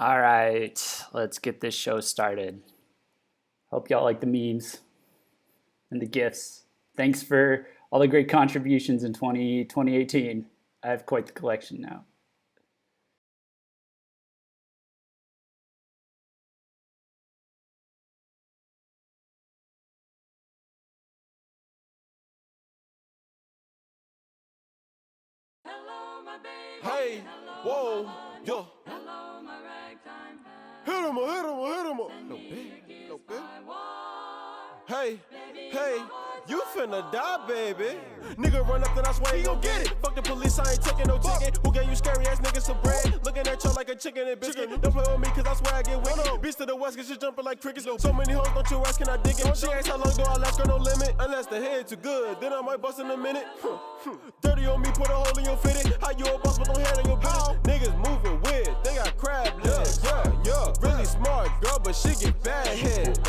All right, let's get this show started. Hope y'all like the memes and the gifts. Thanks for all the great contributions in 2018. I have quite the collection now. Hey, whoa, yo. Hit him, hit him, hit him. No bit, no bit. Hey, hey, you finna die, baby. Nigga run up, then I swear he gon' get it. Fuck the police, I ain't taking no ticket. Who gave you scary ass niggas some bread? Looking at you like a chicken and biscuit. Don't play with me, cause I swear I get wicked. Beast to the west, cause she jumping like crickets. So many hoes, don't you ask, can I dig it? She asks how long do I last, girl, no limit. Unless the head too good, then I might bust in a minute. Dirty on me, put a hole in your fitted. How you a boss with no head on your business? Niggas moving weird, they got crab legs. Yeah. Really smart girl, but she get bad head.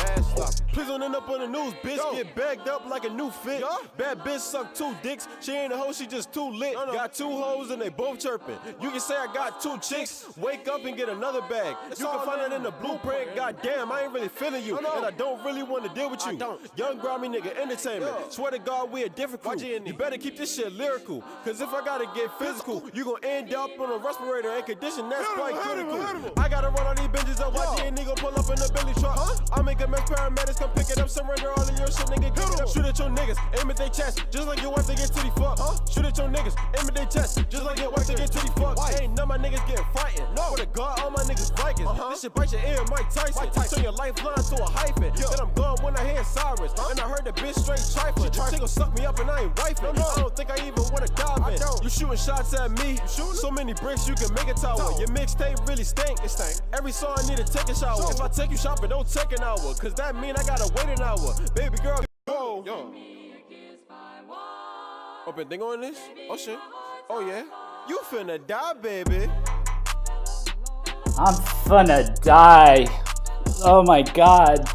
Please don't end up on the news, bitch. Get bagged up like a new fit. Bad bitch suck 2 dicks. She ain't a hoe, she just too lit. Got 2 hoes and they both chirping. You can say I got 2 chicks. Wake up and get another bag. You can find it in the blueprint. Goddamn, I ain't really feeling you. And I don't really want to deal with you. Young grimy nigga entertainment. Swear to God, we a different crew. You better keep this shit lyrical. Cause if I gotta get physical, you gon' end up on a respirator and condition that's quite critical. I gotta run all these binges up. YG and nigga pull up in the Billy truck. I'll make a mess, paramedics come pick it up. Surrender all of your shit, nigga. Give it up. Shoot at your niggas, aim at their chest. Just like your wife to get titty fucked. Shoot at your niggas, aim at their chest. Just like your wife to get titty fucked. Ain't none of my niggas getting frightened. For the God, all my niggas Vikings. This shit bite your ear, Mike Tyson. Turn your lifeline to a hyphen. Then I'm gone when I hear sirens. And I heard the bitch straight trifling. She gon' suck me up and I ain't wifing. I don't think I even wanna dive in. You shooting shots at me. So many bricks you can make a tower. Your mixtape really stink. It stank. Every song I need to take a shower. If I take you shopping, don't take an hour. Cause that mean I gotta wait an hour. Baby girl, whoa. Yo. Open thing on this? Oh shit. Oh yeah. You finna die, baby. I'm finna die. Oh my god.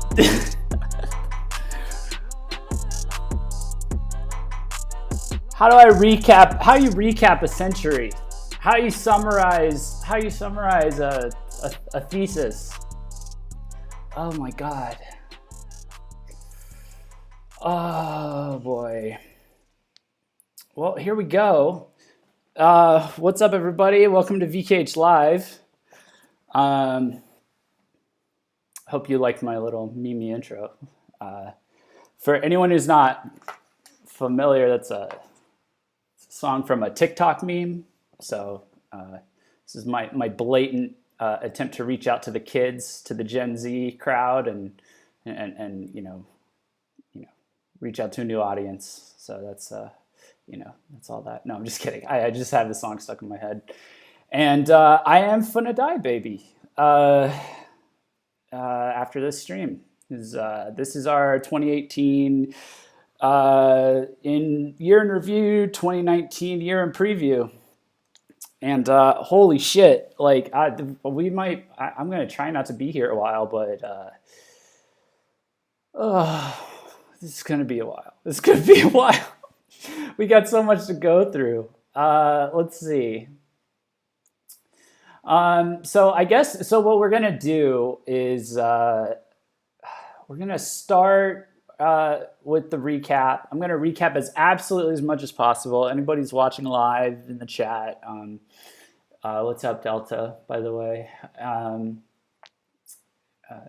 How do I recap? How you recap a century? How you summarize? How you summarize a thesis? Oh my god. Oh boy. Well, here we go. What's up, everybody? Welcome to VKH Live. Hope you liked my little meme intro. For anyone who's not familiar, that's a song from a TikTok meme. So this is my blatant attempt to reach out to the kids, to the Gen Z crowd, and you know reach out to a new audience. So that's that's all that. No, I'm just kidding. I just have the song stuck in my head, and I am finna die, baby. After this stream, this is our 2018 in year in review, 2019 year in preview. And holy shit, like I'm gonna try not to be here a while, but this is gonna be a while. This is gonna be a while. We got so much to go through. Let's see. So I guess what we're gonna do is we're gonna start with the recap. I'm gonna recap absolutely as much as possible. Anybody's watching live in the chat, what's up, Delta? By the way,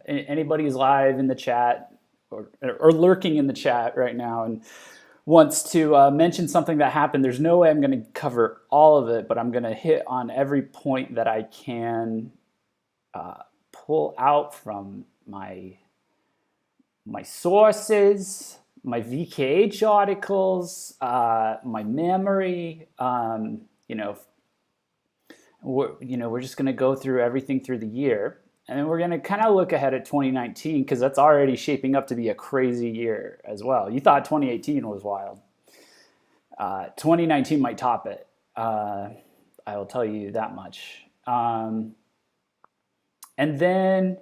anybody's live in the chat or lurking in the chat right now and wants to mention something that happened, there's no way I'm going to cover all of it, but I'm going to hit on every point that I can pull out from my sources, my VKH articles, my memory. We're just going to go through everything through the year. And then we're going to kind of look ahead at 2019 because that's already shaping up to be a crazy year as well. You thought 2018 was wild. 2019 might top it. I will tell you that much. And then,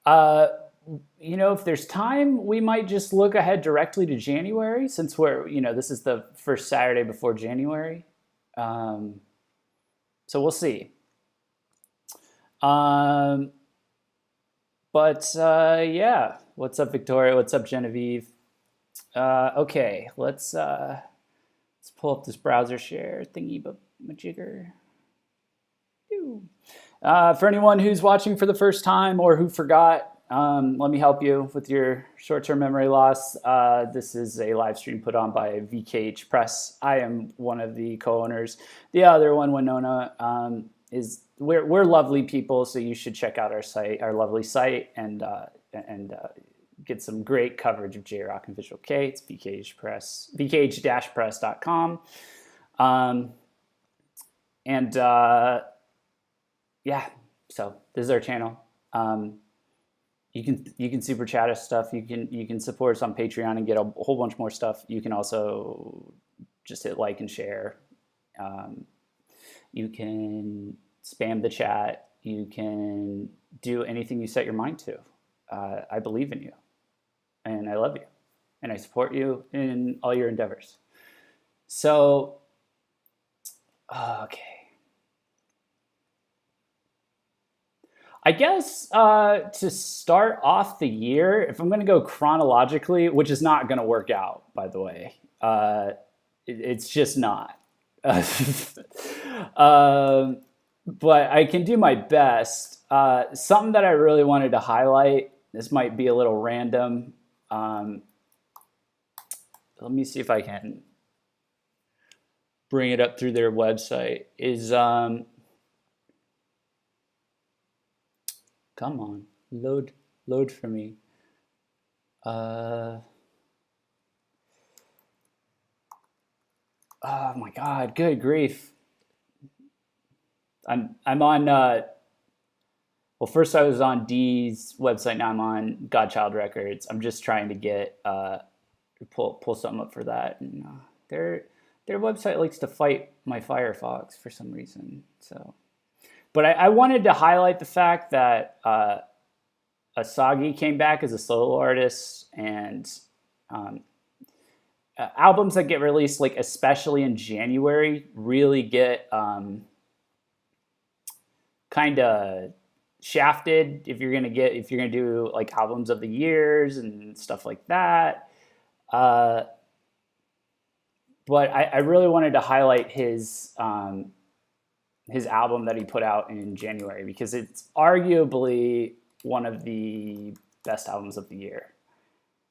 if there's time, we might just look ahead directly to January since this is the first Saturday before January. So we'll see. Yeah, what's up, Victoria? What's up, Genevieve? Okay, let's pull up this browser share thingy, but majigger. For anyone who's watching for the first time or who forgot, let me help you with your short-term memory loss. This is a live stream put on by VKH Press. I am one of the co-owners. The other one, Winona, is we're lovely people, so you should check out our site, our lovely site, and get some great coverage of J-Rock and Visual K. It's VKH Press, VKH-press.com. Yeah, so this is our channel. You can super chat us stuff. You can support us on Patreon and get a whole bunch more stuff. You can also just hit like and share. You can spam the chat. You can do anything you set your mind to. I believe in you, and I love you, and I support you in all your endeavors. So, okay. I guess to start off the year, if I'm going to go chronologically, which is not going to work out, by the way, it's just not. But I can do my best. Something that I really wanted to highlight, this might be a little random. Let me see if I can bring it up through their website, is... come on, load for me. Oh my God, good grief. I'm on, well, first I was on Dee's website, now I'm on Godchild Records. I'm just trying to get, pull something up for that. And their website likes to fight my Firefox for some reason, so. But I wanted to highlight the fact that Asagi came back as a solo artist, and albums that get released, like especially in January, really get kind of shafted if you're gonna do like albums of the years and stuff like that. But I really wanted to highlight his album that he put out in January, because it's arguably one of the best albums of the year.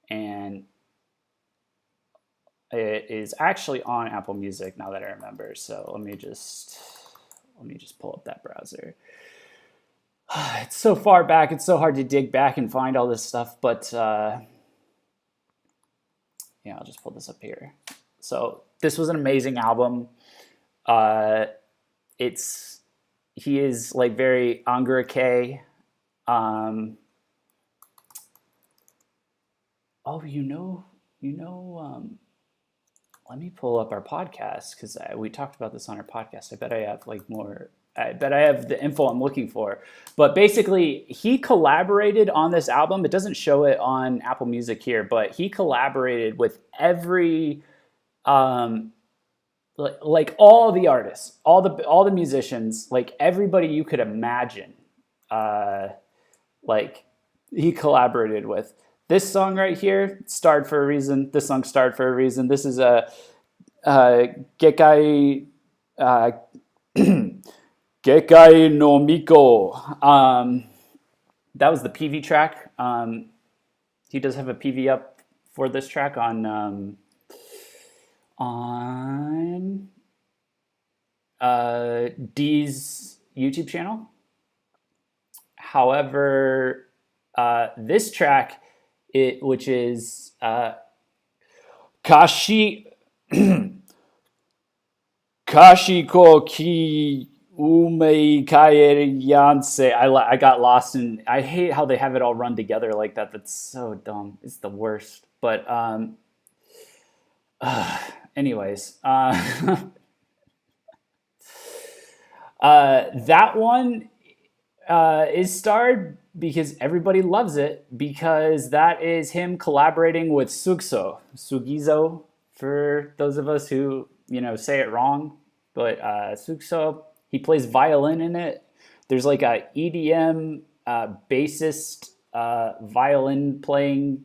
And it is actually on Apple Music now that I remember. So let me just pull up that browser. It's so far back, it's so hard to dig back and find all this stuff, but yeah, I'll just pull this up here. So this was an amazing album. He is like very Angurake. Let me pull up our podcast, because we talked about this on our podcast. I bet I have the info I'm looking for. But basically, he collaborated on this album. It doesn't show it on Apple Music here, but he collaborated with every like all the artists, all the musicians, like everybody you could imagine, like he collaborated with. This song right here starred for a reason. This song starred for a reason. This is a Gekai Gekai no Miko. That was the PV track. He does have a PV up for this track on Dee's YouTube channel. However, this track, which is Kashiko ki Umei Kaeyanse. I got lost in. I hate how they have it all run together like that. That's so dumb. It's the worst. But anyways, that one is starred because everybody loves it, because that is him collaborating with Sugizo, for those of us who say it wrong. But Sugso, he plays violin in it. There's like a EDM bassist violin playing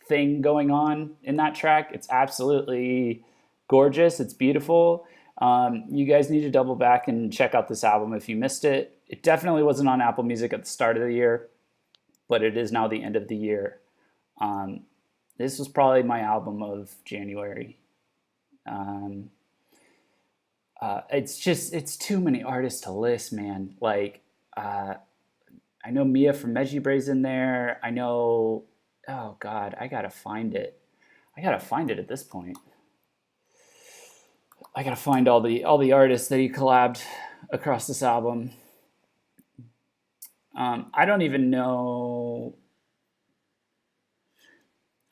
thing going on in that track. It's absolutely gorgeous. It's beautiful. You guys need to double back and check out this album if you missed it. It definitely wasn't on Apple Music at the start of the year, but it is now the end of the year. This was probably my album of January. It's too many artists to list, man. Like, I know Mia from Mejibray's in there. I know, oh God, I gotta find it. I gotta find it at this point. I gotta find all the artists that he collabed across this album. I don't even know.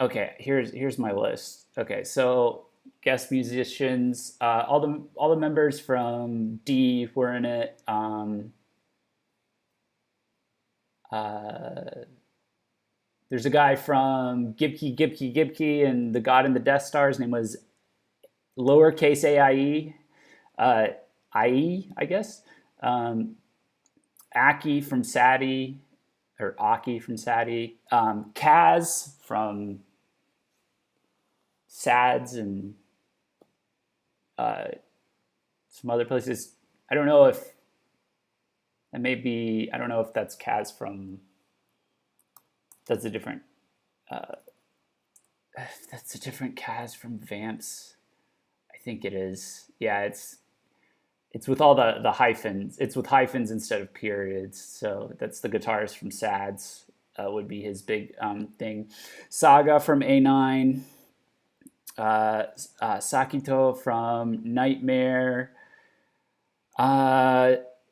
Okay, here's my list. Okay, so guest musicians, all the members from D were in it. There's a guy from Gibkey, and the God in the Death Star. His name was lowercase AIE, IE, I guess. Aki from Sadi, or Aki from Sadi. Kaz from Sads and some other places. I don't know if that may be. I don't know if that's Kaz from. That's a different. That's a different Kaz from Vamps. I think it is. Yeah, it's with all the hyphens. It's with hyphens instead of periods. So that's the guitarist from Sads. Would be his big thing. Saga from A9. Sakito from Nightmare.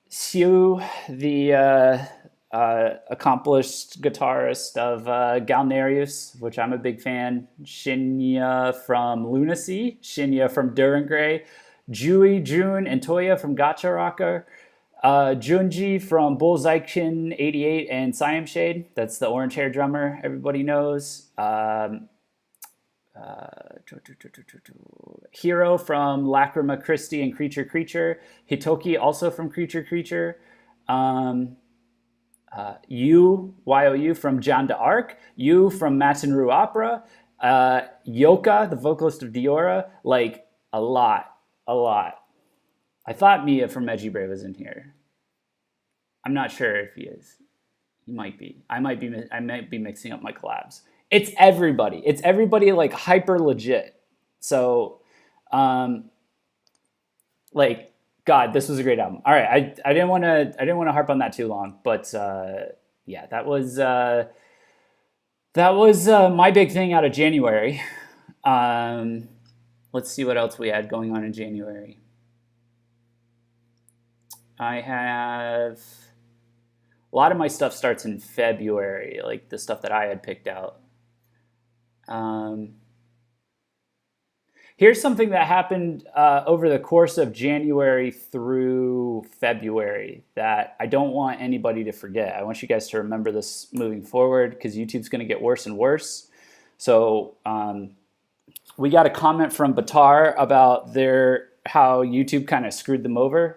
Siu, the accomplished guitarist of Galnerius, which I'm a big fan. Shinya from Lunacy. Shinya from Durangray. Jui, June, and Toya from Gacha Rocker. Junji from Bullseykin 88 and Siam Shade. That's the orange hair drummer everybody knows. Hiro from Lacrima Christi and Creature Creature. Hitoki also from Creature Creature. YOU from John d'Arc. You from Matinru Opera. Yoka, the vocalist of Diora. Like, a lot. I thought Mia from Megibray was in here. I'm not sure if he is. He might be. I might be mixing up my collabs. It's everybody. It's everybody like hyper legit. So, like, God, this was a great album. All right, I didn't want to harp on that too long, but yeah, that was my big thing out of January. Let's see what else we had going on in January. I have a lot of my stuff starts in February, like the stuff that I had picked out. Here's something that happened over the course of January through February that I don't want anybody to forget. I want you guys to remember this moving forward because YouTube's going to get worse and worse. So we got a comment from Batar about how YouTube kind of screwed them over.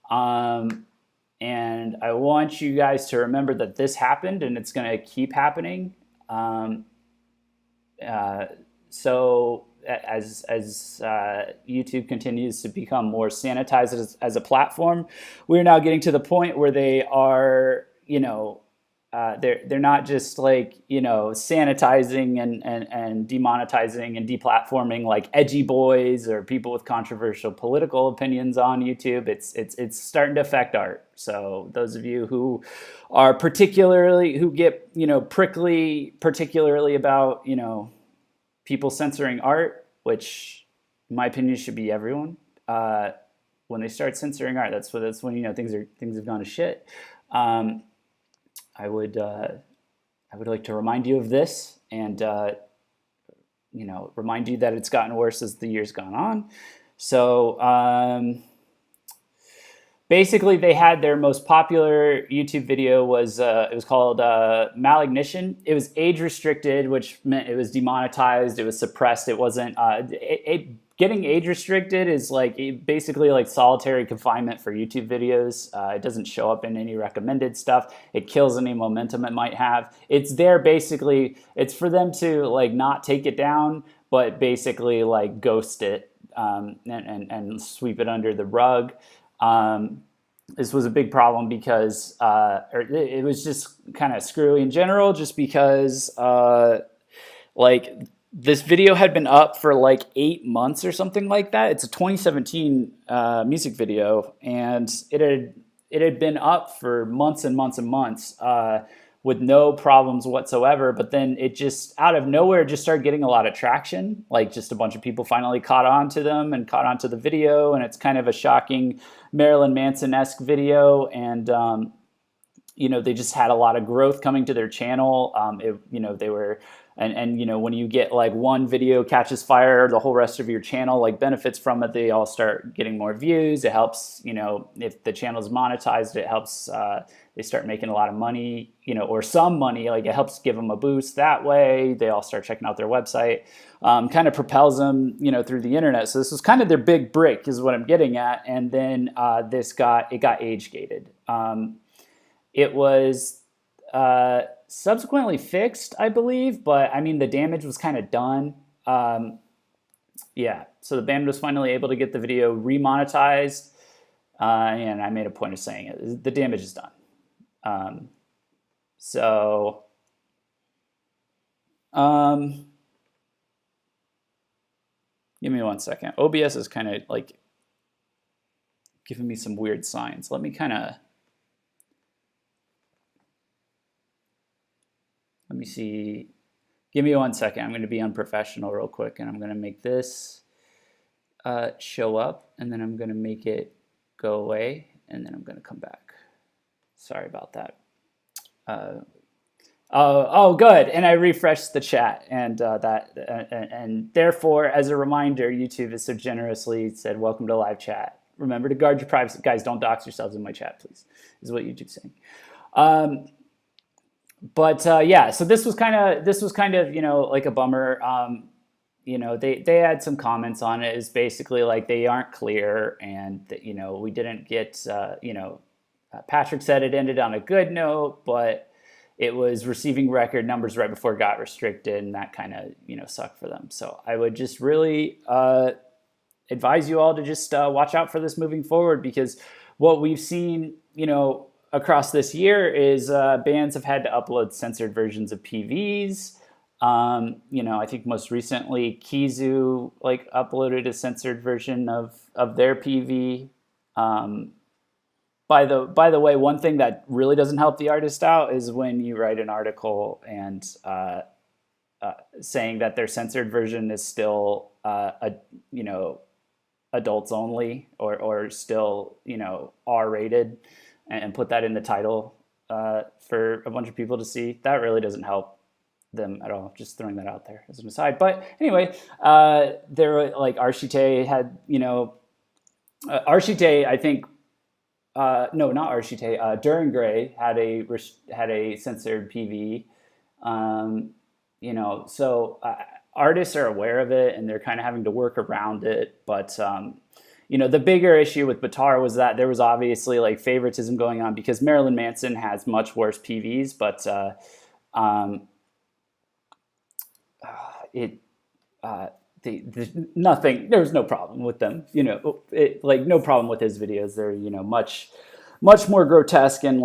And I want you guys to remember that this happened and it's going to keep happening. So as YouTube continues to become more sanitized as a platform, we're now getting to the point where they are, they're not just like, sanitizing and demonetizing and deplatforming like edgy boys or people with controversial political opinions on YouTube. It's starting to affect art. So those of you who are who get, prickly, particularly about, people censoring art, which in my opinion should be everyone. When they start censoring art, that's when things have gone to shit. I would like to remind you of this and remind you that it's gotten worse as the year's gone on. So basically they had their most popular YouTube video was it was called Malignition. It was age restricted, which meant it was demonetized. It was suppressed. It wasn't. Getting age restricted is like basically like solitary confinement for YouTube videos. It doesn't show up in any recommended stuff. It kills any momentum it might have. It's there basically. It's for them to like not take it down, but basically like ghost it and sweep it under the rug. This was a big problem because it was just kind of screwy in general, just because like this video had been up for like 8 months or something like that. It's a 2017 music video, and it had been up for months and months and months with no problems whatsoever. But then it just out of nowhere just started getting a lot of traction. Like just a bunch of people finally caught on to them and caught on to the video, and it's kind of a shocking Marilyn Manson-esque video, and they just had a lot of growth coming to their channel. They were. And when you get like one video catches fire, the whole rest of your channel like benefits from it. They all start getting more views. It helps, if the channel's monetized, it helps. They start making a lot of money, or some money. Like it helps give them a boost that way. They all start checking out their website. Kind of propels them, through the internet. So this was kind of their big break, is what I'm getting at. And then it got age gated. It was. Subsequently fixed, I believe, but I mean the damage was kind of done. So the band was finally able to get the video remonetized, and I made a point of saying it. The damage is done. Give me 1 second. OBS is kind of like giving me some weird signs. Let me see. Give me 1 second. I'm going to be unprofessional real quick, and I'm going to make this show up, and then I'm going to make it go away, and then I'm going to come back. Sorry about that. Good. And I refreshed the chat, and and therefore, as a reminder, YouTube has so generously said, "Welcome to live chat. Remember to guard your privacy, guys. Don't dox yourselves in my chat, please." Is what YouTube's saying. So this was kind of like a bummer. They had some comments on it. Is basically like they aren't clear, and we didn't get Patrick said it ended on a good note, but it was receiving record numbers right before it got restricted, and that kind of sucked for them. So I would just really advise you all to just watch out for this moving forward, because what we've seen across this year is bands have had to upload censored versions of PVs. I think most recently Kizu uploaded a censored version of their PV. By the way, one thing that really doesn't help the artist out is when you write an article and saying that their censored version is still adults only or still R-rated, and put that in the title for a bunch of people to see. That really doesn't help them at all. Just throwing that out there as an aside. But anyway, there were Archite had Archite, I think. No, not Archite. Duran Gray had a censored PV. So artists are aware of it, and they're kind of having to work around it. But the bigger issue with Batar was that there was obviously favoritism going on, because Marilyn Manson has much worse PVs, but there was no problem with them. No problem with his videos. They're much more grotesque and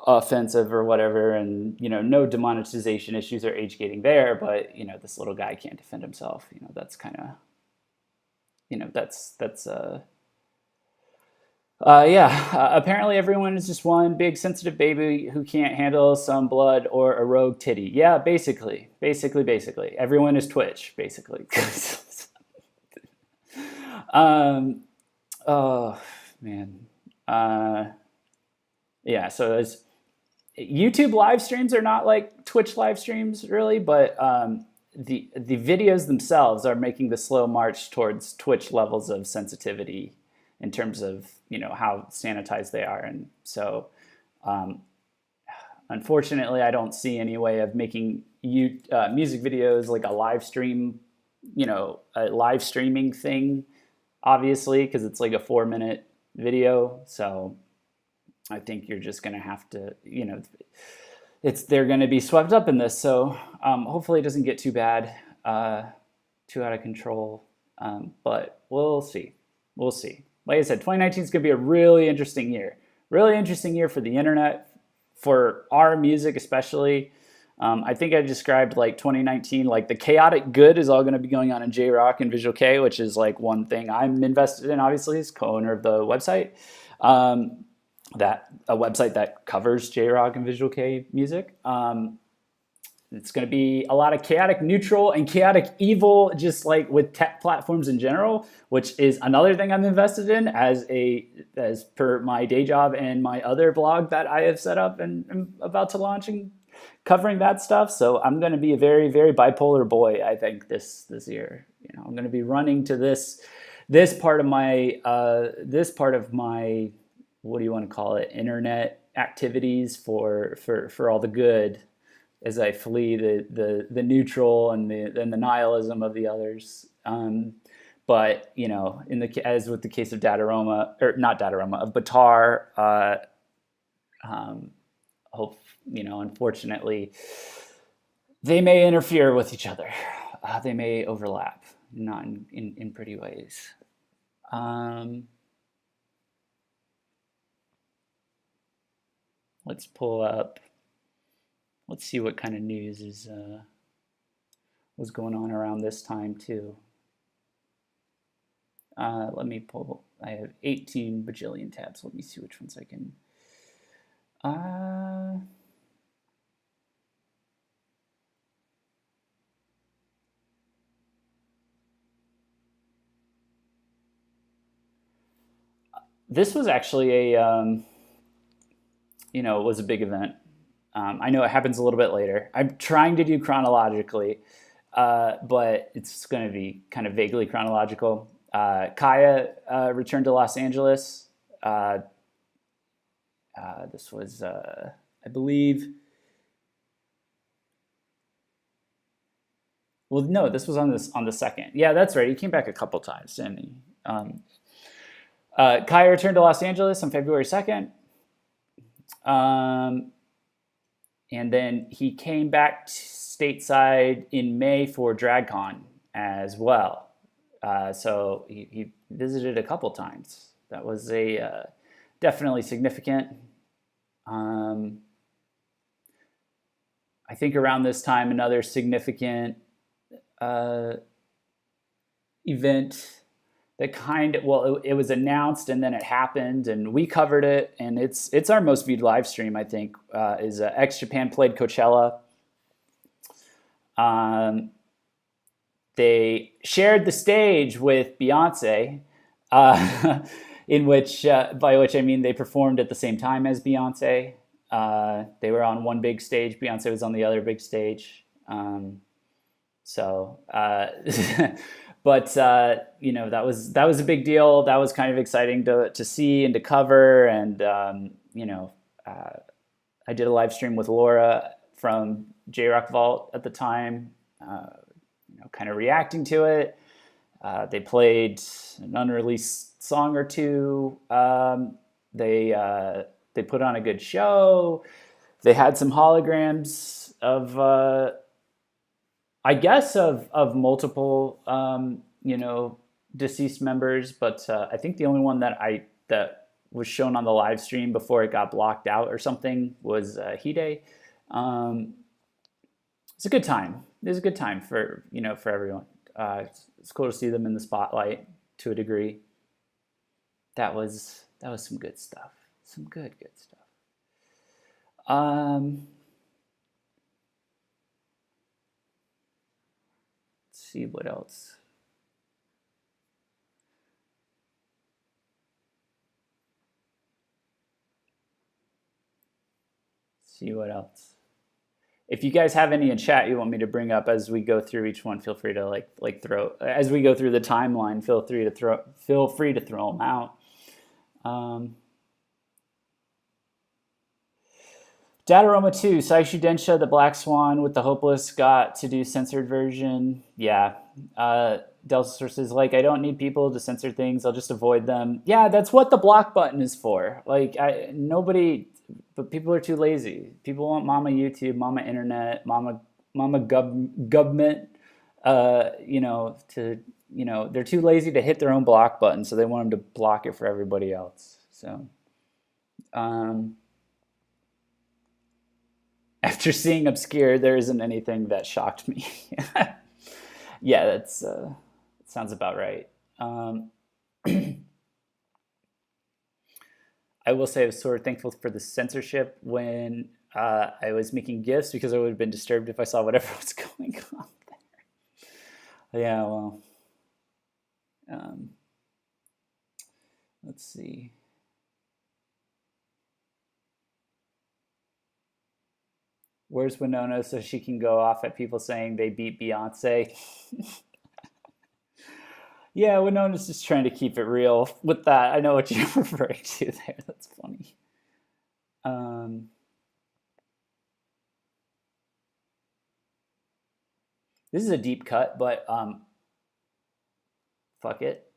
offensive or whatever, and no demonetization issues or age gating there. But this little guy can't defend himself. That's kind of. Apparently everyone is just one big sensitive baby who can't handle some blood or a rogue titty. Yeah, basically. Everyone is Twitch, basically. Oh, man. So YouTube live streams are not like Twitch live streams, really, but the videos themselves are making the slow march towards Twitch levels of sensitivity. in terms of, how sanitized they are. And so, unfortunately, I don't see any way of making music videos like a live stream, a live streaming thing, obviously, because it's like a 4-minute video. So I think you're just going to have to, they're going to be swept up in this. So hopefully it doesn't get too bad, too out of control. But we'll see. We'll see. Like I said, 2019 is going to be a really interesting year. Really interesting year for the internet, for our music especially. I think I described like 2019, like the chaotic good is all going to be going on in JRock and Visual K, which is like one thing I'm invested in, obviously, as co-owner of the website. That a website that covers JRock and Visual K music. It's going to be a lot of chaotic neutral and chaotic evil, just like with tech platforms in general, which is another thing I'm invested in as per my day job and my other blog that I have set up and am about to launch and covering that stuff. So I'm going to be a very, very bipolar boy, I think, this year. I'm going to be running to this part of my what do you want to call it, internet activities for all the good, as I flee the neutral and the nihilism of the others. But as with the case of Dataroma, or not Dataroma, of Batar, unfortunately, they may interfere with each other. They may overlap, not in pretty ways. Let's pull up. Let's see what kind of news was going on around this time too. Let me pull. I have 18 bajillion tabs. Let me see which ones I can. This was actually a, was a big event. I know it happens a little bit later. I'm trying to do chronologically, but it's going to be kind of vaguely chronological. Kaya returned to Los Angeles. This was, I believe. Well, no, this was on the second. Yeah, that's right. He came back a couple times, didn't he? Kaya returned to Los Angeles on February 2nd. And then he came back stateside in May for DragCon as well. So he visited a couple times. That was definitely significant. I think around this time, another significant event that it was announced and then it happened and we covered it, and it's our most viewed live stream, I think, is X Japan played Coachella. They shared the stage with Beyonce, in which, by which I mean they performed at the same time as Beyonce. They were on one big stage, Beyonce was on the other big stage. But that was a big deal. That was kind of exciting to see and to cover. And I did a live stream with Laura from JRock Vault at the time, kind of reacting to it. They played an unreleased song or two. They put on a good show. They had some holograms of. I guess of multiple, deceased members, but I think the only one that was shown on the live stream before it got blocked out or something was Hide. It's a good time. It was a good time for everyone. It's cool to see them in the spotlight to a degree. That was some good stuff. Some good stuff. See what else. If you guys have any in chat you want me to bring up as we go through each one, feel free to throw as we go through the timeline. Feel free to throw them out. Dataroma 2, Saishu Densha, the Black Swan with the Hopeless got to do censored version. Yeah. Delta Source like, I don't need people to censor things. I'll just avoid them. Yeah, that's what the block button is for. Like, but people are too lazy. People want mama YouTube, mama internet, mama government, they're too lazy to hit their own block button, so they want them to block it for everybody else. So, after seeing Obscure, there isn't anything that shocked me. Yeah, that sounds about right. I will say I was sort of thankful for the censorship when I was making GIFs, because I would have been disturbed if I saw whatever was going on there. Yeah, well, let's see. Where's Winona so she can go off at people saying they beat Beyonce? Yeah, Winona's just trying to keep it real with that. I know what you're referring to there. That's funny. This is a deep cut, but fuck it.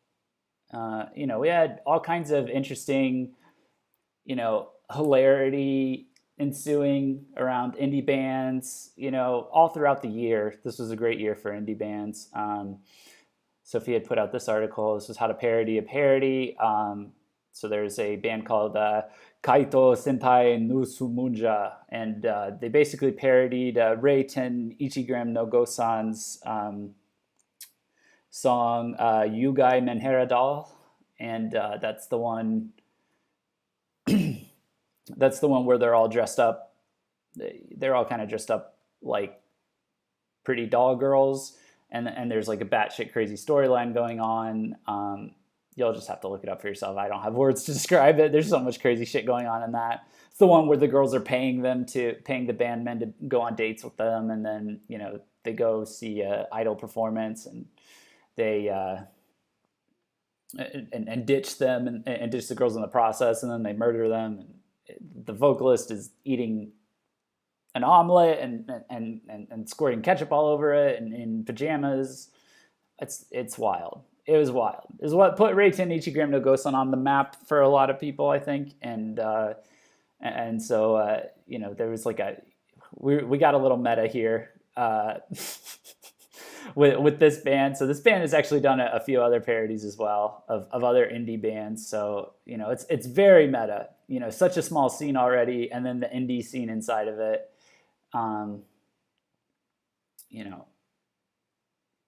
We had all kinds of interesting, hilarity ensuing around indie bands, all throughout the year. This was a great year for indie bands. Sophie had put out this article. This was how to parody a parody. So there's a band called Kaito Senpai no Sumunja, and they basically parodied Reiten Ichigram no Go-san's song Yugai Menheradal, and that's the one. That's the one where they're all dressed up. They're all kind of dressed up like pretty doll girls, and there's like a batshit crazy storyline going on. You'll just have to look it up for yourself. I don't have words to describe it. There's so much crazy shit going on in that. It's the one where the girls are paying the bandmen to go on dates with them, and then they go see an idol performance, and they and ditch them and ditch the girls in the process, and then they murder them. And the vocalist is eating an omelet and squirting ketchup all over it, and in pajamas. It's wild. It was wild. It was what put Reiten Ichigram no Go-san on the map for a lot of people, I think. And so there was like we got a little meta here with this band. So this band has actually done a few other parodies as well of other indie bands. So it's very meta. Such a small scene already, and then the indie scene inside of it.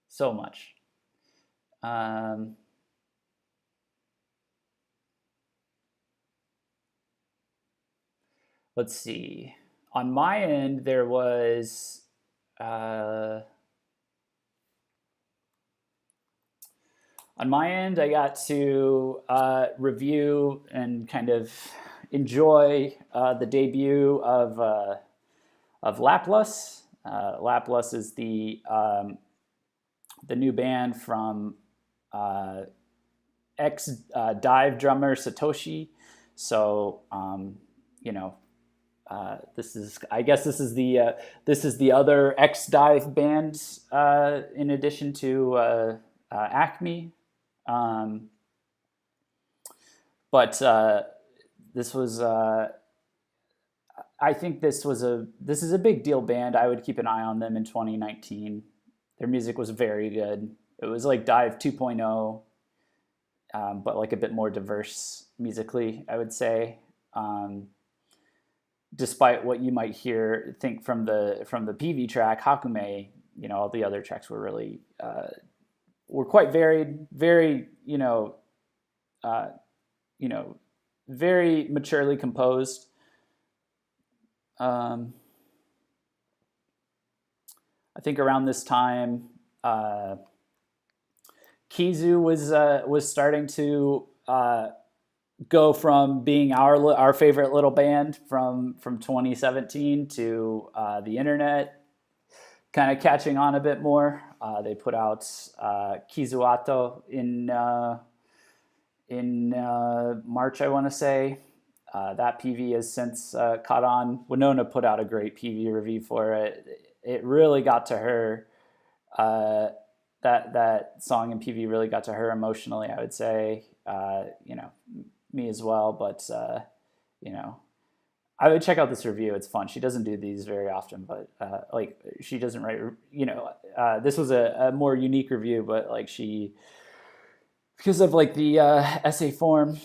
So much. Let's see. On my end, there was I got to review and kind of enjoy the debut of Laplus. Laplus is the new band from ex dive drummer Satoshi. So this is the other ex dive band in addition to Acme. But this was I think this is a big deal band. I would keep an eye on them in 2019. Their music was very good. It was like Dive 2.0, but like a bit more diverse musically, I would say. Despite what you might think from the PV track Hakume, all the other tracks were really were quite varied, very very maturely composed. I think around this time, Kizu was starting to go from being our favorite little band from 2017 to the internet kind of catching on a bit more. They put out Kizuato in March, I want to say. That PV has since caught on. Winona put out a great PV review for it. It really got to her. That song and PV really got to her emotionally, I would say. Me as well, but I would check out this review. It's fun. She doesn't do these very often, but she doesn't write. This was a more unique review, but because of the essay form,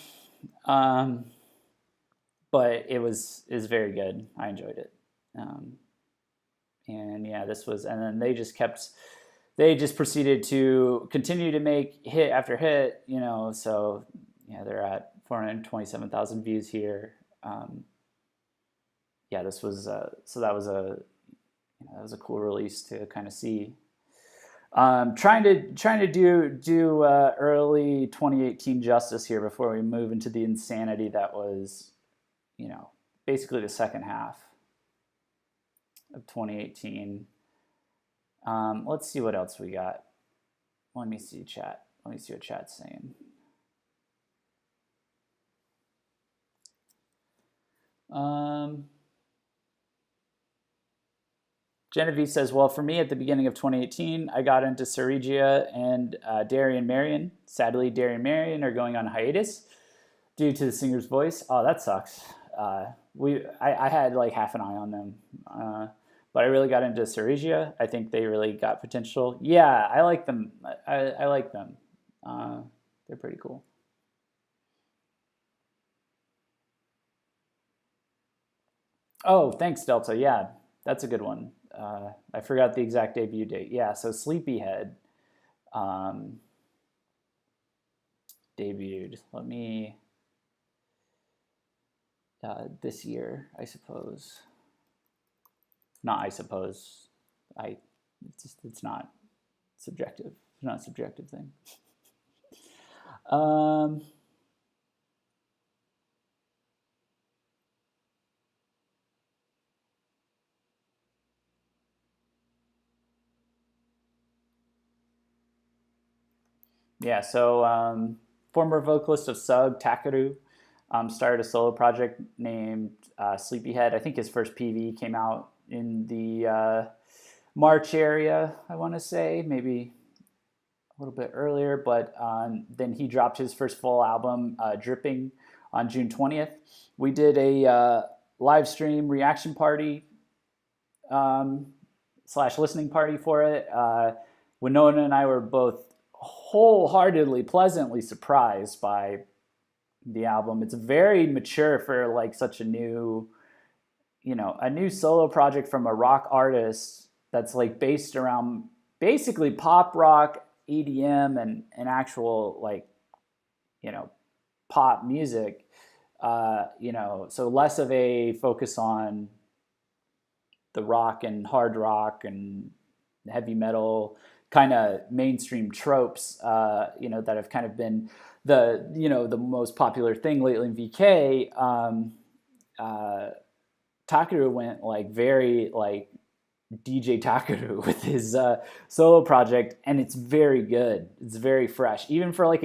but it was very good. I enjoyed it, and yeah, this was. And then they just proceeded to continue to make hit after hit. So yeah, they're at 427,000 views here. Yeah, this was so that was a cool release to kind of see. Trying to do early 2018 justice here before we move into the insanity that was, basically the second half of 2018. Let's see what else we got. Let me see chat. Let me see what chat's saying. Genevieve says, well, for me at the beginning of 2018, I got into Sarigia and Darian Marion. Sadly, Darian Marion are going on hiatus due to the singer's voice. Oh, that sucks. I had half an eye on them. But I really got into Sarigia. I think they really got potential. Yeah, I like them. I like them. They're pretty cool. Oh, thanks, Delta. Yeah, that's a good one. I forgot the exact debut date. Yeah, so Sleepyhead debuted. Let me this year, I suppose. Not I suppose. It's not subjective. It's not a subjective thing. Yeah, so former vocalist of Sug, Takaru, started a solo project named Sleepyhead. I think his first PV came out in the March area, I want to say, maybe a little bit earlier, but then he dropped his first full album, Dripping, on June 20th. We did a live stream reaction party / listening party for it. Winona and I were both wholeheartedly, pleasantly surprised by the album. It's very mature for such a new solo project from a rock artist that's based around basically pop rock, EDM, and actual pop music. So less of a focus on the rock and hard rock and heavy metal kind of mainstream tropes, that have kind of been the most popular thing lately in VK. Takaru went very DJ Takaru with his solo project, and it's very good. It's very fresh, even for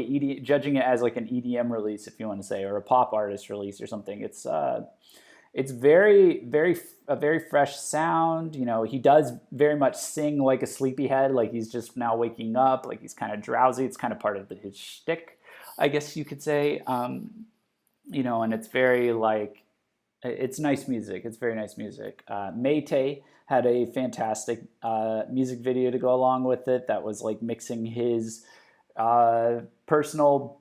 judging it as an EDM release, if you want to say, or a pop artist release or something. It's very, very a very fresh sound. He does very much sing like a sleepyhead, like he's just now waking up, like he's kind of drowsy. It's kind of part of his shtick, I guess you could say. And it's very it's nice music. It's very nice music. Mayte had a fantastic music video to go along with it that was mixing his personal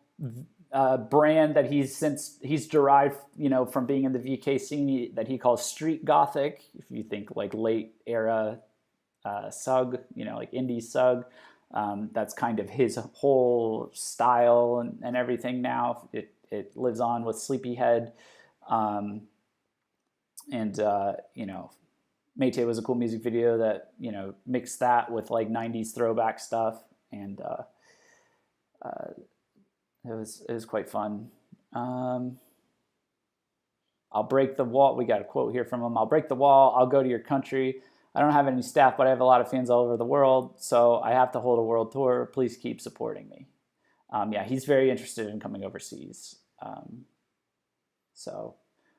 brand that he's derived, from being in the VK scene that he calls street gothic. If you think late era Sug, indie Sug, that's kind of his whole style and everything now. It lives on with Sleepyhead. Mayte was a cool music video that, mixed that with 90s throwback stuff. And it was quite fun. I'll break the wall. We got a quote here from him. I'll break the wall. I'll go to your country. I don't have any staff, but I have a lot of fans all over the world. So I have to hold a world tour. Please keep supporting me. yeah, he's very interested in coming overseas. So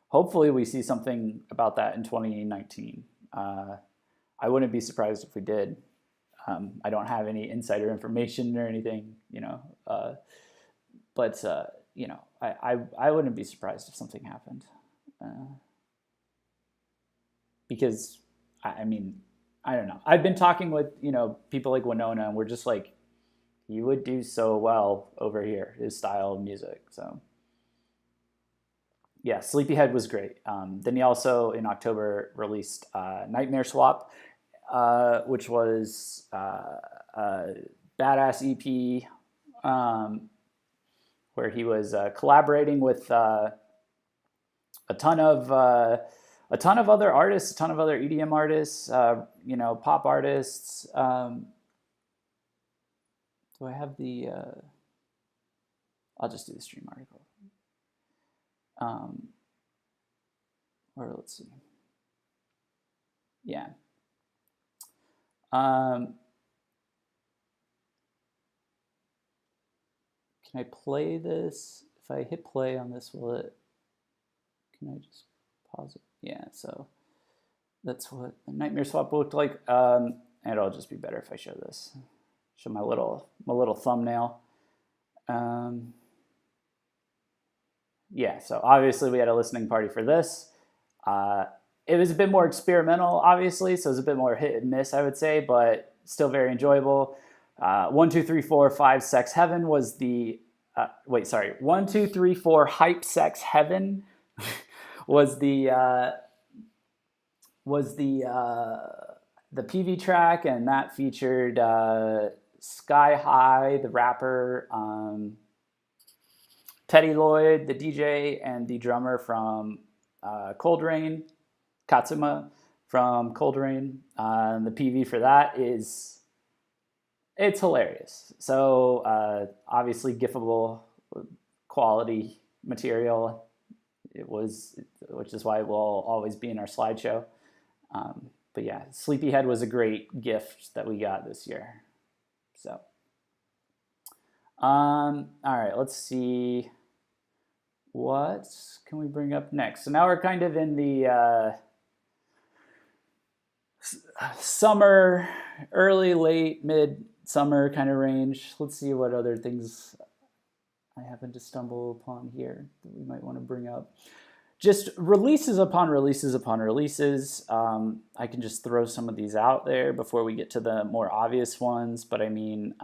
hopefully we see something about that in 2019. I wouldn't be surprised if we did. I don't have any insider information or anything, but I wouldn't be surprised if something happened, because I mean, I don't know. I've been talking with people like Winona, and we're just like, he would do so well over here, his style of music. So yeah, Sleepyhead was great. Then he also in October released Nightmare Swap, which was a badass EP, where he was collaborating with a ton of other artists, a ton of other EDM artists, pop artists. Do I have the? I'll just do the stream article. Or let's see. Yeah. Can I play this? If I hit play on this, will it? Can I just pause it? Yeah. So that's what the Nightmare Swap looked like. And it'll just be better if I show this. Show my little thumbnail. Yeah, so obviously we had a listening party for this. It was a bit more experimental, obviously, so it was a bit more hit and miss, I would say, but still very enjoyable. 1, 2, 3, 4, 5, Sex Heaven was the 1, 2, 3, 4, Hype Sex Heaven was the PV track, and that featured Sky High, the rapper, Teddy Lloyd, the DJ, and the drummer from Cold Rain, Katsuma from Cold Rain. The PV for that it's hilarious. So obviously GIFable quality material. Which is why it will always be in our slideshow. But yeah, Sleepyhead was a great gift that we got this year. So, all right, let's see. What can we bring up next? So now we're kind of in the summer, early, late, mid-summer kind of range. Let's see what other things I happen to stumble upon here that we might want to bring up. Just releases upon releases upon releases. I can just throw some of these out there before we get to the more obvious ones. But I mean,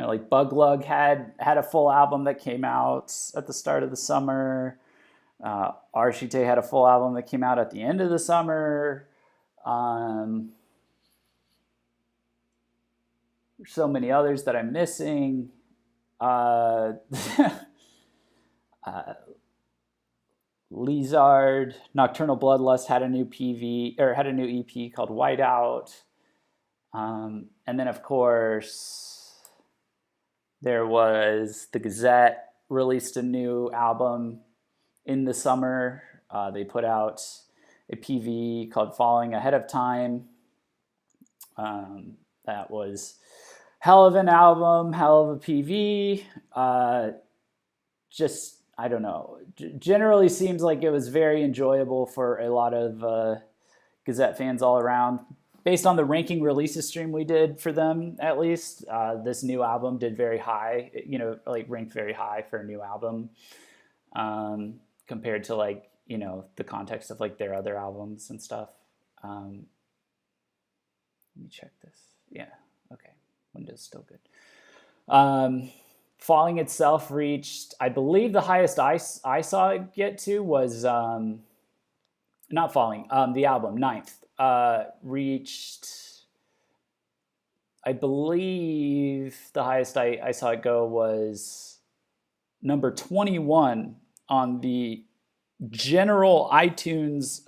like Bug Lug had a full album that came out at the start of the summer. Archite had a full album that came out at the end of the summer. There's so many others that I'm missing. Lizard, Nocturnal Bloodlust had a new had a new EP called Whiteout. And then of course there was the Gazette released a new album in the summer. They put out a PV called Falling Ahead of Time. That was hell of an album, hell of a PV. Just, I don't know, generally seems like it was very enjoyable for a lot of Gazette fans all around. Based on the ranking releases stream we did for them, at least, this new album did very high, ranked very high for a new album, compared to the context of their other albums and stuff. Let me check this. Yeah, okay. Window's still good. Falling itself reached, I believe the highest I saw it get to was, not Falling, the album, 9th, reached, I believe the highest I saw it go was number 21 on the general iTunes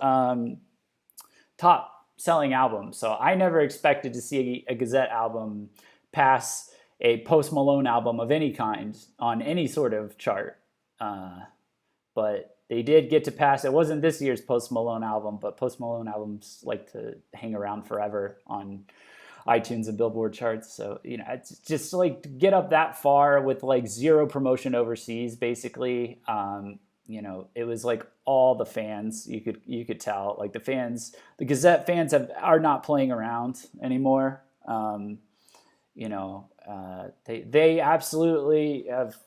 top selling album. So I never expected to see a Gazette album pass a Post Malone album of any kind on any sort of chart. But they did get to pass. It wasn't this year's Post Malone album, but Post Malone albums like to hang around forever on iTunes and Billboard charts. So, you know, it's just like to get up that far with like zero promotion overseas, basically. You know, it was like all the fans, you could tell, like the Gazette fans are not playing around anymore. You know, they absolutely have.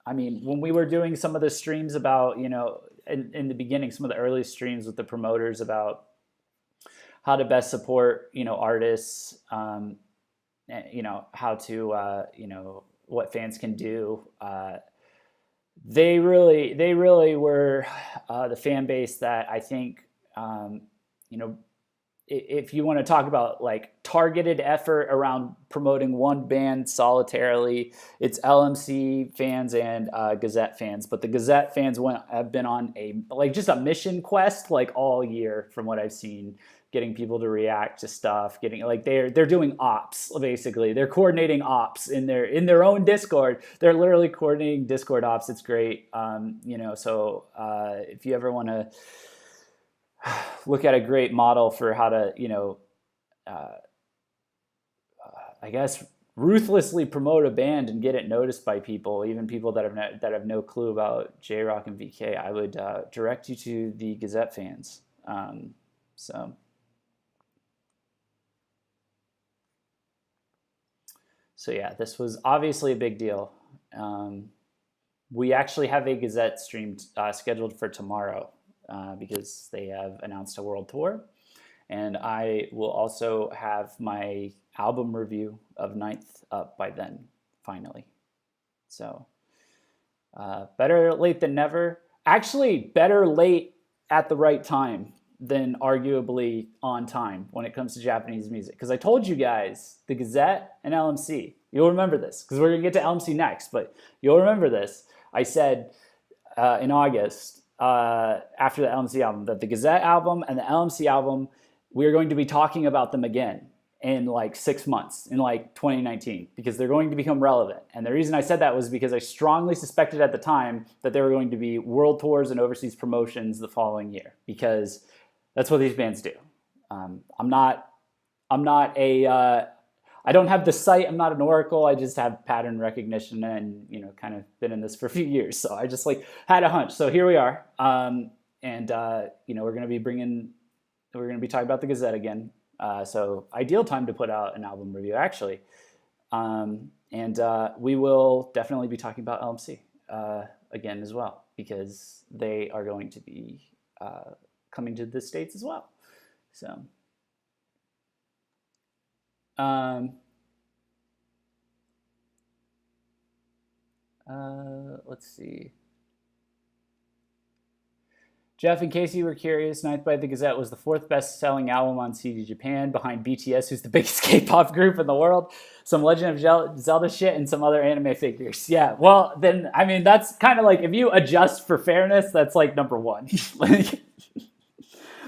I mean, when we were doing some of the streams about, you know, in the beginning, some of the early streams with the promoters about how to best support, you know, artists, you know, how to, you know, what fans can do. They really were the fan base that I think, you know, if you want to talk about like targeted effort around promoting one band solitarily, it's LMC fans and Gazette fans. But the Gazette fans have been on just a mission quest like all year, from what I've seen, getting people to react to stuff, getting like they're doing ops basically. They're coordinating ops in their own Discord. They're literally coordinating Discord ops. It's great. You know, so if you ever want to look at a great model for how to, you know, I guess ruthlessly promote a band and get it noticed by people, even people that have no clue about J-Rock and VK, I would direct you to the Gazette fans. So yeah, this was obviously a big deal. We actually have a Gazette stream scheduled for tomorrow. Because they have announced a world tour. And I will also have my album review of Ninth up by then, finally. So better late than never. Actually, better late at the right time than arguably on time when it comes to Japanese music. Because I told you guys, the Gazette and LMC, you'll remember this, because we're going to get to LMC next, but you'll remember this. I said in August, after the LMC album, that the Gazette album and the LMC album, we're going to be talking about them again in like 6 months, in like 2019, because they're going to become relevant. And the reason I said that was because I strongly suspected at the time that there were going to be world tours and overseas promotions the following year, because that's what these bands do. I don't have the sight. I'm not an oracle. I just have pattern recognition and, you know, kind of been in this for a few years. So I just like had a hunch. So here we are. You know, we're going to be talking about the Gazette again. So ideal time to put out an album review, actually. We will definitely be talking about LMC again as well, because they are going to be coming to the States as well. So. Let's see. Jeff, in case you were curious, Ninth by the Gazette was the 4th best-selling album on CD Japan, behind BTS, who's the biggest K-pop group in the world, some Legend of Zelda shit, and some other anime figures. Yeah, well, then, I mean, that's kind of like, if you adjust for fairness, that's like number one.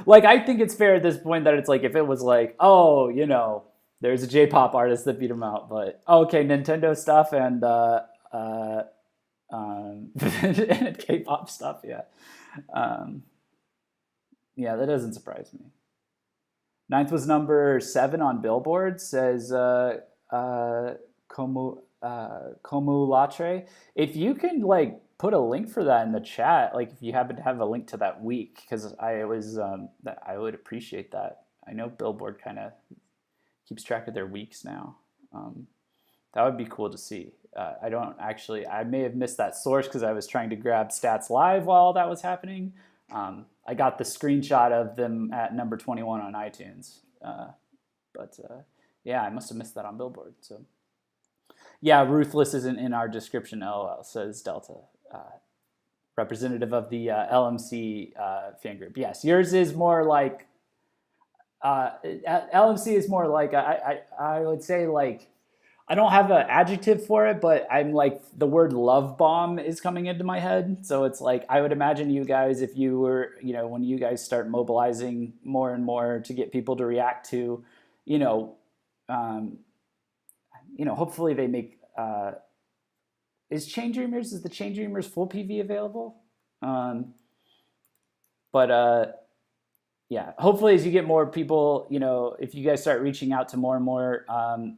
Like, I think it's fair at this point that it's like, if it was like, oh, you know, there's a J-pop artist that beat him out, but okay, Nintendo stuff and and K-pop stuff, yeah. Yeah, that doesn't surprise me. Ninth was number 7 on Billboard, says Komulatre. If you can like put a link for that in the chat, like if you happen to have a link to that week, because I would appreciate that. I know Billboard kind of keeps track of their weeks now. That would be cool to see. I may have missed that source because I was trying to grab stats live while that was happening. I got the screenshot of them at number 21 on iTunes. Yeah, I must have missed that on Billboard. So yeah, Ruthless isn't in our description, LOL, says Delta. Representative of the LMC fan group. Yes, yours is more like, LMC is more like, I would say like, I don't have an adjective for it, but I'm like, the word love bomb is coming into my head. So it's like, I would imagine you guys, if you were, you know, when you guys start mobilizing more and more to get people to react to, hopefully they make, is the Chain Dreamers full PV available? yeah, hopefully as you get more people, if you guys start reaching out to more and more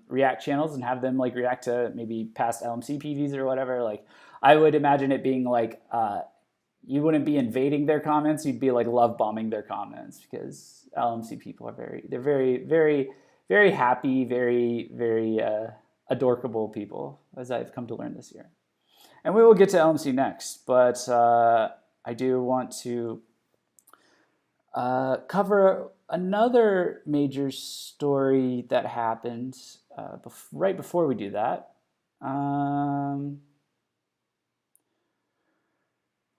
React channels and have them like react to maybe past LMC PVs or whatever, like I would imagine it being like you wouldn't be invading their comments, you'd be like love bombing their comments, because LMC people are they're very, very, very happy, very, very adorable people, as I've come to learn this year. And we will get to LMC next, but I do want to cover another major story that happened right before we do that.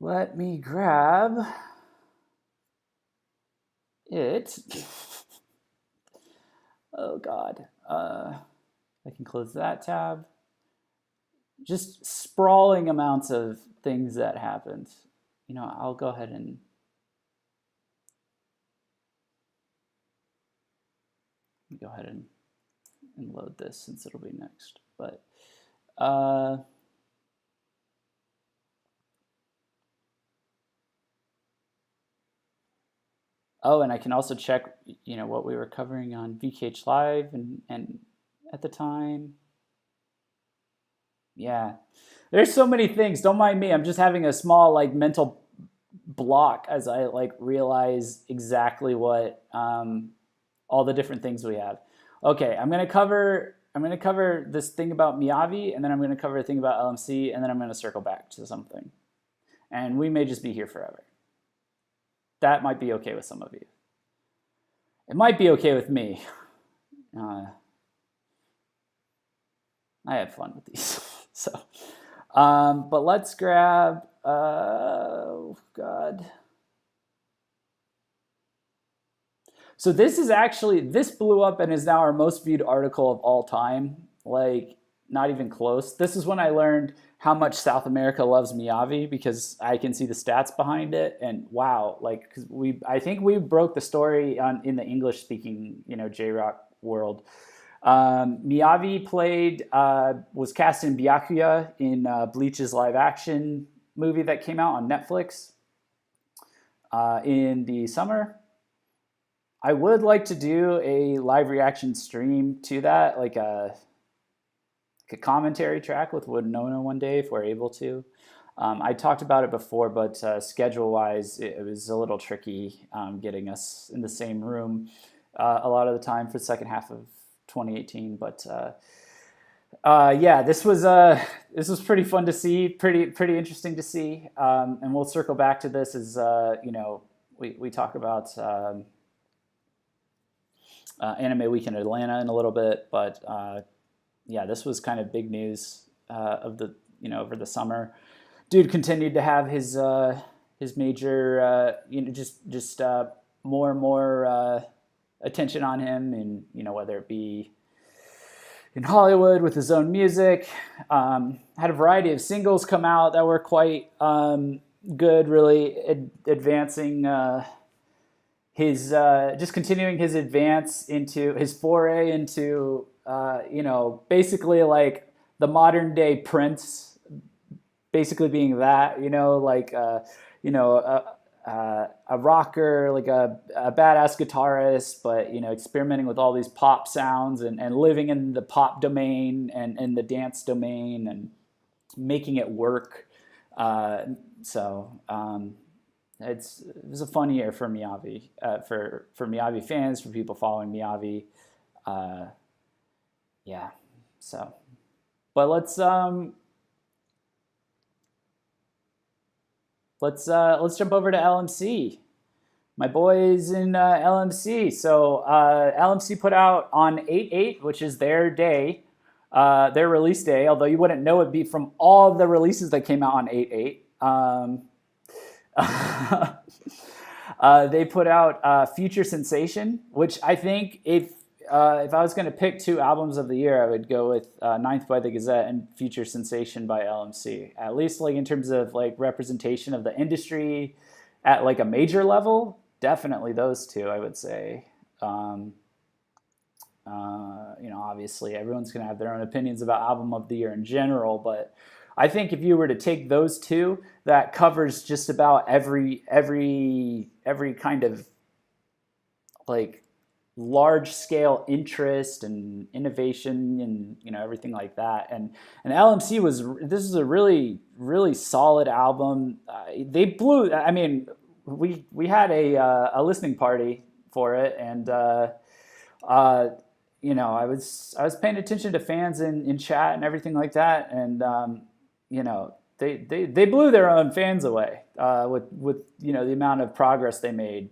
Let me grab it. Oh God. I can close that tab. Just sprawling amounts of things that happened. I'll go ahead and load this since it'll be next. But oh, and I can also check, what we were covering on VKH Live and at the time. Yeah, there's so many things. Don't mind me. I'm just having a small like mental block as I like realize exactly what all the different things we have. Okay, I'm gonna cover this thing about Miyavi, and then I'm gonna cover a thing about LMC, and then I'm gonna circle back to something. And we may just be here forever. That might be okay with some of you. It might be okay with me. I had fun with these. So, but let's grab, oh God. So this blew up and is now our most viewed article of all time. Like, not even close. This is when I learned how much South America loves Miyavi, because I can see the stats behind it, and wow, like, cause I think we broke the story in the English speaking, J-Rock world. Miyavi was cast in Byakuya in Bleach's live action movie that came out on Netflix in the summer. I would like to do a live reaction stream to that, like a commentary track with Winona one day if we're able to. I talked about it before, but schedule-wise, it was a little tricky getting us in the same room a lot of the time for the second half of 2018. But yeah, this was pretty fun to see, pretty interesting to see, and we'll circle back to this as we talk about Anime Week in Atlanta in a little bit, but yeah, this was kind of big news of the over the summer. Dude continued to have his major just more and more attention on him, and whether it be in Hollywood with his own music, had a variety of singles come out that were quite good, really advancing his just continuing his advance into his foray into basically like the modern day Prince, basically being that, like a rocker, like a badass guitarist, but experimenting with all these pop sounds and living in the pop domain and the dance domain and making it work. It was a fun year for Miyavi, for Miyavi fans, for people following Miyavi. Yeah, so, but let's jump over to LMC. My boys in LMC. So LMC put out on 8/8, which is their day, their release day, although you wouldn't know it'd be from all the releases that came out on 8/8. They put out Future Sensation, which I think if I was going to pick two albums of the year, I would go with Ninth by the Gazette and Future Sensation by LMC. At least like in terms of like representation of the industry at like a major level, definitely those two, I would say. Obviously everyone's going to have their own opinions about album of the year in general, but I think if you were to take those two, that covers just about every every kind of like large scale interest and innovation and everything like that. And LMC this is a really solid album. They blew. I mean, we had a listening party for it, and I was paying attention to fans in chat and everything like that, and they blew their own fans away with the amount of progress they made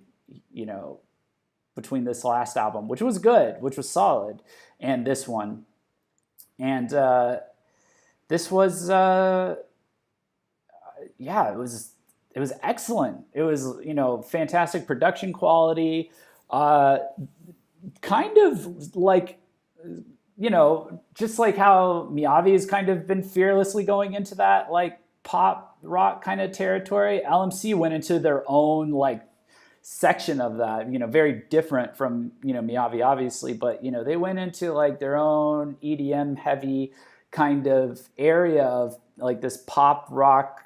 between this last album, which was good, which was solid, and this one. And this was it was excellent. It was fantastic production quality, kind of like just like how Miyavi has kind of been fearlessly going into that like pop rock kind of territory. LMC went into their own like section of that, very different from Miyavi obviously, but they went into like their own EDM heavy kind of area of like this pop rock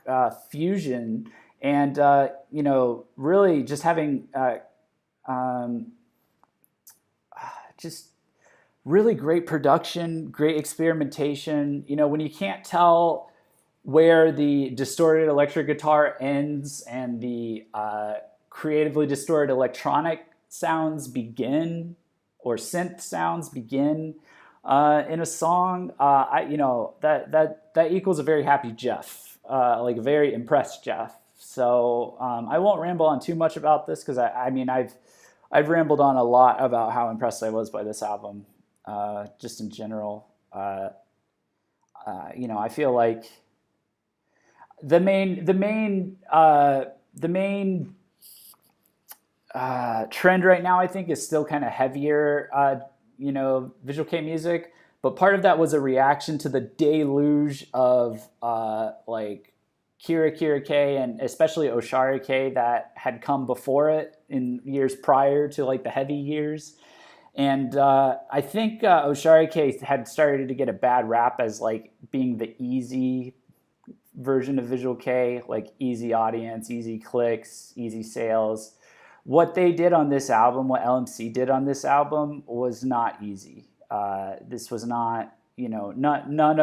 fusion, and really just having just really great production, great experimentation. When you can't tell where the distorted electric guitar ends and the creatively distorted electronic sounds begin, or synth sounds begin in a song, that equals a very happy Jeff, like a very impressed Jeff. So I won't ramble on too much about this, because I've rambled on a lot about how impressed I was by this album, just in general. I feel like the main trend right now, I think, is still kind of heavier, Visual Kei music. But part of that was a reaction to the deluge of like Kira Kei and especially Oshari Kei that had come before it in years prior to like the heavy years. And I think Oshari Kei had started to get a bad rap as like being the easy version of Visual Kei, like easy audience, easy clicks, easy sales. What they did on this album, what LMC did on this album, was not easy. This was not, none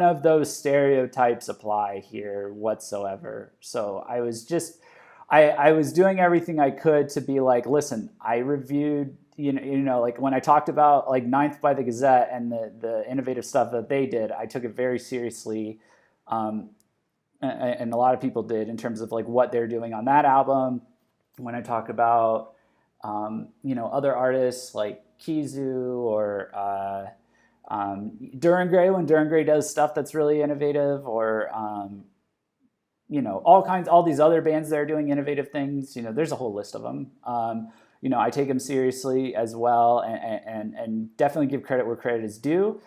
of those stereotypes apply here whatsoever. So I was just, I was doing everything I could to be like, listen, I reviewed, like when I talked about like Ninth by the Gazette and the innovative stuff that they did, I took it very seriously. And a lot of people did, in terms of like what they're doing on that album. When I talk about, other artists like Kizu or Duran Gray, when Duran Gray does stuff that's really innovative, or, all these other bands that are doing innovative things, there's a whole list of them. I take them seriously as well, and definitely give credit where credit is due.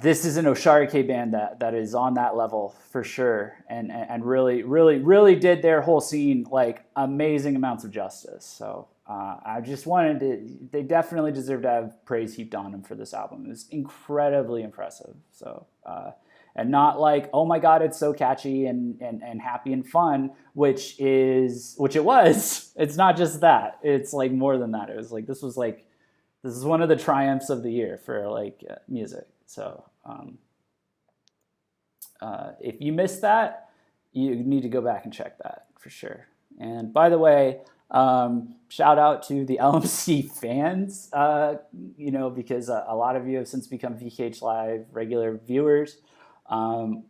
This is an Oshari Kei band that is on that level for sure, and really did their whole scene like amazing amounts of justice. So I just they definitely deserve to have praise heaped on them for this album. It was incredibly impressive. So and not like, oh my God, it's so catchy and happy and fun, which it was. It's not just that. It's like more than that. It was like this is one of the triumphs of the year for like music. So if you missed that, you need to go back and check that for sure. And by the way, shout out to the LMC fans, because a lot of you have since become VKH Live regular viewers. I've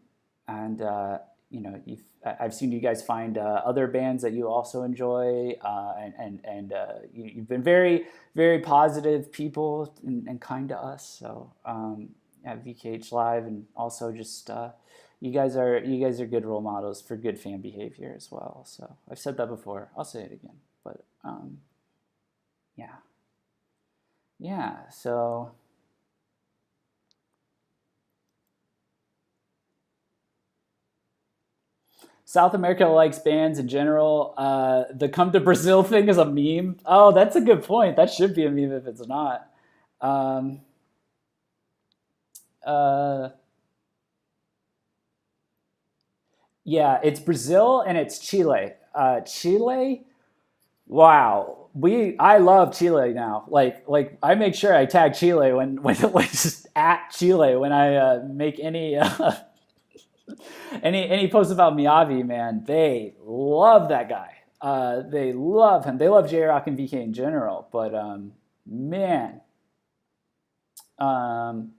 seen you guys find other bands that you also enjoy, and you've been very, very positive people and kind to us. So at VKH Live, and also just you guys are good role models for good fan behavior as well. So I've said that before. I'll say it again. But yeah. So. South America likes bands in general. The come to Brazil thing is a meme. Oh, that's a good point. That should be a meme if it's not. Yeah, it's Brazil and it's Chile. Chile. Wow, I love Chile now. Like I make sure I tag Chile when like just at Chile when I make any any posts about Miyavi. Man, they love that guy. They love him. They love J Rock and VK in general. But man, I'm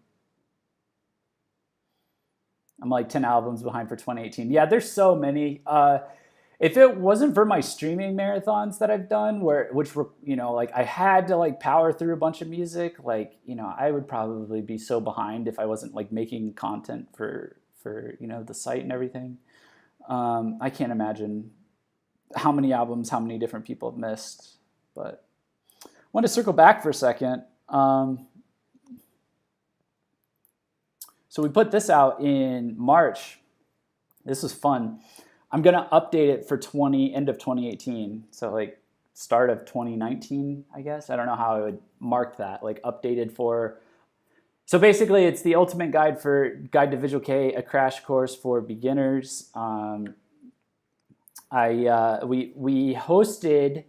like 10 albums behind for 2018. Yeah, there's so many. If it wasn't for my streaming marathons that I've done, which were, like I had to like power through a bunch of music, like, I would probably be so behind if I wasn't like making content for the site and everything. I can't imagine how many albums, how many different people have missed. But I want to circle back for a second. So we put this out in March. This was fun. I'm going to update it for end of 2018. So like start of 2019, I guess. I don't know how I would mark that, like updated for. So basically it's the ultimate guide to Visual K, a crash course for beginners. We hosted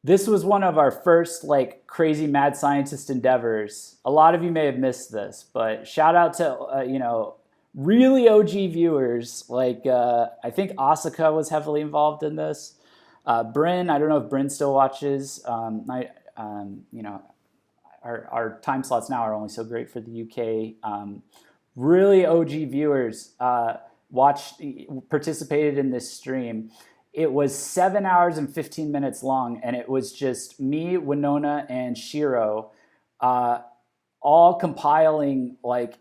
this was one of our first like crazy mad scientist endeavors. A lot of you may have missed this, but shout out to, really OG viewers. Like I think Asaka was heavily involved in this. Bryn, I don't know if Bryn still watches. Our time slots now are only so great for the UK. Really OG viewers participated in this stream. It was 7 hours and 15 minutes long, and it was just me, Winona, and Shiro all compiling like,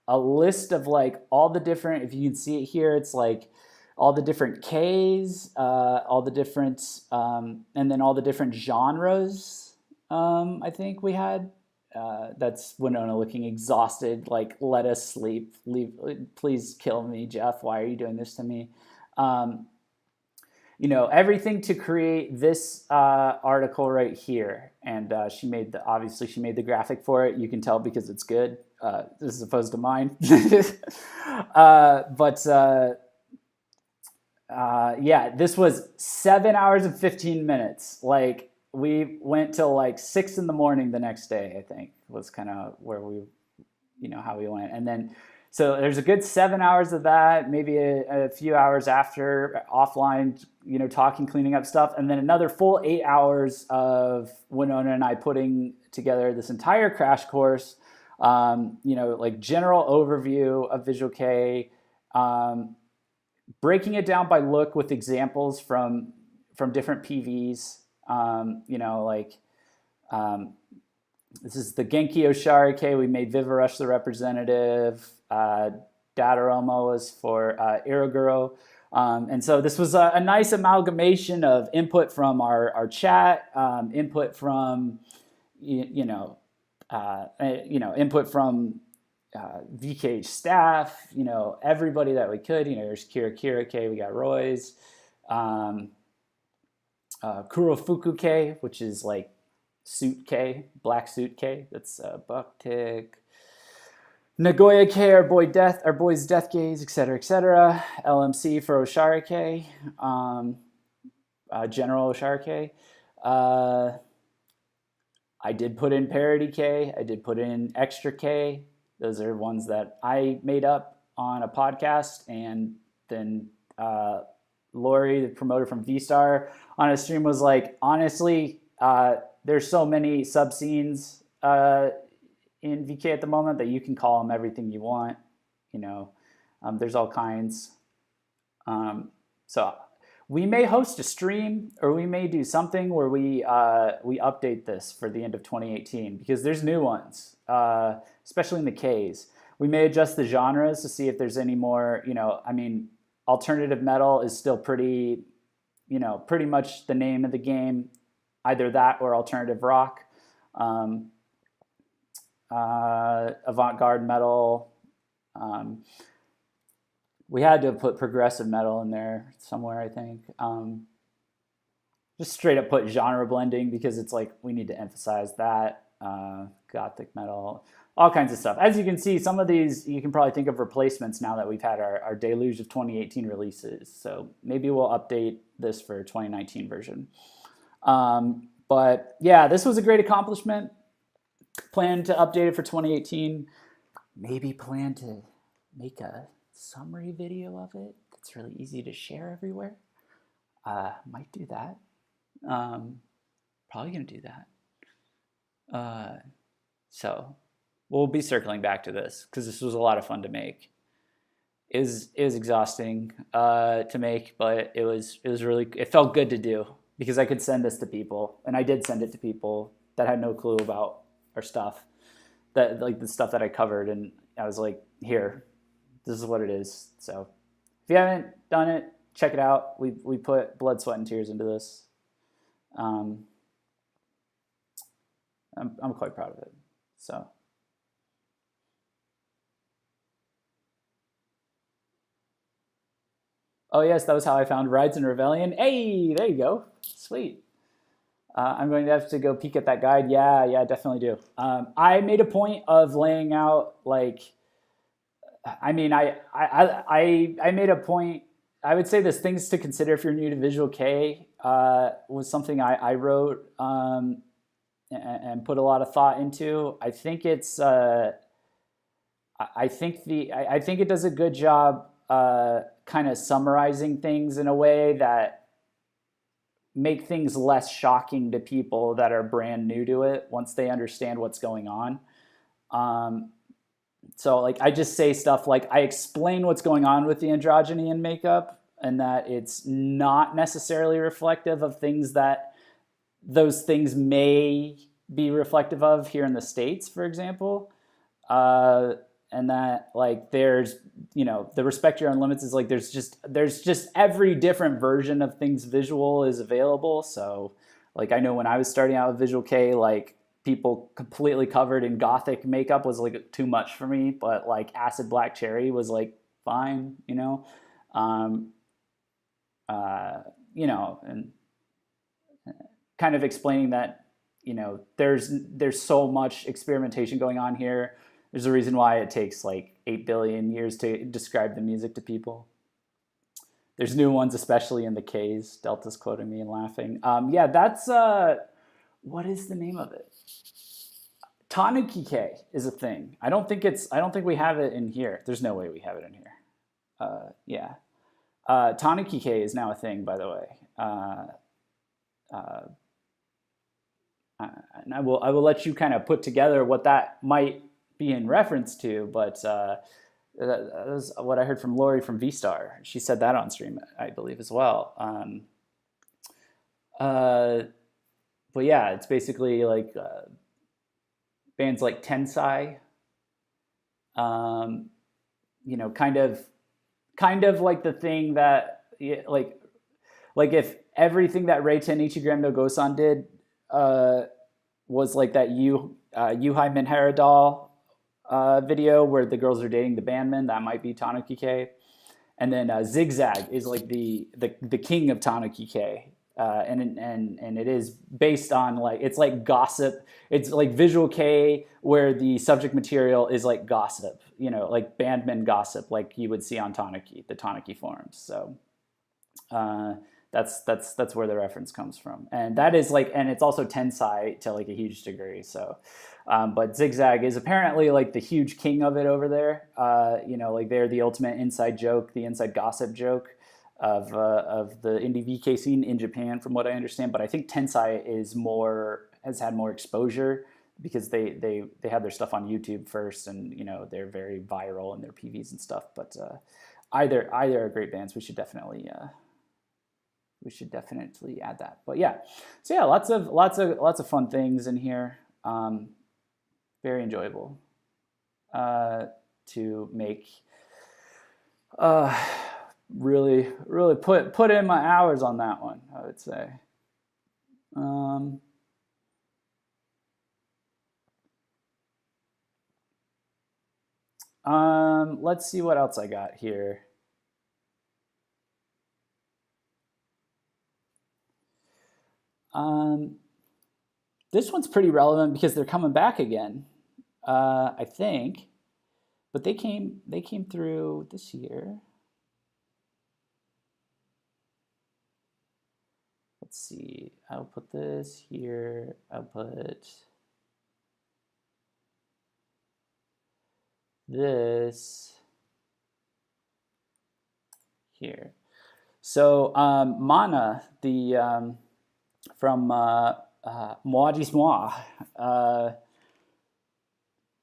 a list of like all the different, if you can see it here, it's like all the different Ks, all the different, and then all the different genres. I think we had. That's Winona looking exhausted, like, let us sleep, please kill me, Jeff, why are you doing this to me? Everything to create this article right here. And she made the graphic for it. You can tell because it's good, as opposed to mine. Yeah, this was 7 hours and 15 minutes. Like, we went till like 6 in the morning the next day, I think, was kind of where how we went. And then, so there's a good 7 hours of that, maybe a few hours after offline, talking, cleaning up stuff. And then another full 8 hours of Winona and I putting together this entire crash course, like general overview of Visual K, breaking it down by look with examples from different PVs. This is the Genki Osharike. We made Vivarush the representative. Dataroma was for Iroguro. And so this was a nice amalgamation of input from our chat, input from, input from VKH staff, everybody that we could. There's Kira K, we got Roy's. Kurofuku K, which is like suit K, black suit K. That's Bucktick. Nagoya K, our boy's death gaze, etc., etc. lm.c for Osharike, General Osharike. I did put in Parody K. I did put in Extra K. Those are ones that I made up on a podcast, and then Lori, the promoter from V-Star, on a stream was like, honestly, there's so many sub-scenes in VK at the moment that you can call them everything you want. There's all kinds. So we may host a stream, or we may do something where we update this for the end of 2018, because there's new ones, especially in the Ks. We may adjust the genres to see if there's any more, alternative metal is still pretty much the name of the game, either that or alternative rock. Avant-garde metal. We had to put progressive metal in there somewhere, I think. Just straight up put genre blending, because it's like we need to emphasize that. Gothic metal. all kinds of stuff. As you can see, some of these you can probably think of replacements now that we've had our deluge of 2018 releases. So maybe we'll update this for 2019 version. But yeah, this was a great accomplishment. Plan to update it for 2018. Maybe plan to make a summary video of it that's really easy to share everywhere. Might do that. Probably gonna do that. So we'll be circling back to this because this was a lot of fun to make. It was exhausting to make, but it felt good to do because I could send this to people, and I did send it to people that had no clue about our stuff, that like the stuff that I covered, and I was like, here, this is what it is. So if you haven't done it, check it out. We put blood, sweat, and tears into this. I'm quite proud of it. So. Oh yes, that was how I found Rides in Rebellion. Hey, there you go. Sweet. I'm going to have to go peek at that guide. Yeah, definitely do. I made a point of laying out like, I mean, I made a point. I would say there's things to consider if you're new to Visual K. Was something I wrote and put a lot of thought into. I think it's. I think it does a good job kind of summarizing things in a way that make things less shocking to people that are brand new to it once they understand what's going on. So like I just say stuff like I explain what's going on with the androgyny in makeup and that it's not necessarily reflective of things that those things may be reflective of here in the States, for example. And that like there's, you know, the respect your own limits is like there's just every different version of things visual is available. So like I know when I was starting out with Visual K, like people completely covered in gothic makeup was like too much for me, but like acid black cherry was like fine, you know. You know, and kind of explaining that, you know, there's so much experimentation going on here. There's a reason why it takes like 8 billion years to describe the music to people. There's new ones, especially in the Ks. Delta's quoting me and laughing. Yeah, that's, what is the name of it? Tanuki K is a thing. I don't think we have it in here. There's no way we have it in here. Yeah. Tanuki K is now a thing, by the way. And I will let you kind of put together what that might be in reference to, but that was what I heard from Lori from V-Star. She said that on stream, I believe, as well. But yeah, it's basically like bands like Tensai, you know, kind of like the thing that like if everything that Reiten Ichigram no Gosan did was like that Yuhai Minhara doll video where the girls are dating the bandman, that might be Tanuki K. And then Zigzag is like the king of Tanuki K. And it is based on like, it's like gossip. It's like Visual K where the subject material is like gossip, you know, like bandman gossip, like you would see on Tanuki, the Tanuki forums. So that's where the reference comes from. And that is like, and it's also Tensai to like a huge degree. So, but Zigzag is apparently like the huge king of it over there. You know, like they're the ultimate inside joke, the inside gossip joke of the indie VK scene in Japan, from what I understand. But I think Tensai has had more exposure because they have their stuff on YouTube first, and you know they're very viral in their PVs and stuff. But either are great bands. We should definitely add that. But yeah, so yeah, lots of fun things in here. Very enjoyable to make. Really put in my hours on that one, I would say. Let's see what else I got here. This one's pretty relevant because they're coming back again. I think, but they came through this year. Let's see. I'll put this here. I'll put this here. So Mana, the from Moi Dis Moi,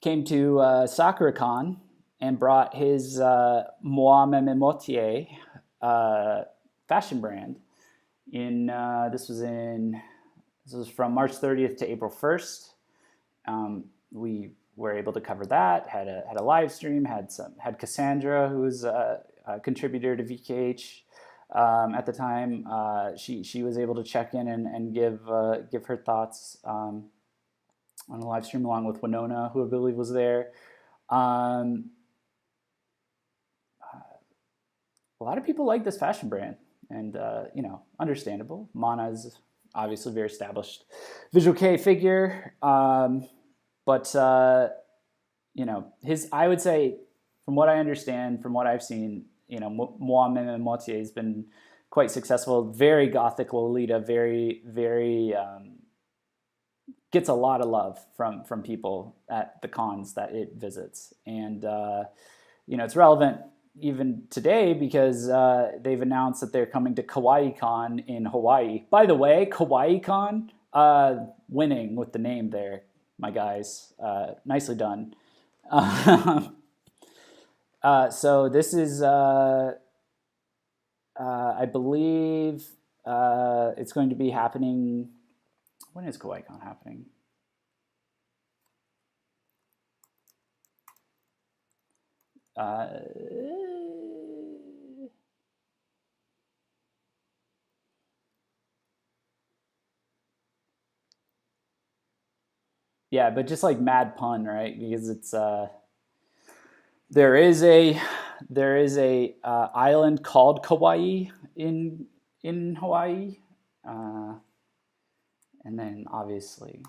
came to SakuraCon and brought his Moi Meme Motier fashion brand. This was from March 30th to April 1st. We were able to cover that. Had a live stream. Had Cassandra, who was a contributor to VKH at the time. She was able to check in and give her thoughts on a live stream, along with Winona, who I believe was there. A lot of people like this fashion brand, and understandable. Mana is obviously a very established Visual K figure, but I would say, from what I understand, from what I've seen, Moi Meme Motier has been quite successful. Very gothic Lolita, very gets a lot of love from people at the cons that it visits, and it's relevant even today because they've announced that they're coming to KawaiiCon in Hawaii. By the way, KawaiiCon, winning with the name there, my guys. Nicely done. So this is, I believe, it's going to be happening. When is KawaiiCon happening? Yeah, but just like mad pun, right? Because it's there is a island called Kauai in Hawaii, and then obviously,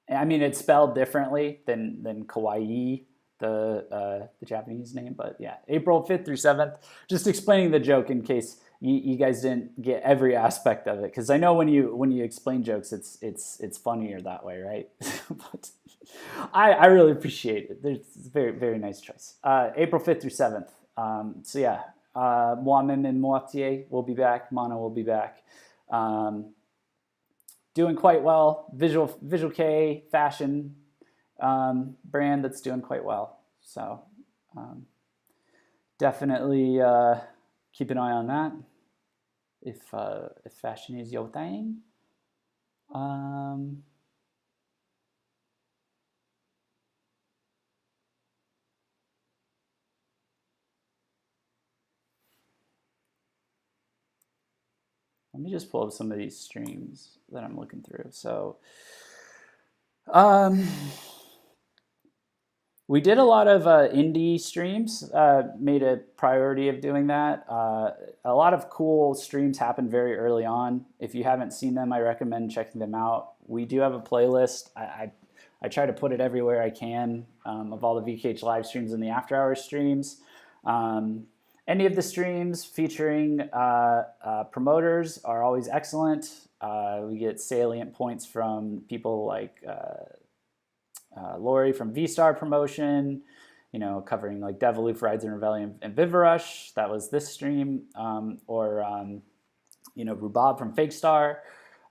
I mean, it's spelled differently than Kauai, the Japanese name, but yeah, April 5th through 7th. Just explaining the joke in case you guys didn't get every aspect of it, because I know when you explain jokes, it's funnier that way, right? But I really appreciate it. It's a very, very nice choice. April 5th through 7th. So yeah, Moi Meme Moitié will be back. Mana will be back. Doing quite well. Visual K fashion brand that's doing quite well. So definitely keep an eye on that if fashion is your thing. Let me just pull up some of these streams that I'm looking through. So we did a lot of indie streams, made a priority of doing that. A lot of cool streams happened very early on. If you haven't seen them, I recommend checking them out. We do have a playlist. I try to put it everywhere I can, of all the VKH live streams and the after hours streams. Any of the streams featuring promoters are always excellent. We get salient points from people like Lori from V-Star Promotion, covering like Deviloof, Rides and Rebellion, and Vivarush. That was this stream. Or Rubab from Fake Star.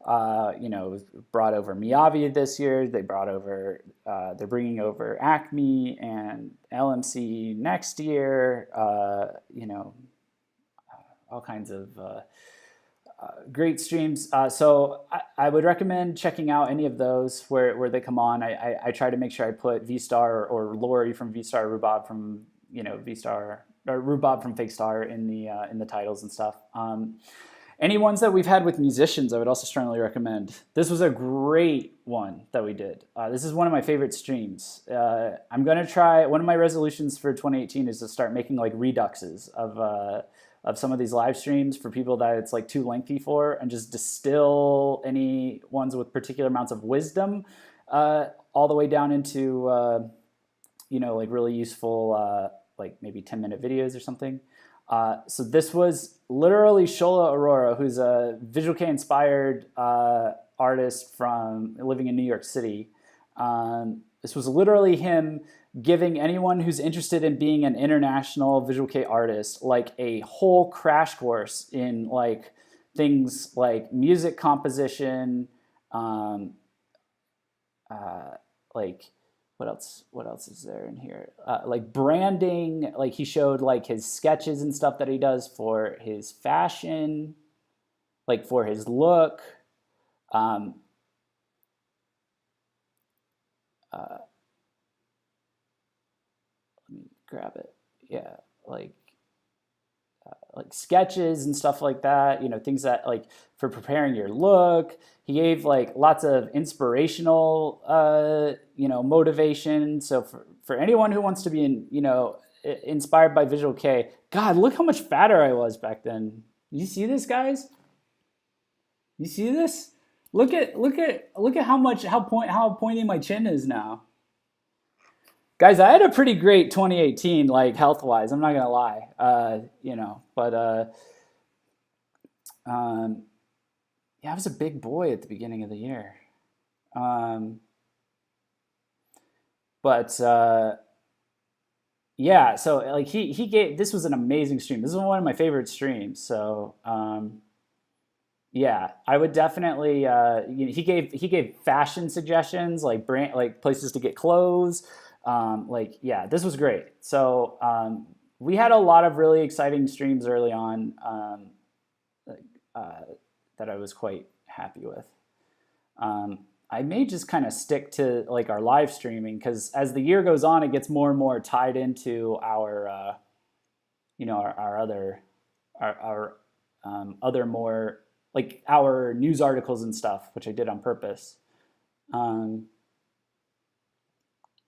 Brought over Miyavi this year. They brought over, they're bringing over Acme and lm.c next year. All kinds of great streams. So I would recommend checking out any of those where they come on. I try to make sure I put V-Star or Lori from V-Star, Rubab from V-Star, or Rubab from Fake Star in the titles and stuff. Any ones that we've had with musicians, I would also strongly recommend. This was a great one that we did. This is one of my favorite streams. I'm going to try, one of my resolutions for 2018 is to start making like reduxes of some of these live streams for people that it's like too lengthy for, and just distill any ones with particular amounts of wisdom all the way down into like really useful like maybe 10-minute videos or something. So this was literally Shola Aurora, who's a Visual Kei inspired artist from living in New York City. This was literally him giving anyone who's interested in being an international Visual Kei artist like a whole crash course in like things like music composition, like what else is there in here? Like branding, like he showed like his sketches and stuff that he does for his fashion, like for his look. Let me grab it. Yeah, like sketches and stuff like that, things that like for preparing your look. He gave like lots of inspirational motivation. So for anyone who wants to be inspired by Visual Kei, God, look how much fatter I was back then. You see this, guys? You see this? Look at how pointy my chin is now. Guys, I had a pretty great 2018, like health-wise. I'm not gonna lie, but yeah, I was a big boy at the beginning of the year. Yeah, so like he gave, this was an amazing stream. This is one of my favorite streams. So yeah, I would definitely. He gave fashion suggestions, like brand, like places to get clothes. Yeah, this was great. So we had a lot of really exciting streams early on that I was quite happy with. I may just kind of stick to like our live streaming, because as the year goes on, it gets more and more tied into our other more like our news articles and stuff, which I did on purpose.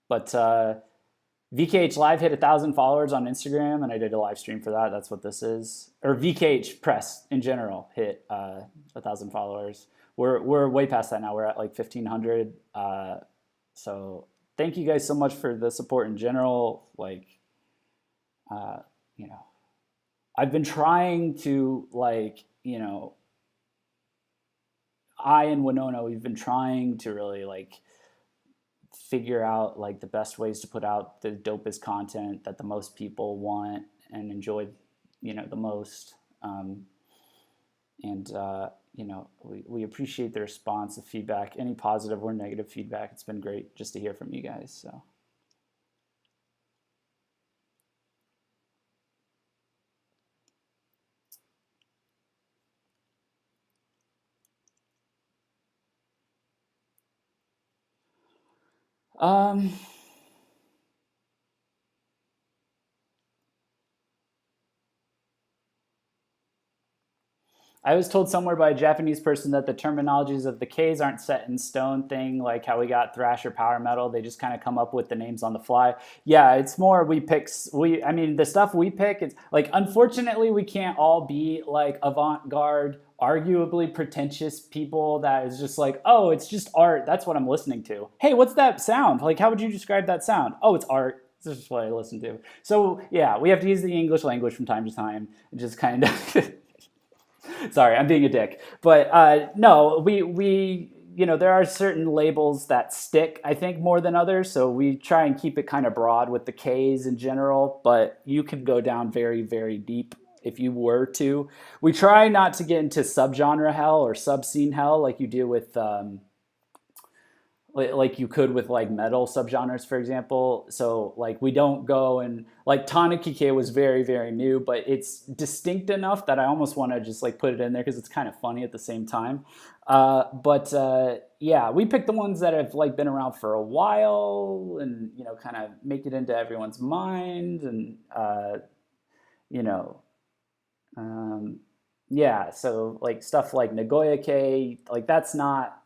But VKH Live hit 1,000 followers on Instagram, and I did a live stream for that. That's what this is. Or VKH Press in general hit 1,000 followers. We're way past that now. We're at like 1,500. So thank you guys so much for the support in general. Like, I've been trying to I and Winona, we've been trying to really like figure out like the best ways to put out the dopest content that the most people want and enjoy, the most. We appreciate the response, the feedback, any positive or negative feedback. It's been great just to hear from you guys. So. I was told somewhere by a Japanese person that the terminologies of the Ks aren't set in stone thing, like how we got thrash or power metal. They just kind of come up with the names on the fly. Yeah, it's more the stuff we pick, it's like, unfortunately, we can't all be like avant-garde, arguably pretentious people that is just like, oh, it's just art. That's what I'm listening to. Hey, what's that sound? Like, how would you describe that sound? Oh, it's art. This is what I listen to. So yeah, we have to use the English language from time to time and just kind of... Sorry, I'm being a dick. But no, we there are certain labels that stick, I think, more than others. So we try and keep it kind of broad with the Ks in general, but you can go down very, very deep if you were to. We try not to get into subgenre hell or sub-scene hell like you do with... like you could with like metal subgenres, for example. So like we don't go and like Tanakike was very, very new, but it's distinct enough that I almost want to just like put it in there because it's kind of funny at the same time. Yeah, we picked the ones that have like been around for a while and kind of make it into everyone's mind and yeah, so like stuff like Nagoya-kei, like that's not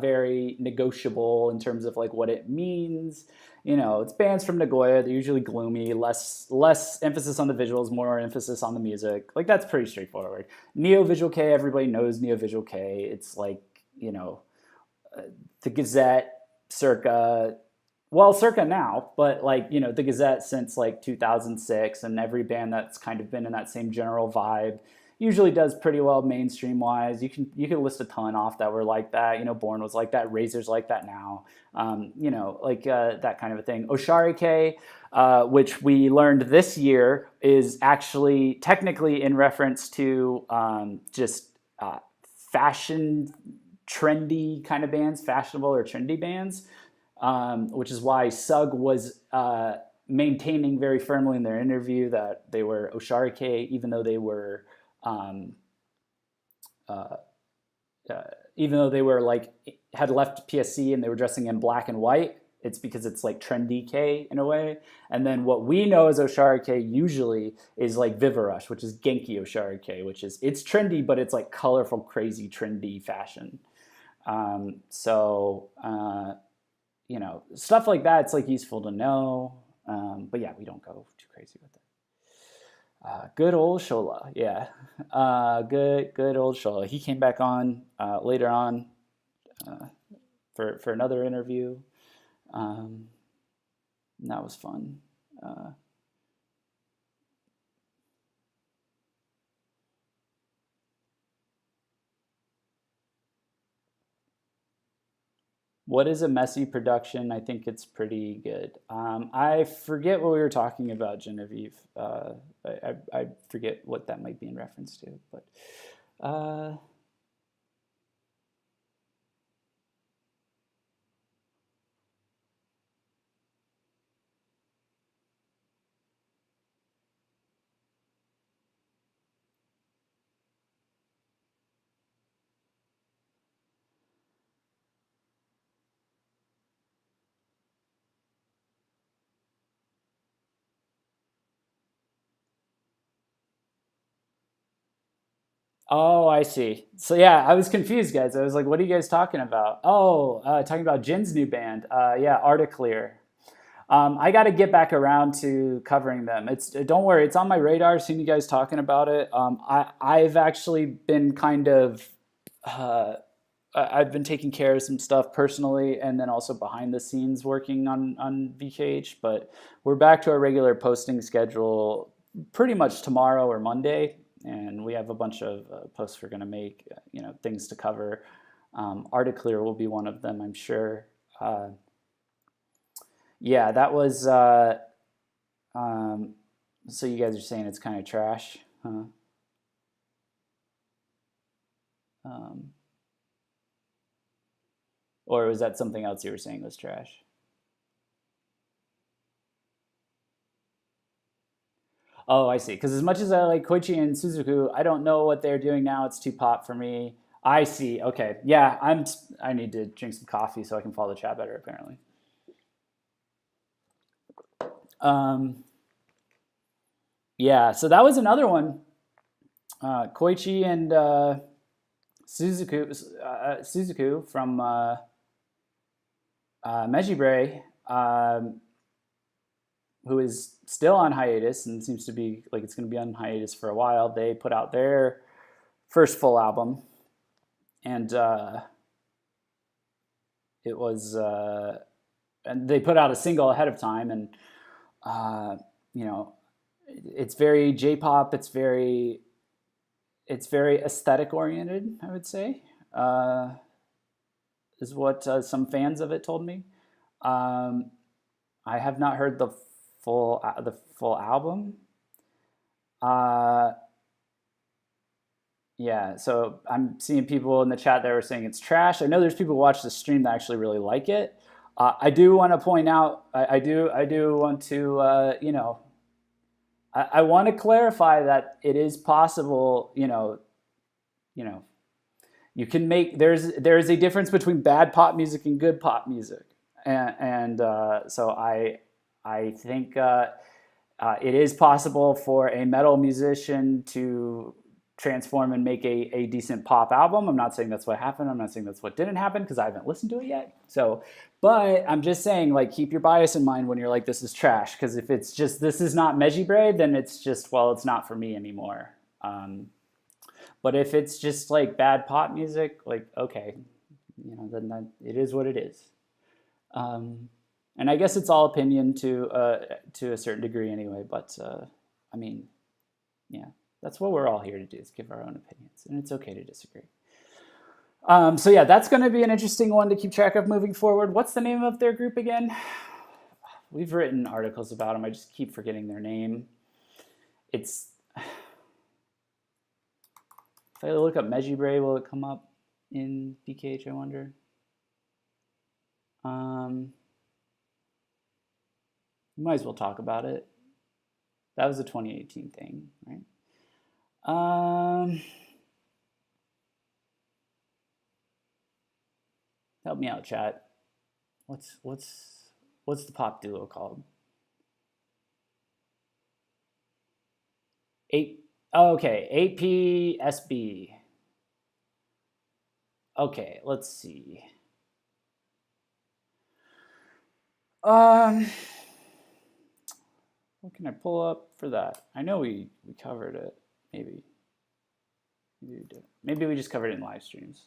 very negotiable in terms of like what it means. It's bands from Nagoya. They're usually gloomy, less emphasis on the visuals, more emphasis on the music. Like that's pretty straightforward. Neo Visual Kei, everybody knows Neo Visual Kei. It's like the Gazette circa now, but like, the Gazette since like 2006, and every band that's kind of been in that same general vibe usually does pretty well mainstream wise. You can list a ton off that were like that. Born was like that. Razor's like that now. That kind of a thing. Osharike, which we learned this year, is actually technically in reference to just fashion trendy kind of bands, fashionable or trendy bands, which is why Sug was maintaining very firmly in their interview that they were Osharike, even though they were like had left PSC and they were dressing in black and white. It's because it's like trendy K in a way. And then what we know as Osharike usually is like Vivarush, which is Genki Osharike, which is, it's trendy, but it's like colorful, crazy, trendy fashion. Stuff like that, it's like useful to know. But yeah, we don't go too crazy with it. Good old Shola, yeah. Good old Shola. He came back on later on for another interview. And that was fun. What is a messy production? I think it's pretty good. I forget what we were talking about, Genevieve. I forget what that might be in reference to, but oh, I see. So yeah, I was confused, guys. I was like, what are you guys talking about? Oh, talking about Jin's new band. Yeah, Articlear. I got to get back around to covering them. Don't worry, it's on my radar. Seeing you guys talking about it. I've actually been kind of I've been taking care of some stuff personally, and then also behind the scenes working on VKH. But we're back to our regular posting schedule pretty much tomorrow or Monday, and we have a bunch of posts we're going to make. Things to cover. Articlear will be one of them, I'm sure. Yeah, that was. So you guys are saying it's kind of trash, huh? Or was that something else you were saying was trash? Oh, I see. Because as much as I like Koichi and Suzuku, I don't know what they're doing now. It's too pop for me. I see. Okay. Yeah, I need to drink some coffee so I can follow the chat better, apparently. Yeah, so that was another one. Koichi and Suzuku from Mejibre, who is still on hiatus and seems to be like it's going to be on hiatus for a while. They put out their first full album, and it was, and they put out a single ahead of time, and it's very J-pop. It's very aesthetic oriented, I would say, is what some fans of it told me. I have not heard the full album. Yeah, so I'm seeing people in the chat that were saying it's trash. I know there's people who watch the stream that actually really like it. I do want to point out. I do want to I want to clarify that it is possible. You can make there is a difference between bad pop music and good pop music, and so I think it is possible for a metal musician to transform and make a decent pop album. I'm not saying that's what happened. I'm not saying that's what didn't happen because I haven't listened to it yet. So, but I'm just saying, like, keep your bias in mind when you're like, this is trash. Because if it's just, this is not Mejibre, then it's just, well, it's not for me anymore. But if it's just like bad pop music, like, okay, then it is what it is. And I guess it's all opinion to a certain degree anyway. But I mean, yeah, that's what we're all here to do, is give our own opinions, and it's okay to disagree. So yeah, that's going to be an interesting one to keep track of moving forward. What's the name of their group again? We've written articles about them. I just keep forgetting their name. It's, if I look up Mejibre, will it come up in VKH, I wonder? We might as well talk about it. That was a 2018 thing, right? Help me out, chat. What's the pop duo called? Okay, APSB. Okay, let's see. What can I pull up for that? I know we covered it. Maybe we did. Maybe we just covered it in live streams.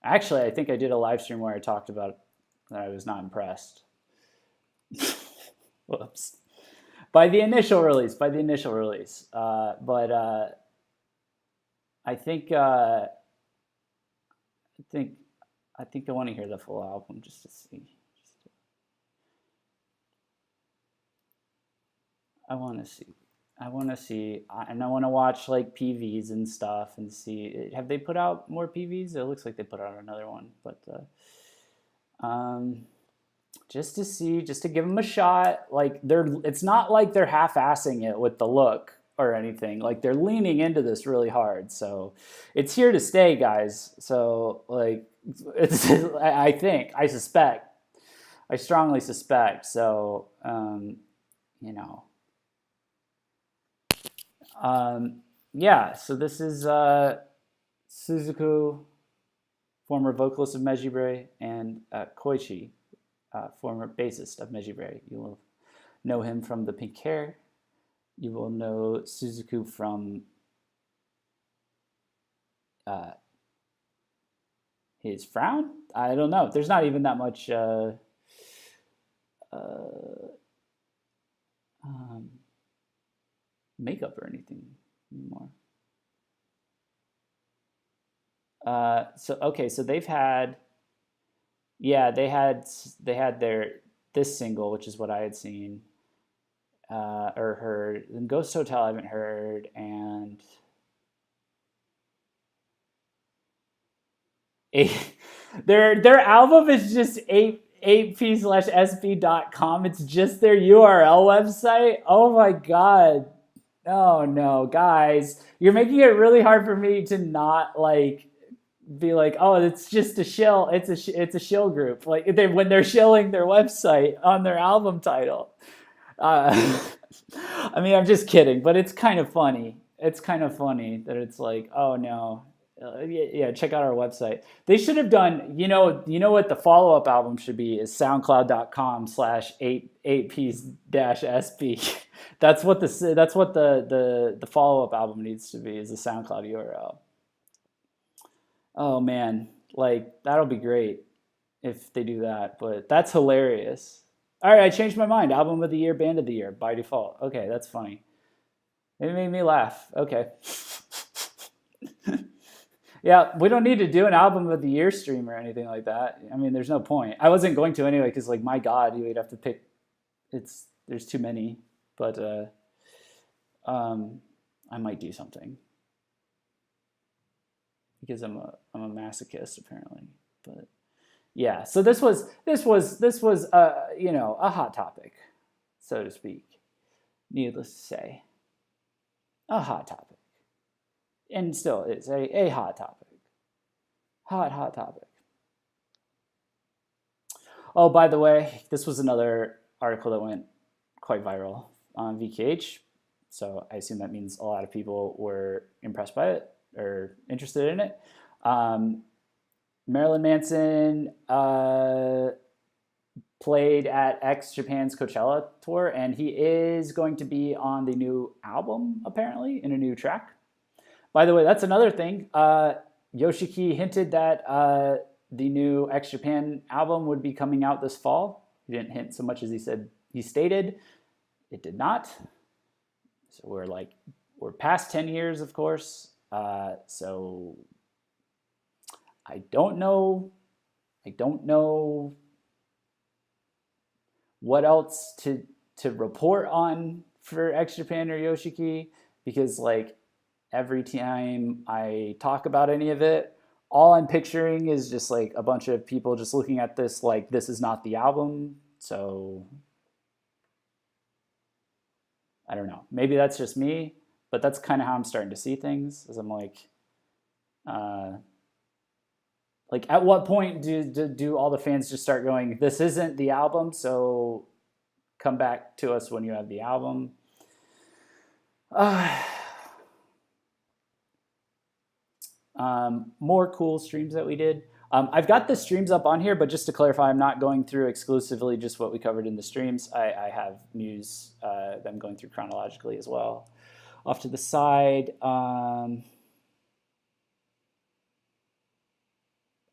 Actually, I think I did a live stream where I talked about that I was not impressed. Whoops. By the initial release. But I think I want to hear the full album just to see. I want to see, and I want to watch like PVs and stuff and see. Have they put out more PVs? It looks like they put out another one, but just to see, just to give them a shot. Like it's not like they're half-assing it with the look or anything. Like they're leaning into this really hard. So it's here to stay, guys. So like it's, I strongly suspect. So you know. Yeah, so this is Suzuku, former vocalist of Mejibre, and Koichi, former bassist of Mejibre. You will know him from the pink hair. You will know Suzuku from his frown? I don't know. There's not even that much makeup or anything anymore. So they've had, they had this single, which is what I had seen or heard. And Ghost Hotel I haven't heard, and their album is just 8p/sb.com. It's just their URL website. Oh my god. Oh no, guys, you're making it really hard for me to not like be like, oh, it's just a shill. It's a shill group. Like when they're shilling their website on their album title. I mean, I'm just kidding, but it's kind of funny. It's kind of funny that it's like, oh no, yeah, check out our website. They should have done, you know what the follow-up album should be is soundcloud.com/8p-sb. That's what the follow-up album needs to be, is a SoundCloud URL. Oh man, like that'll be great if they do that, but that's hilarious. All right, I changed my mind. Album of the year, band of the year by default. Okay, that's funny. It made me laugh. Okay. Yeah, we don't need to do an album of the year stream or anything like that. I mean, there's no point. I wasn't going to anyway, because like, my God, you would have to pick. There's too many, but I might do something because I'm a masochist apparently. But yeah, so this was a hot topic, so to speak. Needless to say, a hot topic. And still is a hot topic. Hot topic. Oh, by the way, this was another article that went quite viral on VKH. So I assume that means a lot of people were impressed by it or interested in it. Marilyn Manson played at X Japan's Coachella tour, and he is going to be on the new album, apparently, in a new track. By the way, that's another thing. Yoshiki hinted that the new X Japan album would be coming out this fall. He didn't hint so much as he stated. It did not. So we're past 10 years, of course. So I don't know what else to report on for X Japan or Yoshiki, because like every time I talk about any of it, all I'm picturing is just like a bunch of people just looking at this like this is not the album. So I don't know. Maybe that's just me, but that's kind of how I'm starting to see things. As I'm like at what point do all the fans just start going, this isn't the album, so come back to us when you have the album? More cool streams that we did. I've got the streams up on here, but just to clarify, I'm not going through exclusively just what we covered in the streams. I have news that I'm going through chronologically as well. Off to the side,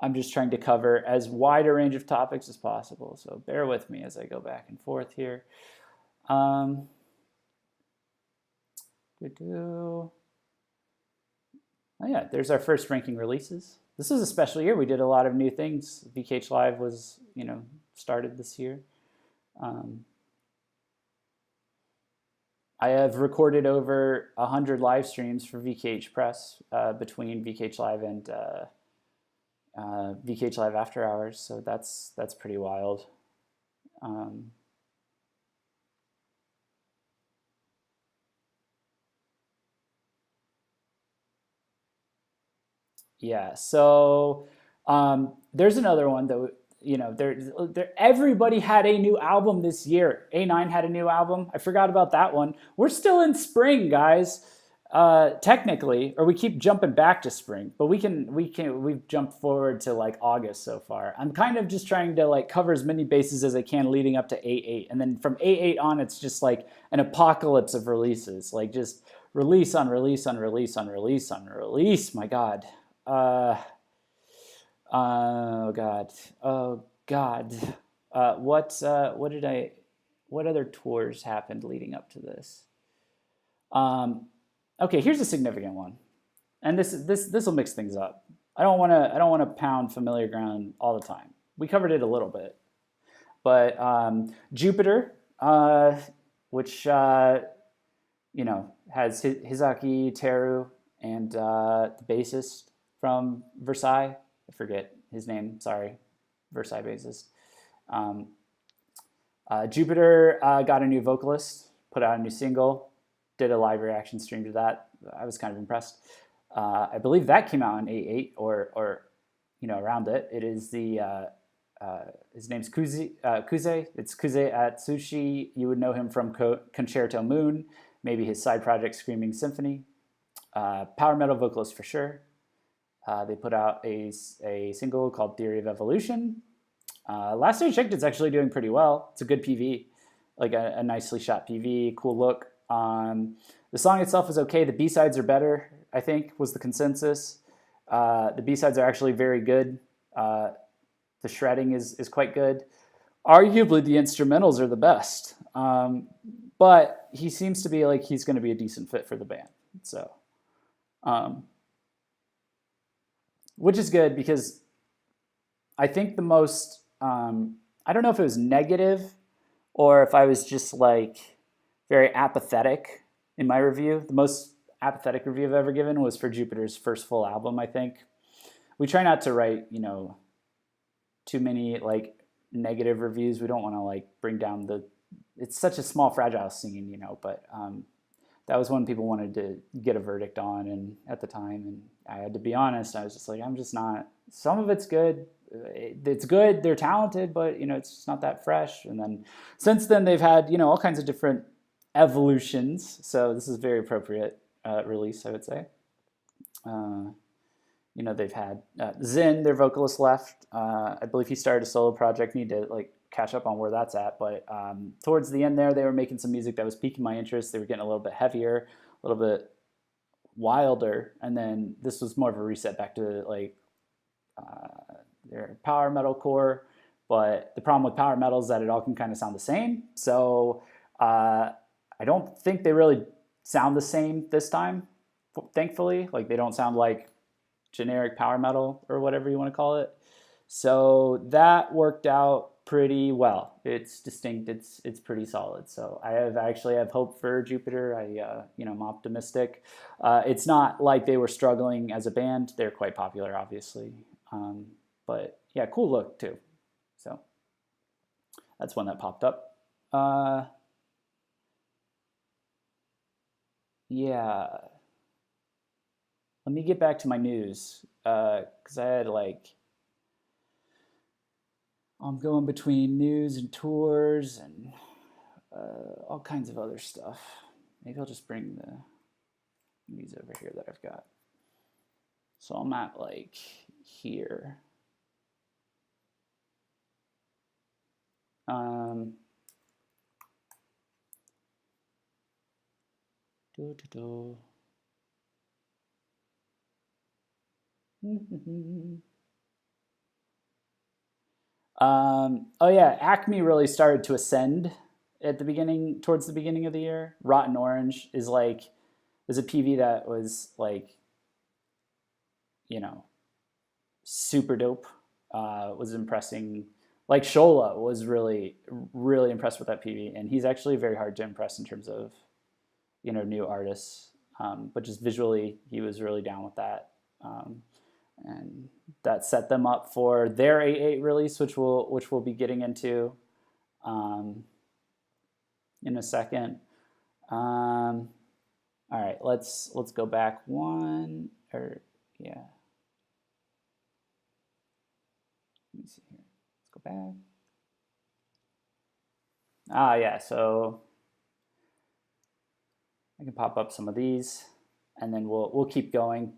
I'm just trying to cover as wide a range of topics as possible, so bear with me as I go back and forth here. Oh yeah, there's our first ranking releases. This is a special year. We did a lot of new things. VKH Live was, started this year. I have recorded over 100 live streams for VKH Press between VKH Live and VKH Live After Hours, so that's pretty wild. Yeah, so there's another one that everybody had a new album this year. A9 had a new album. I forgot about that one. We're still in spring, guys. Technically, or we keep jumping back to spring, but we've jumped forward to like August so far. I'm kind of just trying to like cover as many bases as I can leading up to A8, and then from A8 on, it's just like an apocalypse of releases, like just release on release on release on release on release. My God. Oh God. What other tours happened leading up to this? Okay, here's a significant one, and this will mix things up. I don't want to pound familiar ground all the time. We covered it a little bit, but Jupiter, which has Hizaki Teru and the bassist from Versailles. I forget his name. Sorry, Versailles bassist. Jupiter got a new vocalist, put out a new single, did a live reaction stream to that. I was kind of impressed. I believe that came out on A8 or around it. It is his name's Kuze. It's Kuze at Sushi. You would know him from Concerto Moon, maybe his side project Screaming Symphony. Power metal vocalist for sure. They put out a single called Theory of Evolution. Last I checked, it's actually doing pretty well. It's a good PV, like a nicely shot PV, cool look. The song itself is okay. The B-sides are better, I think, was the consensus. The B-sides are actually very good. The shredding is quite good. Arguably, the instrumentals are the best. But he seems to be like he's going to be a decent fit for the band. So, which is good because I think the most, I don't know if it was negative or if I was just like very apathetic in my review. The most apathetic review I've ever given was for Jupiter's first full album, I think. We try not to write, too many like negative reviews. We don't want to like bring down it's such a small, fragile scene, but that was one people wanted to get a verdict on, and at the time, and I had to be honest, I was just like, I'm just not, some of it's good. It's good, they're talented, but it's just not that fresh. And then since then they've had, all kinds of different evolutions. So this is a very appropriate release, I would say. They've had Zin, their vocalist, left. I believe he started a solo project. Need to like catch up on where that's at. But towards the end there, they were making some music that was piquing my interest. They were getting a little bit heavier, a little bit wilder. And then this was more of a reset back to like they're power metal core, but the problem with power metal is that it all can kind of sound the same. So I don't think they really sound the same this time, thankfully. Like they don't sound like generic power metal or whatever you want to call it. So that worked out pretty well. It's distinct. It's pretty solid. So I actually have hope for Jupiter. I'm optimistic. It's not like they were struggling as a band. They're quite popular, obviously. But yeah, cool look too. So that's one that popped up. Yeah. Let me get back to my news because I had I'm going between news and tours and all kinds of other stuff. Maybe I'll just bring the news over here that I've got. So I'm at here. Oh yeah, Acme really started to ascend at the beginning, towards the beginning of the year. Rotten Orange is a PV that was super dope. Was impressing. Like Shola was really, really impressed with that PV, and he's actually very hard to impress in terms of, new artists. But just visually, he was really down with that. And that set them up for their 8.8 release, which we'll be getting into in a second. All right, let's go back one, or yeah. Let me see here. Let's go back. Yeah, so I can pop up some of these, and then we'll keep going.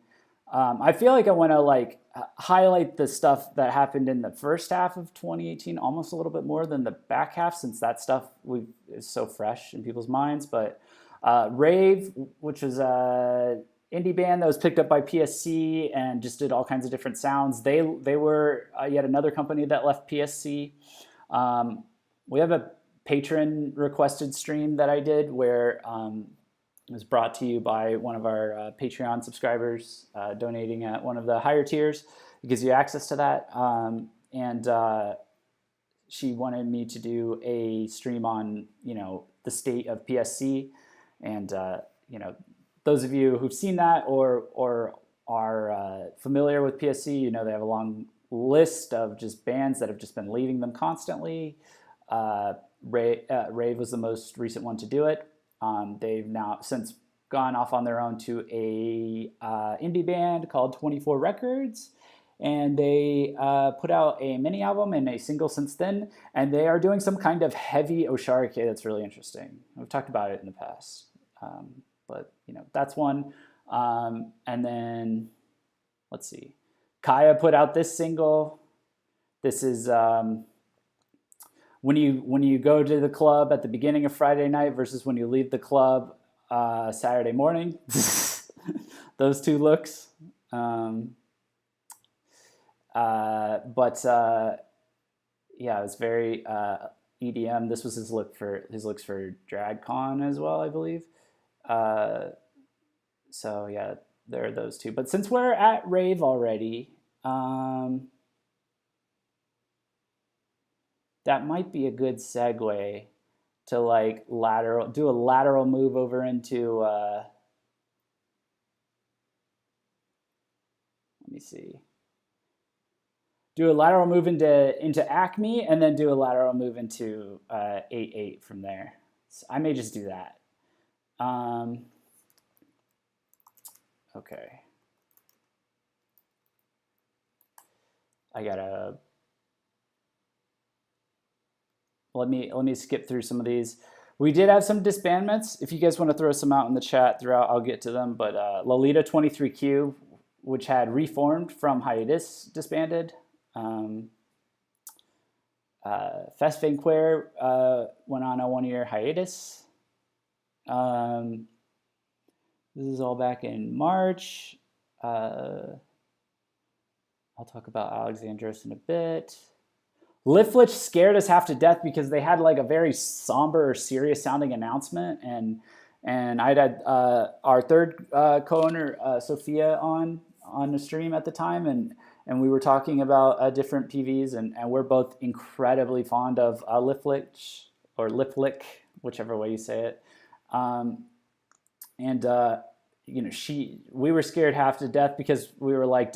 I feel like I want to highlight the stuff that happened in the first half of 2018 almost a little bit more than the back half, since that stuff is so fresh in people's minds. But Rave, which is a indie band that was picked up by PSC and just did all kinds of different sounds. They were yet another company that left PSC. We have a patron requested stream that I did where it was brought to you by one of our Patreon subscribers donating at one of the higher tiers. It gives you access to that. And she wanted me to do a stream on, the state of PSC. And, those of you who've seen that or are familiar with PSC, they have a long list of just bands that have just been leaving them constantly. Rave was the most recent one to do it. They've now since gone off on their own to a indie band called 24 Records, and they put out a mini album and a single since then, and they are doing some kind of heavy Osharike that's really interesting. We've talked about it in the past, but that's one. And then let's see, Kaya put out this single. This is when you go to the club at the beginning of Friday night versus when you leave the club Saturday morning. Those two looks. Yeah, it was very EDM. This was his looks for DragCon as well, I believe. So yeah, there are those two. But since we're at Rave already, that might be a good segue to do a lateral move over into let me see. Do a lateral move into Acme, and then do a lateral move into 8.8 from there. So I may just do that. Okay. I gotta. Let me skip through some of these. We did have some disbandments. If you guys want to throw some out in the chat throughout, I'll get to them. But Lolita 23Q, which had reformed from hiatus, disbanded. Fest Vanquer went on a 1-year hiatus. This is all back in March. I'll talk about Alexandros in a bit. Liftlich scared us half to death because they had like a very somber or serious sounding announcement, and I'd had our third co-owner Sophia on the stream at the time, and we were talking about different PVs, and we're both incredibly fond of Liftlich or Liftlich, whichever way you say it, and we were scared half to death because we were like,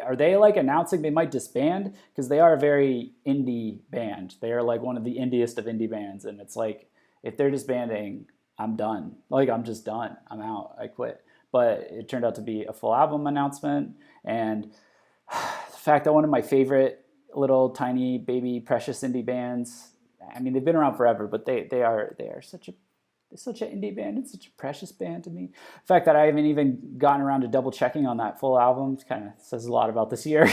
are they like announcing they might disband? Because they are a very indie band. They are like one of the indiest of indie bands. And it's like, if they're disbanding, I'm done. Like, I'm just done. I'm out. I quit. But it turned out to be a full album announcement. And the fact that one of my favorite little tiny baby precious indie bands, I mean, they've been around forever, but they are such an indie band. It's such a precious band to me. The fact that I haven't even gotten around to double checking on that full album kind of says a lot about this year.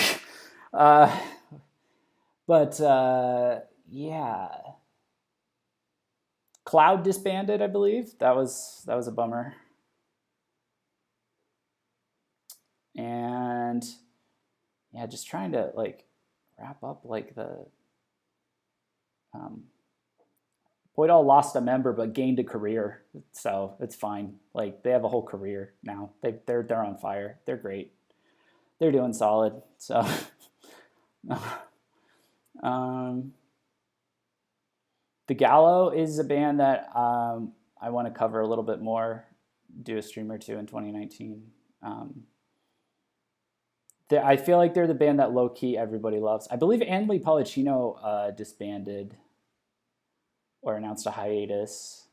Yeah. Cloud disbanded, I believe. That was a bummer. And yeah, just trying to like wrap up like the Boyd all lost a member but gained a career, so it's fine. Like, they have a whole career now. They're on fire. They're great. They're doing solid. So, The Gallo is a band that I want to cover a little bit more, do a stream or two in 2019. I feel like they're the band that low key everybody loves. I believe Anli Policino disbanded or announced a hiatus.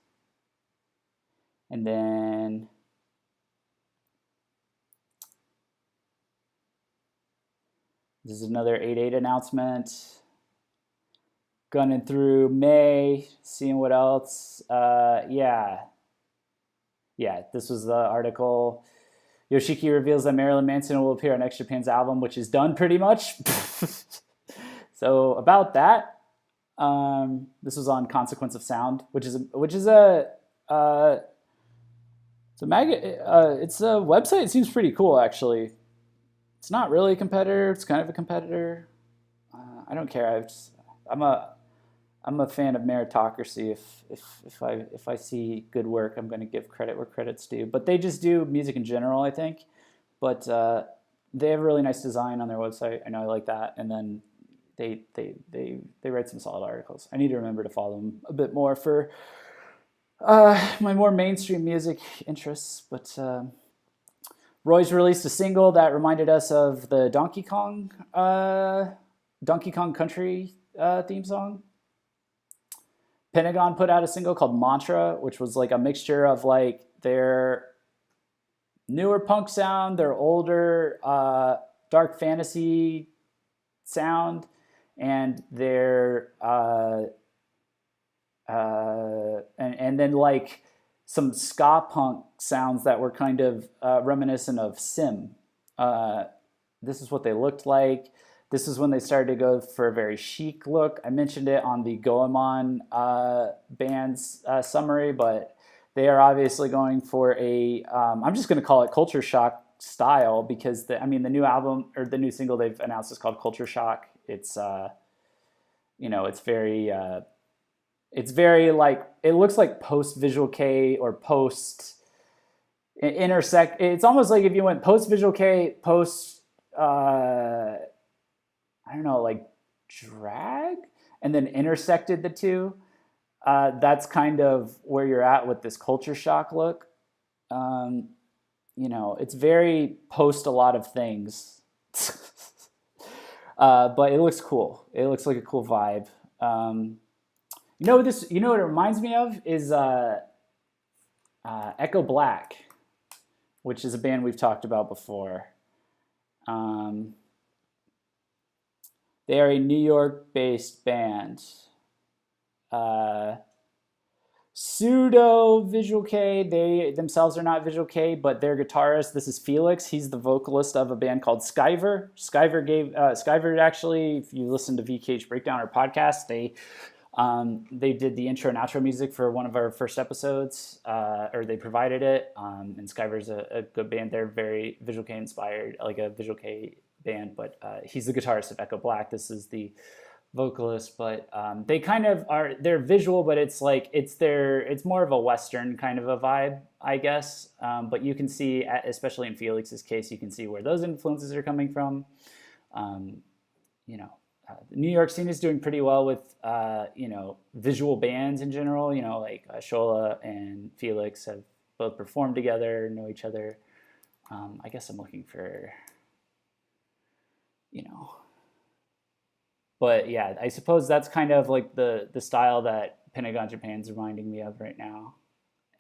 And then this is another 8/8 announcement. Gunning through May, seeing what else. Yeah, this was the article. Yoshiki reveals that Marilyn Manson will appear on X Japan's album, which is done pretty much. So about that, this was on Consequence of Sound, which is a website. It seems pretty cool, actually. It's not really a competitor. It's kind of a competitor. I don't care. I'm a fan of meritocracy. If I see good work, I'm going to give credit where credit's due. But they just do music in general, I think. But they have a really nice design on their website. I know I like that. And then they write some solid articles. I need to remember to follow them a bit more for my more mainstream music interests. But Roy's released a single that reminded us of the Donkey Kong Country theme song. Pentagon put out a single called Mantra, which was like a mixture of like their newer punk sound, their older dark fantasy sound, and their and then like some ska punk sounds that were kind of reminiscent of Sim. This is what they looked like. This is when they started to go for a very chic look. I mentioned it on the Goemon band's summary, but they are obviously going for a, I'm just going to call it culture shock style, because the new album or the new single they've announced is called Culture Shock. It's, it's very like, it looks like post Visual K or post intersect. It's almost like if you went post Visual K, post, I don't know, like drag, and then intersected the two. That's kind of where you're at with this culture shock look. It's very post a lot of things, but it looks cool. It looks like a cool vibe. What it reminds me of is Echo Black, which is a band we've talked about before. They are a New York-based band. Pseudo Visual K. They themselves are not Visual K, but their guitarist, this is Felix. He's the vocalist of a band called Skyver. Skyver actually, if you listen to VKH Breakdown or podcast, they did the intro and outro music for one of our first episodes, or they provided it. And Skyver's a good band. They're very Visual K inspired, like a Visual K band, but he's the guitarist of Echo Black. This is the vocalist, but they kind of are, they're visual, but it's like it's more of a Western kind of a vibe, I guess. But you can see, especially in Felix's case, you can see where those influences are coming from. You know, the New York scene is doing pretty well with you know, visual bands in general. You know, like Shola and Felix have both performed together, know each other. I guess I'm looking for, you know. But yeah, I suppose that's kind of like the style that Pentagon Japan's reminding me of right now.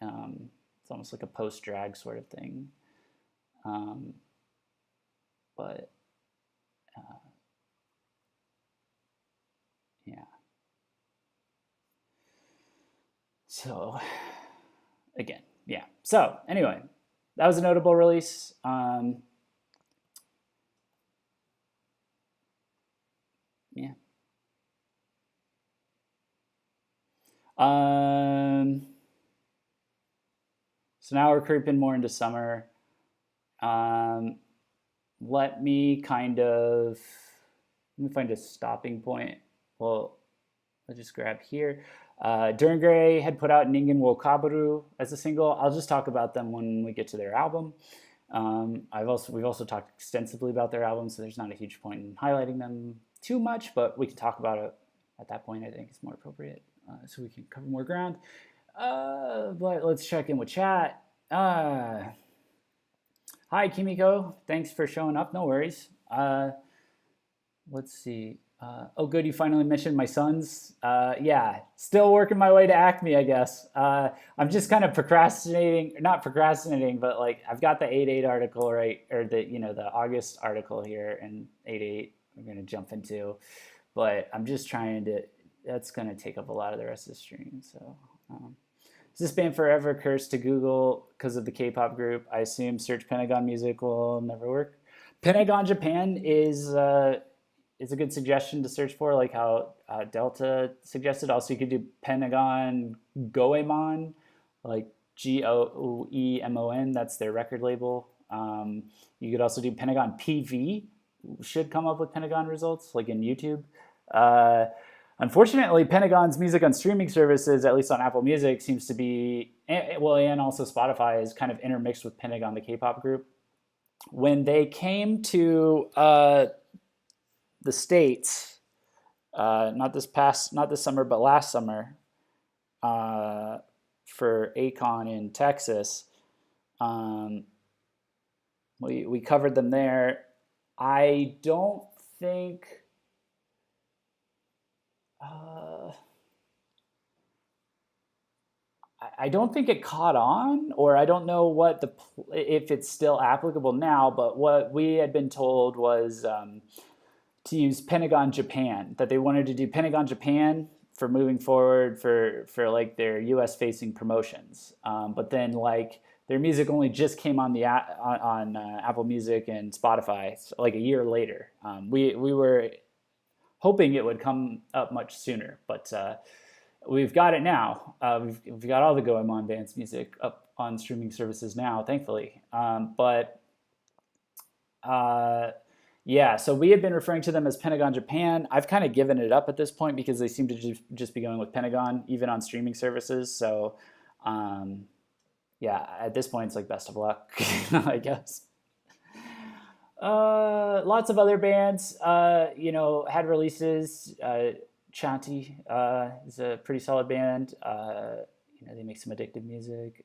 It's almost like a post-drag sort of thing. But yeah. So again, yeah. So anyway, that was a notable release. Yeah. So now we're creeping more into summer. Let me find a stopping point. Well, let's just grab here. Duran Gray had put out Ningen wo Kabaru as a single. I'll just talk about them when we get to their album. We've also talked extensively about their album, so there's not a huge point in highlighting them too much, but we can talk about it at that point. I think it's more appropriate, so we can cover more ground. But let's check in with chat. Hi, Kimiko. Thanks for showing up. No worries. Let's see. Oh, good. You finally mentioned my sons. Yeah, still working my way to Acme, I guess. I'm just kind of not procrastinating, but like I've got the 8/8 article, right? Or the August article here in 8/8 we're going to jump into. But I'm just trying to, that's going to take up a lot of the rest of the stream. So, is this band forever cursed to Google because of the K-pop group? I assume search Pentagon music will never work. Pentagon Japan is a good suggestion to search for, like how Delta suggested. Also, you could do Pentagon Goemon, like Goemon. That's their record label. You could also do Pentagon PV. Should come up with Pentagon results, like in YouTube. Unfortunately, Pentagon's music on streaming services, at least on Apple Music, seems to be, and also Spotify, is kind of intermixed with Pentagon, the K-pop group. When they came to the States, not this summer, but last summer, for Akon in Texas, we covered them there. I don't think I don't think it caught on, or I don't know if it's still applicable now. But what we had been told was to use Pentagon Japan, that they wanted to do Pentagon Japan for moving forward for like their U.S. facing promotions. But then like their music only just came on the on Apple Music and Spotify like a year later. We were hoping it would come up much sooner, but we've got it now. We've got all the Goemon band's music up on streaming services now, thankfully. Yeah, so we had been referring to them as Pentagon Japan. I've kind of given it up at this point because they seem to just be going with Pentagon, even on streaming services. So, yeah, at this point, it's like best of luck, I guess. Lots of other bands, had releases. Chanty is a pretty solid band. They make some addictive music.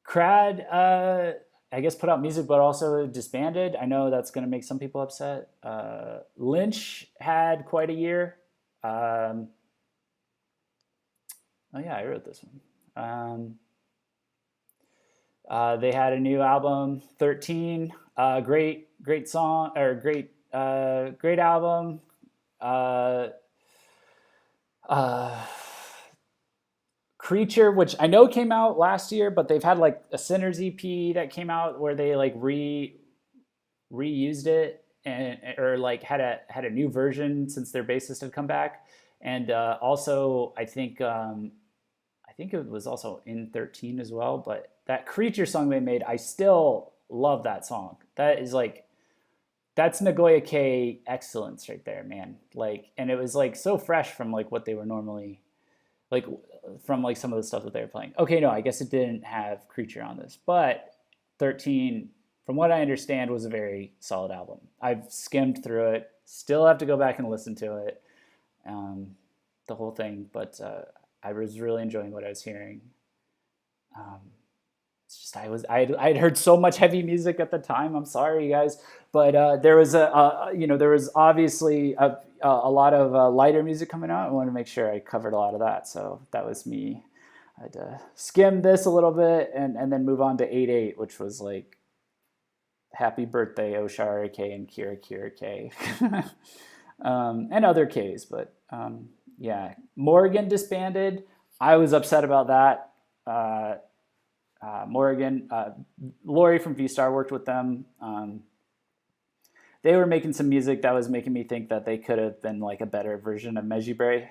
Crad, I guess, put out music, but also disbanded. I know that's going to make some people upset. Lynch had quite a year. Oh yeah, I wrote this one. They had a new album, 13. Great song, or great album. Creature, which I know came out last year, but they've had like a Sinners EP that came out where they like reused it or like had a new version since their bassist had come back, and also I think it was also in 13 as well. But that Creature song they made, I still love that song. That is like that's Nagoya K excellence right there, man. Like, and it was like so fresh from like what they were normally like from like some of the stuff that they were playing. Okay, no, I guess it didn't have Creature on this, but 13, from what I understand, was a very solid album. I've skimmed through it, still have to go back and listen to it, the whole thing, but I was really enjoying what I was hearing. It's just I'd heard so much heavy music at the time. I'm sorry, you guys, but there was there was obviously a lot of lighter music coming out. I wanted to make sure I covered a lot of that, so that was me. I'd skim this a little bit and then move on to 8/8, which was like Happy Birthday Oshara K and Kira Kira K, and other Ks, but yeah, Morgan disbanded. I was upset about that. Morgan, Lori from V-Star worked with them. They were making some music that was making me think that they could have been like a better version of Mejibre.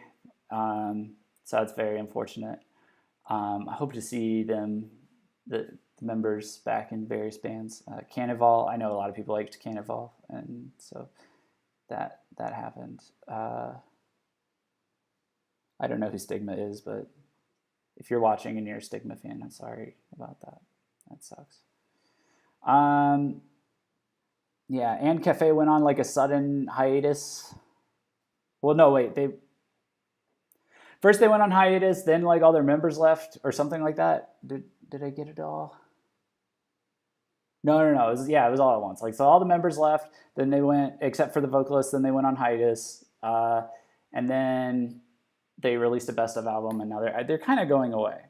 So that's very unfortunate. I hope to see them, the members, back in various bands. Carnival, I know a lot of people liked Carnival, and so that happened. I don't know who Stigma is, but if you're watching and you're a Stigma fan, I'm sorry about that. That sucks. Yeah, and Cafe went on like a sudden hiatus. Well, no, wait. First they went on hiatus, then like all their members left or something like that. Did I get it all? No. It was all at once. Like, so all the members left, then they went, except for the vocalist, then they went on hiatus, and then they released a best of album, and now they're kind of going away.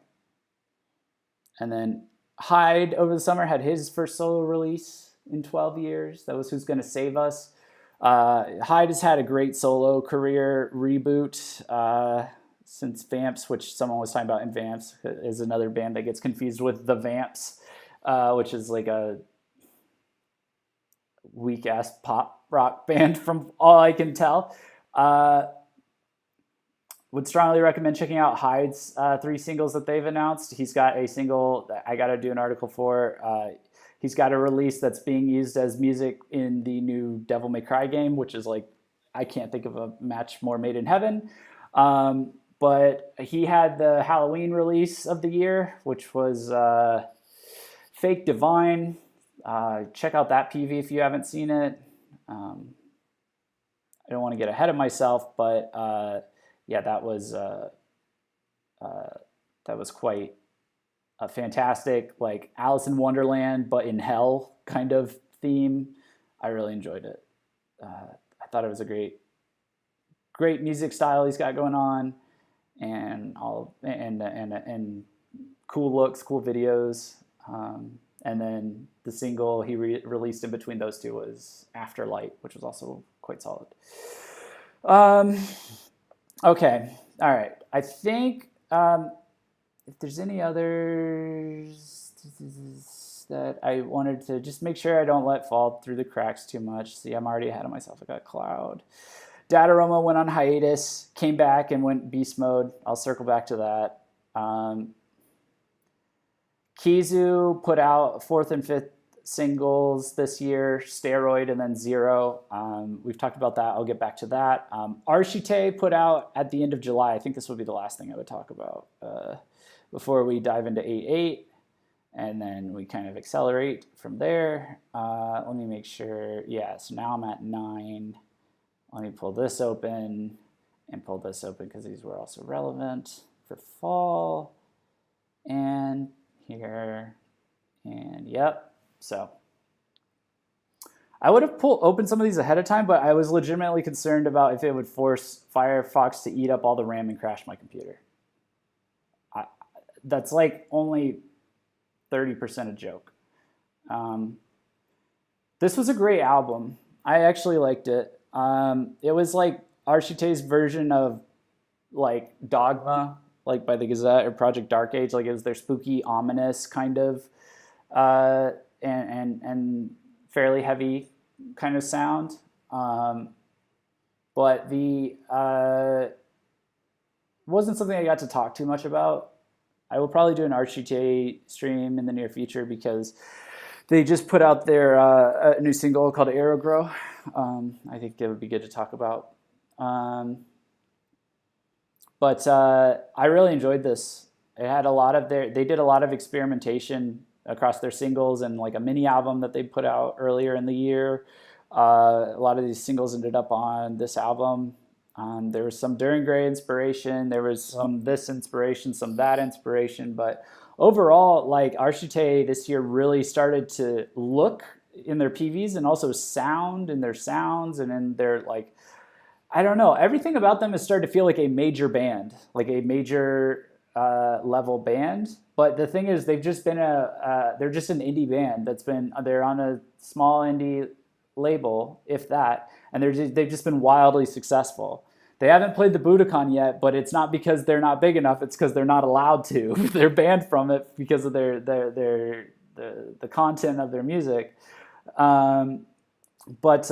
And then Hyde over the summer had his first solo release in 12 years. That was Who's Gonna Save Us. Hyde has had a great solo career reboot since Vamps, which someone was talking about in Vamps, is another band that gets confused with The Vamps, which is like a weak-ass pop rock band from all I can tell. Would strongly recommend checking out Hyde's 3 singles that they've announced. He's got a single that I got to do an article for. He's got a release that's being used as music in the new Devil May Cry game, which is like, I can't think of a match more made in heaven. But he had the Halloween release of the year, which was Fake Divine. Check out that PV if you haven't seen it. I don't want to get ahead of myself, but yeah, that was quite a fantastic, like Alice in Wonderland, but in hell kind of theme. I really enjoyed it. I thought it was a great music style he's got going on, and cool looks, cool videos. And then the single he released in between those two was Afterlight, which was also quite solid. Okay, all right. I think if there's any others that I wanted to just make sure I don't let fall through the cracks too much. See, I'm already ahead of myself. I got Cloud. Dataroma went on hiatus, came back and went beast mode. I'll circle back to that. Kizu put out 4th and 5th singles this year, Steroid and then Zero. We've talked about that. I'll get back to that. Archite put out at the end of July. I think this will be the last thing I would talk about before we dive into 8/8, and then we kind of accelerate from there. Let me make sure. Yeah, so now I'm at 9. Let me pull this open and pull this open because these were also relevant for fall. And here, and yep. So I would have opened some of these ahead of time, but I was legitimately concerned about if it would force Firefox to eat up all the RAM and crash my computer. That's like only 30% a joke. This was a great album. I actually liked it. It was like Archite's version of like Dogma, like by the Gazette, or Project Dark Age. Like it was their spooky, ominous kind of and fairly heavy kind of sound. But the wasn't something I got to talk too much about. I will probably do an Archite stream in the near future because they just put out their a new single called Aerogrow. I think it would be good to talk about. But I really enjoyed this. It had a lot of they did a lot of experimentation across their singles and like a mini album that they put out earlier in the year. A lot of these singles ended up on this album. There was some During Gray inspiration. There was some this inspiration, some that inspiration. But overall, like Archite this year really started to look in their PVs and also sound in their sounds and in their like, I don't know, everything about them has started to feel like a major band, like a major level band. But the thing is, they've just been they're just an indie band they're on a small indie label, if that, and they've just been wildly successful. They haven't played the Budokan yet, but it's not because they're not big enough. It's because they're not allowed to. They're banned from it because of the content of their music. But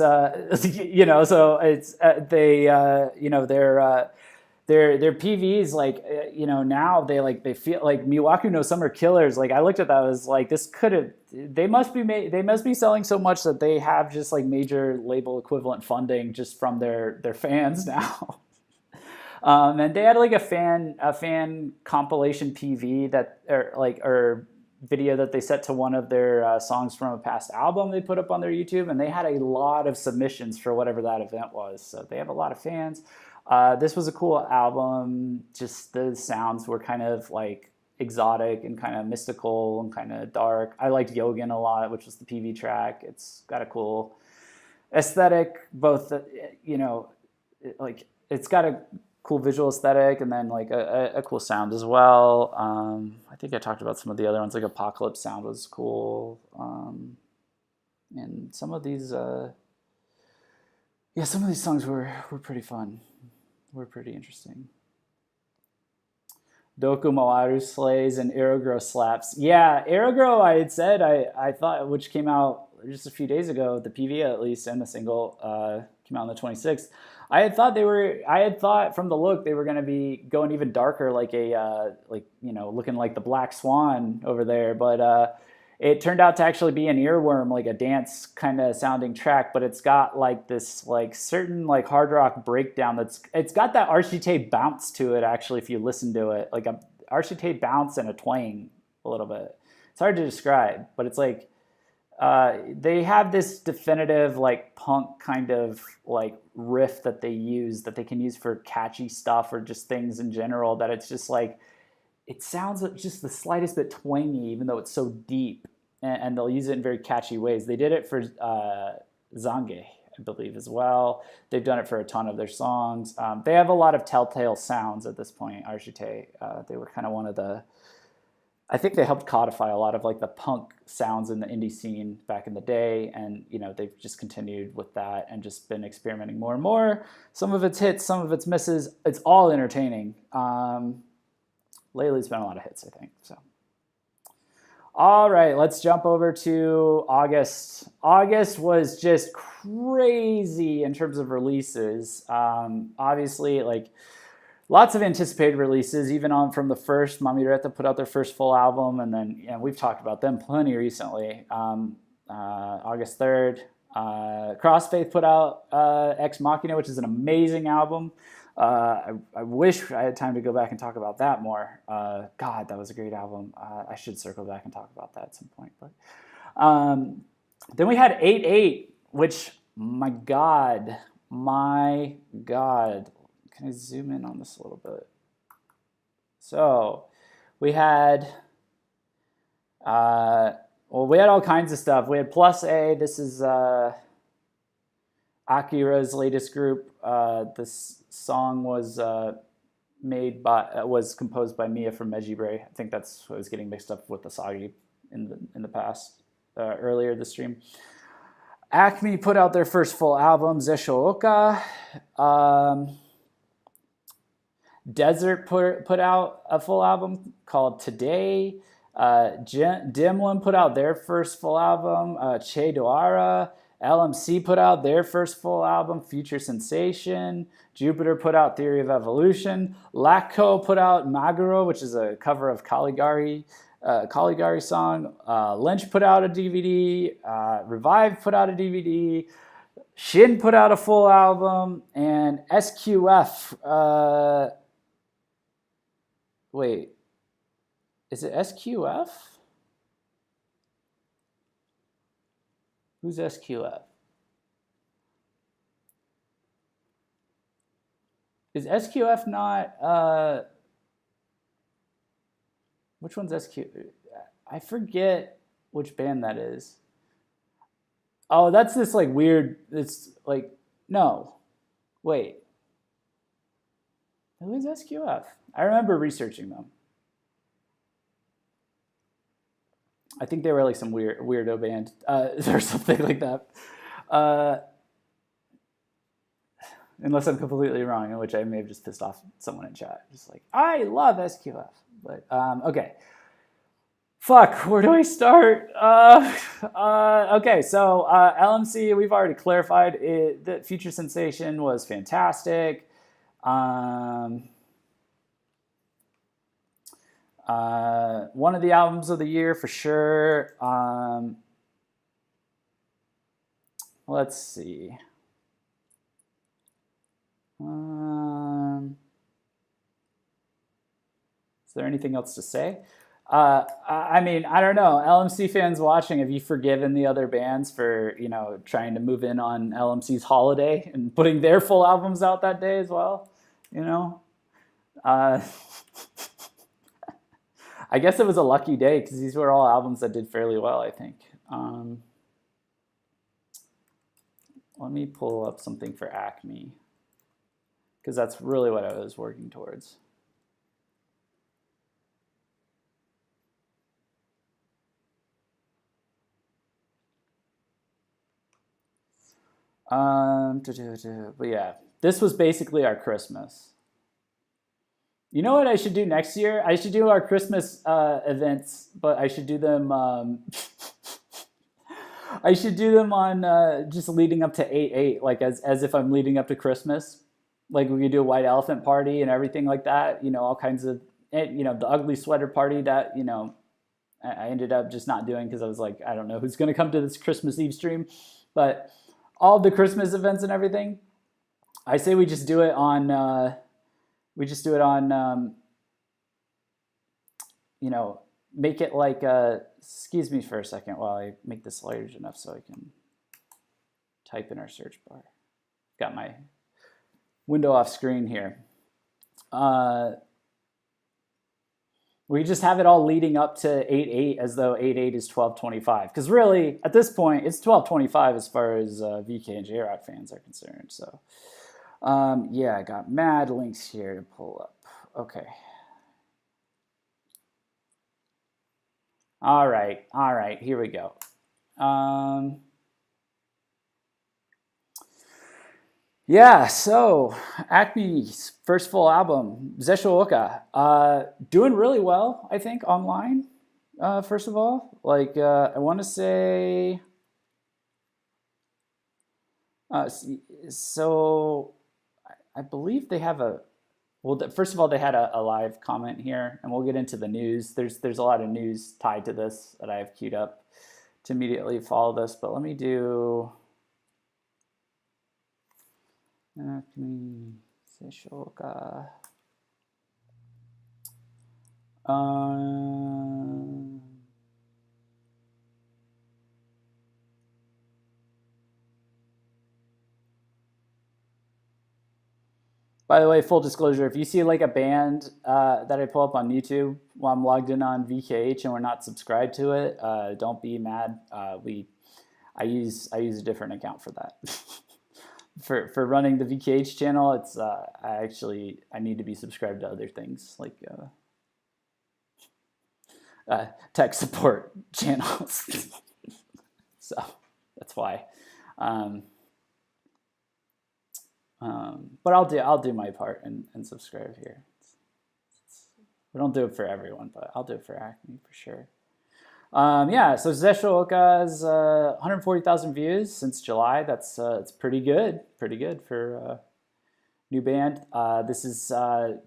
you know, so it's you know, their PVs, like you know, now they feel like Miwaku no Summer Killers. Like I looked at that, I was like, this could have. They must be selling so much that they have just like major label equivalent funding just from their fans now. And they had like a fan compilation PV or video that they set to one of their songs from a past album they put up on their YouTube, and they had a lot of submissions for whatever that event was. So they have a lot of fans. This was a cool album. Just the sounds were kind of like exotic and kind of mystical and kind of dark. I liked Yogan a lot, which was the PV track. It's got a cool aesthetic, both you know, like it's got a cool visual aesthetic and then like a cool sound as well. I think I talked about some of the other ones, like Apocalypse Sound was cool. And some of these some of these songs were pretty fun. Were pretty interesting. Doku Mawaru slays and Aerogrow slaps. Yeah, Aerogrow I had said I thought, which came out just a few days ago, the PV at least, and the single came out on the 26th. I had thought from the look they were going to be going even darker, like like you know, looking like the Black Swan over there, but it turned out to actually be an earworm, like a dance kind of sounding track, but it's got like this like certain like hard rock breakdown it's got that Archite bounce to it actually if you listen to it, like a Archite bounce and a twang a little bit. It's hard to describe, but it's like they have this definitive like punk kind of like riff that they can use for catchy stuff or just things in general, that it's just like it sounds just the slightest bit twangy even though it's so deep, and they'll use it in very catchy ways. They did it for Zange, I believe, as well. They've done it for a ton of their songs. They have a lot of telltale sounds at this point, Archite. They were kind of one of the, I think they helped codify a lot of like the punk sounds in the indie scene back in the day, and you know, they've just continued with that and just been experimenting more and more. Some of it's hits, some of it's misses. It's all entertaining. Lately it's been a lot of hits, I think. So, all right, let's jump over to August. August was just crazy in terms of releases. Obviously, like lots of anticipated releases, even on from the first. Mamireta put out their first full album, and then we've talked about them plenty recently. August 3rd, Crossfaith put out Ex Machina, which is an amazing album. I wish I had time to go back and talk about that more. God, that was a great album. I should circle back and talk about that at some point. But then we had 8-8, which, my God. Can I zoom in on this a little bit? So we had, we had all kinds of stuff. We had Plus A. This is Akira's latest group. This song was composed by Mia from Mejibre. I think that's what I was getting mixed up with Asagi in the past, earlier this stream. Acme put out their first full album, Zeshooka. Desert put out a full album called Today. Dimlim put out their first full album, Che Doara. lm.c put out their first full album, Future Sensation. Jupiter put out Theory of Evolution. Lacko put out Maguro, which is a cover of Caligari. Caligari song. Lynch put out a DVD. Revive put out a DVD. Shin put out a full album. And SQF. Wait. Is it SQF? Who's SQF? Is SQF not... which one's SQ? I forget which band that is. Oh, that's this like weird... It's like... No. Wait. Who is SQF? I remember researching them. I think they were like some weirdo band or something like that. Unless I'm completely wrong, in which I may have just pissed off someone in chat. Just like, I love SQF. But, okay. Fuck, where do I start? Okay, so LMC, we've already clarified it. The Future Sensation was fantastic. One of the albums of the year for sure. Let's see. Is there anything else to say? I mean, I don't know. LMC fans watching, have you forgiven the other bands for, you know, trying to move in on LMC's holiday and putting their full albums out that day as well? You know? I guess it was a lucky day because these were all albums that did fairly well, I think. Let me pull up something for Acme because that's really what I was working towards. But yeah, this was basically our Christmas. You know what I should do next year? I should do our Christmas events, but I should do them. I should do them on just leading up to 8/8, like as if I'm leading up to Christmas. Like we could do a white elephant party and everything like that. You know, all kinds of, you know, the ugly sweater party that, you know, I ended up just not doing because I was like, I don't know who's going to come to this Christmas Eve stream, but all the Christmas events and everything, I say we just do it on. You know, make it like, excuse me for a second while I make this large enough so I can type in our search bar. Got my window off screen here. We just have it all leading up to 8/8 as though 8/8 is 12/25. Because really, at this point, it's 12/25 as far as VK and jrock fans are concerned. So, yeah, I got mad links here to pull up. Okay. All right, here we go. Yeah, so Acme's first full album, Zeshooka, doing really well, I think, online, first of all. Like, I want to say, so I believe they have a, well, first of all, they had a live comment here, and we'll get into the news. There's a lot of news tied to this that I have queued up to immediately follow this, but let me do Acme Zeshooka. By the way, full disclosure, if you see like a band that I pull up on YouTube while I'm logged in on VKH and we're not subscribed to it, don't be mad. I use a different account for that. For running the VKH channel, it's I need to be subscribed to other things like tech support channels. So that's why. But I'll do my part and subscribe here. We don't do it for everyone, but I'll do it for Acme for sure. Yeah, so Zeshooka has 140,000 views since July. That's it's pretty good for a new band. This is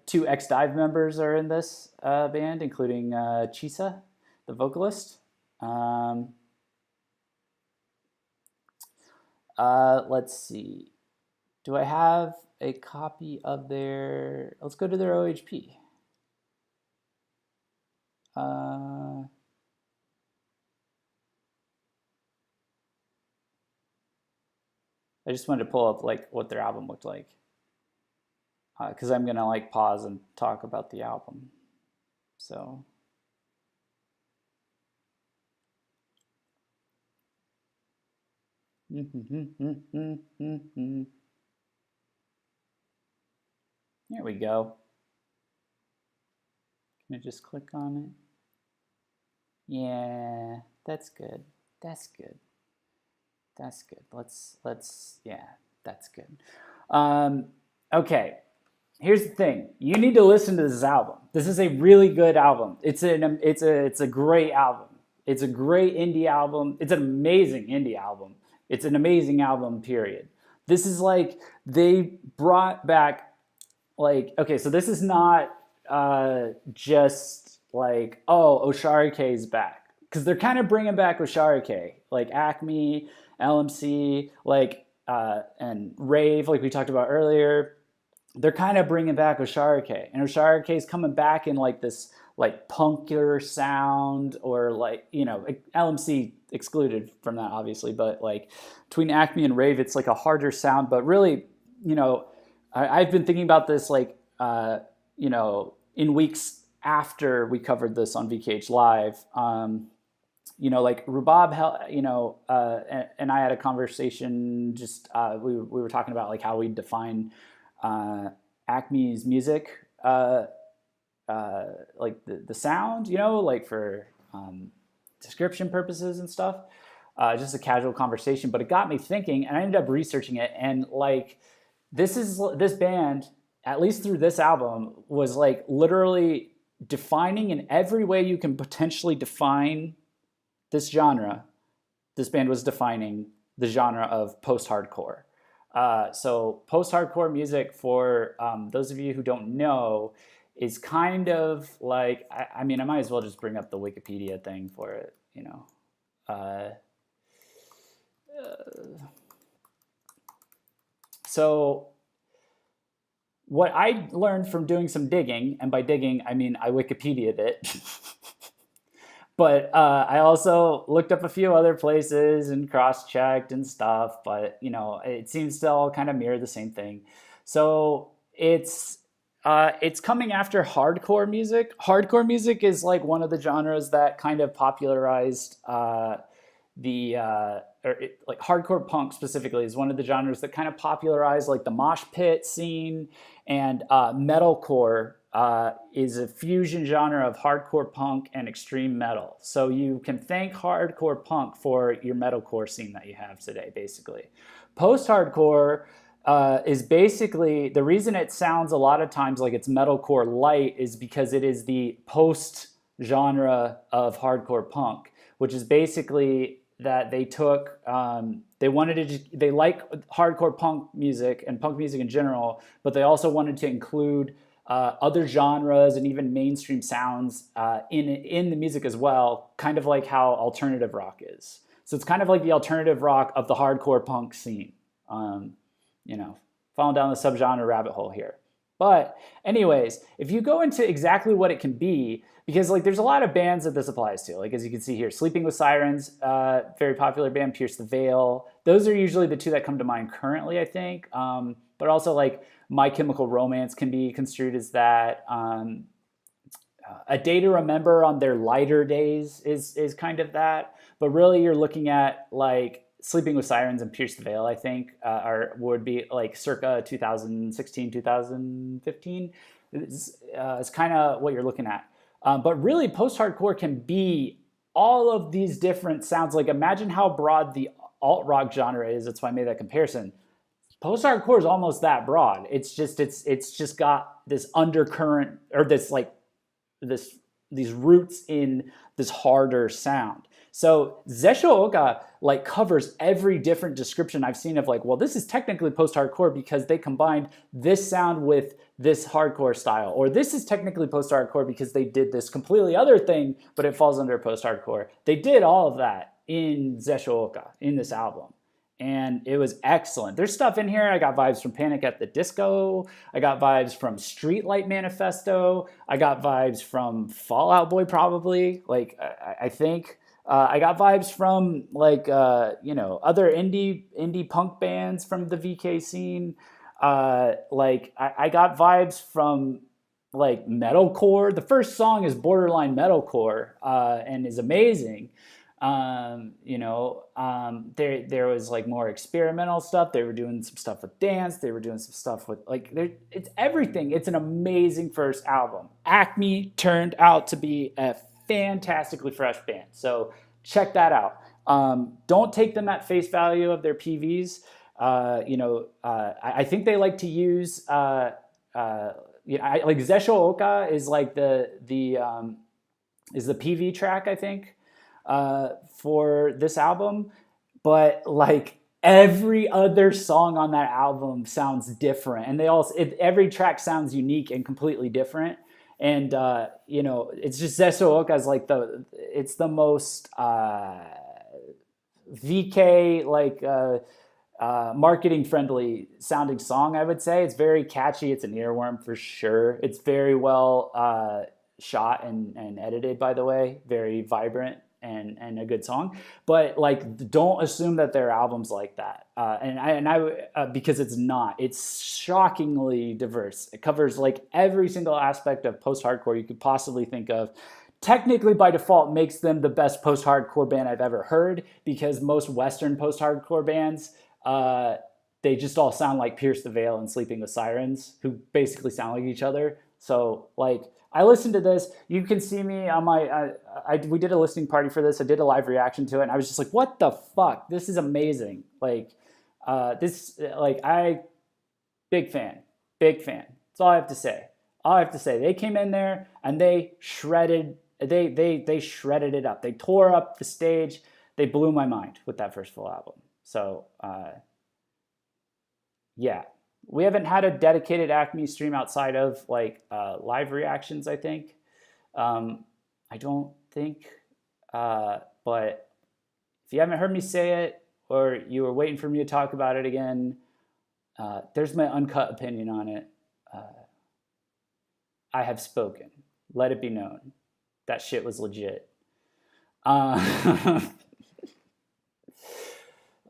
2 X-Dive members are in this band, including Chisa. the vocalist. Let's see. Do I have a copy of their? Let's go to their OHP. I just wanted to pull up like what their album looked like, because I'm gonna like pause and talk about the album. So here we go. Can I just click on it? Yeah, that's good. That's good. That's good. Yeah, that's good. Okay, here's the thing. You need to listen to this album. This is a really good album. It's a great album. It's a great indie album. It's an amazing indie album. It's an amazing album, period. This is like, they brought back, like, okay, so this is not just like, oh, Osharike is back. Because they're kind of bringing back Osharike, like Acme, lm.c, like, and Rave, like we talked about earlier. They're kind of bringing back Osharike. And Osharike is coming back in like this like punkier sound, or like, you know, lm.c excluded from that obviously, but like between Acme and Rave, it's like a harder sound. But really, you know, I've been thinking about this like, you know, in weeks after we covered this on VKH Live. You know, like Rubab, you know, and I had a conversation. Just we were talking about like how we define Acme's music, like the sound, you know, like for description purposes and stuff. Just a casual conversation, but it got me thinking, and I ended up researching it. And like, this band, at least through this album, was like literally defining in every way you can potentially define this genre. This band was defining the genre of post-hardcore. So post-hardcore music, for those of you who don't know, is kind of like, I mean, I might as well just bring up the Wikipedia thing for it, you know. So what I learned from doing some digging, and by digging, I mean I Wikipedia'd it, but I also looked up a few other places and cross-checked and stuff, but you know, it seems to all kind of mirror the same thing. So it's coming after hardcore music. Hardcore music is like one of the genres that kind of popularized like hardcore punk specifically is one of the genres that kind of popularized like the mosh pit scene. And metalcore is a fusion genre of hardcore punk and extreme metal. So you can thank hardcore punk for your metalcore scene that you have today, basically. Post-hardcore is basically, the reason it sounds a lot of times like it's metalcore light is because it is the post genre of hardcore punk, which is basically that they took, they like hardcore punk music and punk music in general, but they also wanted to include other genres and even mainstream sounds in the music as well, kind of like how alternative rock is. So it's kind of like the alternative rock of the hardcore punk scene. You know, falling down the subgenre rabbit hole here. But anyways, if you go into exactly what it can be, because like there's a lot of bands that this applies to, like as you can see here, Sleeping with Sirens, very popular band, Pierce the Veil. Those are usually the two that come to mind currently, I think. But also like My Chemical Romance can be construed as that. A Day to Remember on their lighter days is kind of that. But really you're looking at like Sleeping with Sirens and Pierce the Veil, I think, would be like circa 2016, 2015. It's kind of what you're looking at. But really, post-hardcore can be all of these different sounds. Like imagine how broad the alt-rock genre is. That's why I made that comparison. Post-hardcore is almost that broad. It's just got this undercurrent, or this like these roots in this harder sound. So Zesho Oka like covers every different description I've seen of like, well, this is technically post-hardcore because they combined this sound with this hardcore style, or this is technically post-hardcore because they did this completely other thing, but it falls under post-hardcore. They did all of that in Zesho Oka, in this album. And it was excellent. There's stuff in here. I got vibes from Panic at the Disco. I got vibes from Streetlight Manifesto. I got vibes from Fall Out Boy, probably. Like, I think. I got vibes from like other indie punk bands from the VK scene. Like I got vibes from like metalcore. The first song is borderline metalcore and is amazing. There was like more experimental stuff. They were doing some stuff with dance. They were doing some stuff with like it's everything. It's an amazing first album. Acme turned out to be a fantastically fresh band. So check that out. Don't take them at face value of their PVs. I think they like to use like Zesho Oka is like the PV track, I think, for this album. But like every other song on that album sounds different, and every track sounds unique and completely different. And it's just Zesho Oka is like it's the most VK like marketing friendly sounding song, I would say. It's very catchy. It's an earworm for sure. It's very well shot and edited, by the way. Very vibrant and a good song. But like, don't assume that their album's like that. Because it's not. It's shockingly diverse. It covers like every single aspect of post-hardcore you could possibly think of. Technically, by default, makes them the best post-hardcore band I've ever heard, because most Western post-hardcore bands, they just all sound like Pierce the Veil and Sleeping with Sirens, who basically sound like each other. So like, I listened to this. You can see me on my. We did a listening party for this. I did a live reaction to it, and I was just like, "What the fuck? This is amazing!" Like, big fan. That's all I have to say. They came in there and they shredded. They shredded it up. They tore up the stage. They blew my mind with that first full album. So, yeah. We haven't had a dedicated Acme stream outside of like live reactions, I think. I don't think. But if you haven't heard me say it, or you were waiting for me to talk about it again, there's my uncut opinion on it. I have spoken. Let it be known. That shit was legit.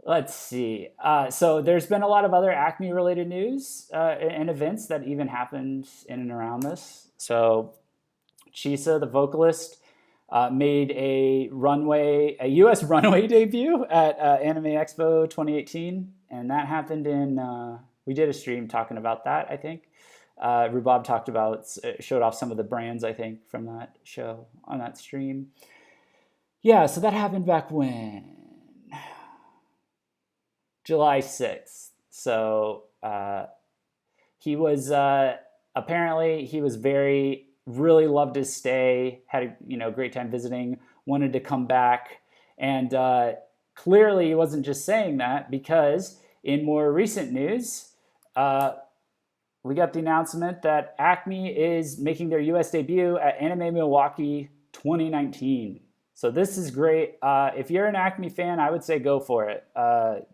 Let's see. So there's been a lot of other Acme-related news and events that even happened in and around this. So Chisa, the vocalist, made a U.S. runway debut at Anime Expo 2018, and that happened in. We did a stream talking about that, I think. Rhubarb showed off some of the brands, I think, from that show on that stream. Yeah, so that happened back when? July 6th. So he was apparently he was really loved his stay, had a great time visiting, wanted to come back, and clearly he wasn't just saying that, because in more recent news, we got the announcement that Acme is making their U.S. debut at Anime Milwaukee 2019. So this is great. If you're an Acme fan, I would say go for it,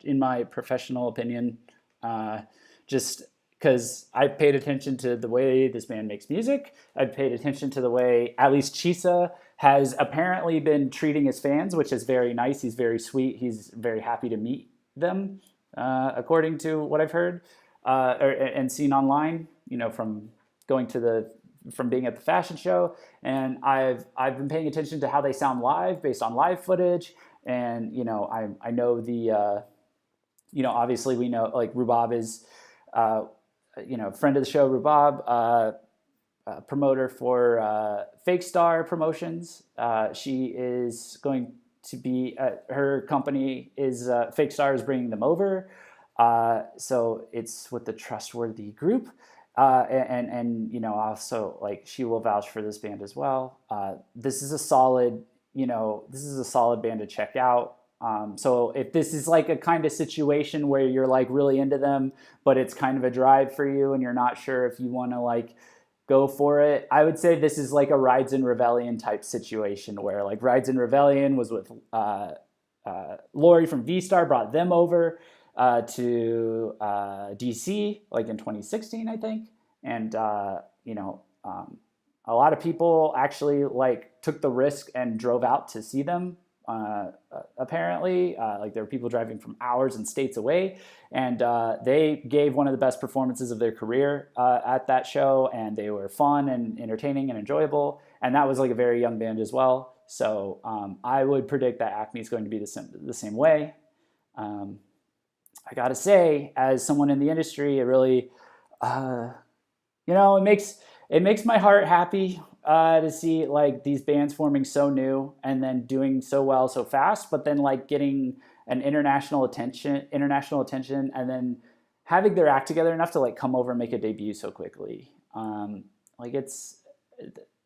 in my professional opinion. Just because I paid attention to the way this band makes music. I paid attention to the way at least Chisa has apparently been treating his fans, which is very nice. He's very sweet. He's very happy to meet them, according to what I've heard and seen online, from being at the fashion show. And I've been paying attention to how they sound live based on live footage. And, I know obviously we know, like, Rhubarb is, friend of the show, Rhubarb, promoter for Fake Star Promotions. She is going to be, her company is, Fake Star is bringing them over. So it's with the Trustworthy Group. And also, like, she will vouch for this band as well. This is a solid this is a solid band to check out. So if this is like a kind of situation where you're like really into them, but it's kind of a drive for you and you're not sure if you want to like go for it, I would say this is like a Rides in Rebellion type situation where like Rides in Rebellion was with Lori from V-Star, brought them over to DC like in 2016, I think. And, a lot of people actually like took the risk and drove out to see them. Apparently, like there were people driving from hours and states away, and they gave one of the best performances of their career at that show, and they were fun and entertaining and enjoyable. And that was like a very young band as well. So I would predict that Acme is going to be the same way. I gotta say, as someone in the industry, it really, it makes my heart happy to see like these bands forming so new and then doing so well so fast, but then like getting an international attention, and then having their act together enough to like come over and make a debut so quickly. Like it's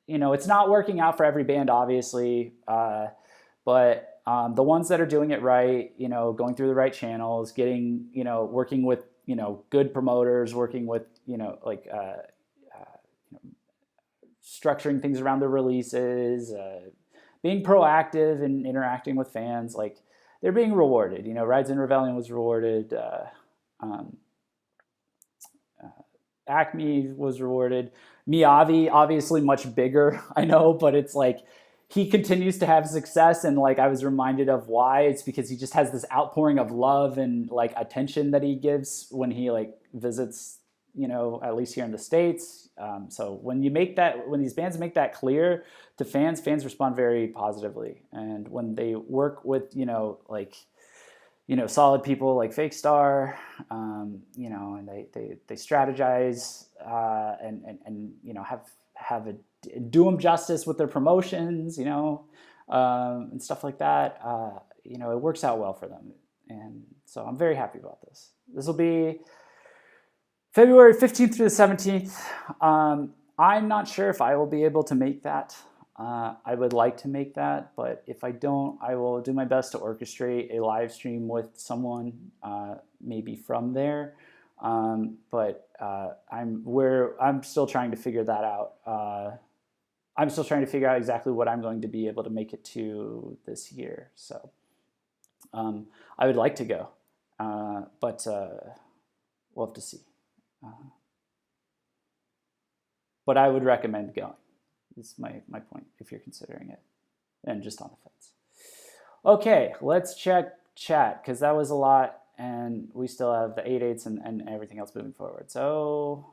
not working out for every band, obviously, but the ones that are doing it right, going through the right channels, getting, working with, good promoters, working with, structuring things around the releases, being proactive and interacting with fans, like they're being rewarded. Rides in Rebellion was rewarded. Acme was rewarded. Miyavi, obviously much bigger, I know, but it's like he continues to have success, and like I was reminded of why. It's because he just has this outpouring of love and like attention that he gives when he like visits, at least here in the States. So when these bands make that clear to fans respond very positively. And when they work with, solid people like Fake Star, and they strategize and do them justice with their promotions, and stuff like that. It works out well for them. And so I'm very happy about this. This will be February 15th through the 17th. I'm not sure if I will be able to make that. I would like to make that, but if I don't, I will do my best to orchestrate a live stream with someone, maybe from there. But I'm still trying to figure that out. I'm still trying to figure out exactly what I'm going to be able to make it to this year. So I would like to go, but we'll have to see. But I would recommend going. Is my point if you're considering it and just on the fence. Okay, let's check chat because that was a lot, and we still have the 8/8 and everything else moving forward. So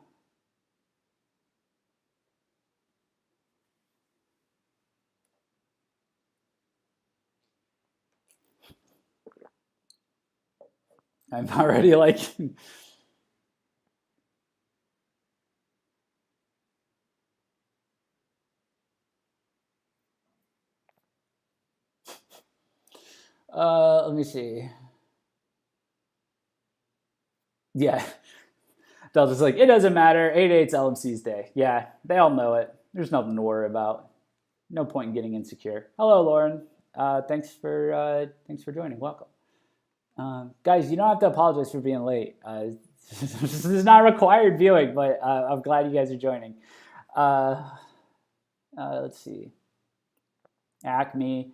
I'm already like let me see. Yeah. Delta's like, it doesn't matter. 8/8's lm.c's day. Yeah, they all know it. There's nothing to worry about. No point in getting insecure. Hello, Lauren. Thanks for joining. Welcome. Guys, you don't have to apologize for being late. This is not required viewing, but I'm glad you guys are joining. Let's see. Acme.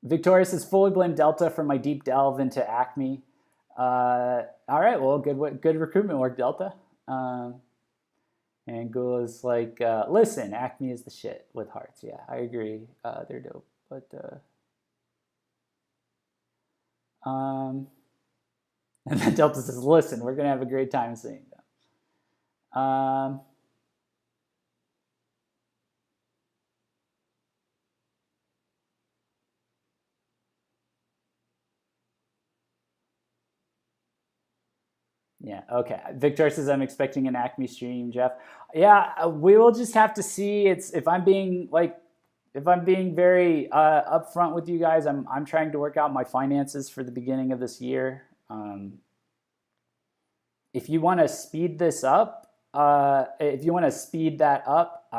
Victoria says, fully blame Delta for my deep delve into Acme. All right, well, good recruitment work, Delta. And Gula is like, listen, Acme is the shit with hearts. Yeah, I agree. They're dope. But and then Delta says, listen, we're gonna have a great time seeing them. Yeah, okay. Victor says, I'm expecting an Acme stream, Jeff. Yeah, we will just have to see. If I'm being very upfront with you guys, I'm trying to work out my finances for the beginning of this year. If you want to speed this up, if you want to speed that up,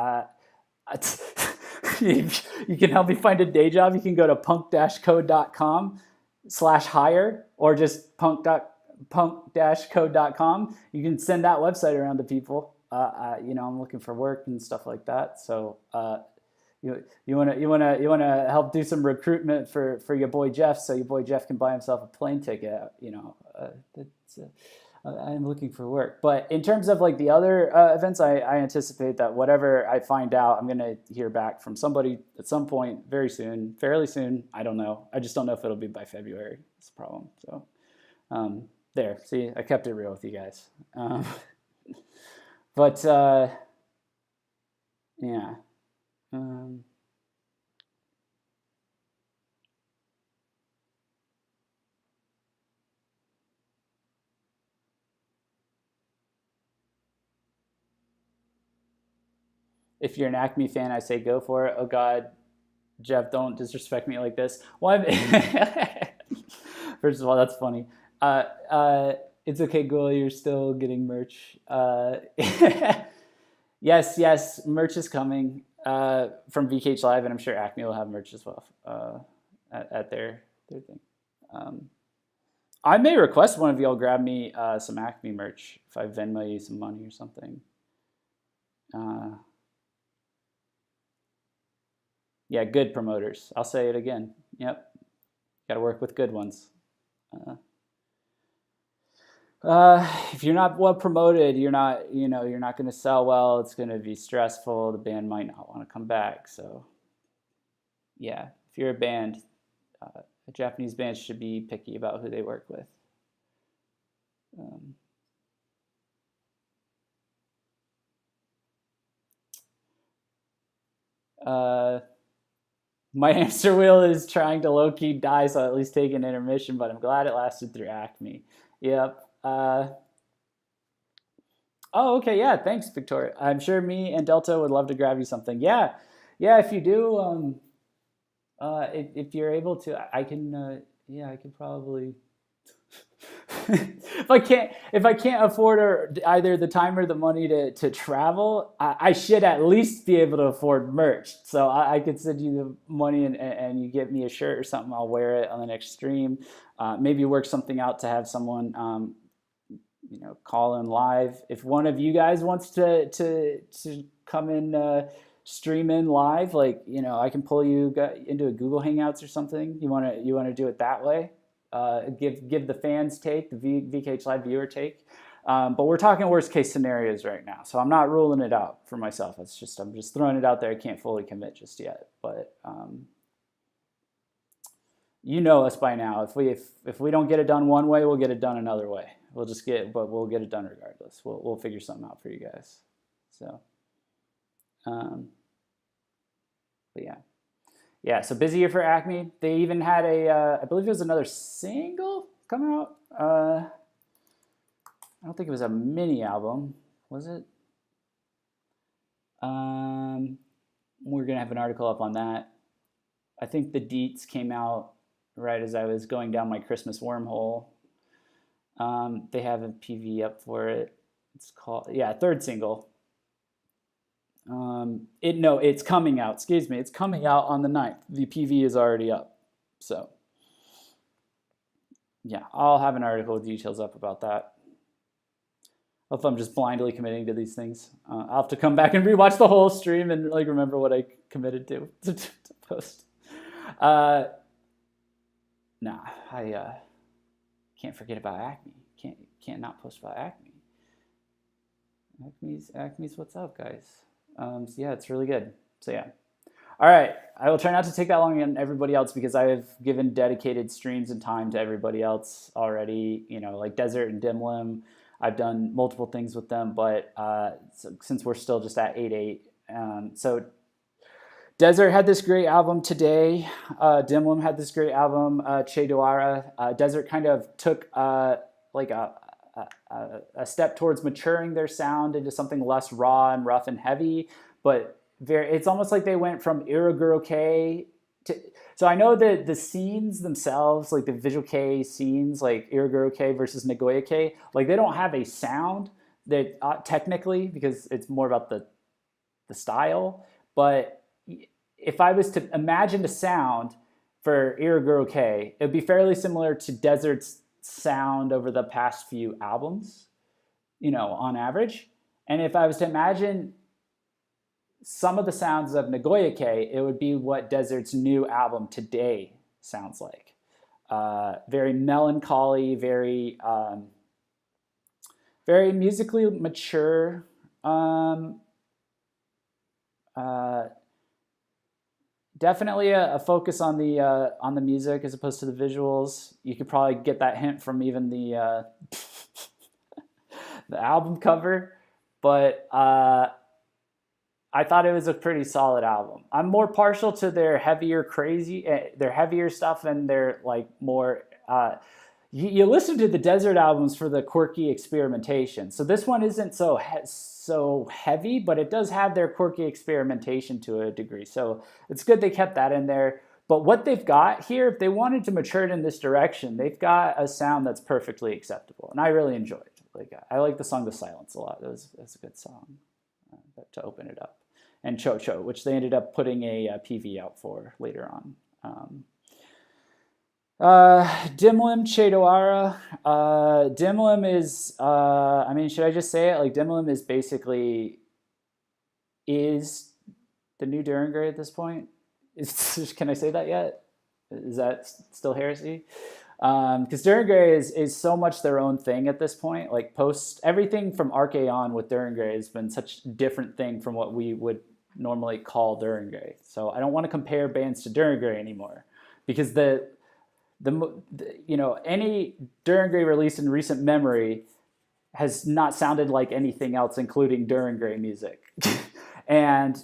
you can help me find a day job, you can go to punk-code.com/hire, or just punk-code.com. You can send that website around to people. I'm looking for work and stuff like that. So you want to help do some recruitment for your boy Jeff, so your boy Jeff can buy himself a plane ticket. I'm looking for work. But in terms of like the other events, I anticipate that whatever I find out, I'm going to hear back from somebody at some point very soon, fairly soon. I don't know. I just don't know if it'll be by February. That's the problem. So there, see, I kept it real with you guys. But yeah. If you're an Acme fan, I say go for it. Oh God, Jeff, don't disrespect me like this. Well, first of all, that's funny. It's okay, Ghoul, you're still getting merch. Yes, merch is coming from VKH Live, and I'm sure Acme will have merch as well at their thing. I may request one of y'all grab me some Acme merch if I Venmo you some money or something. Yeah, good promoters. I'll say it again. Yep, got to work with good ones. If you're not well promoted, you're not going to sell well. It's going to be stressful. The band might not want to come back. So, yeah, if you're a band, a Japanese band should be picky about who they work with. My hamster wheel is trying to low-key die, so I'll at least take an intermission, but I'm glad it lasted through Acme. Yep. Oh, okay, yeah, thanks, Victoria. I'm sure me and Delta would love to grab you something. Yeah, if you do, if you're able to, I can, I can probably... if I can't afford either the time or the money to travel, I should at least be able to afford merch. So I could send you the money and you get me a shirt or something. I'll wear it on the next stream. Maybe work something out to have someone call in live. If one of you guys wants to come in stream in live, like I can pull you into a Google Hangouts or something. You want to do it that way? Give the fans take, the VKH Live viewer take. But we're talking worst case scenarios right now. So I'm not ruling it out for myself. I'm just throwing it out there. I can't fully commit just yet. But you know us by now. If we don't get it done one way, we'll get it done another way. We'll get it done regardless. We'll figure something out for you guys. So, but yeah. Yeah, so busy year for Acme. They even had I believe it was another single come out. I don't think it was a mini album, was it? We're gonna have an article up on that. I think the deets came out right as I was going down my Christmas wormhole. They have a PV up for it. It's called, third single. It's coming out. Excuse me. It's coming out on the 9th. The PV is already up. So, yeah, I'll have an article with details up about that. If I'm just blindly committing to these things, I'll have to come back and rewatch the whole stream and remember what I committed to post. I can't forget about Acme. Can't not post about Acme. Acme's what's up, guys. So yeah, it's really good. So yeah. All right. I will try not to take that long on everybody else because I have given dedicated streams and time to everybody else already. Like Desert and Dimlim. I've done multiple things with them, but since we're still just at 8/8, so Desert had this great album today. Dimlim had this great album, Che Duara. Desert kind of took a step towards maturing their sound into something less raw and rough and heavy, but it's almost like they went from Iroguro-K to... So I know that the scenes themselves, like the Visual K scenes, like Iroguro-K versus Nagoya-K, like they don't have a sound that technically, because it's more about the style, but if I was to imagine a sound for Iraguro, it would be fairly similar to Desert's sound over the past few albums, on average. And if I was to imagine some of the sounds of Nagoya K, it would be what Desert's new album Today sounds like. Very melancholy, very musically mature. Definitely a focus on the music as opposed to the visuals. You could probably get that hint from even the the album cover, but I thought it was a pretty solid album. I'm more partial to their heavier stuff and their like more. You listen to the Desert albums for the quirky experimentation. So this one isn't so heavy, but it does have their quirky experimentation to a degree. So it's good they kept that in there. But what they've got here, if they wanted to mature it in this direction, they've got a sound that's perfectly acceptable, and I really enjoyed it. Like I like the song "The Silence" a lot. It was a good song to open it up. And Cho Cho, which they ended up putting a PV out for later on. Dimlim Chedowara. Dimlim is, should I just say it? Like Dimlim is basically is the new Durangray at this point. Can I say that yet? Is that still heresy? Because Durangray is so much their own thing at this point. Like post everything from Arche on with Durangray has been such a different thing from what we would normally call Durangray. So I don't want to compare bands to Durangray anymore, because the any Durangray release in recent memory has not sounded like anything else, including Durangray music. And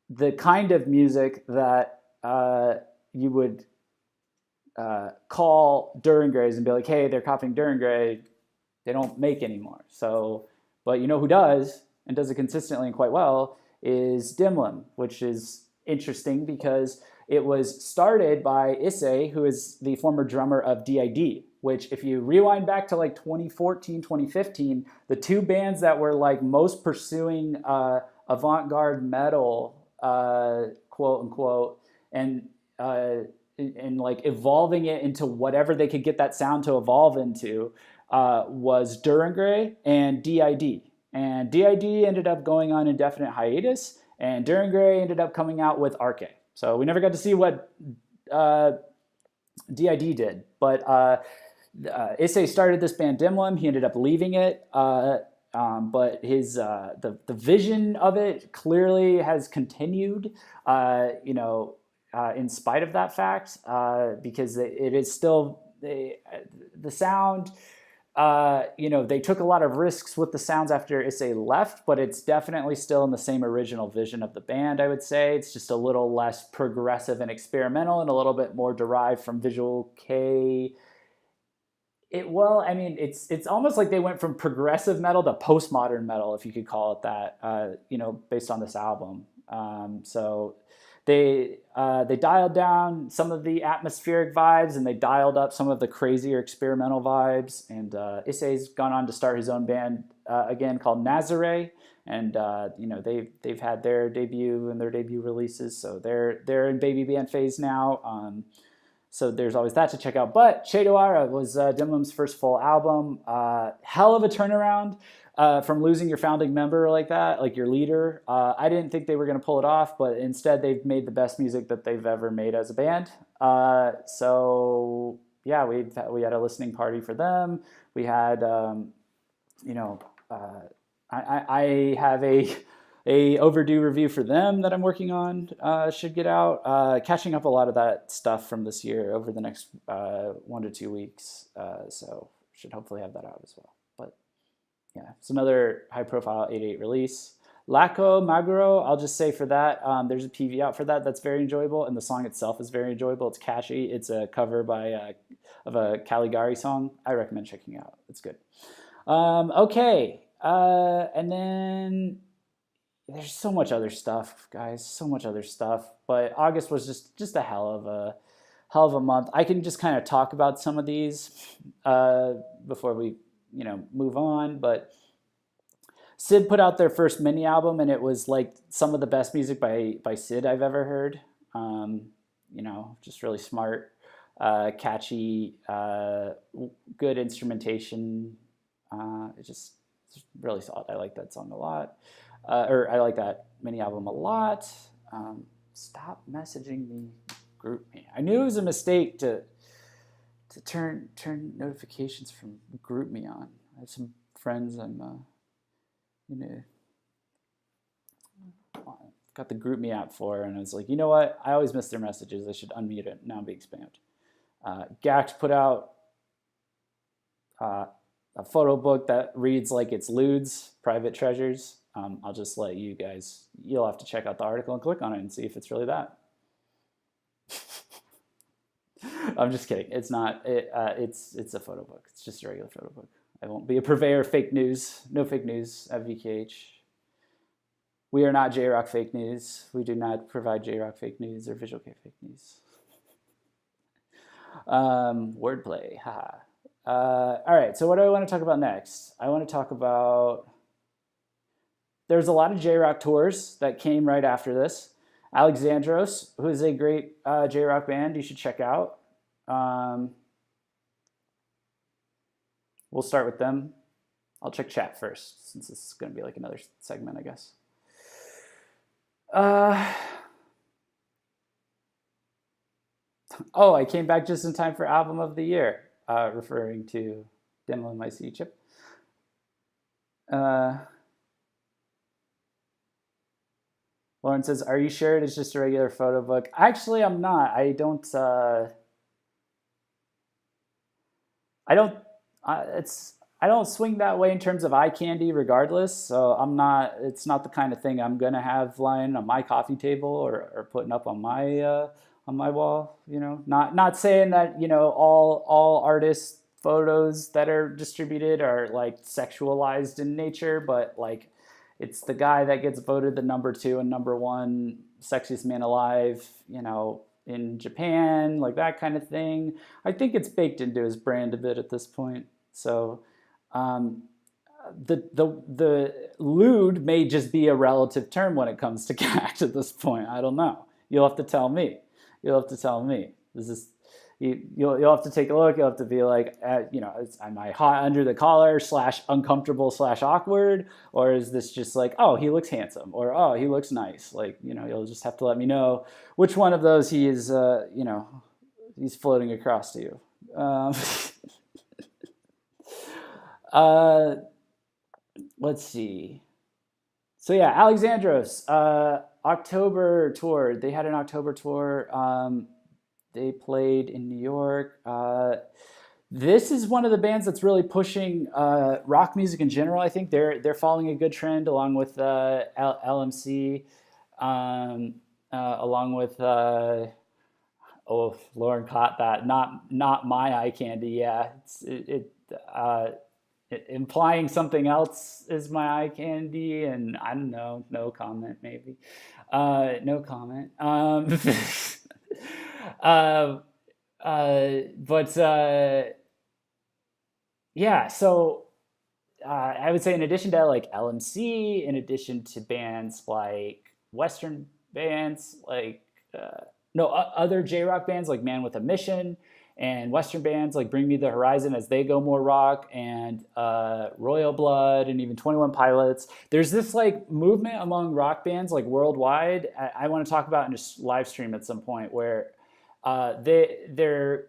the kind of music that you would call Durangrays and be like, hey, they're copying Durangray, they don't make anymore. So, but you know who does, and does it consistently and quite well, is Dimlim, which is interesting because it was started by Issei, who is the former drummer of DID, which if you rewind back to like 2014, 2015, the two bands that were like most pursuing avant-garde metal, quote unquote, and like evolving it into whatever they could get that sound to evolve into, was Durangray and DID. And DID ended up going on indefinite hiatus, and Durangray ended up coming out with Arche. So we never got to see what DID did, but Issei started this band Dimlim. He ended up leaving it, but his the vision of it clearly has continued, in spite of that fact, because it is still the sound. They took a lot of risks with the sounds after Issei left, but it's definitely still in the same original vision of the band, I would say. It's just a little less progressive and experimental and a little bit more derived from Visual K. It's almost like they went from progressive metal to postmodern metal, if you could call it that, based on this album. So they dialed down some of the atmospheric vibes, and they dialed up some of the crazier experimental vibes. And Issei's gone on to start his own band again called Nazare, and they've had their debut and their debut releases, so they're in baby band phase now. So there's always that to check out. But Chedowara was Dimlim's first full album. Hell of a turnaround. From losing your founding member like that, like your leader. I didn't think they were going to pull it off, but instead they've made the best music that they've ever made as a band. So yeah, we had a listening party for them. We had, I have a overdue review for them that I'm working on, should get out. Catching up a lot of that stuff from this year over the next 1 to 2 weeks. So should hopefully have that out as well. Yeah, it's another high-profile 8/8 release. Laco Maguro, I'll just say for that, there's a PV out for that that's very enjoyable, and the song itself is very enjoyable. It's catchy. It's a cover of a Caligari song. I recommend checking it out. It's good. Okay, and then there's so much other stuff, guys. So much other stuff. But August was just a hell of a month. I can just kind of talk about some of these before we move on. But Sid put out their first mini album, and it was like some of the best music by Sid I've ever heard. Just really smart, catchy, good instrumentation. It's really solid. I like that song a lot, or I like that mini album a lot. Stop messaging me, group me. I knew it was a mistake to turn notifications from group me on. I have some friends I'm got the group me app for, and I was like, you know what? I always miss their messages. I should unmute it. Now I'm being spammed. Gax put out a photo book that reads like it's lewds, private treasures. I'll just let you guys, you'll have to check out the article and click on it and see if it's really that. I'm just kidding. It's not. It's a photo book. It's just a regular photo book. I won't be a purveyor of fake news. No fake news at VKH. We are not J-Rock fake news. We do not provide J-Rock fake news or Visual K fake news. Wordplay, haha. All right, so what do I want to talk about next? I want to talk about, there's a lot of J-Rock tours that came right after this. Alexandros, who is a great J-Rock band you should check out. We'll start with them. I'll check chat first, since this is going to be like another segment, I guess. Oh, I came back just in time for Album of the Year, referring to lm.c chip. Lauren says, are you sure it is just a regular photo book? Actually, I'm not. I don't swing that way in terms of eye candy regardless. So I'm not, it's not the kind of thing I'm going to have lying on my coffee table or putting up on my wall, not saying that, all artists' photos that are distributed are like sexualized in nature, but like it's the guy that gets voted the #2 and #1 sexiest man alive, in Japan, like that kind of thing. I think it's baked into his brand a bit at this point. So the lewd may just be a relative term when it comes to cat at this point. I don't know. You'll have to tell me. This is you'll have to take a look. You'll have to be like, am I hot under the collar / uncomfortable / awkward, or is this just like, oh, he looks handsome, or oh, he looks nice? Like, you'll just have to let me know which one of those he is. He's floating across to you. Let's see. So yeah, Alexandros, October tour. They had an October tour. They played in New York. This is one of the bands that's really pushing rock music in general. I think they're following a good trend along with lm.c, along with Lauren caught that. Not my eye candy. Yeah, implying something else is my eye candy, and I don't know. No comment, maybe. No comment. Yeah, so I would say in addition to like lm.c, in addition to bands like Western bands like other J-Rock bands like Man with a Mission, and Western bands like Bring Me the Horizon as they go more rock, and Royal Blood, and even 21 Pilots. There's this like movement among rock bands like worldwide. I want to talk about in a live stream at some point, where they're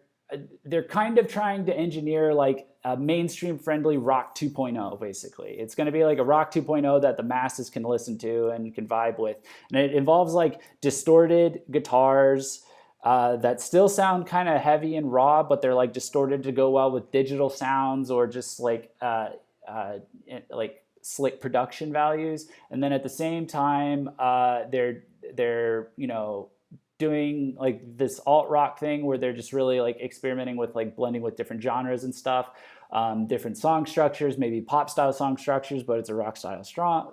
kind of trying to engineer like a mainstream friendly rock 2.0. Basically, it's going to be like a rock 2.0 that the masses can listen to and can vibe with, and it involves like distorted guitars that still sound kind of heavy and raw, but they're like distorted to go well with digital sounds or just like slick production values. And then at the same time, they're doing like this alt rock thing where they're just really like experimenting with like blending with different genres and stuff, different song structures, maybe pop style song structures, but it's a rock style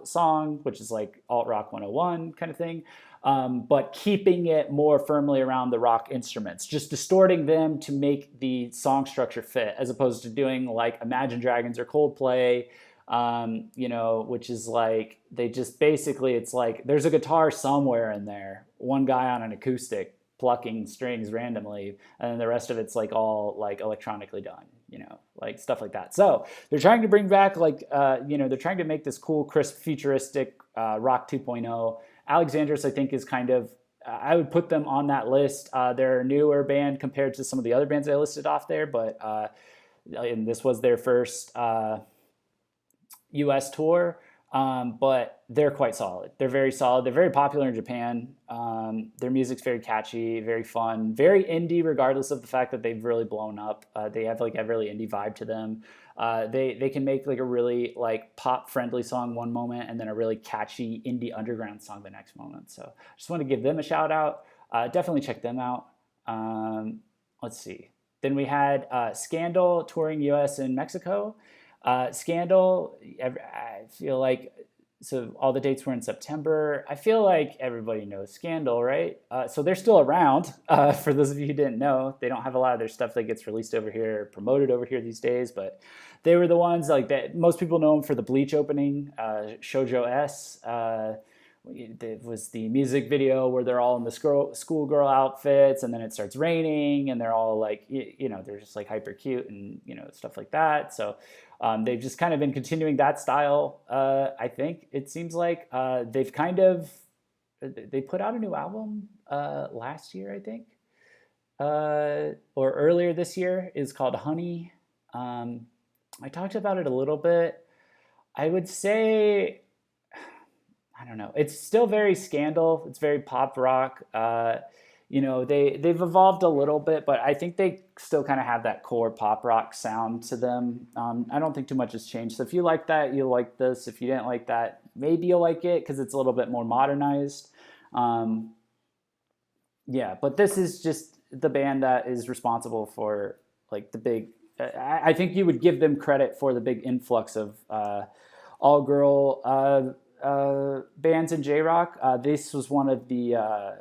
song, which is like alt rock 101 kind of thing. But keeping it more firmly around the rock instruments, just distorting them to make the song structure fit, as opposed to doing like Imagine Dragons or Coldplay, you know, which is like, they just basically, it's like there's a guitar somewhere in there, one guy on an acoustic plucking strings randomly, and then the rest of it's like all like electronically done, you know, like stuff like that. So they're trying to bring back like, you know, they're trying to make this cool, crisp, futuristic rock 2.0. Alexandros, I think, is kind of, I would put them on that list. They're a newer band compared to some of the other bands I listed off there, but and this was their first US tour, but they're quite solid. They're very solid. They're very popular in Japan. Their music's very catchy, very fun, very indie, regardless of the fact that they've really blown up. They have like a really indie vibe to them. They can make like a really like pop friendly song one moment and then a really catchy indie underground song the next moment. So I just want to give them a shout out. Definitely check them out. Let's see. Then we had Scandal touring US and Mexico. Scandal, I feel like, so all the dates were in September. I feel like everybody knows Scandal, right? So they're still around. For those of you who didn't know, they don't have a lot of their stuff that gets released over here, promoted over here these days, but they were the ones like that. Most people know them for the Bleach opening, Shoujo S. It was the music video where they're all in the schoolgirl outfits, and then it starts raining, and they're all like, you know, they're just like hyper cute and, you know, stuff like that. So they've just kind of been continuing that style. I think it seems like they've kind of, they put out a new album last year, I think, or earlier this year. Is called Honey. I talked about it a little bit. I would say, I don't know. It's still very Scandal. It's very pop rock. You know, they've evolved a little bit, but I think they still kind of have that core pop rock sound to them. I don't think too much has changed. So if you like that, you'll like this. If you didn't like that, maybe you'll like it because it's a little bit more modernized. Yeah, but this is just the band that is responsible for like the big. I think you would give them credit for the big influx of all girl bands in J-Rock. This was one of the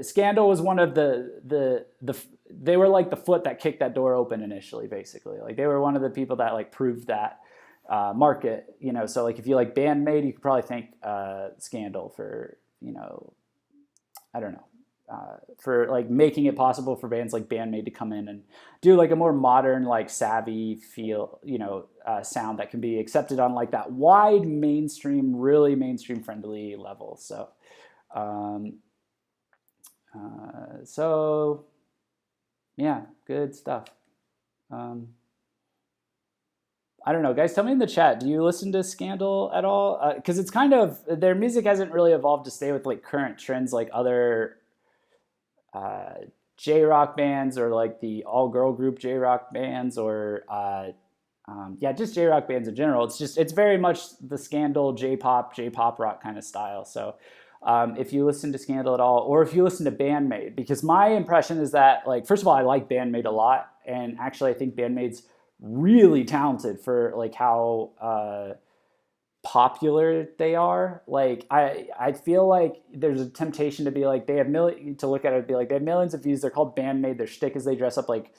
Scandal was one of the they were like the foot that kicked that door open initially, basically. Like they were one of the people that like proved that market, you know. So like if you like Bandmade, you could probably thank Scandal for, you know, I don't know, for like making it possible for bands like Bandmade to come in and do like a more modern, like savvy feel, you know, sound that can be accepted on like that wide mainstream, really mainstream friendly level. So, so yeah, good stuff. I don't know, guys, tell me in the chat, do you listen to Scandal at all? Because it's kind of, their music hasn't really evolved to stay with like current trends like other J-rock bands, or like the all-girl group J-rock bands, or yeah, just J-rock bands in general. It's very much the Scandal J-pop rock kind of style. So if you listen to Scandal at all, or if you listen to Bandmade, because my impression is that, like, first of all, I like Bandmade a lot, and actually I think Bandmade's really talented for like how popular they are. Like I feel like there's a temptation to be like, they have to look at it and be like, they have millions of views, they're called Bandmade, their shtick is they dress up like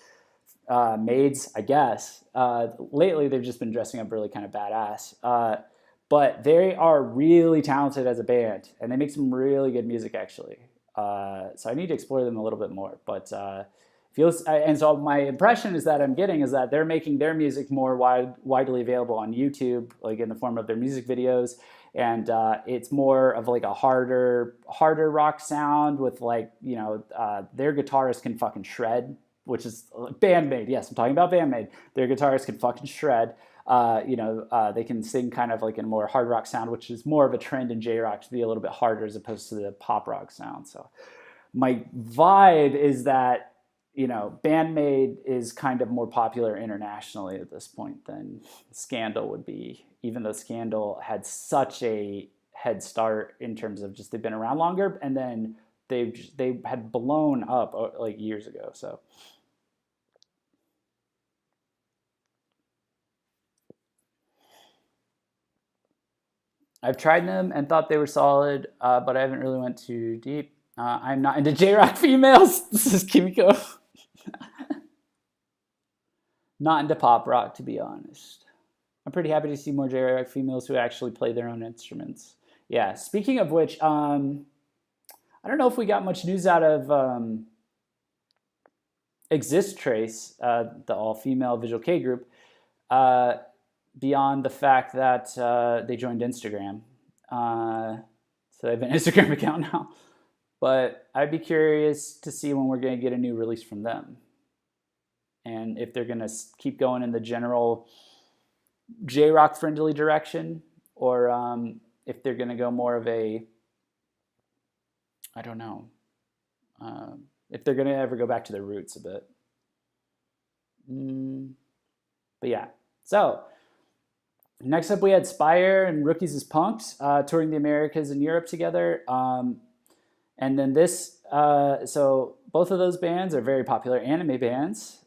maids, I guess. Lately they've just been dressing up really kind of badass, but they are really talented as a band, and they make some really good music actually. So I need to explore them a little bit more, but and so my impression is that I'm getting is that they're making their music more widely available on YouTube, like in the form of their music videos, and it's more of like a harder rock sound with like, you know, their guitarist can fucking shred, which is Bandmade. Yes, I'm talking about Bandmade. Their guitarist can fucking shred. You know, they can sing kind of like in a more hard rock sound, which is more of a trend in J-rock to be a little bit harder as opposed to the pop rock sound. So my vibe is that, you know, Bandmade is kind of more popular internationally at this point than Scandal would be, even though Scandal had such a head start in terms of just they've been around longer, and then they had blown up like years ago. So I've tried them and thought they were solid, but I haven't really went too deep. I'm not into J-rock females. This is Kimiko. Not into pop rock, to be honest. I'm pretty happy to see more J-Rock females who actually play their own instruments. Yeah, speaking of which, I don't know if we got much news out of Exist Trace, the all-female Visual K group, beyond the fact that they joined Instagram. So they have an Instagram account now. But I'd be curious to see when we're going to get a new release from them. And if they're going to keep going in the general J-Rock friendly direction, or if they're going to go more of a, I don't know, if they're going to ever go back to their roots a bit. But yeah, so next up we had Spire and Rookies as Punks touring the Americas and Europe together. And then this, so both of those bands are very popular anime bands.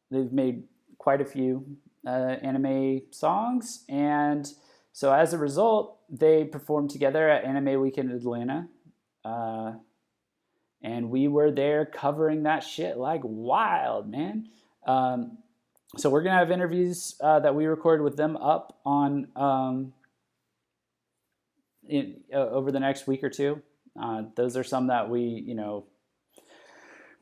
They've made quite a few anime songs, and so as a result, they performed together at Anime Weekend in Atlanta, and we were there covering that shit like wild, man. So we're gonna have interviews that we recorded with them up on over the next week or two. Those are some that we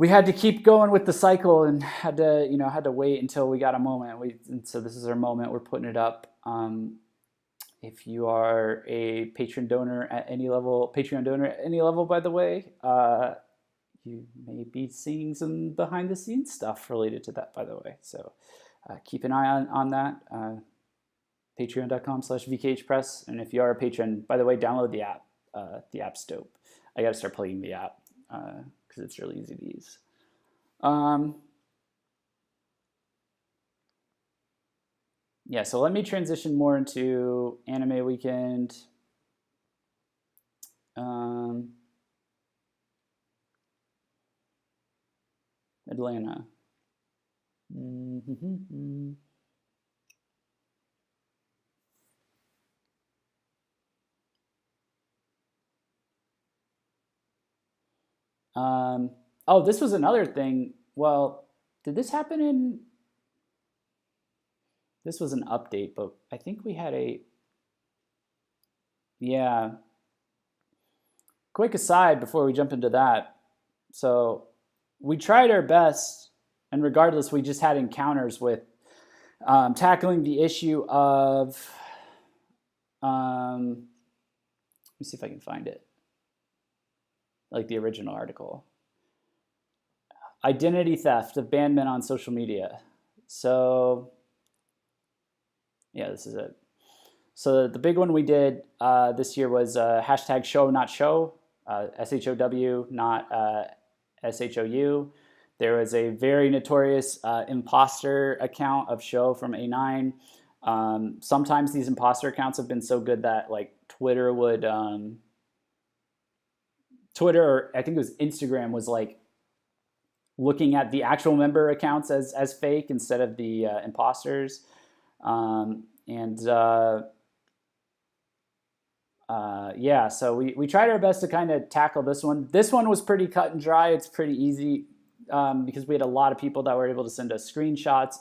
had to keep going with the cycle and had to wait until we got a moment. And so this is our moment. We're putting it up. If you are a Patreon donor at any level, by the way, you may be seeing some behind the scenes stuff related to that, by the way. So keep an eye on that. Patreon.com/VKHpress. And if you are a patron, by the way, download the app. The app's dope. I got to start playing the app because it's really easy to use. Yeah, so let me transition more into Anime Weekend. Atlanta. Oh, this was another thing. Well, did this happen in... This was an update, but I think we had a... Yeah. Quick aside before we jump into that. So we tried our best, and regardless, we just had encounters with tackling the issue of... let me see if I can find it. Like the original article. Identity theft of bandmen on social media. So, yeah, this is it. So the big one we did this year was hashtag show not show, SHOW, not SHOU. There was a very notorious imposter account of show from A9. Sometimes these imposter accounts have been so good that like Twitter would... Twitter, or I think it was Instagram, was like looking at the actual member accounts as fake instead of the imposters. Yeah, so we tried our best to kind of tackle this one. This one was pretty cut and dry. It's pretty easy because we had a lot of people that were able to send us screenshots,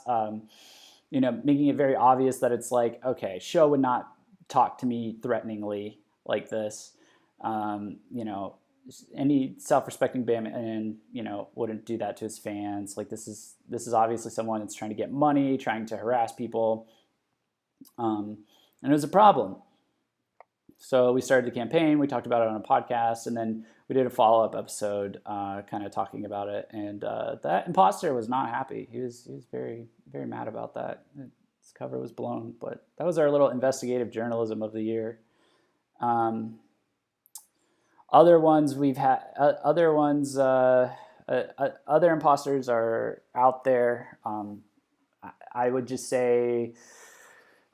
making it very obvious that it's like, okay, show would not talk to me threateningly like this. Any self-respecting bandman, wouldn't do that to his fans. Like this is obviously someone that's trying to get money, trying to harass people, and it was a problem. So we started the campaign. We talked about it on a podcast, and then we did a follow-up episode, kind of talking about it. And that imposter was not happy. He was very, very mad about that. His cover was blown, but that was our little investigative journalism of the year. Other ones we've had, other imposters are out there. I would just say,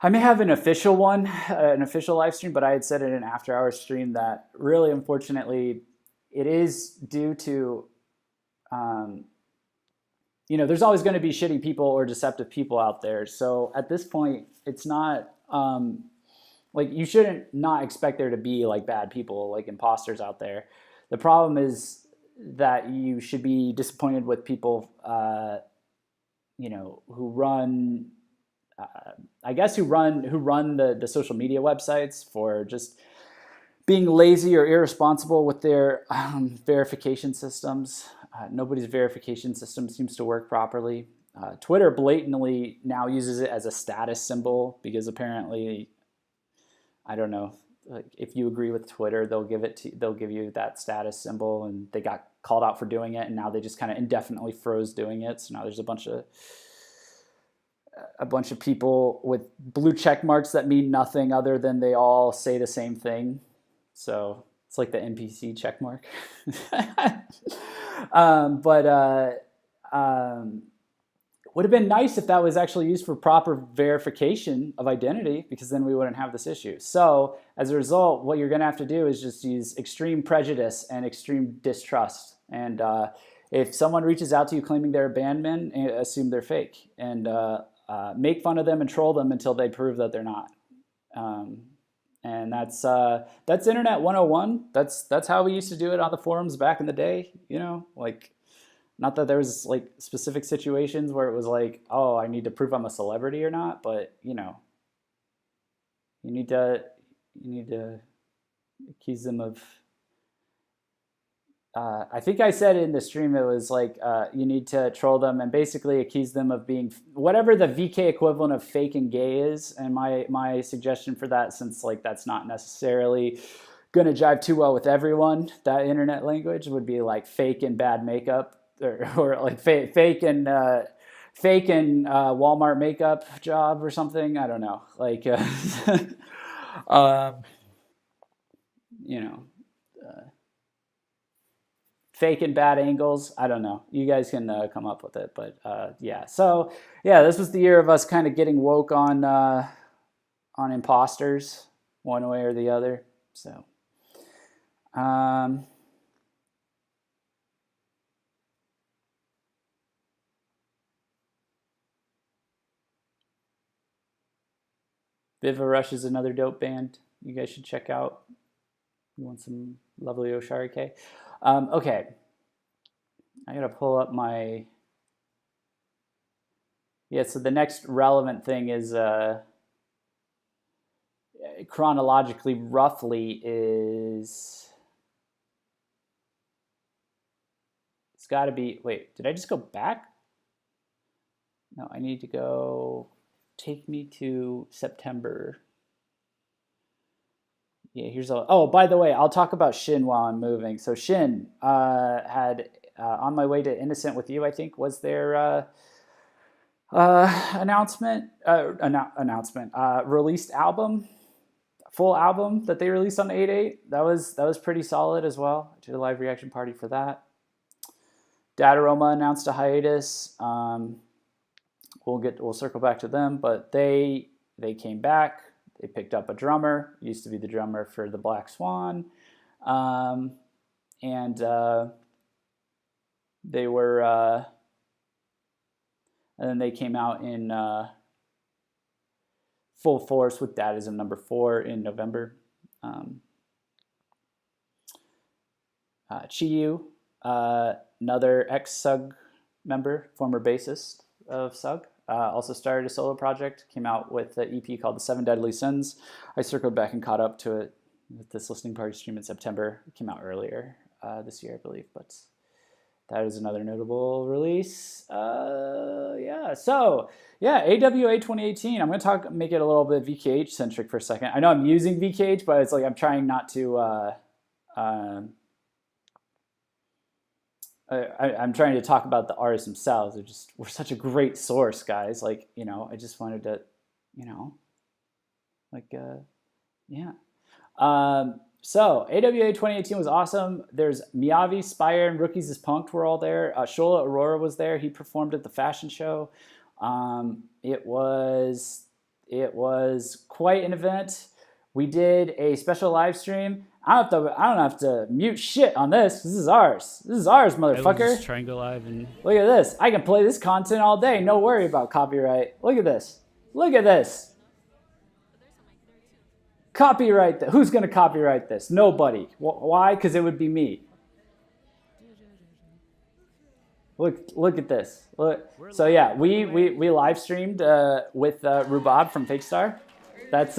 I may have an official one, an official live stream, but I had said in an after-hour stream that really, unfortunately, it is due to, there's always going to be shitty people or deceptive people out there. So at this point, it's not... like you shouldn't not expect there to be like bad people, like imposters out there. The problem is that you should be disappointed with people, who run I guess who run the social media websites for just being lazy or irresponsible with their verification systems. Nobody's verification system seems to work properly. Twitter blatantly now uses it as a status symbol because apparently, I don't know, like if you agree with Twitter, they'll give you that status symbol, and they got called out for doing it, and now they just kind of indefinitely froze doing it. So now there's a bunch of people with blue check marks that mean nothing other than they all say the same thing. So it's like the NPC check mark. Would have been nice if that was actually used for proper verification of identity, because then we wouldn't have this issue. So as a result, what you're going to have to do is just use extreme prejudice and extreme distrust. And if someone reaches out to you claiming they're a bandman, assume they're fake, and make fun of them and troll them until they prove that they're not. And that's Internet 101. That's how we used to do it on the forums back in the day. You know, like, not that there was like specific situations where it was like, oh, I need to prove I'm a celebrity or not, but you know, you need to accuse them of. I think I said in the stream, it was like you need to troll them and basically accuse them of being whatever the VK equivalent of fake and gay is. And my suggestion for that, since like that's not necessarily going to jive too well with everyone, that internet language would be like fake and bad makeup, or like fake and Walmart makeup job or something. I don't know, like you know. Fake and bad angles. I don't know. You guys can come up with it, but yeah. So yeah, this was the year of us kind of getting woke on imposters, one way or the other. So, Viva Rush is another dope band you guys should check out. You want some lovely Osharike? Okay, I gotta pull up my, so the next relevant thing is chronologically, roughly, is, it's gotta be, wait, did I just go back? No, I need to go, take me to September. Yeah, here's all. Oh, by the way, I'll talk about Shin while I'm moving. So Shin had On My Way to Innocent with You, I think, was their announcement. Released album, full album that they released on 8/8. That was pretty solid as well. I did a live reaction party for that. Dataroma announced a hiatus. We'll circle back to them, but they came back. They picked up a drummer, used to be the drummer for the Black Swan, and they were, and then they came out in full force with Dadism number 4 in November. Chiyu, another ex-Sug member, former bassist of Sug, also started a solo project, came out with an EP called The Seven Deadly Sins. I circled back and caught up to it with this listening party stream in September. It came out earlier this year, I believe, but that is another notable release. AWA 2018. I'm going to make it a little bit VKH centric for a second. I know I'm using VKH, but it's like I'm trying not to. I'm trying to talk about the artists themselves. We're such a great source, guys. Like, you know, I just wanted to, you know, like, yeah. So AWA 2018 was awesome. There's Miyavi, Spire, and Rookies is Punked were all there. Shola Aurora was there. He performed at the fashion show. It was quite an event. We did a special live stream. I don't have to mute shit on this. This is ours. This is ours, motherfucker. Just try and go live and look at this. I can play this content all day. No worry about copyright. Look at this. Look at this. Copyright. Who's going to copyright this? Nobody. Why? Because it would be me. Look at this. Look. So yeah, we live streamed with Rubab from Fakestar. That's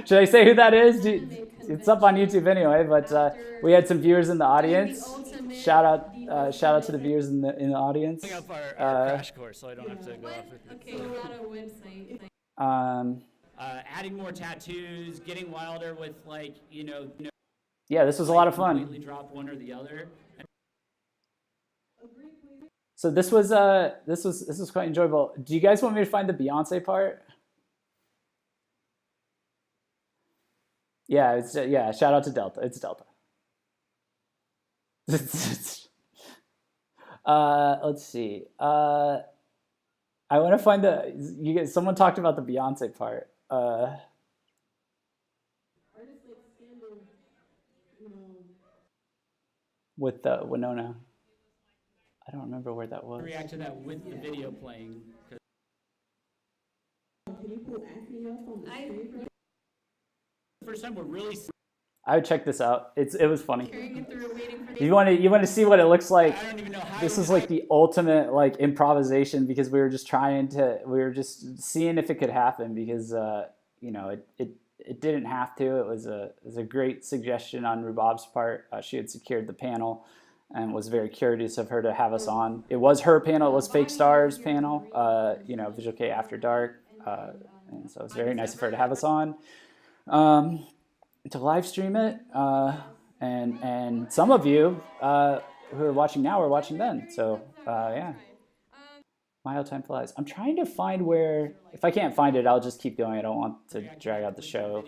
should I say who that is? It's up on YouTube anyway. But we had some viewers in the audience. Shout out to the viewers in the audience. Up our crash course, so I don't have to go off with it. Okay, we're on a website. Adding more tattoos, getting wilder with Yeah, this was a lot of fun. Completely drop one or the other. So this was quite enjoyable. Do you guys want me to find the Beyonce part? Yeah, shout out to Delta. It's Delta. Let's see. I want to find you guys. Someone talked about the Beyonce part. With Winona. I don't remember where that was. React to that with the video playing. Can you pull Acme up on the screen? First time we're really. I would check this out. It was funny. Carrying it through, waiting for the. You want to see what it looks like? I don't even know how. This is like the ultimate like improvisation because we were just seeing if it could happen because it didn't have to. It was a great suggestion on Rubab's part. She had secured the panel and was very curious of her to have us on. It was her panel. It was Fake Stars panel. Visual K After Dark. And so it's very nice of her to have us on. To live stream it, and some of you who are watching now are watching then. So yeah, Mile Time Flies. I'm trying to find where. If I can't find it, I'll just keep going. I don't want to drag out the show.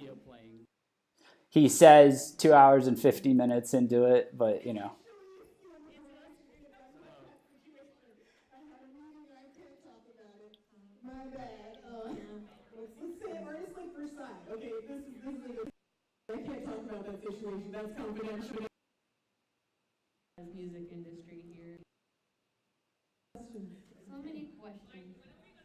He says 2 hours and 50 minutes into it, but you know. My bad. Let's say artist like first side. Okay, this is I can't talk about that situation. That's confidential. Music industry here. So many questions. Yes.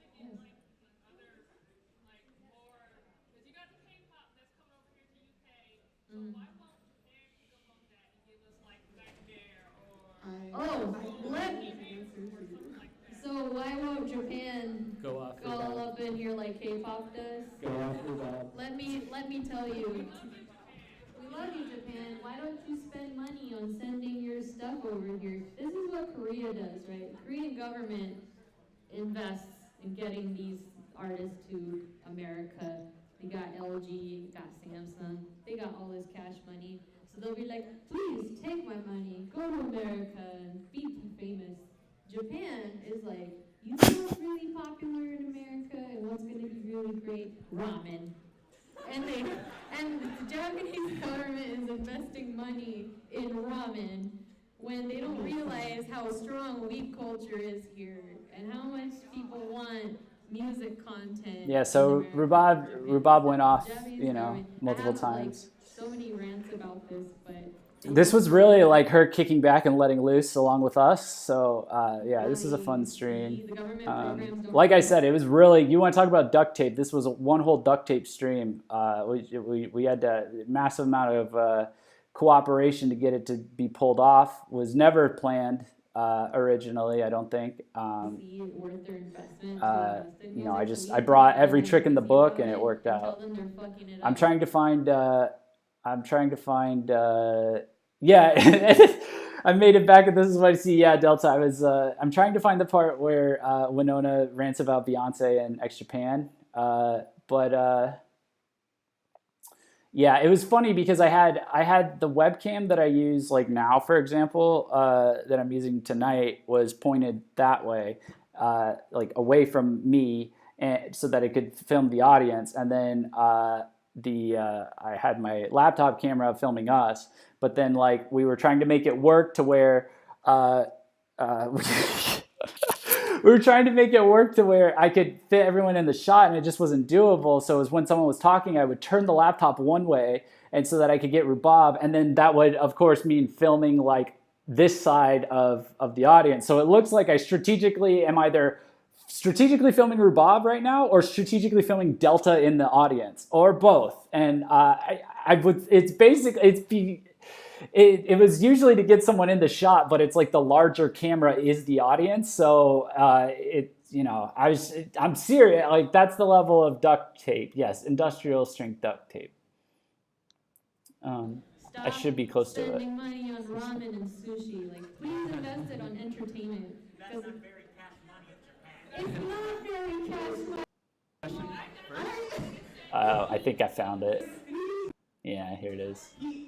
So why won't Japan Go off. go all up in here like K-pop does? Go off Rubab. Let me tell you. We love you, Japan. Why don't you spend money on sending your stuff over here? This is what Korea does, right? The Korean government invests in getting these artists to America. They got LG, got Samsung, they got all this cash money. So they'll be like, please take my money, go to America and be famous. Japan is like, you know what's really popular in America and what's gonna be really great? Ramen. And the Japanese government is investing money in ramen when they don't realize how strong weeb culture is here and how much people want music content. Yeah, so Rubab went off, multiple times. So many rants about this, but this was really like her kicking back and letting loose along with us. So yeah, this is a fun stream. Like I said, it was really, you want to talk about duct tape. This was one whole duct tape stream. We had a massive amount of cooperation to get it to be pulled off. Was never planned originally, I don't think. I brought every trick in the book and it worked out. I'm trying to find yeah, I made it back, and this is what I see. Yeah, Delta. I'm trying to find the part where Winona rants about Beyonce and X Japan. Yeah, it was funny because I had the webcam that I use like now, for example, that I'm using tonight was pointed that way, like away from me, and so that it could film the audience, and then I had my laptop camera filming us, but then like we were trying to make it work to where we were trying to make it work to where I could fit everyone in the shot, and it just wasn't doable. So it was when someone was talking, I would turn the laptop one way, and so that I could get Rubab, and then that would of course mean filming like this side of the audience. So it looks like I strategically am either strategically filming Rubab right now or strategically filming Delta in the audience or both. And it was usually to get someone in the shot, but it's like the larger camera is the audience. So I'm serious. Like that's the level of duct tape. Yes, industrial strength duct tape. I should be close to it. Spending money on ramen and sushi. Like, please invest it on entertainment. That's not very cash money. It's not very cash money. I think I found it. Yeah, here it is. No.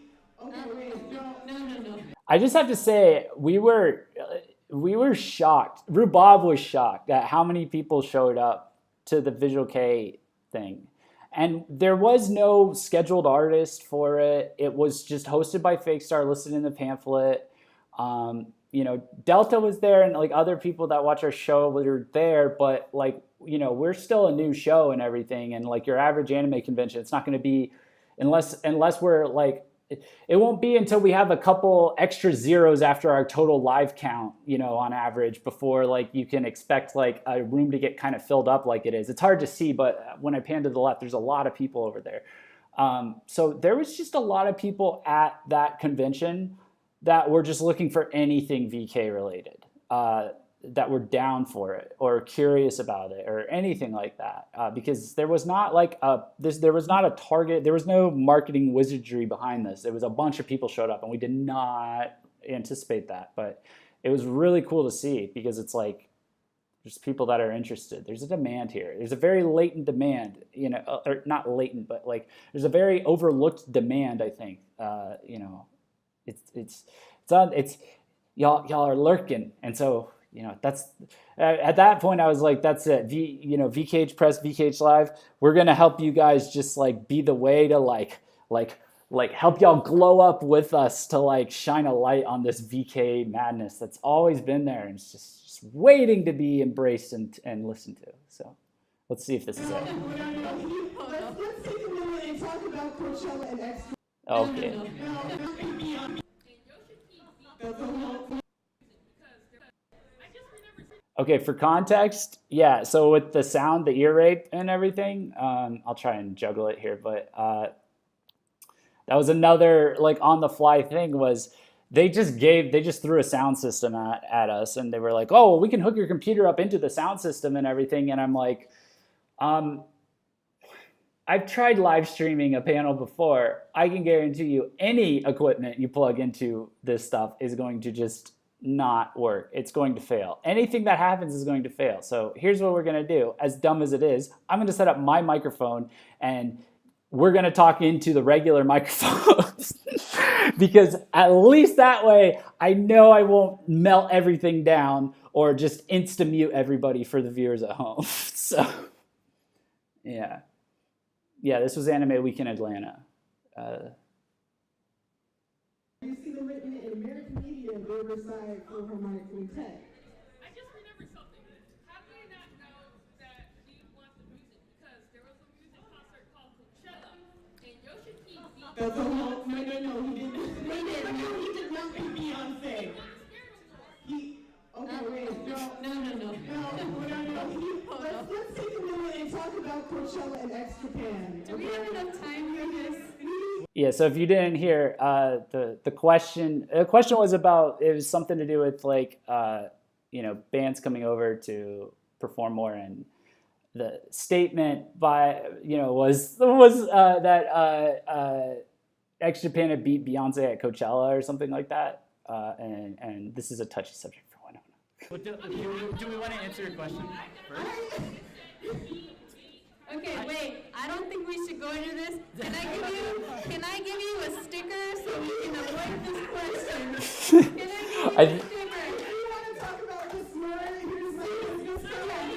I just have to say, we were shocked. Rhubarb was shocked at how many people showed up to the Visual K thing. And there was no scheduled artist for it. It was just hosted by Fake Star, listed in the pamphlet. Delta was there, and like other people that watch our show were there, but like, we're still a new show and everything. And like your average anime convention, it's not going to be, unless we're like, it won't be until we have a couple extra zeros after our total live count, on average, before like you can expect like a room to get kind of filled up like it is. It's hard to see, but when I pan to the left, there's a lot of people over there. So there was just a lot of people at that convention that were just looking for anything VK related, that were down for it or curious about it or anything like that, because there was not like there was not a target, there was no marketing wizardry behind this. It was a bunch of people showed up, and we did not anticipate that, but it was really cool to see because it's like there's people that are interested. There's a demand here. There's a very latent demand, or not latent, but like there's a very overlooked demand. I think, it's y'all are lurking, and so. That's at that point I was like, that's it. VKH Press, VKH Live. We're gonna help you guys just like be the way to like help y'all glow up with us to like shine a light on this VK madness that's always been there and it's just waiting to be embraced and listened to. So let's see if this is it. Let's take a minute and talk about Coachella and Extra. Okay. Okay, for context, yeah, so with the sound, the ear rape and everything, I'll try and juggle it here, but that was another like on the fly thing was they just threw a sound system at us, and they were like, oh, well, we can hook your computer up into the sound system and everything, and I'm like, I've tried live streaming a panel before. I can guarantee you any equipment you plug into this stuff is going to just not work. It's going to fail. Anything that happens is going to fail. So here's what we're going to do. As dumb as it is, I'm going to set up my microphone and we're going to talk into the regular microphones because at least that way I know I won't melt everything down or just insta-mute everybody for the viewers at home. So yeah, this was Anime Week in Atlanta. You see them written in American media and Riverside Philharmonic Tech. I just remembered something. How do you not know that he wants the music? Because there was a music concert called Coachella, and Yoshiki beat. That's a whole. No, he didn't. He did not beat Beyonce. No. Let's take a minute and talk about Coachella and Extra Pan. Do we have enough time for this? Yeah, so if you didn't hear, the question was about, it was something to do with like, bands coming over to perform more, and the statement by, was that X Japan had beat Beyonce at Coachella or something like that, and this is a touchy subject for one. But do we want to answer your question first? Okay, wait. I don't think we should go into this. Can I give you a sticker so we can avoid this question? Can I give you a sticker? If you want to talk about this more, here's my business card.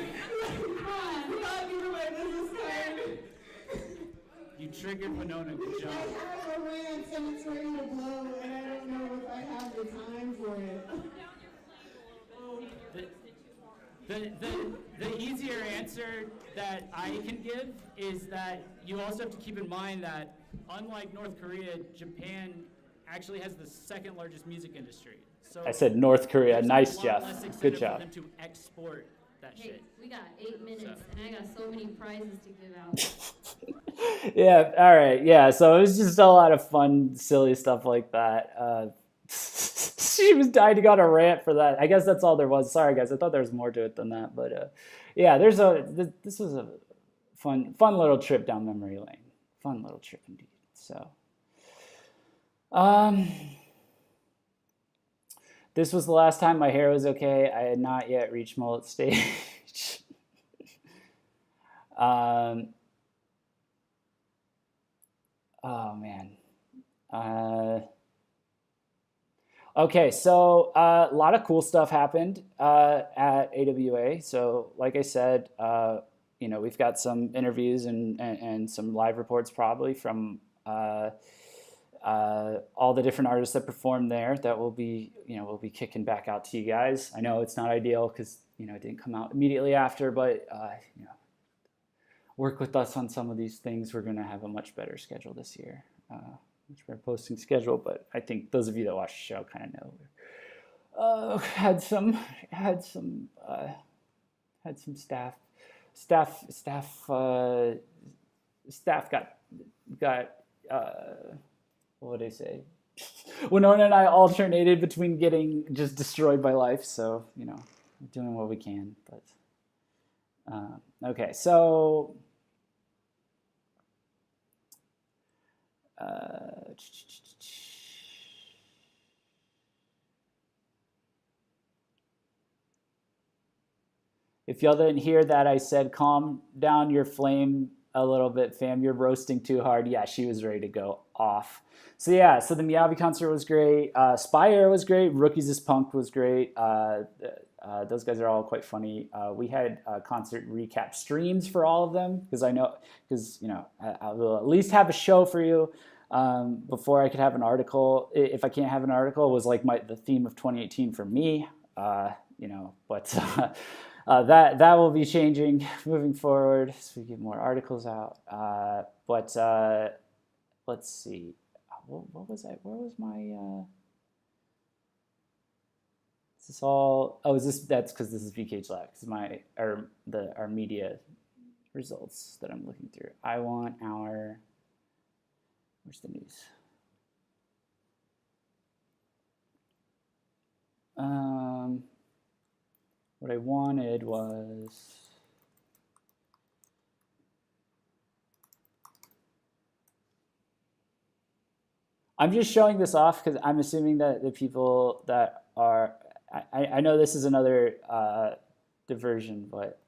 Come on, give away business card. You triggered Winona. Good job. I have a rant and it's ready to blow, and I don't know if I have the time for it. The easier answer that I can give is that you also have to keep in mind that unlike North Korea, Japan actually has the second largest music industry. So I said North Korea. there's Nice, a lot Jeff. less incentive Good for job. them to export that Hey, shit. we got 8 minutes, So. and I got so many prizes to give out. Yeah, all right. Yeah, so it was just a lot of fun, silly stuff like that. She was dying to go on a rant for that. I guess that's all there was. Sorry, guys. I thought there was more to it than that. But yeah, this was a fun little trip down memory lane. Fun little trip indeed. So, um, this was the last time my hair was okay. I had not yet reached mullet stage. Oh man. Okay, so a lot of cool stuff happened at AWA. So, like I said, we've got some interviews and some live reports probably from all the different artists that performed there that we'll be kicking back out to you guys. I know it's not ideal because it didn't come out immediately after, but work with us on some of these things. We're going to have a much better schedule this year. Much better posting schedule, but I think those of you that watch the show kind of know. Had some staff got what would I say? Winona and I alternated between getting just destroyed by life, so we're doing what we can. But okay, so. If y'all didn't hear that, I said, calm down your flame a little bit, fam. You're roasting too hard. Yeah, she was ready to go off. So yeah, so the Miyavi concert was great. Spire was great. Rookies is Punk was great. Those guys are all quite funny. We had concert recap streams for all of them because I will at least have a show for you before I could have an article. If I can't have an article, it was like the theme of 2018 for me. But that will be changing moving forward so we get more articles out. But let's see. What was I? Where was my? Is this all? Oh, is this? That's because this is VKH Live. Because our media results that I'm looking through. I want our. Where's the news? What I wanted was. I'm just showing this off because I'm assuming that the people that are, I know this is another diversion, but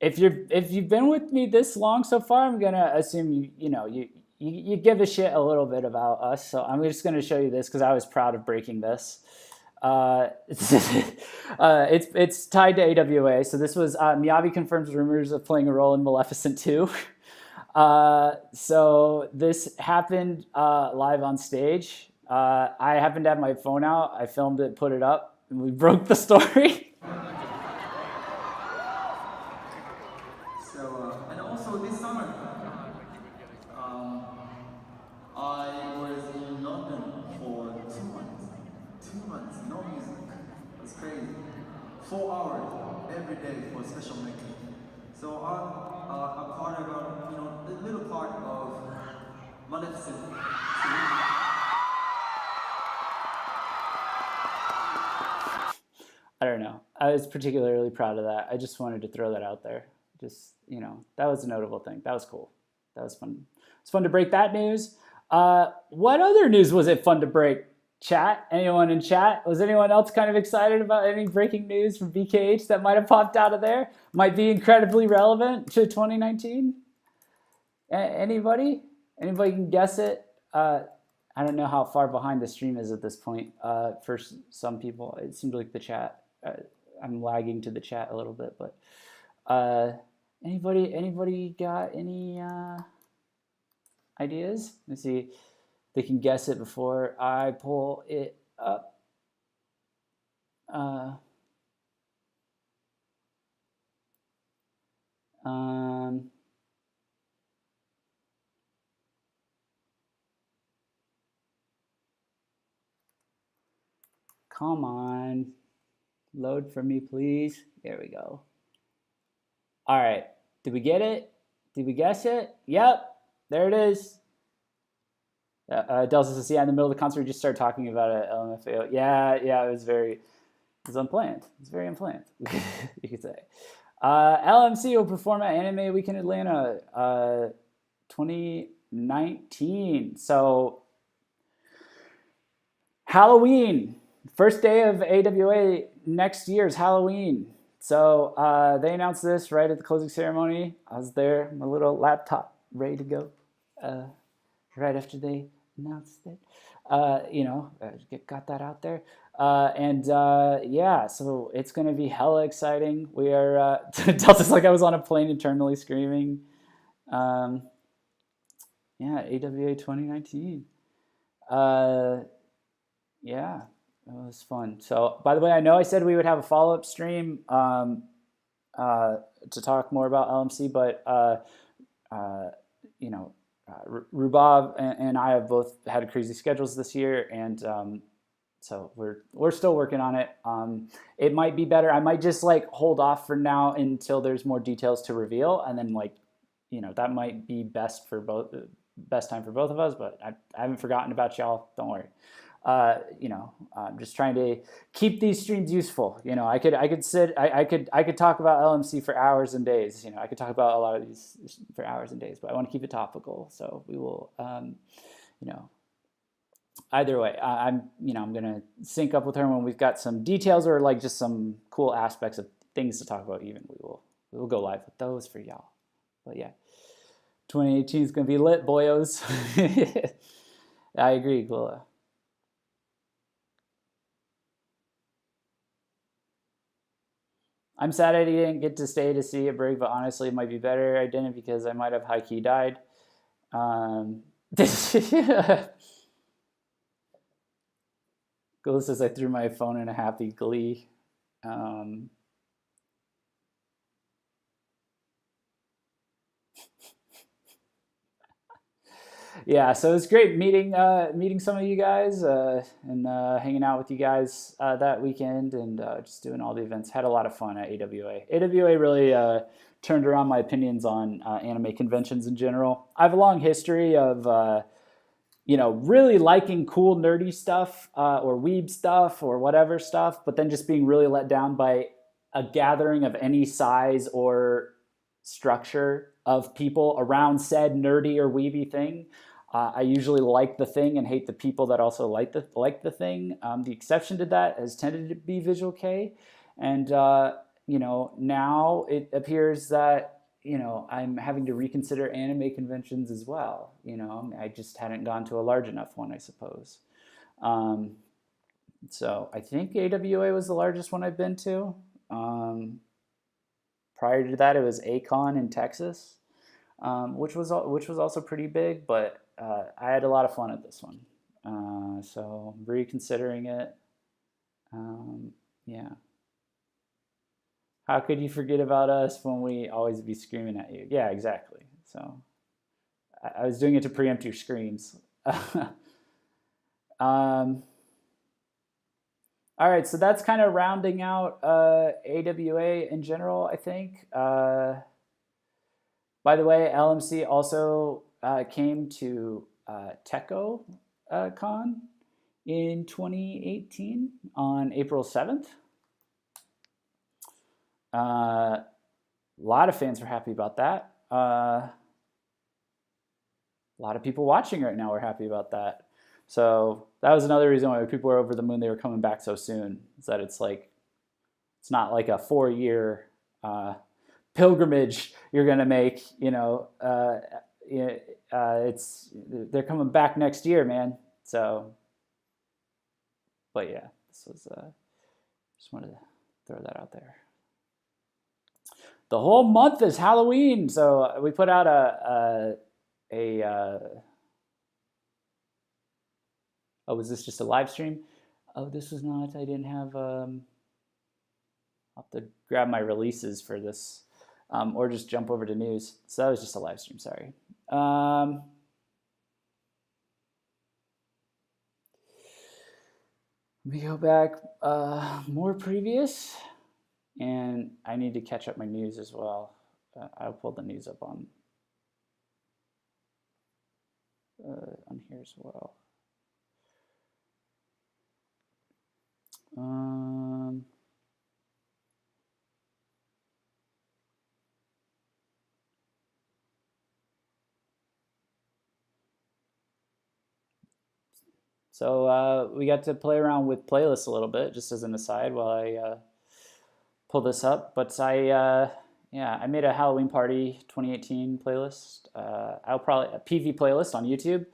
if you've been with me this long so far, I'm gonna assume you give a shit a little bit about us. So I'm just gonna show you this because I was proud of breaking this. It's tied to AWA. So this was Miyavi confirms rumors of playing a role in Maleficent 2. So this happened live on stage. I happened to have my phone out. I filmed it, put it up, and we broke the story. And also this summer, I was in London for 2 months. 2 months, no music. It was crazy. 4 hours every day for special makeup. So I'm a part of a little part of Maleficent. I don't know. I was particularly proud of that. I just wanted to throw that out there. Just, that was a notable thing. That was cool. That was fun. It's fun to break that news. What other news was it fun to break? Chat? Anyone in chat? Was anyone else kind of excited about any breaking news from VKH that might have popped out of there? Might be incredibly relevant to 2019? Anybody? Anybody can guess it? I don't know how far behind the stream is at this point. For some people, it seems like the chat. I'm lagging to the chat a little bit, but anybody got any ideas? Let's see. They can guess it before I pull it up. Come on. Load for me, please. There we go. All right. Did we get it? Did we guess it? Yep. There it is. Delta says, yeah, in the middle of the concert, we just started talking about it. LMFAO. Yeah, it was unplanned. It's very unplanned, you could say. LMC will perform at Anime Weekend Atlanta 2019. So, Halloween. First day of AWA next year's Halloween. So they announced this right at the closing ceremony. I was there, my little laptop ready to go right after they announced it. Got that out there. Yeah, so it's going to be hella exciting. We are, Delta's like I was on a plane internally screaming. Yeah, AWA 2019. Yeah, it was fun. So, by the way, I know I said we would have a follow-up stream to talk more about LMC, but Rubab and I have both had crazy schedules this year, and so we're still working on it. It might be better. I might just like hold off for now until there's more details to reveal, and then that might be best time for both of us. But I haven't forgotten about y'all. Don't worry. I'm just trying to keep these streams useful. I could talk about LMC for hours and days. I could talk about a lot of these for hours and days, but I want to keep it topical. So we will, either way, I'm gonna sync up with her when we've got some details or like just some cool aspects of things to talk about. Even we will go live with those for y'all. But yeah, 2018 is gonna be lit, boyos. I agree, Gwilla. I'm sad I didn't get to stay to see a break, but honestly, it might be better I didn't because I might have high-key died. Gula says I threw my phone in a happy glee. Yeah, so it's great meeting some of you guys and hanging out with you guys that weekend and just doing all the events. Had a lot of fun at AWA. AWA really turned around my opinions on anime conventions in general. I have a long history of really liking cool nerdy stuff or weeb stuff or whatever stuff, but then just being really let down by a gathering of any size or structure of people around said nerdy or weeby thing. I usually like the thing and hate the people that also like the thing. The exception to that has tended to be Visual K, and now it appears that I'm having to reconsider anime conventions as well. I just hadn't gone to a large enough one, I suppose. So I think AWA was the largest one I've been to. Prior to that, it was A-Kon in Texas, which was also pretty big, but I had a lot of fun at this one. So I'm reconsidering it. Yeah. How could you forget about us when we always be screaming at you? Yeah, exactly. So I was doing it to preempt your screams. All right, so that's kind of rounding out AWA in general, I think. By the way, LMC also came to Techo Con in 2018 on April 7th. A lot of fans were happy about that. A lot of people watching right now were happy about that. So that was another reason why people were over the moon. They were coming back so soon. Is that it's not like a 4-year pilgrimage you're gonna make. They're coming back next year, man. So, but yeah, this was just wanted to throw that out there. The whole month is Halloween, so we put out oh, was this just a live stream? Oh, this was not. I didn't have. I'll have to grab my releases for this, or just jump over to news. So that was just a live stream. Sorry. Let me go back more previous, and I need to catch up my news as well. I'll pull the news up on here as well. So we got to play around with playlists a little bit, just as an aside, while I pull this up. But I made a Halloween Party 2018 playlist. I'll probably a PV playlist on YouTube.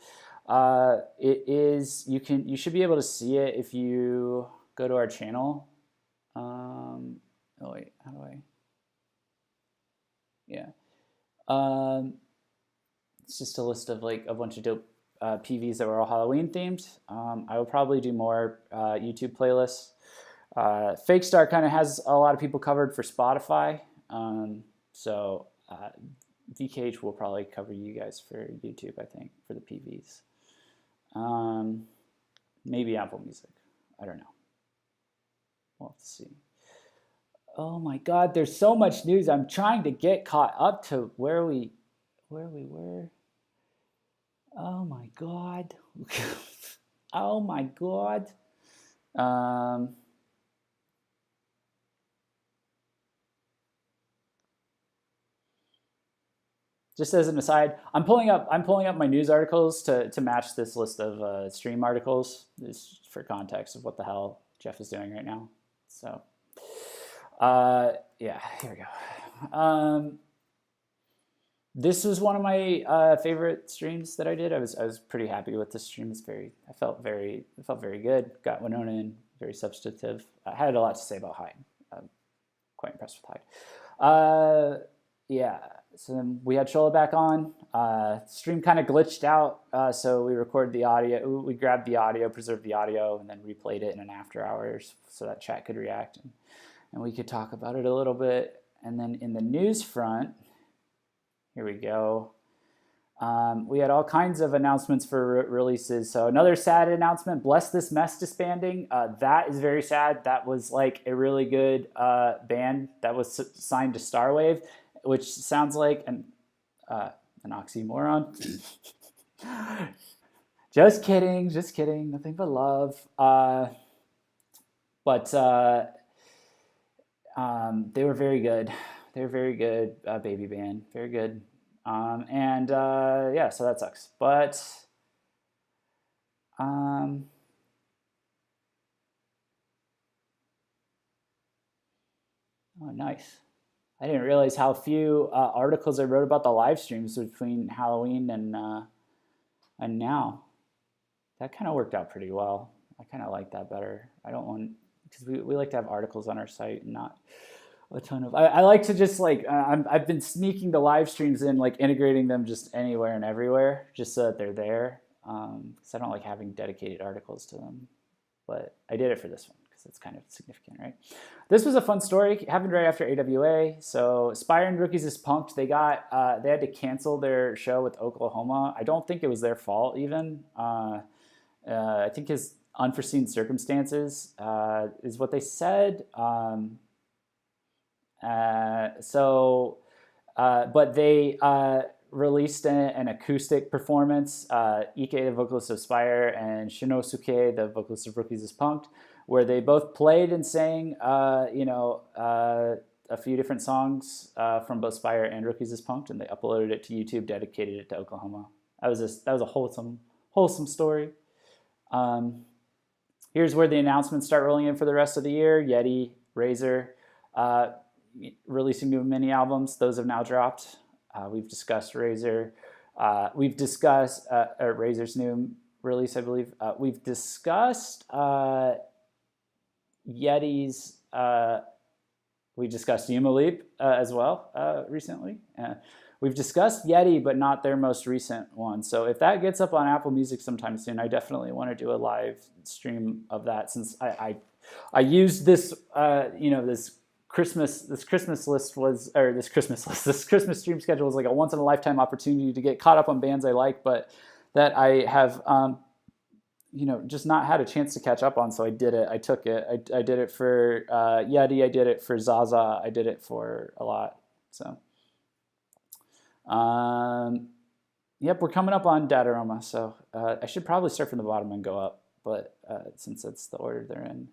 It is you should be able to see it if you go to our channel. Oh wait, how do I? Yeah. It's just a list of like a bunch of dope PVs that were all Halloween themed. I will probably do more YouTube playlists. Fake Star kind of has a lot of people covered for Spotify. So VKH will probably cover you guys for YouTube, I think, for the PVs. Maybe Apple Music. I don't know. We'll have to see. Oh my God, there's so much news. I'm trying to get caught up to where we were. Oh my God. Oh my God. Just as an aside, I'm pulling up my news articles to match this list of stream articles. This for context of what the hell Jeff is doing right now. So, yeah, here we go. This was one of my favorite streams that I did. I was pretty happy with this stream. It felt very good. Got Winona in, very substantive. I had a lot to say about Hyde. I'm quite impressed with Hyde. Yeah. So then we had Shola back on. Stream kind of glitched out, so we recorded the audio. We grabbed the audio, preserved the audio, and then replayed it in an after hours so that chat could react and we could talk about it a little bit. And then in the news front, here we go. We had all kinds of announcements for releases. So another sad announcement, Bless This Mess disbanding. That is very sad. That was like a really good band that was signed to Starwave, which sounds like an oxymoron. Just kidding, nothing but love. But they were very good. They were very good baby band, very good. Yeah, so that sucks. But oh, nice. I didn't realize how few articles I wrote about the live streams between Halloween and now. That kind of worked out pretty well. I kind of like that better. I don't want, because we like to have articles on our site and not a ton of, I like to just like, I've been sneaking the live streams in, like integrating them just anywhere and everywhere, just so that they're there. Because I don't like having dedicated articles to them. But I did it for this one, because it's kind of significant, right? This was a fun story. It happened right after AWA. So Spire and Rookies is punked. They had to cancel their show with Oklahoma. I don't think it was their fault even. I think his unforeseen circumstances is what they said. But they released an acoustic performance, Ike, the vocalist of Spire, and Shinosuke, the vocalist of Rookies is Punked, where they both played and sang, a few different songs from both Spire and Rookies is Punked, and they uploaded it to YouTube, dedicated it to Oklahoma. That was a wholesome story. Here's where the announcements start rolling in for the rest of the year. Yeti, Razor, releasing new mini albums. Those have now dropped. We've discussed Razor. We've discussed Razor's new release, I believe. We've discussed Yeti's. We discussed Yuma Leap as well recently. We've discussed Yeti, but not their most recent one. So if that gets up on Apple Music sometime soon, I definitely want to do a live stream of that, since I used this this Christmas stream schedule was like a once in a lifetime opportunity to get caught up on bands I like, but that I have just not had a chance to catch up on. So I did it. I took it. I did it for Yeti. I did it for Zaza. I did it for a lot. So, yep, we're coming up on Dataroma. So I should probably start from the bottom and go up. But since that's the order they're in.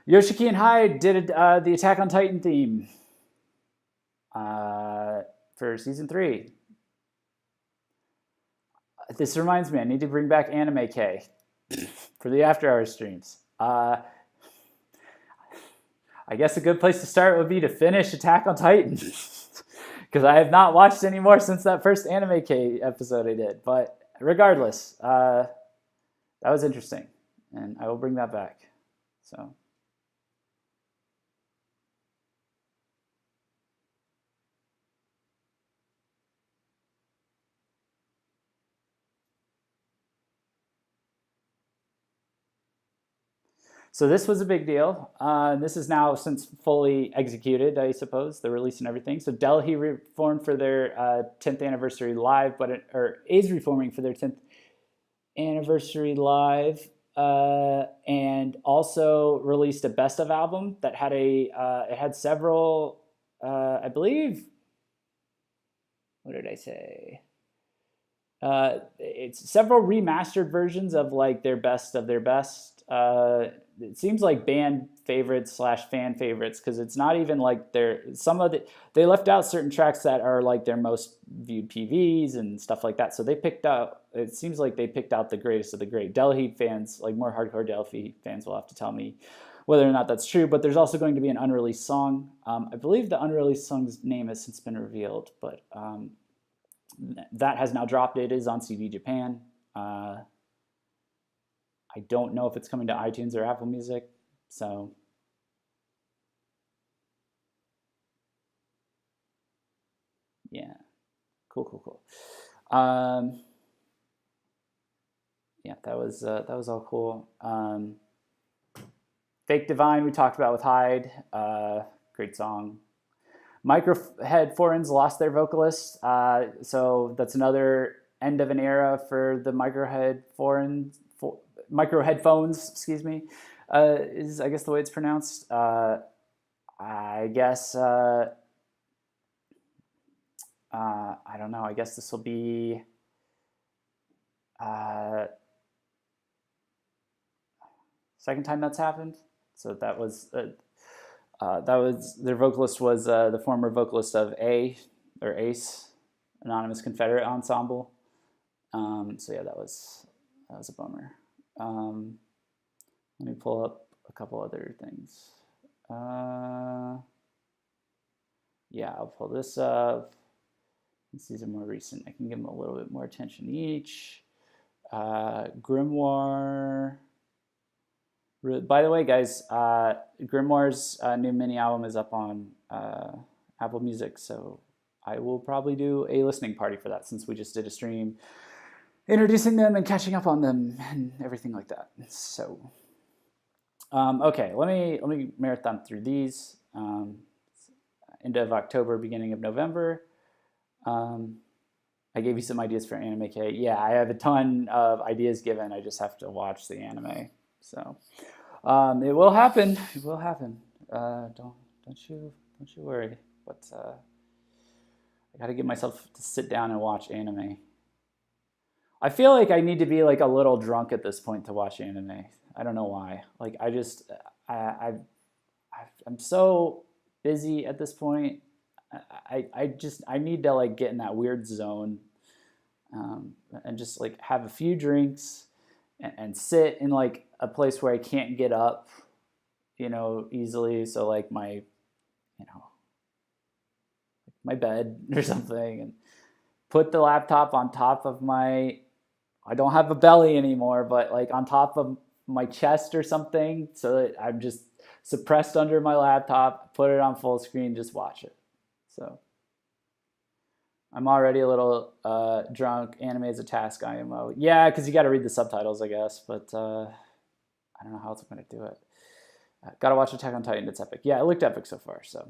Yoshiki and Hyde did the Attack on Titan theme for season 3. This reminds me, I need to bring back Anime K for the after hours streams. I guess a good place to start would be to finish Attack on Titan because I have not watched any more since that first Anime K episode I did. But regardless, that was interesting, and I will bring that back. So. So this was a big deal. This is now since fully executed, I suppose, the release and everything. So Delhi reformed for their 10th anniversary live, or is reforming for their 10th anniversary live, and also released a best of album that had it had several, I believe. What did I say? It's several remastered versions of like their best of their best. It seems like band favorites / fan favorites because it's not even like they left out certain tracks that are like their most viewed PVs and stuff like that. So it seems like they picked out the greatest of the great. Delhi fans, like more hardcore Delhi fans, will have to tell me whether or not that's true. But there's also going to be an unreleased song. I believe the unreleased song's name has since been revealed, but that has now dropped. It is on CD Japan. I don't know if it's coming to iTunes or Apple Music, so yeah, cool. Yeah, that was all cool. Fake Divine we talked about with Hyde, great song. Microhead Foreigns lost their vocalist, so that's another end of an era for the Microheadphones, excuse me, is I guess the way it's pronounced. I guess I don't know. I guess this will be second time that's happened. So that was their vocalist was the former vocalist of Ace, Anonymous Confederate Ensemble. So yeah, that was a bummer. Let me pull up a couple other things. Yeah, I'll pull this up. These are more recent. I can give them a little bit more attention each. Grimoire. By the way, guys, Grimoire's new mini album is up on Apple Music, so I will probably do a listening party for that since we just did a stream introducing them and catching up on them and everything like that. So, okay, let me marathon through these. End of October, beginning of November. I gave you some ideas for Anime K. Yeah, I have a ton of ideas given. I just have to watch the anime. So, it will happen. It will happen. Don't you worry. But I got to get myself to sit down and watch anime. I feel like I need to be like a little drunk at this point to watch anime. I don't know why. Like I'm so busy at this point. I need to like get in that weird zone, and just like have a few drinks and sit in like a place where I can't get up, easily. So like my bed or something, and put the laptop on top of I don't have a belly anymore, but like on top of my chest or something, so that I'm just suppressed under my laptop, put it on full screen, just watch it. So I'm already a little drunk. Anime is a task, IMO. Yeah, because you got to read the subtitles, I guess, but I don't know how else I'm going to do it. Got to watch Attack on Titan. It's epic. Yeah, it looked epic so far, so.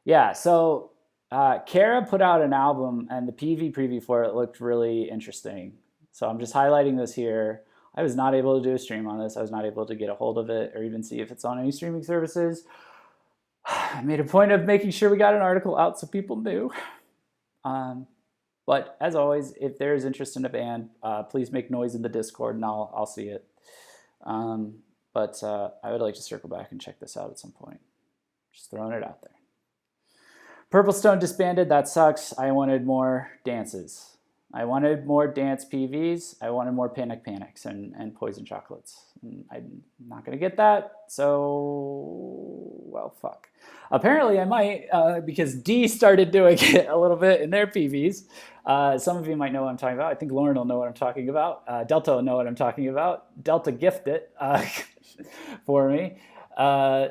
Yeah, so Kara put out an album, and the PV preview for it looked really interesting. So I'm just highlighting this here. I was not able to do a stream on this. I was not able to get a hold of it or even see if it's on any streaming services. I made a point of making sure we got an article out so people knew. But as always, if there is interest in a band, please make noise in the Discord and I'll see it. But I would like to circle back and check this out at some point. Just throwing it out there. Purple Stone disbanded. That sucks. I wanted more dances. I wanted more dance PVs. I wanted more Panic Panics and Poison Chocolates. And I'm not going to get that. So, well, fuck. Apparently I might, because D started doing it a little bit in their PVs. Some of you might know what I'm talking about. I think Lauren will know what I'm talking about. Delta will know what I'm talking about. Delta gifted it for me. Yeah,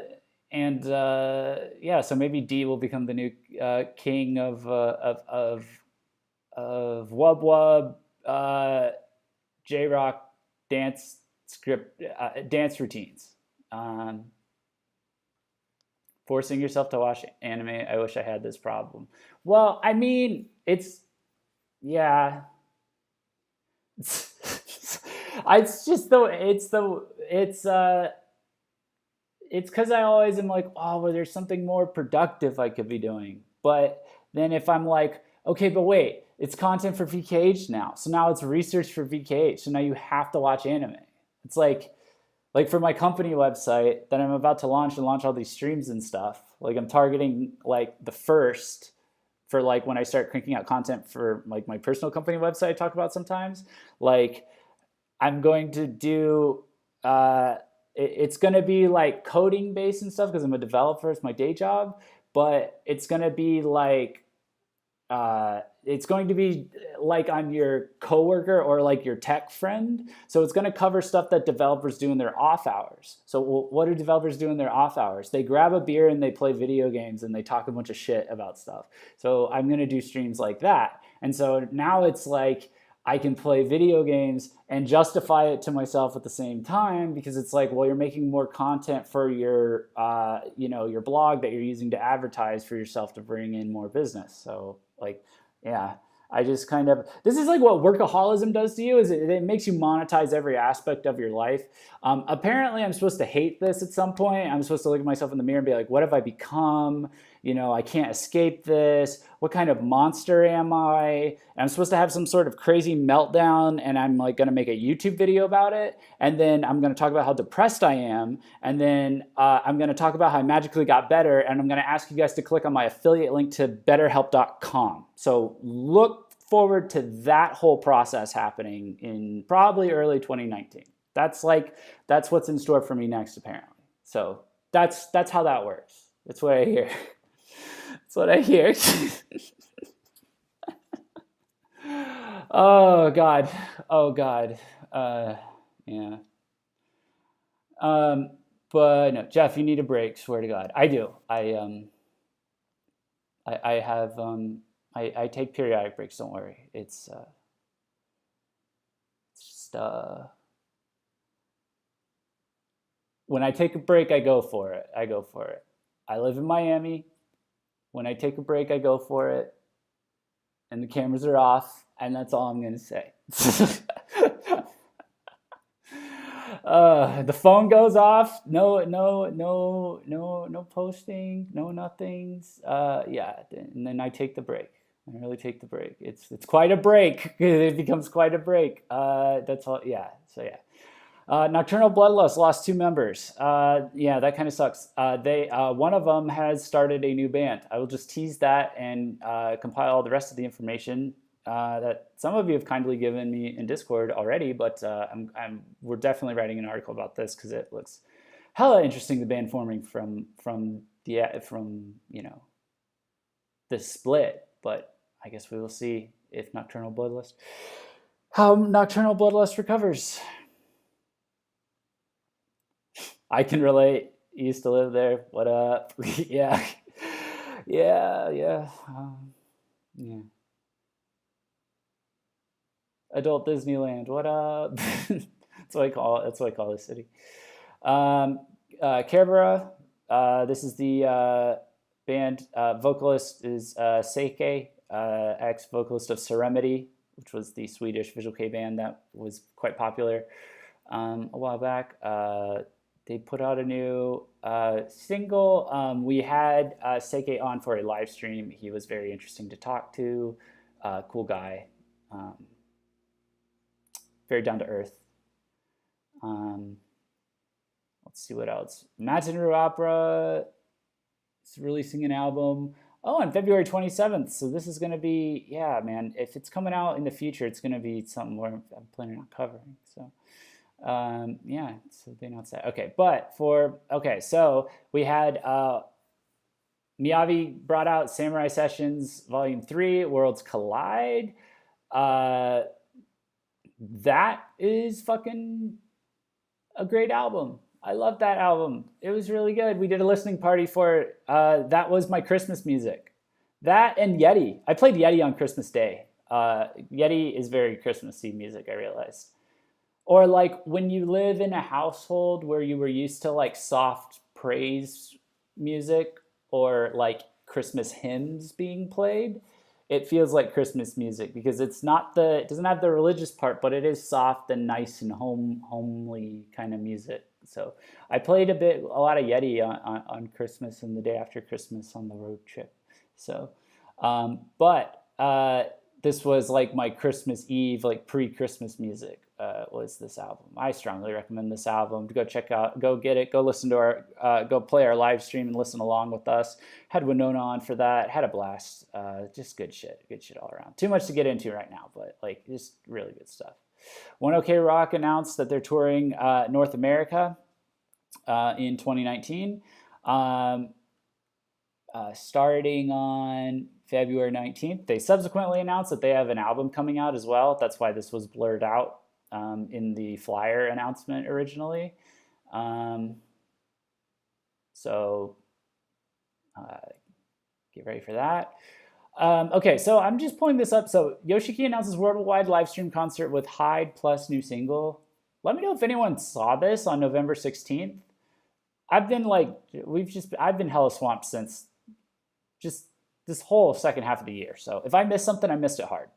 so maybe D will become the new king of Wub Wub J-Rock dance script dance routines. Forcing yourself to watch anime. I wish I had this problem. Well, I mean, it's yeah. It's just it's because I always am like, oh, well, there's something more productive I could be doing. But then if I'm like, okay, but wait, it's content for VKH now. So now it's research for VKH. So now you have to watch anime. It's like for my company website that I'm about to launch and launch all these streams and stuff, like I'm targeting like the first for like when I start cranking out content for like my personal company website I talk about sometimes, like I'm going to do, it's going to be like coding based and stuff because I'm a developer, it's my day job, but it's going to be like, I'm your coworker or like your tech friend. So it's going to cover stuff that developers do in their off hours. So what do developers do in their off hours? They grab a beer and they play video games and they talk a bunch of shit about stuff. So I'm going to do streams like that. And so now it's like I can play video games and justify it to myself at the same time because it's like, well, you're making more content for your, your blog that you're using to advertise for yourself to bring in more business. So like, yeah, I just kind of, this is like what workaholism does to you, is it makes you monetize every aspect of your life. Apparently I'm supposed to hate this at some point. I'm supposed to look at myself in the mirror and be like, what have I become? You know, I can't escape this. What kind of monster am I? And I'm supposed to have some sort of crazy meltdown and I'm like gonna make a YouTube video about it. And then I'm gonna talk about how depressed I am. And then I'm gonna talk about how I magically got better. And I'm gonna ask you guys to click on my affiliate link to betterhelp.com. So look forward to that whole process happening in probably early 2019. That's what's in store for me next, apparently. So that's how that works. That's what I hear. That's what I hear. Oh God. Yeah. But no, Jeff, you need a break. Swear to God, I do. I take periodic breaks. Don't worry. It's just when I take a break, I go for it. I live in Miami. When I take a break, I go for it. And the cameras are off, and that's all I'm gonna say. The phone goes off. No posting. No nothings. Yeah, and then I take the break. I really take the break. It's quite a break. It becomes quite a break. That's all. Yeah. So yeah. Nocturnal Bloodlust lost 2 members. Yeah, that kind of sucks. One of them has started a new band. I will just tease that and compile all the rest of the information that some of you have kindly given me in Discord already. But we're definitely writing an article about this because it looks hella interesting. The band forming from the split. But I guess we will see if how Nocturnal Bloodlust recovers. I can relate. Used to live there. What up? Yeah. Yeah. Adult Disneyland. What up? That's what I call this city. Canberra. This is the band. Vocalist is Seike, ex-vocalist of Serenity, which was the Swedish Visual Kei band that was quite popular a while back. They put out a new single. We had Seike on for a live stream. He was very interesting to talk to. Cool guy. Very down to earth. Let's see what else. Matinee Opera is releasing an album. Oh, on February 27th. So this is going to be, yeah, man. If it's coming out in the future, it's going to be something where I'm planning on covering. So, yeah, so they announced that. Okay, but so we had Miyavi brought out Samurai Sessions Volume 3, Worlds Collide. That is fucking a great album. I love that album. It was really good. We did a listening party for it. That was my Christmas music. That and Yeti. I played Yeti on Christmas Day. Yeti is very Christmassy music, I realized. Or like when you live in a household where you were used to like soft praise music or like Christmas hymns being played, it feels like Christmas music because it doesn't have the religious part, but it is soft and nice and homely kind of music. So I played a lot of Yeti on Christmas and the day after Christmas on the road trip. So, this was like my Christmas Eve, like pre-Christmas music was this album. I strongly recommend this album. Go check out, go get it, go listen to go play our live stream and listen along with us. Had Winona on for that, had a blast. Just good shit all around. Too much to get into right now, but like just really good stuff. One OK Rock announced that they're touring North America in 2019. Starting on February 19th. They subsequently announced that they have an album coming out as well. That's why this was blurred out in the flyer announcement originally. So get ready for that. Okay, so I'm just pulling this up. So Yoshiki announces worldwide live stream concert with Hyde plus new single. Let me know if anyone saw this on November 16th. I've been hella swamped since just this whole second half of the year. So if I missed something, I missed it hard.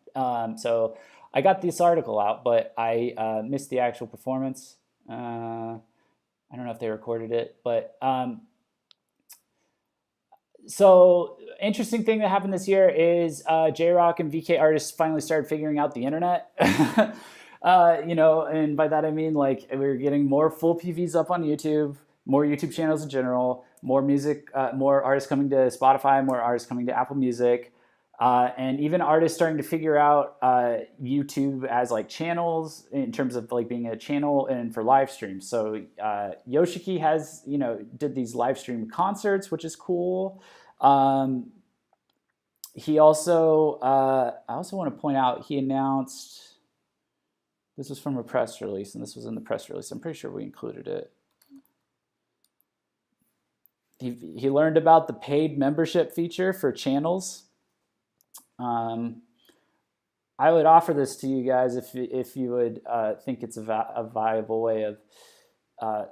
So I got this article out, but I missed the actual performance. I don't know if they recorded it, but so interesting thing that happened this year is J-Rock and VK artists finally started figuring out the internet. And by that I mean like we're getting more full PVs up on YouTube, more YouTube channels in general, more music, more artists coming to Spotify, more artists coming to Apple Music, and even artists starting to figure out YouTube as like channels in terms of like being a channel and for live streams. So Yoshiki has, did these live stream concerts, which is cool. He also, I also want to point out, he announced, this was from a press release, and this was in the press release. I'm pretty sure we included it. He learned about the paid membership feature for channels. I would offer this to you guys if you would think it's a viable way of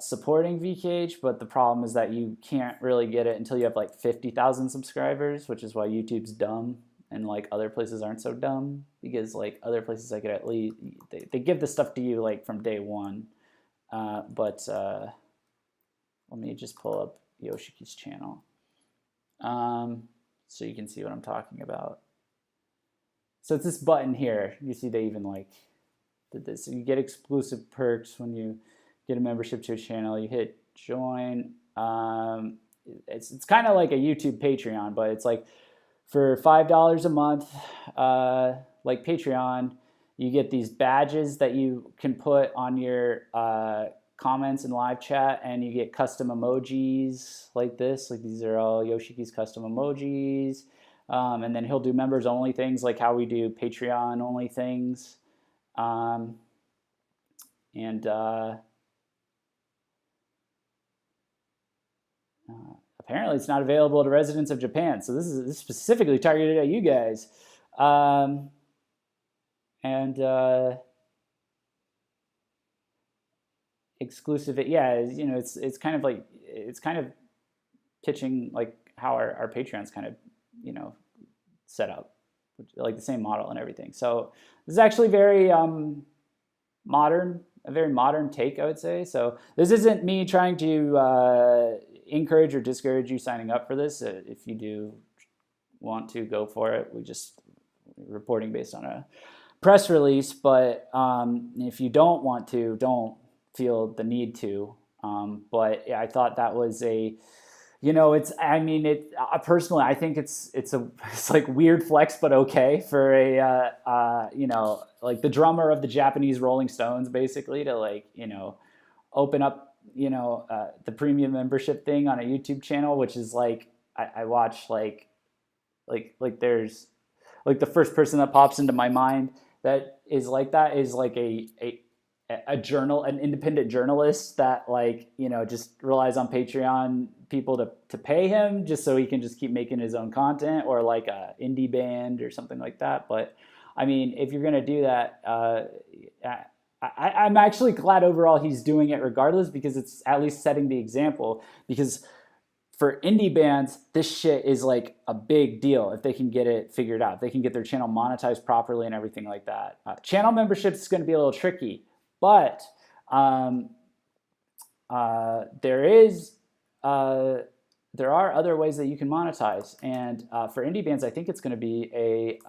supporting VKH, but the problem is that you can't really get it until you have like 50,000 subscribers, which is why YouTube's dumb and like other places aren't so dumb, because like other places I could at least, they give this stuff to you like from day one. Let me just pull up Yoshiki's channel so you can see what I'm talking about. So it's this button here. You see they even like did this. So you get exclusive perks when you get a membership to a channel. You hit join. It's kind of like a YouTube Patreon, but it's like for $5 a month, like Patreon, you get these badges that you can put on your comments and live chat, and you get custom emojis like this. Like these are all Yoshiki's custom emojis. And then he'll do members only things like how we do Patreon only things. Apparently it's not available to residents of Japan. So this is specifically targeted at you guys. Exclusive, yeah, it's kind of pitching like how our Patreon's kind of, you know, set up, like the same model and everything. So this is actually very modern, a very modern take, I would say. So this isn't me trying to encourage or discourage you signing up for this. If you do want to, go for it. We just reporting based on a press release, but if you don't want to, don't feel the need to. But yeah, I thought that was a, you know, it's, I mean, it personally, I think it's like weird flex, but okay for a, you know, like the drummer of the Japanese Rolling Stones, basically, to, like, you know, open up, you know, the premium membership thing on a YouTube channel, which is like, I watch like there's like the first person that pops into my mind that is like that is like a an independent journalist that, like, you know, just relies on Patreon people to pay him just so he can just keep making his own content, or like a indie band or something like that. But I mean, if you're gonna do that, I'm actually glad overall he's doing it regardless, because it's at least setting the example. Because for indie bands, this shit is like a big deal if they can get it figured out. If they can get their channel monetized properly and everything like that. Channel membership is going to be a little tricky, but there are other ways that you can monetize, and for indie bands, I think it's going to be a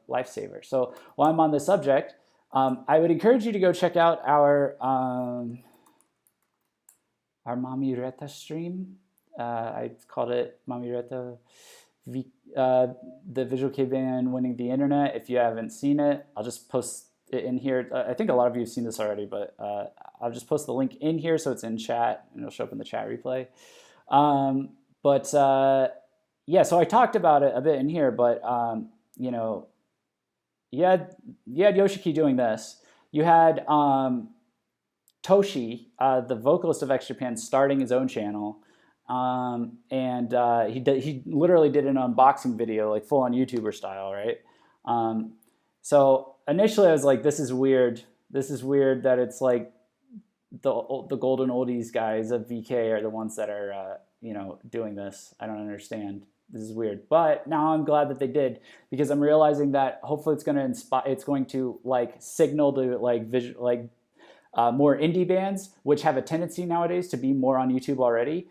lifesaver. So while I'm on this subject, I would encourage you to go check out our Mami Reta stream. I called it Mami Reta, the visual kei band winning the internet. If you haven't seen it, I'll just post it in here. I think a lot of you have seen this already, but I'll just post the link in here so it's in chat and it'll show up in the chat replay. Yeah, so I talked about it a bit in here, but you know, you had Yoshiki doing this. You had Toshi, the vocalist of X Japan, starting his own channel. He literally did an unboxing video, like full on YouTuber style, right? So initially I was like, this is weird. This is weird that it's like the golden oldies guys of VK are the ones that are, you know, doing this. I don't understand. This is weird. But now I'm glad that they did, because I'm realizing that hopefully it's going to inspire, it's going to like signal to like more indie bands, which have a tendency nowadays to be more on YouTube already,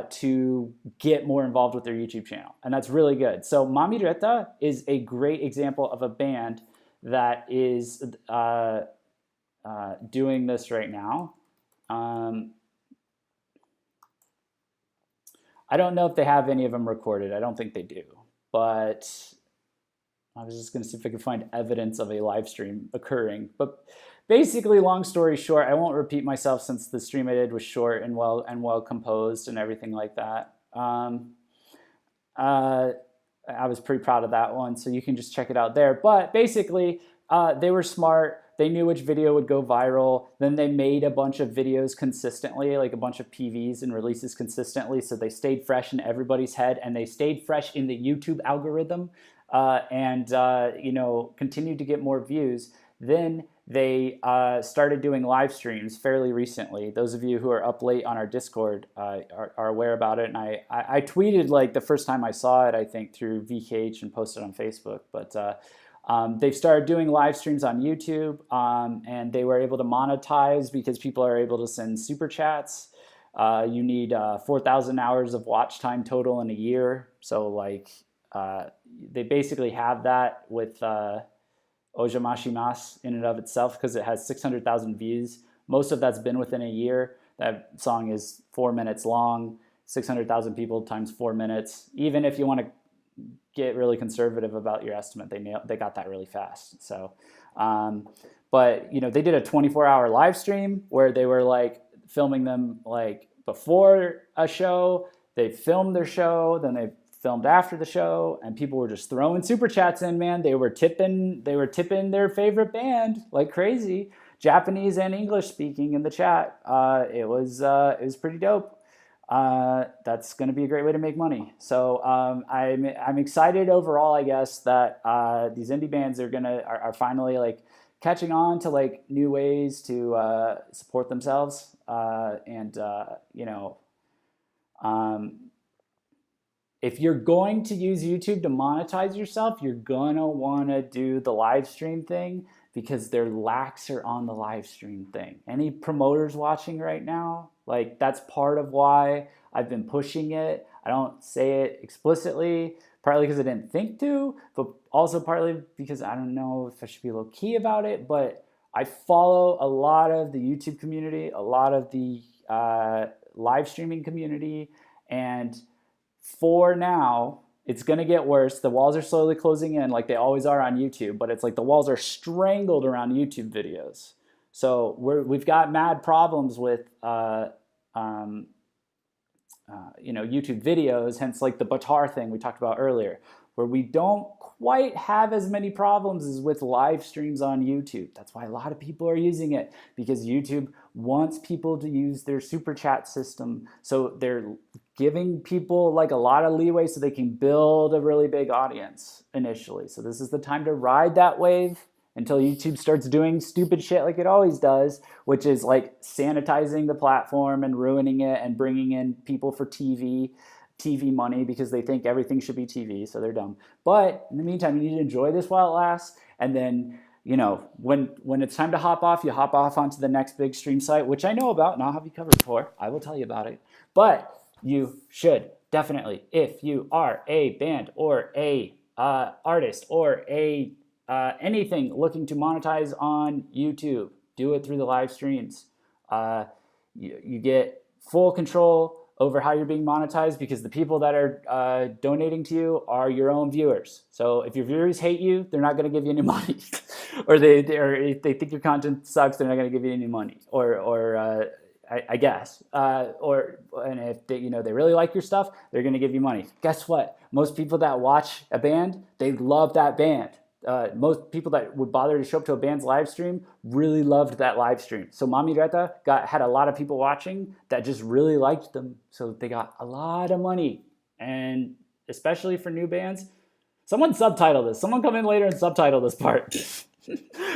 to get more involved with their YouTube channel. And that's really good. So Mami Reta is a great example of a band that is doing this right now. I don't know if they have any of them recorded. I don't think they do. But I was just going to see if I could find evidence of a live stream occurring. But basically, long story short, I won't repeat myself since the stream I did was short and well composed and everything like that. I was pretty proud of that one, so you can just check it out there. But basically, they were smart. They knew which video would go viral. Then they made a bunch of videos consistently, like a bunch of PVs and releases consistently, so they stayed fresh in everybody's head, and they stayed fresh in the YouTube algorithm, and you know, continued to get more views. Then they started doing live streams fairly recently. Those of you who are up late on our Discord are aware about it. And I tweeted like the first time I saw it, I think through VKH, and posted on Facebook. But they've started doing live streams on YouTube, and they were able to monetize because people are able to send super chats. You need 4,000 hours of watch time total in a year. So like they basically have that with Ojamashimasu in and of itself, because it has 600,000 views. Most of that's been within a year. That song is 4 minutes long, 600,000 people times 4 minutes. Even if you want to get really conservative about your estimate, they got that really fast. So, but you know, they did a 24-hour live stream where they were like filming them like before a show. They filmed their show, then they filmed after the show, and people were just throwing super chats in, man. They were tipping their favorite band like crazy, Japanese and English speaking, in the chat. It was pretty dope. That's going to be a great way to make money. So I'm excited overall, I guess, that these indie bands are finally like catching on to like new ways to support themselves, and you know, if you're going to use YouTube to monetize yourself, you're gonna wanna do the live stream thing because their lax are on the live stream thing. Any promoters watching right now, like that's part of why I've been pushing it. I don't say it explicitly, partly because I didn't think to, but also partly because I don't know if I should be low key about it, but I follow a lot of the YouTube community, a lot of the live streaming community, and for now, it's going to get worse. The walls are slowly closing in like they always are on YouTube, but it's like the walls are strangled around YouTube videos. So we've got mad problems with YouTube videos, hence like the Batar thing we talked about earlier, where we don't quite have as many problems as with live streams on YouTube. That's why a lot of people are using it, because YouTube wants people to use their super chat system. So they're giving people like a lot of leeway so they can build a really big audience initially. So this is the time to ride that wave until YouTube starts doing stupid shit like it always does, which is like sanitizing the platform and ruining it and bringing in people for TV money because they think everything should be TV, so they're dumb. But in the meantime, you need to enjoy this while it lasts, and then when it's time to hop off, you hop off onto the next big stream site, which I know about and I'll have you covered for. I will tell you about it. But you should definitely, if you are a band or a artist or a anything looking to monetize on YouTube, do it through the live streams. You get full control over how you're being monetized because the people that are donating to you are your own viewers. So if your viewers hate you, they're not going to give you any money, or if they think your content sucks, they're not going to give you any money, I guess. And if they really like your stuff, they're going to give you money. Guess what? Most people that watch a band, they love that band. Most people that would bother to show up to a band's live stream really loved that live stream. So Mami Reta had a lot of people watching that just really liked them. So they got a lot of money. And especially for new bands, someone subtitle this. Someone come in later and subtitle this part.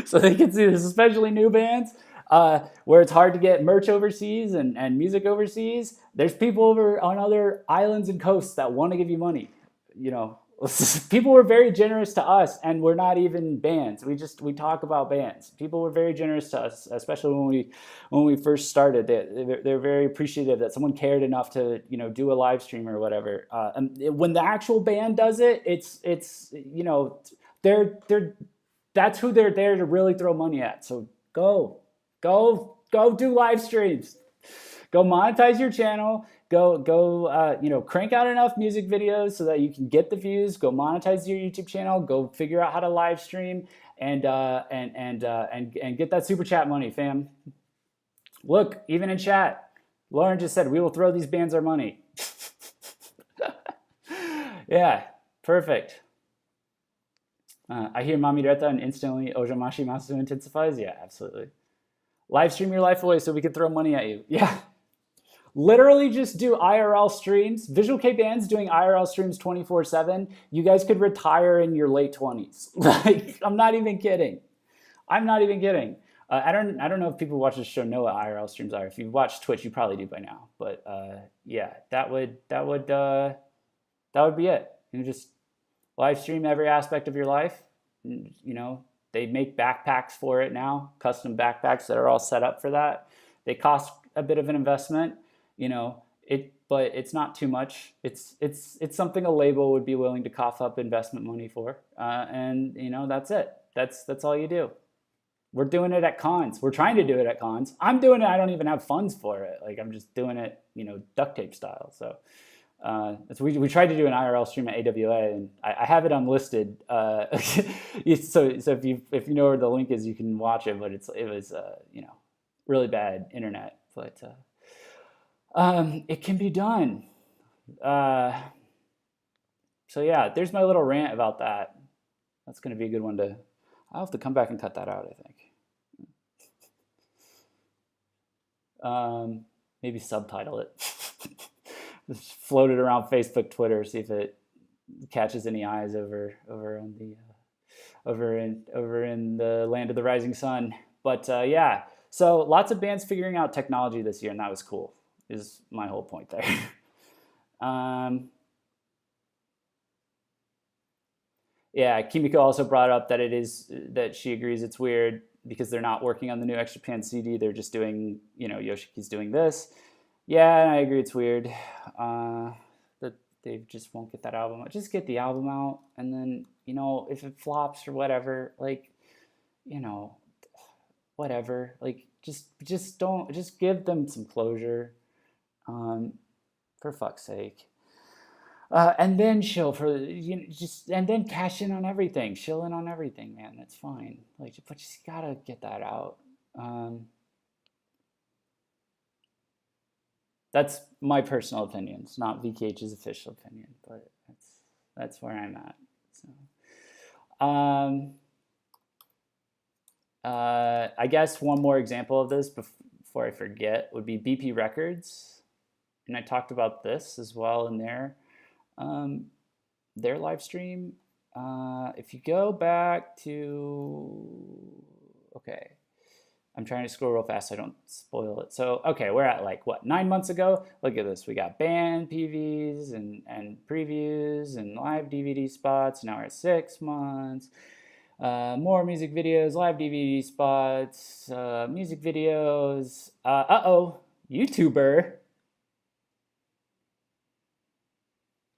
So they can see this, especially new bands, where it's hard to get merch overseas and music overseas. There's people over on other islands and coasts that want to give you money, People were very generous to us, and we're not even bands. We talk about bands. People were very generous to us, especially when we first started. They're very appreciative that someone cared enough to do a live stream or whatever. And when the actual band does it, it's that's who they're there to really throw money at. So go do live streams. Go monetize your channel. Go crank out enough music videos so that you can get the views. Go monetize your YouTube channel. Go figure out how to live stream and get that super chat money, fam. Look, even in chat, Lauren just said we will throw these bands our money. Yeah, perfect. I hear Mami Reta and instantly Ojamashi Masu intensifies. Yeah, absolutely. Live stream your life away so we can throw money at you. Yeah. Literally just do IRL streams. Visual K bands doing IRL streams 24/7. You guys could retire in your late 20s. Like, I'm not even kidding. I don't know if people who watch this show know what IRL streams are. If you watch Twitch, you probably do by now. But yeah, that would be it. Just live stream every aspect of your life. They make backpacks for it now, custom backpacks that are all set up for that. They cost a bit of an investment. But it's not too much. It's something a label would be willing to cough up investment money for, and that's it. That's all you do. We're doing it at cons. We're trying to do it at cons. I'm doing it. I don't even have funds for it. Like, I'm just doing it, duct tape style. So we tried to do an IRL stream at AWA, and I have it unlisted. So if you know where the link is, you can watch it. But it was really bad internet, but. It can be done. So yeah, there's my little rant about that. That's going to be a good one I'll have to come back and cut that out, I think. Maybe subtitle it. Just float it around Facebook, Twitter, see if it catches any eyes over in the land of the rising sun. But yeah, so lots of bands figuring out technology this year, and that was cool. Is my whole point there. Yeah, Kimiko also brought up that that she agrees it's weird because they're not working on the new Extra Japan CD. They're just doing, Yoshiki's doing this. Yeah, and I agree it's weird that they just won't get that album out. Just get the album out, and then, if it flops or whatever, like, whatever. Like, just give them some closure, for fuck's sake. And then and then cash in on everything. Chill in on everything, man. That's fine. Like, but you just gotta get that out. That's my personal opinion. It's not VKH's official opinion, but that's where I'm at. So, I guess one more example of this before I forget would be BP Records, and I talked about this as well in their live stream. If you go back to, okay, I'm trying to scroll real fast so I don't spoil it. So, okay, we're at like, what, 9 months ago? Look at this. We got band PVs and previews and live DVD spots. Now we're at 6 months. More music videos, live DVD spots, music videos. YouTuber.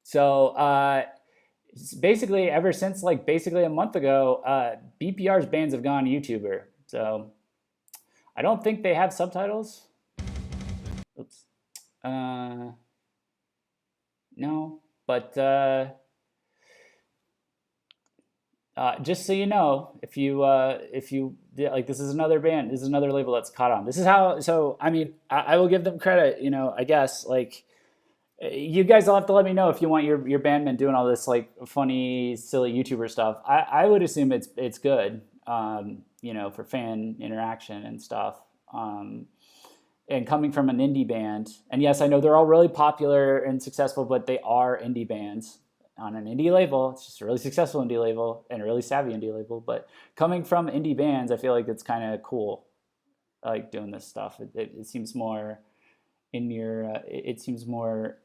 So, basically, ever since like basically a month ago, BPR's bands have gone YouTuber. So, I don't think they have subtitles. Oops. No, but just so you know, if you like, this is another band, this is another label that's caught on. This is how. So I mean, I will give them credit. I guess, like, you guys will have to let me know if you want your bandmen doing all this like funny, silly YouTuber stuff. I would assume it's good. For fan interaction and stuff. And coming from an indie band, and yes, I know they're all really popular and successful, but they are indie bands on an indie label. It's just a really successful indie label and a really savvy indie label. But coming from indie bands, I feel like it's kind of cool, like doing this stuff. It seems more in your. It seems more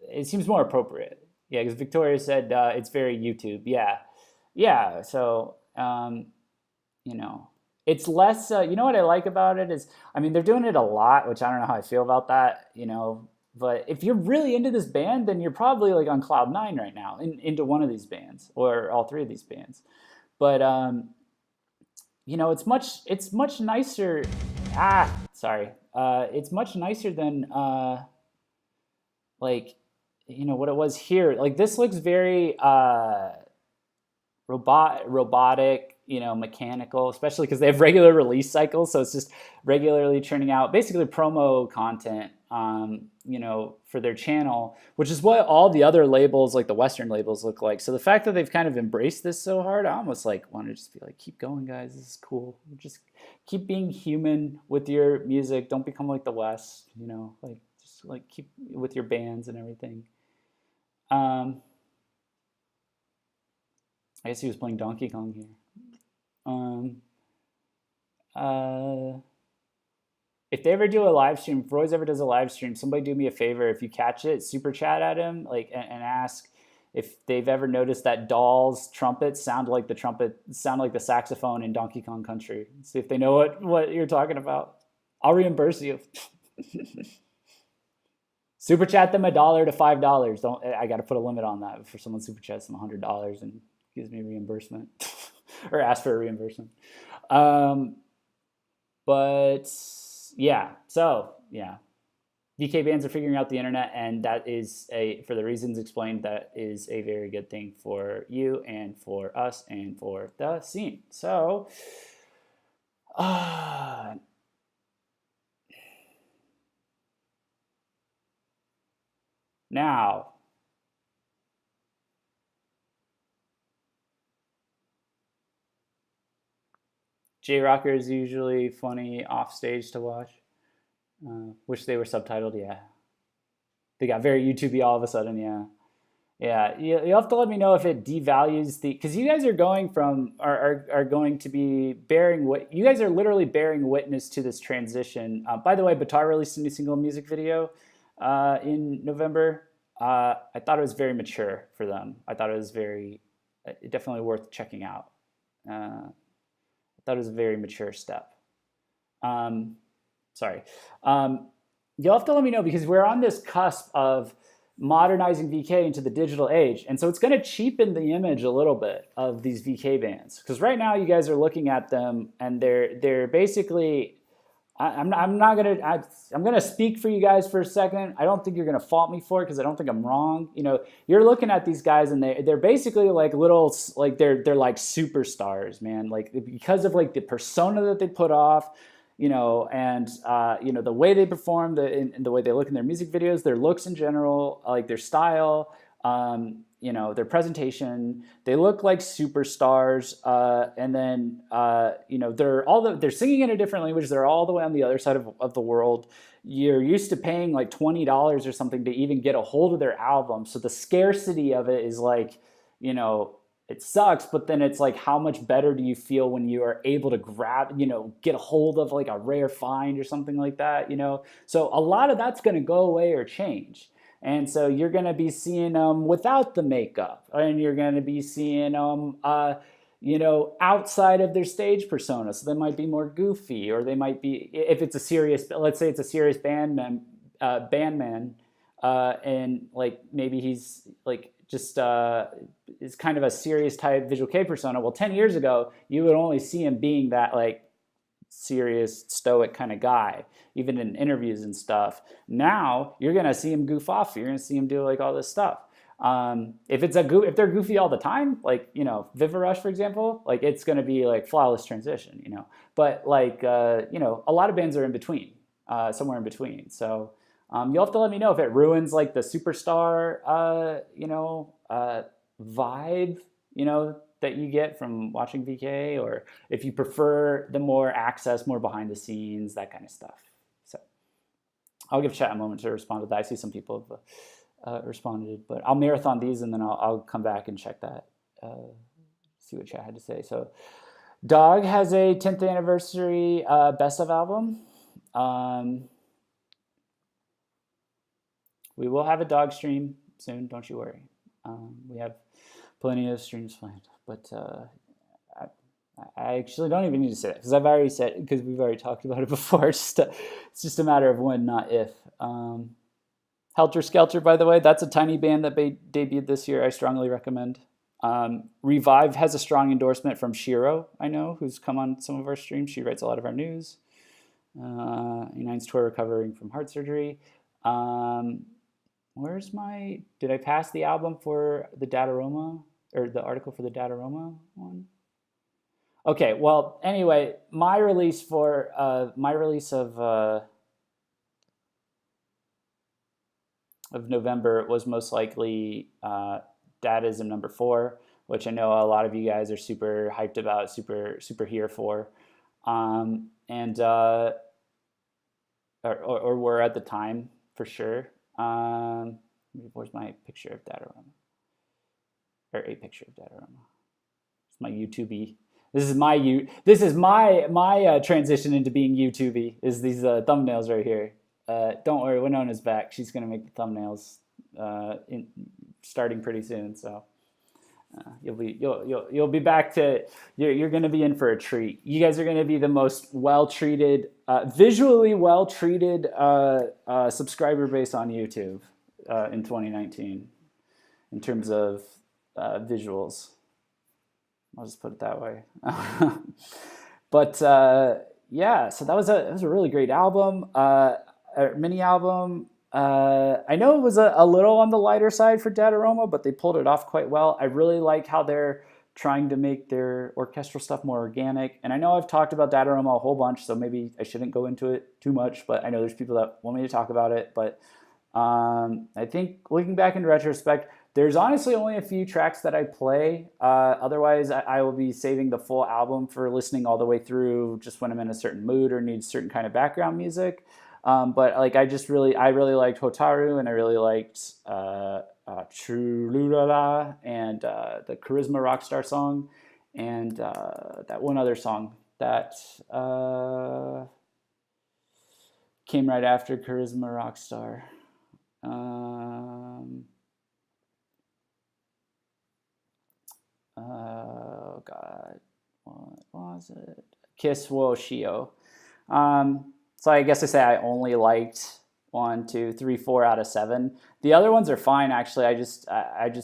appropriate. Yeah, because Victoria said it's very YouTube. Yeah. So. It's less, what I like about it is, I mean, they're doing it a lot, which I don't know how I feel about that, but if you're really into this band, then you're probably like on cloud 9 right now, into one of these bands or all three of these bands. But, it's much nicer. It's much nicer than, what it was here. Like, this looks very, robotic, mechanical, especially because they have regular release cycles. So it's just regularly churning out basically promo content, for their channel, which is what all the other labels, like the Western labels, look like. So the fact that they've kind of embraced this so hard, I almost like want to just be like, keep going, guys. This is cool. Just keep being human with your music. Don't become like the West, just like keep with your bands and everything. I guess he was playing Donkey Kong here. If they ever do a live stream, if Roy's ever does a live stream, somebody do me a favor. If you catch it, super chat at him, like, and ask if they've ever noticed that Doll's trumpets sound like the saxophone in Donkey Kong Country. See if they know what you're talking about. I'll reimburse you. Super chat them $1 to $5. I got to put a limit on that for someone super chats them $100 and gives me reimbursement or ask for a reimbursement. But yeah, so yeah, VK bands are figuring out the internet, and that is for the reasons explained, that is a very good thing for you and for us and for the scene. So, now, J-Rocker is usually funny off stage to watch. Wish they were subtitled, yeah. They got very YouTube-y all of a sudden, yeah. Yeah, you'll have to let me know if it devalues because you guys are going going to be you guys are literally bearing witness to this transition. By the way, Batar released a new single music video in November. I thought it was very mature for them. I thought it was very definitely worth checking out. I thought it was a very mature step. Sorry. You'll have to let me know, because we're on this cusp of modernizing VK into the digital age. And so it's going to cheapen the image a little bit of these VK bands. Because right now you guys are looking at them and they're basically, I'm gonna speak for you guys for a second. I don't think you're gonna fault me for it, because I don't think I'm wrong. You know, you're looking at these guys and they're basically like little, like they're like superstars, man. Like, because of like the persona that they put off, you know, and you know, the way they perform, the way they look in their music videos, their looks in general, like their style, you know, their presentation, they look like superstars. And then you know, they're singing in a different language. They're all the way on the other side of the world. You're used to paying like $20 or something to even get a hold of their album. So the scarcity of it is like, you know, it sucks, but then it's like, how much better do you feel when you are able to grab, you know, get a hold of like a rare find or something like that, you know? So a lot of that's going to go away or change. And so you're going to be seeing them without the makeup, and you're going to be seeing them, you know, outside of their stage persona. So they might be more goofy, or they might be, if it's a serious, let's say it's a serious bandman, and like maybe he's like just is kind of a serious type visual K persona. Well, 10 years ago, you would only see him being that like serious, stoic kind of guy, even in interviews and stuff. Now you're gonna see him goof off. You're gonna see him do like all this stuff. If they're goofy all the time, like, you know, Viva Rush, for example, like it's gonna be like flawless transition, you know. But like you know, a lot of bands are in between, somewhere in between. So you'll have to let me know if it ruins like the superstar, you know, vibe, you know, that you get from watching VK, or if you prefer the more access, more behind the scenes, that kind of stuff. So I'll give chat a moment to respond to that. I see some people have responded, but I'll marathon these and then I'll come back and check that, see what chat had to say. So Dog has a 10th anniversary best of album. We will have a Dog stream soon, don't you worry. We have plenty of streams planned, but I actually don't even need to say that, because I've already said, because we've already talked about it before. It's just a matter of when, not if. Helter Skelter, by the way, that's a tiny band that debuted this year. I strongly recommend. Revive has a strong endorsement from Shiro, I know, who's come on some of our streams. She writes a lot of our news. Unine's tour recovering from heart surgery. Did I pass the album for the Dataroma, or the article for the Dataroma one? Okay, well, anyway, my release of November was most likely Dadaism number 4, which I know a lot of you guys are super hyped about, super here for, and or were at the time for sure. Where's my picture of Dataroma? Or a picture of Dataroma. It's my YouTubey. This is my transition into being YouTubey, is these thumbnails right here. Don't worry, Winona's back. She's gonna make the thumbnails starting pretty soon. So you'll be back to, you're gonna be in for a treat. You guys are gonna be the most well-treated, visually well-treated subscriber base on YouTube in 2019 in terms of visuals. I'll just put it that way. But yeah, so that was a really great album, mini album. I know it was a little on the lighter side for Dataroma, but they pulled it off quite well. I really like how they're trying to make their orchestral stuff more organic. And I know I've talked about Dataroma a whole bunch, so maybe I shouldn't go into it too much, but I know there's people that want me to talk about it. But I think looking back in retrospect, there's honestly only a few tracks that I play. Otherwise, I will be saving the full album for listening all the way through, just when I'm in a certain mood or need certain kind of background music. But like I really liked Hotaru, and I really liked Chululala, and the Charisma Rockstar song, and that one other song that came right after Charisma Rockstar. oh God, what was it? Kiss Wo Shio. So I guess I say I only liked 1, 2, 3, 4 out of 7. The other ones are fine, actually. I just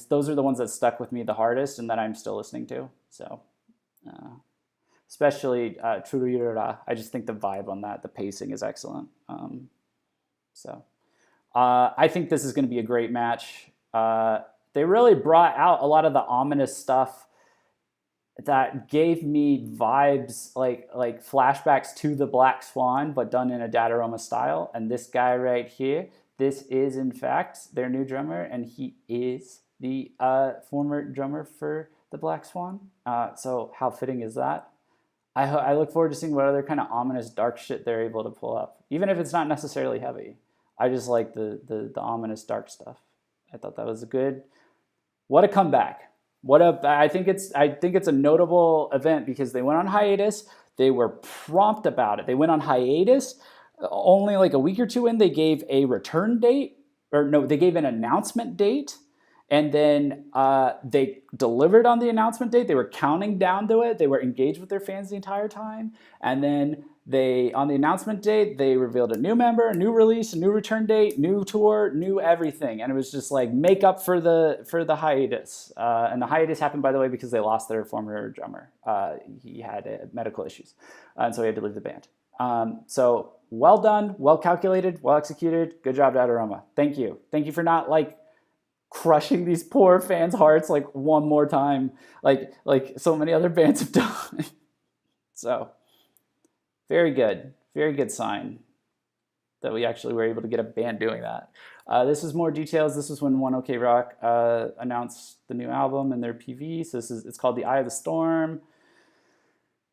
those are the ones that stuck with me the hardest and that I'm still listening to. So, especially Churuyura. I just think the vibe on that, the pacing is excellent. So, I think this is going to be a great match. They really brought out a lot of the ominous stuff that gave me vibes like flashbacks to the Black Swan, but done in a Dataroma style. And this guy right here, this is in fact their new drummer, and he is the former drummer for the Black Swan. So how fitting is that? I look forward to seeing what other kind of ominous dark shit they're able to pull up, even if it's not necessarily heavy. I just like the ominous dark stuff. I thought that was a good. What a comeback! I think it's a notable event because they went on hiatus. They were prompt about it. They went on hiatus. Only like a week or two in, they gave a return date, or no, they gave an announcement date, and then they delivered on the announcement date. They were counting down to it. They were engaged with their fans the entire time, and then on the announcement date, they revealed a new member, a new release, a new return date, new tour, new everything, and it was just like make up for the hiatus. And the hiatus happened, by the way, because they lost their former drummer. He had medical issues, and so he had to leave the band. So well done, well calculated, well executed. Good job, Dataroma. Thank you for not like crushing these poor fans' hearts like one more time, like so many other bands have done. So. Very good sign that we actually were able to get a band doing that. This is more details. This is when One OK Rock announced the new album and their PV. So it's called The Eye of the Storm.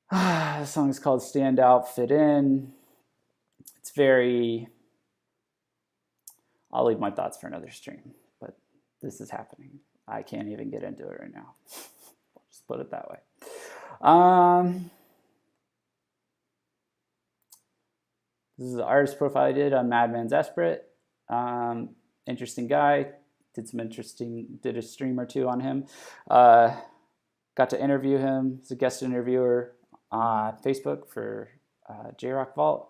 The song is called Stand Out, Fit In. It's very. I'll leave my thoughts for another stream, but this is happening. I can't even get into it right now. I'll just put it that way. This is the artist profile I did on Madman's Desperate. Interesting guy. Did a stream or two on him. Got to interview him as a guest interviewer on Facebook for JRock Vault.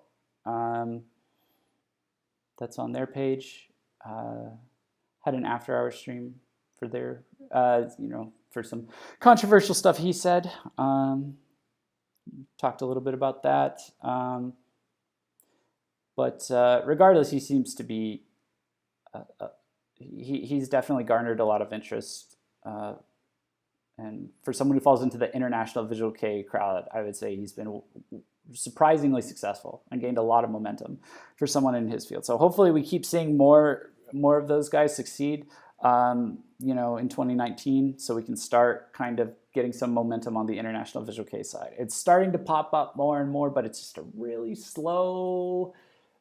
That's on their page. Had an after-hour stream for their, for some controversial stuff he said. Talked a little bit about that. But regardless, he seems to be, he's definitely garnered a lot of interest. And for someone who falls into the international Visual K crowd, I would say he's been surprisingly successful and gained a lot of momentum for someone in his field. So hopefully we keep seeing more of those guys succeed, in 2019, so we can start kind of getting some momentum on the international Visual K side. It's starting to pop up more and more, but it's just a really slow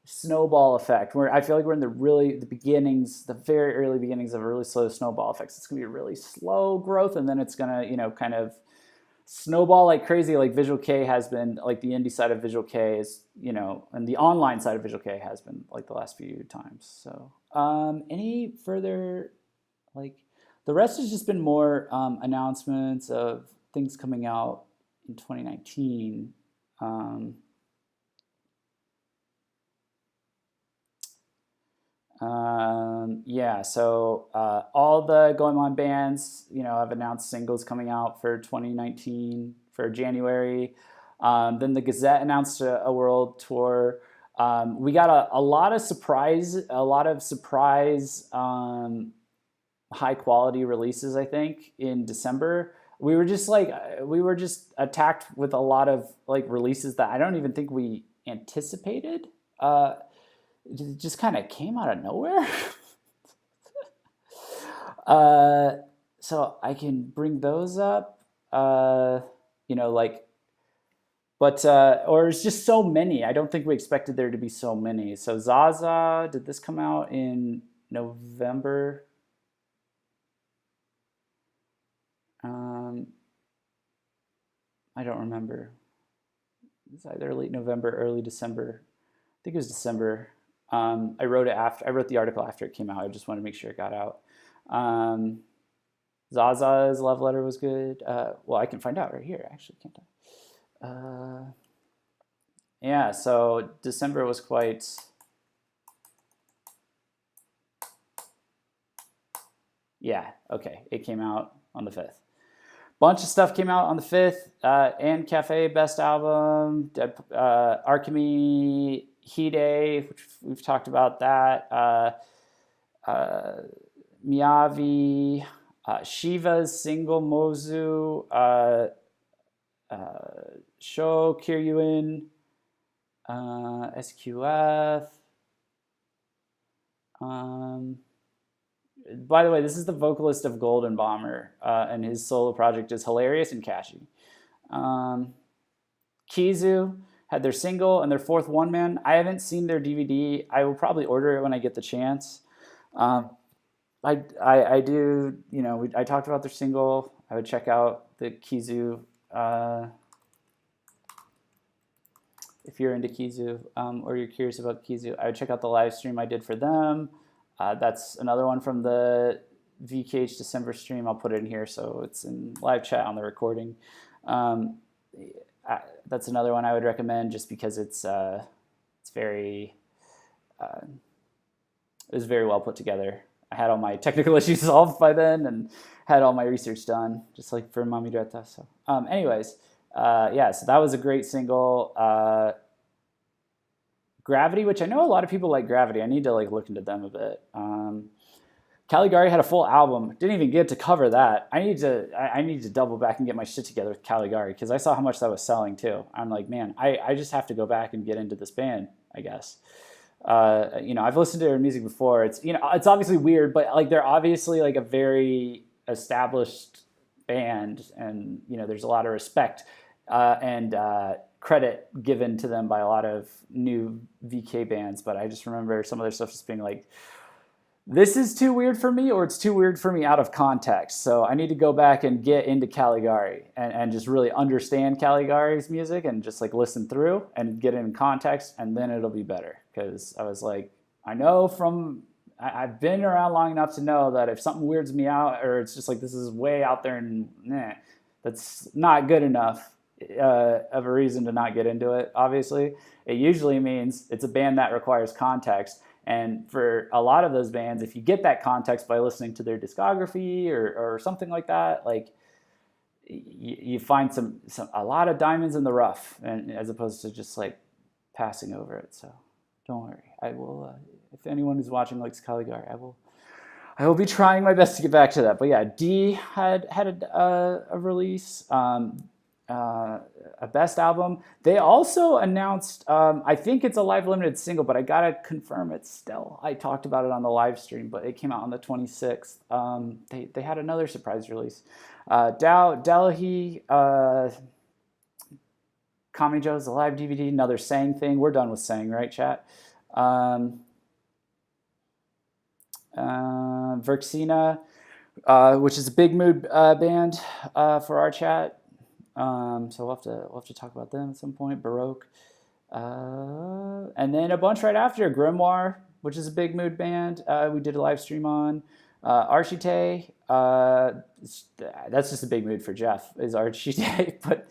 snowball effect where I feel like we're in the very early beginnings of a really slow snowball effect. It's going to be a really slow growth, and then it's going to, kind of snowball like crazy, like Visual K has been, like the indie side of Visual K is, and the online side of Visual K has been like the last few times. So, any further, like the rest has just been more announcements of things coming out in 2019. So all the Going On bands, have announced singles coming out for 2019 for January. Then the Gazette announced a world tour. We got a lot of surprise, high quality releases, I think, in December. We were just attacked with a lot of like releases that I don't even think we anticipated. It just kind of came out of nowhere. So I can bring those up, or it's just so many. I don't think we expected there to be so many. So Zaza, did this come out in November? I don't remember. It's either late November, early December. I think it was December. I wrote the article after it came out. I just wanted to make sure it got out. Zaza's Love Letter was good. Well, I can find out right here, actually, can't I? Yeah, so December was quite... Yeah, okay, it came out on the 5th. Bunch of stuff came out on the 5th. And Cafe, Best Album, Arkemy, Hide, which we've talked about that. Miyavi, Shiva's single Mozu, Sho Kiryuin, SQF. By the way, this is the vocalist of Golden Bomber, and his solo project is hilarious and catchy. Kizu had their single and their 4th one-man. I haven't seen their DVD. I will probably order it when I get the chance. I do, you know, I talked about their single. I would check out the Kizu. If you're into Kizu or you're curious about Kizu, I would check out the live stream I did for them. That's another one from the VKH December stream. I'll put it in here so it's in live chat on the recording. That's another one I would recommend just because it's very it was very well put together. I had all my technical issues solved by then and had all my research done, just like for Mami Dreta. So, anyways, yeah, so that was a great single. Gravity, which I know a lot of people like Gravity. I need to like look into them a bit. Caligari had a full album. Didn't even get to cover that. I need to double back and get my shit together with Caligari because I saw how much that was selling too. I'm like, man, I just have to go back and get into this band, I guess. You know, I've listened to their music before. It's, you know, it's obviously weird, but like they're obviously like a very established band, and you know, there's a lot of respect and credit given to them by a lot of new VK bands. But I just remember some of their stuff just being like, this is too weird for me, or it's too weird for me out of context. So I need to go back and get into Caligari and just really understand Caligari's music and just like listen through and get it in context, and then it'll be better. Because I was like, I know I've been around long enough to know that if something weirds me out, or it's just like this is way out there and that's not good enough of a reason to not get into it. Obviously, it usually means it's a band that requires context. And for a lot of those bands, if you get that context by listening to their discography or something like that, like you find a lot of diamonds in the rough, and as opposed to just like passing over it. So don't worry, I will. If anyone who's watching likes Caligari, I will be trying my best to get back to that. But yeah, D had a release. A best album. They also announced, I think it's a live limited single, but I gotta confirm it still. I talked about it on the live stream, but it came out on the 26th. They had another surprise release. Delhi, Kami Joe's the live DVD, another Sang thing. We're done with Sang, right, chat? Verxina, which is a Big Mood band for our chat. So we'll have to talk about them at some point. Baroque, and then a bunch right after. Grimoire, which is a Big Mood band. We did a live stream on. Archite, that's just a Big Mood for Jeff. Is Archite, but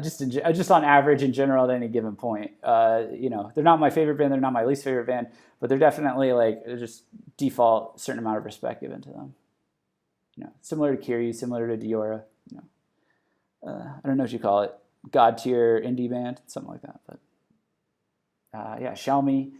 just on average in general at any given point. You know, they're not my favorite band. They're not my least favorite band, but they're definitely like just default certain amount of respect given to them. You know, similar to Kiri, similar to Diora. You know. I don't know what you call it, god tier indie band, something like that. But yeah, Xiaomi.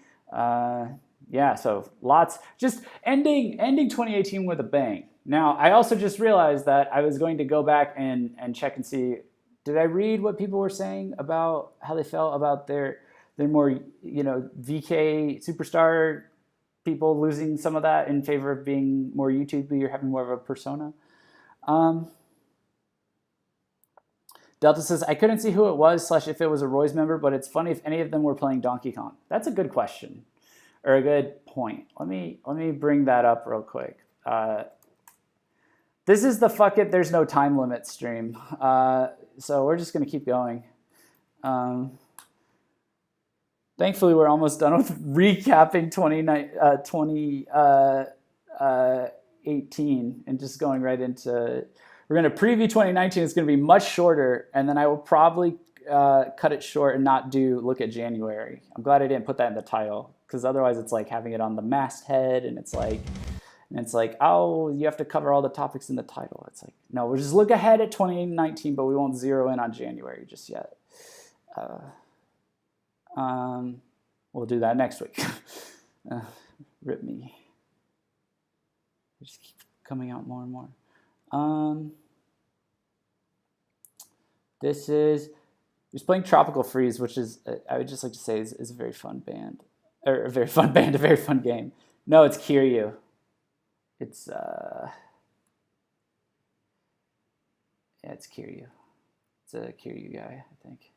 Yeah, so lots. Just ending 2018 with a bang. Now, I also just realized that I was going to go back and check and see, did I read what people were saying about how they felt about their more, you know, VK superstar people losing some of that in favor of being more YouTubey or having more of a persona? Delta says, I couldn't see who it was / if it was a Roy's member, but it's funny if any of them were playing Donkey Kong. That's a good question, or a good point. Let me bring that up real quick. This is the fuck it, there's no time limit stream. So we're just gonna keep going. Thankfully, we're almost done with recapping 2018 2018 and just going right into, we're going to preview 2019. It's going to be much shorter, and then I will probably cut it short and not look at January. I'm glad I didn't put that in the title, because otherwise it's like having it on the masthead, and it's like, oh, you have to cover all the topics in the title. It's like, no, we'll just look ahead at 2019, but we won't zero in on January just yet. We'll do that next week. Rip me. They just keep coming out more and more. This is, he's playing Tropical Freeze, which is, I would just like to say, is a very fun band. Or a very fun band, a very fun game. No, it's Kiryu. It's, yeah, it's Kiryu. It's a Kiryu guy, I think.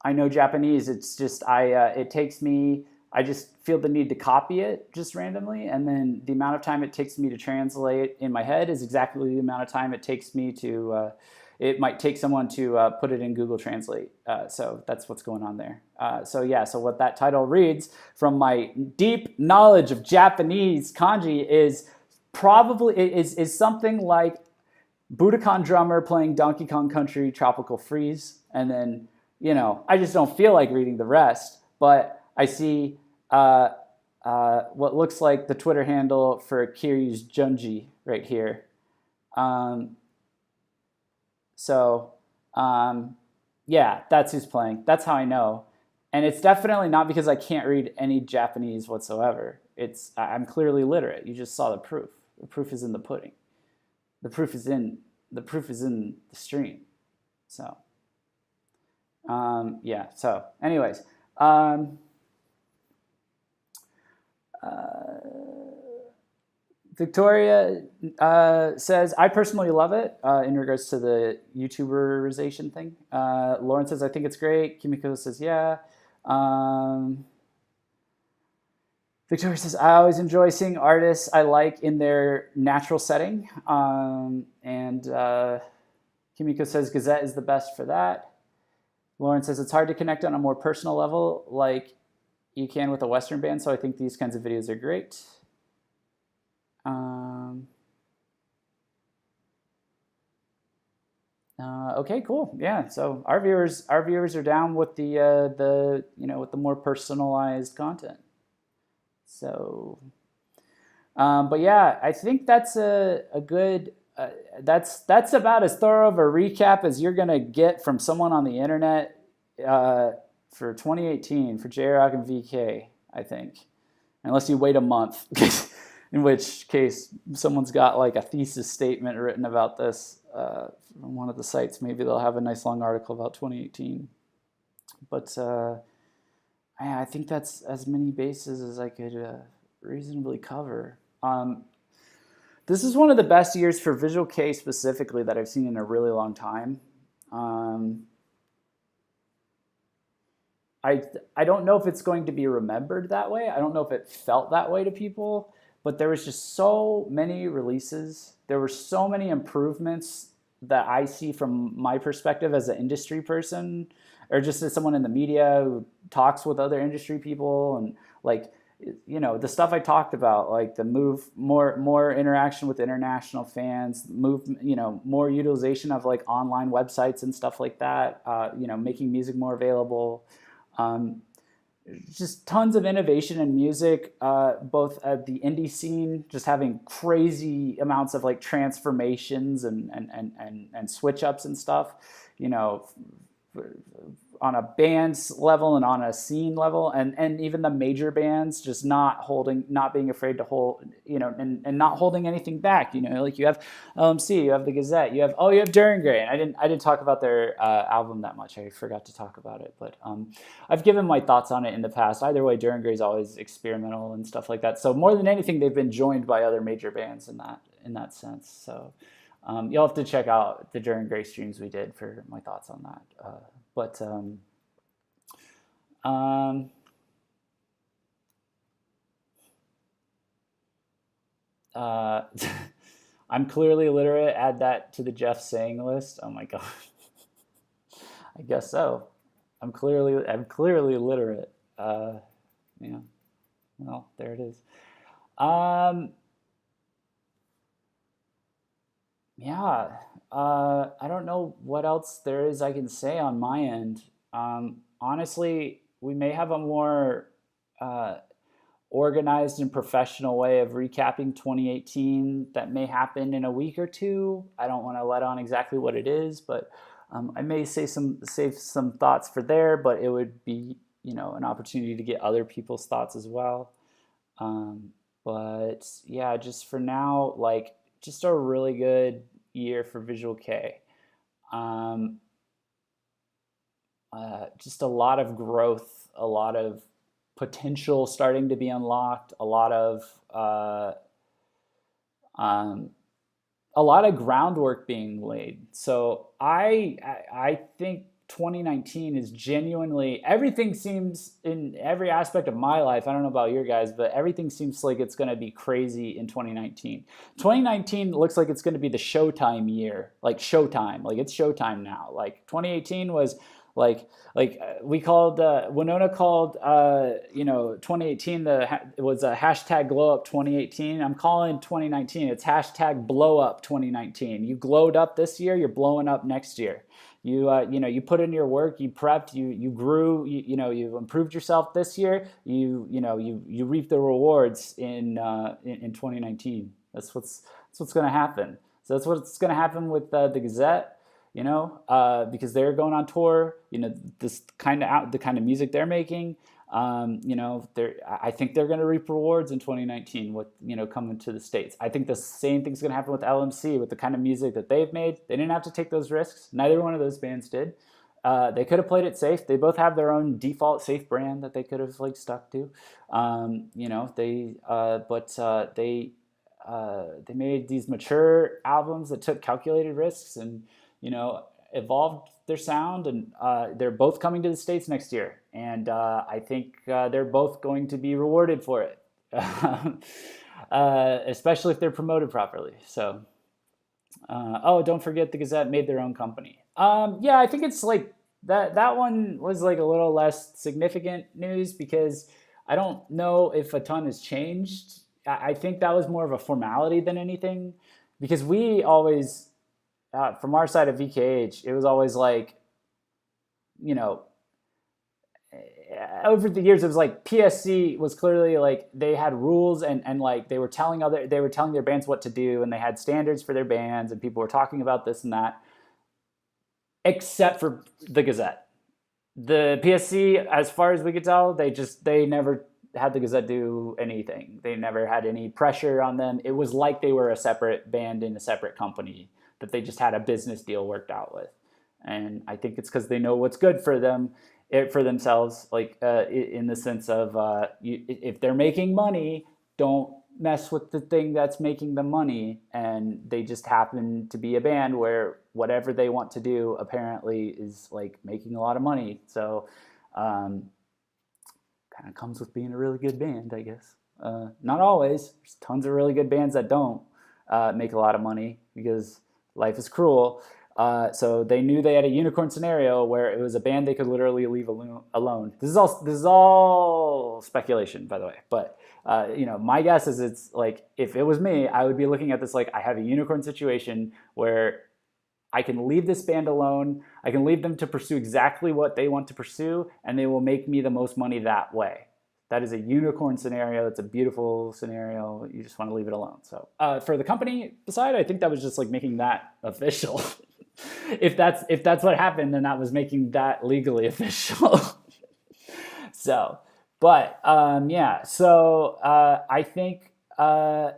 I know Japanese. It's just, it takes me, I just feel the need to copy it just randomly, and then the amount of time it takes me to translate in my head is exactly the amount of time it takes me to, it might take someone to put it in Google Translate. So that's what's going on there. So yeah, so what that title reads from my deep knowledge of Japanese kanji is probably, is something like Budokan drummer playing Donkey Kong Country Tropical Freeze. And then, you know, I just don't feel like reading the rest, but I see what looks like the Twitter handle for Kiryu's Junji right here. Yeah, that's who's playing. That's how I know. And it's definitely not because I can't read any Japanese whatsoever. I'm clearly literate. You just saw the proof. The proof is in the pudding. The proof is in the stream. So yeah, so anyways, Victoria says, I personally love it in regards to the YouTuberization thing. Lauren says, I think it's great. Kimiko says, yeah. Victoria says, I always enjoy seeing artists I like in their natural setting. And Kimiko says, Gazette is the best for that. Lauren says, it's hard to connect on a more personal level like you can with a Western band, so I think these kinds of videos are great. Okay, cool. Yeah, so our viewers are down with the with the more personalized content. So, but yeah, I think that's a good. That's about as thorough of a recap as you're gonna get from someone on the internet for 2018 for JRock and VK. I think, unless you wait a month, in which case someone's got like a thesis statement written about this from one of the sites. Maybe they'll have a nice long article about 2018. But I think that's as many bases as I could reasonably cover. This is one of the best years for Visual K specifically that I've seen in a really long time. I don't know if it's going to be remembered that way. I don't know if it felt that way to people, but there was just so many releases. There were so many improvements that I see from my perspective as an industry person, or just as someone in the media who talks with other industry people, and like, you know, the stuff I talked about, like the move, more interaction with international fans, more utilization of like online websites and stuff like that, making music more available. Just tons of innovation in music, both at the indie scene, just having crazy amounts of like transformations and switch ups and stuff, on a band's level and on a scene level, and even the major bands just not being afraid to hold, and not holding anything back. Like you have lm.c, you have the Gazette, you have Duran Gray, and I didn't talk about their album that much. I forgot to talk about it, but I've given my thoughts on it in the past. Either way, Duran Gray's always experimental and stuff like that. So more than anything, they've been joined by other major bands in that sense. So you'll have to check out the Duran Gray streams we did for my thoughts on that. But I'm clearly illiterate. Add that to the Jeff saying list. Oh my god. I guess so. I'm clearly illiterate. Yeah. Well, there it is. Um, yeah, I don't know what else there is I can say on my end. Honestly, we may have a more uh, organized and professional way of recapping 2018 that may happen in a week or two. I don't want to let on exactly what it is, but I may save some thoughts for there. But it would be an opportunity to get other people's thoughts as well. Um, but yeah, just for now, like just a really good year for Visual K. Um, just a lot of growth, a lot of potential starting to be unlocked, um, a lot of groundwork being laid. So I think 2019 is genuinely, everything seems in every aspect of my life. I don't know about your guys, but everything seems like it's going to be crazy in 2019. 2019 looks like it's going to be the Showtime year, like Showtime, like it's Showtime now. Like 2018 was we called Winona called 2018 it was a hashtag glow up 2018. I'm calling 2019, it's hashtag blow up 2019. You glowed up this year, you're blowing up next year. You put in your work, you prepped, you grew, you improved yourself this year. You reap the rewards in 2019. That's what's going to happen. So that's what's going to happen with the Gazette. Because they're going on tour. The kind of music they're making. I think they're going to reap rewards in 2019 with coming to the States. I think the same thing's going to happen with lm.c with the kind of music that they've made. They didn't have to take those risks. Neither one of those bands did. They could have played it safe. They both have their own default safe brand that they could have stuck to. They made these mature albums that took calculated risks and evolved their sound, and they're both coming to the States next year, and I think they're both going to be rewarded for it, especially if they're promoted properly. So, don't forget the Gazette made their own company. Yeah, I think it's like that one was like a little less significant news because I don't know if a ton has changed. I think that was more of a formality than anything, because we always from our side of VKH, it was always like, over the years, it was like PSC was clearly like they had rules and like they were telling their bands what to do, and they had standards for their bands, and people were talking about this and that, except for the Gazette. The PSC, as far as we could tell, they never had the Gazette do anything. They never had any pressure on them. It was like they were a separate band in a separate company that they just had a business deal worked out with. And I think it's because they know what's good for them, for themselves, like in the sense of if they're making money, don't mess with the thing that's making them money. And they just happen to be a band where whatever they want to do apparently is like making a lot of money. So kind of comes with being a really good band, I guess. Not always. There's tons of really good bands that don't make a lot of money because life is cruel. So they knew they had a unicorn scenario where it was a band they could literally leave alone. This is all speculation, by the way. But my guess is it's like, if it was me, I would be looking at this like, I have a unicorn situation where I can leave this band alone. I can leave them to pursue exactly what they want to pursue, and they will make me the most money that way. That is a unicorn scenario. It's a beautiful scenario. You just want to leave it alone. So for the company side, I think that was just like making that official. if that's what happened, then that was making that legally official. So, but yeah. So I think AWA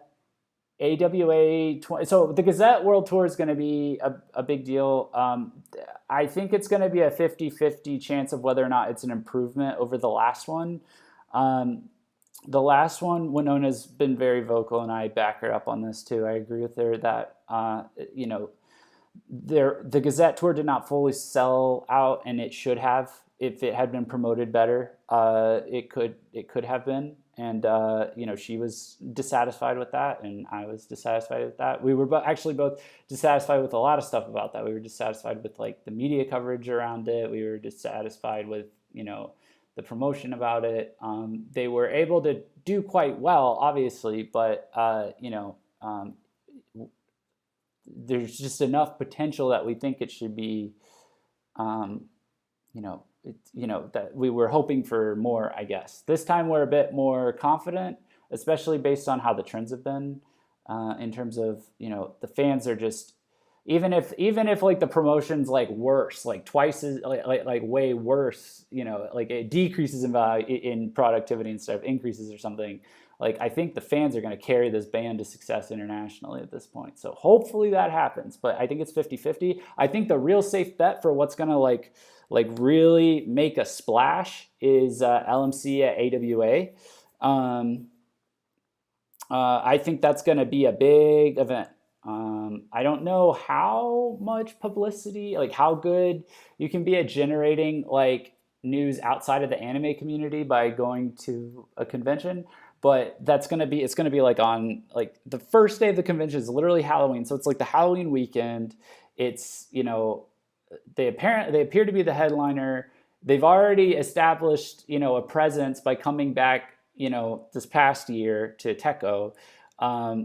20. So the Gazette World Tour is going to be a big deal. I think it's going to be a 50-50 chance of whether or not it's an improvement over the last one. The last one, Winona's been very vocal, and I back her up on this too. I agree with her that the Gazette tour did not fully sell out, and it should have. If it had been promoted better, it could have been. And she was dissatisfied with that, and I was dissatisfied with that. We were actually both dissatisfied with a lot of stuff about that. We were dissatisfied with like the media coverage around it. We were dissatisfied with the promotion about it. They were able to do quite well, obviously, but there's just enough potential that we think it should be, that we were hoping for more, I guess. This time we're a bit more confident, especially based on how the trends have been, in terms of, the fans are just, even if like the promotion's like worse, like twice as like way worse, like it decreases in value, in productivity instead of increases or something. Like I think the fans are going to carry this band to success internationally at this point. So hopefully that happens, but I think it's 50-50. I think the real safe bet for what's going to like really make a splash is LMC at AWA. I think that's going to be a big event. I don't know how much publicity, like how good you can be at generating like news outside of the anime community by going to a convention, but it's going to be like on like the first day of the convention is literally Halloween. So it's like the Halloween weekend. It's, they appear to be the headliner. They've already established, a presence by coming back, this past year to Techo.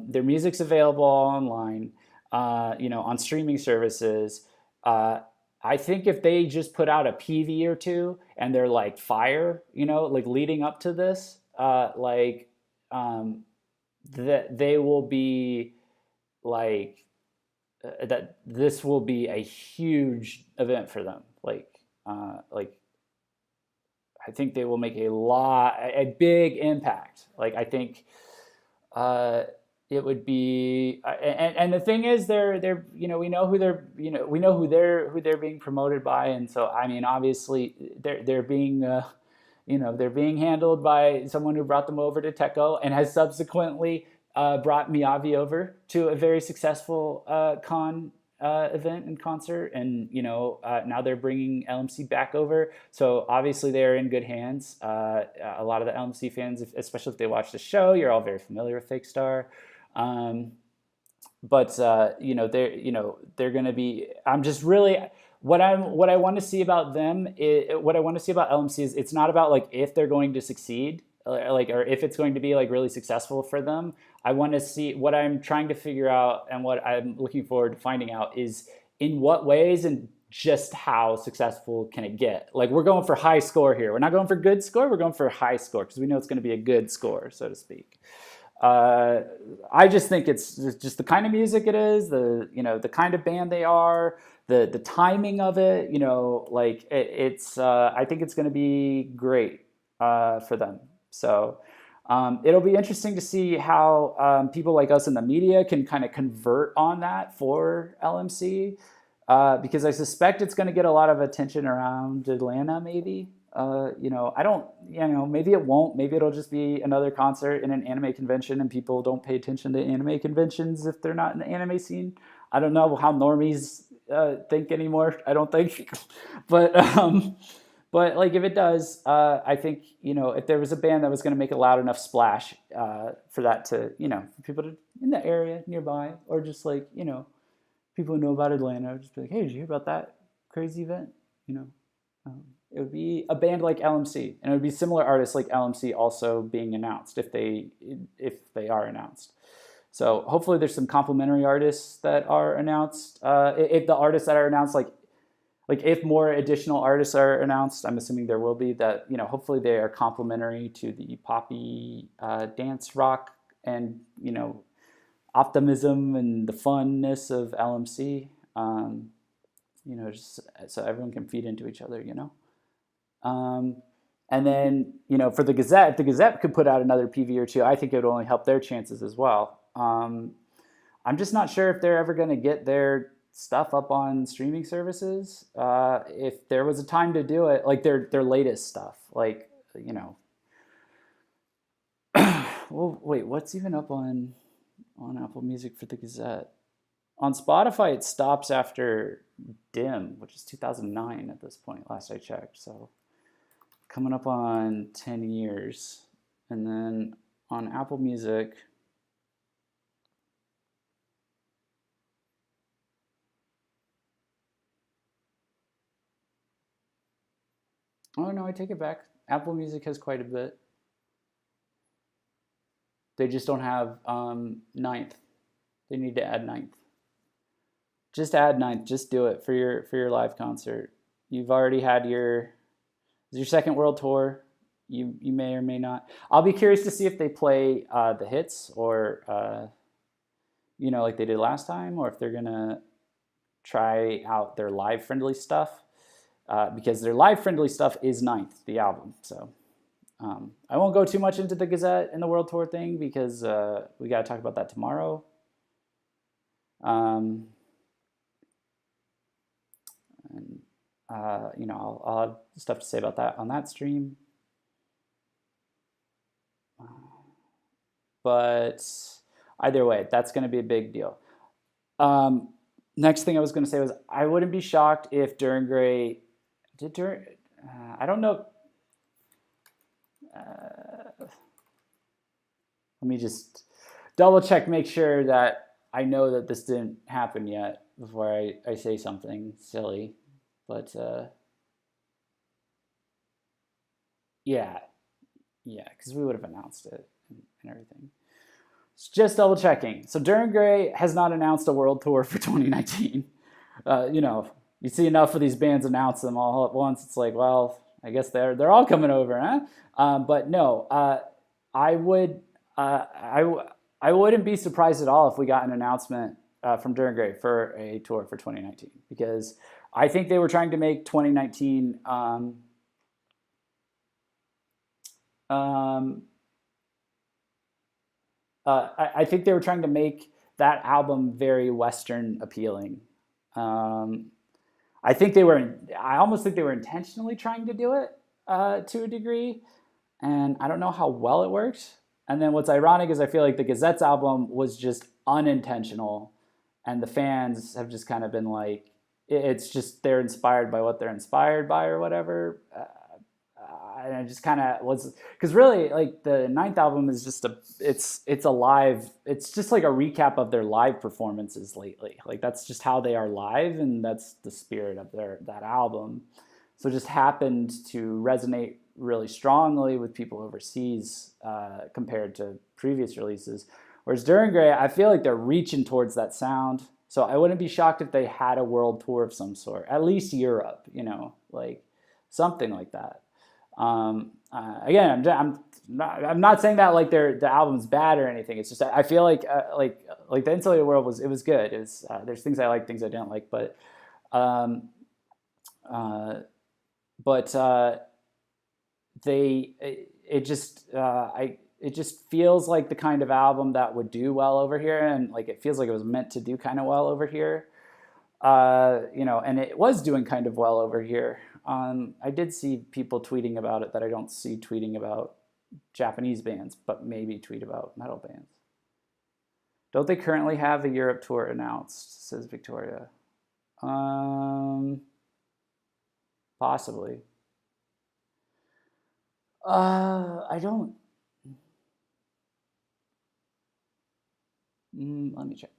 Their music's available online, on streaming services. I think if they just put out a PV or two and they're like fire, like leading up to this, that they will be like, that this will be a huge event for them. I think they will make a big impact. Like I think it would be, and the thing is, they're we know who they're being promoted by, and so I mean, obviously they're being they're being handled by someone who brought them over to Techo and has subsequently brought Miyavi over to a very successful con event and concert, and now they're bringing LMC back over. So obviously they're in good hands. A lot of the LMC fans, especially if they watch the show, you're all very familiar with Fake Star. But they're going to be. I'm just really what I want to see about them. What I want to see about LMC is it's not about like if they're going to succeed, or if it's going to be like really successful for them. I want to see, what I'm trying to figure out and what I'm looking forward to finding out is in what ways and just how successful can it get. Like we're going for high score here. We're not going for good score. We're going for high score because we know it's going to be a good score, so to speak. I just think it's just the kind of music it is, the kind of band they are, the timing of it. I think it's going to be great for them. So it'll be interesting to see how people like us in the media can kind of convert on that for LMC, because I suspect it's going to get a lot of attention around Atlanta, maybe. I don't, maybe it won't. Maybe it'll just be another concert in an anime convention and people don't pay attention to anime conventions if they're not in the anime scene. I don't know how normies think anymore. I don't think. But like if it does, I think, if there was a band that was going to make a loud enough splash for that to, for people to, in the area nearby, or just like, people who know about Atlanta, just be like, hey, did you hear about that crazy event? It would be a band like LMC, and it would be similar artists like LMC also being announced if they are announced. So hopefully there's some complementary artists that are announced. If the artists that are announced, like if more additional artists are announced, I'm assuming there will be, that, hopefully they are complementary to the poppy dance rock and, optimism and the funness of LMC. Just so everyone can feed into each other, and then, for the Gazette, if the Gazette could put out another PV or two, I think it would only help their chances as well. I'm just not sure if they're ever going to get their stuff up on streaming services. If there was a time to do it, like their latest stuff, like, well, wait, what's even up on Apple Music for the Gazette? On Spotify, it stops after Dim, which is 2009 at this point, last I checked. So coming up on 10 years. And then on Apple Music, oh no, I take it back. Apple Music has quite a bit. They just don't have ninth. They need to add ninth. Just add ninth. Just do it for your live concert. You've already had your second world tour. You may or may not. I'll be curious to see if they play the hits or like they did last time, or if they're gonna try out their live friendly stuff, because their live friendly stuff is ninth, the album. So I won't go too much into the Gazette and the world tour thing because we got to talk about that tomorrow. And I'll have stuff to say about that on that stream. But either way, that's going to be a big deal. Next thing I was going to say was I wouldn't be shocked if Duran Gray I don't know. Let me just double check, make sure that I know that this didn't happen yet before I say something silly. But yeah, because we would have announced it and everything. So just double checking. So Duran Gray has not announced a world tour for 2019. You see enough of these bands announce them all at once. It's like, well, I guess they're all coming over, huh? But no, I wouldn't be surprised at all if we got an announcement from Duran Gray for a tour for 2019, because I think they were trying to make 2019 I think they were trying to make that album very Western appealing. I almost think they were intentionally trying to do it to a degree, and I don't know how well it worked. And then what's ironic is I feel like the Gazette's album was just unintentional, and the fans have just kind of been like, it's just they're inspired by what they're inspired by or whatever. And I just kind of was, because really, like, the ninth album is just it's a live, it's just like a recap of their live performances lately. Like, that's just how they are live, and that's the spirit of that album. So it just happened to resonate really strongly with people overseas compared to previous releases. Whereas Duran Gray, I feel like they're reaching towards that sound. So I wouldn't be shocked if they had a world tour of some sort, at least Europe, like something like that. Again, I'm not saying that like the album's bad or anything. It's just I feel like the Insulated World was good. There's things I like, things I didn't like, but it just feels like the kind of album that would do well over here, and like it feels like it was meant to do kind of well over here. And it was doing kind of well over here. I did see people tweeting about it that I don't see tweeting about Japanese bands, but maybe tweet about metal bands. Don't they currently have a Europe tour announced, says Victoria? Possibly. I don't. Let me check.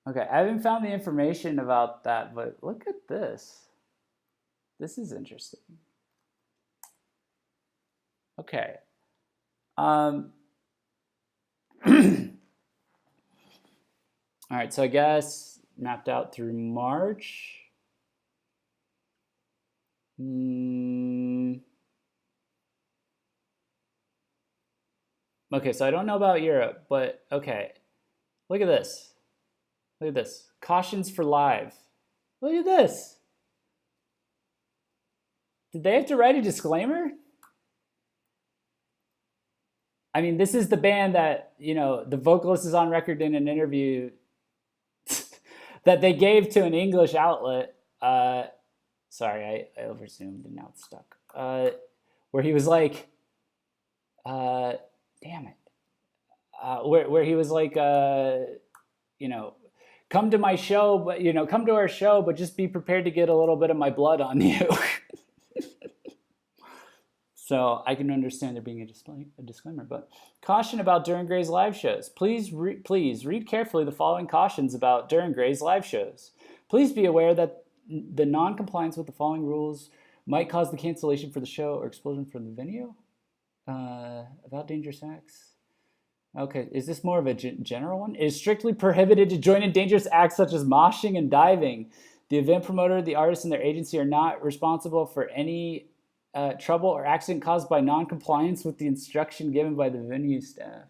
Okay, I haven't found the information about that, but look at this. This is interesting. Okay. All right, so I guess mapped out through March. Okay, so I don't know about Europe, but okay. Look at this. Look at this. Cautions for live. Look at this. Did they have to write a disclaimer? I mean, this is the band that, the vocalist is on record in an interview that they gave to an English outlet. Sorry, I overzoomed and now it's stuck. Where he was like, damn it. Where he was like, come to my show, but come to our show, but just be prepared to get a little bit of my blood on you. So I can understand there being a disclaimer, but caution about Duran Gray's live shows. Please read carefully the following cautions about Duran Gray's live shows. Please be aware that the non-compliance with the following rules might cause the cancellation for the show or expulsion from the venue. About dangerous acts. Okay, is this more of a general one? It is strictly prohibited to join in dangerous acts such as moshing and diving. The event promoter, the artist, and their agency are not responsible for any trouble or accident caused by non-compliance with the instruction given by the venue staff.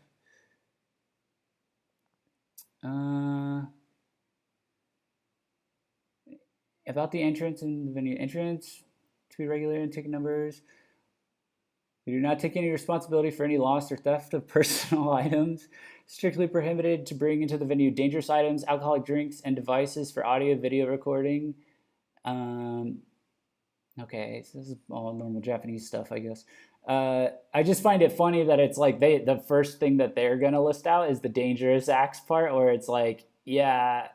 About the entrance in the venue. Entrance to be regulated and ticket numbers. We do not take any responsibility for any loss or theft of personal items. Strictly prohibited to bring into the venue dangerous items, alcoholic drinks, and devices for audio, video recording. Okay, so this is all normal Japanese stuff, I guess. I just find it funny that it's like the first thing that they're gonna list out is the dangerous acts part, where it's like, yeah,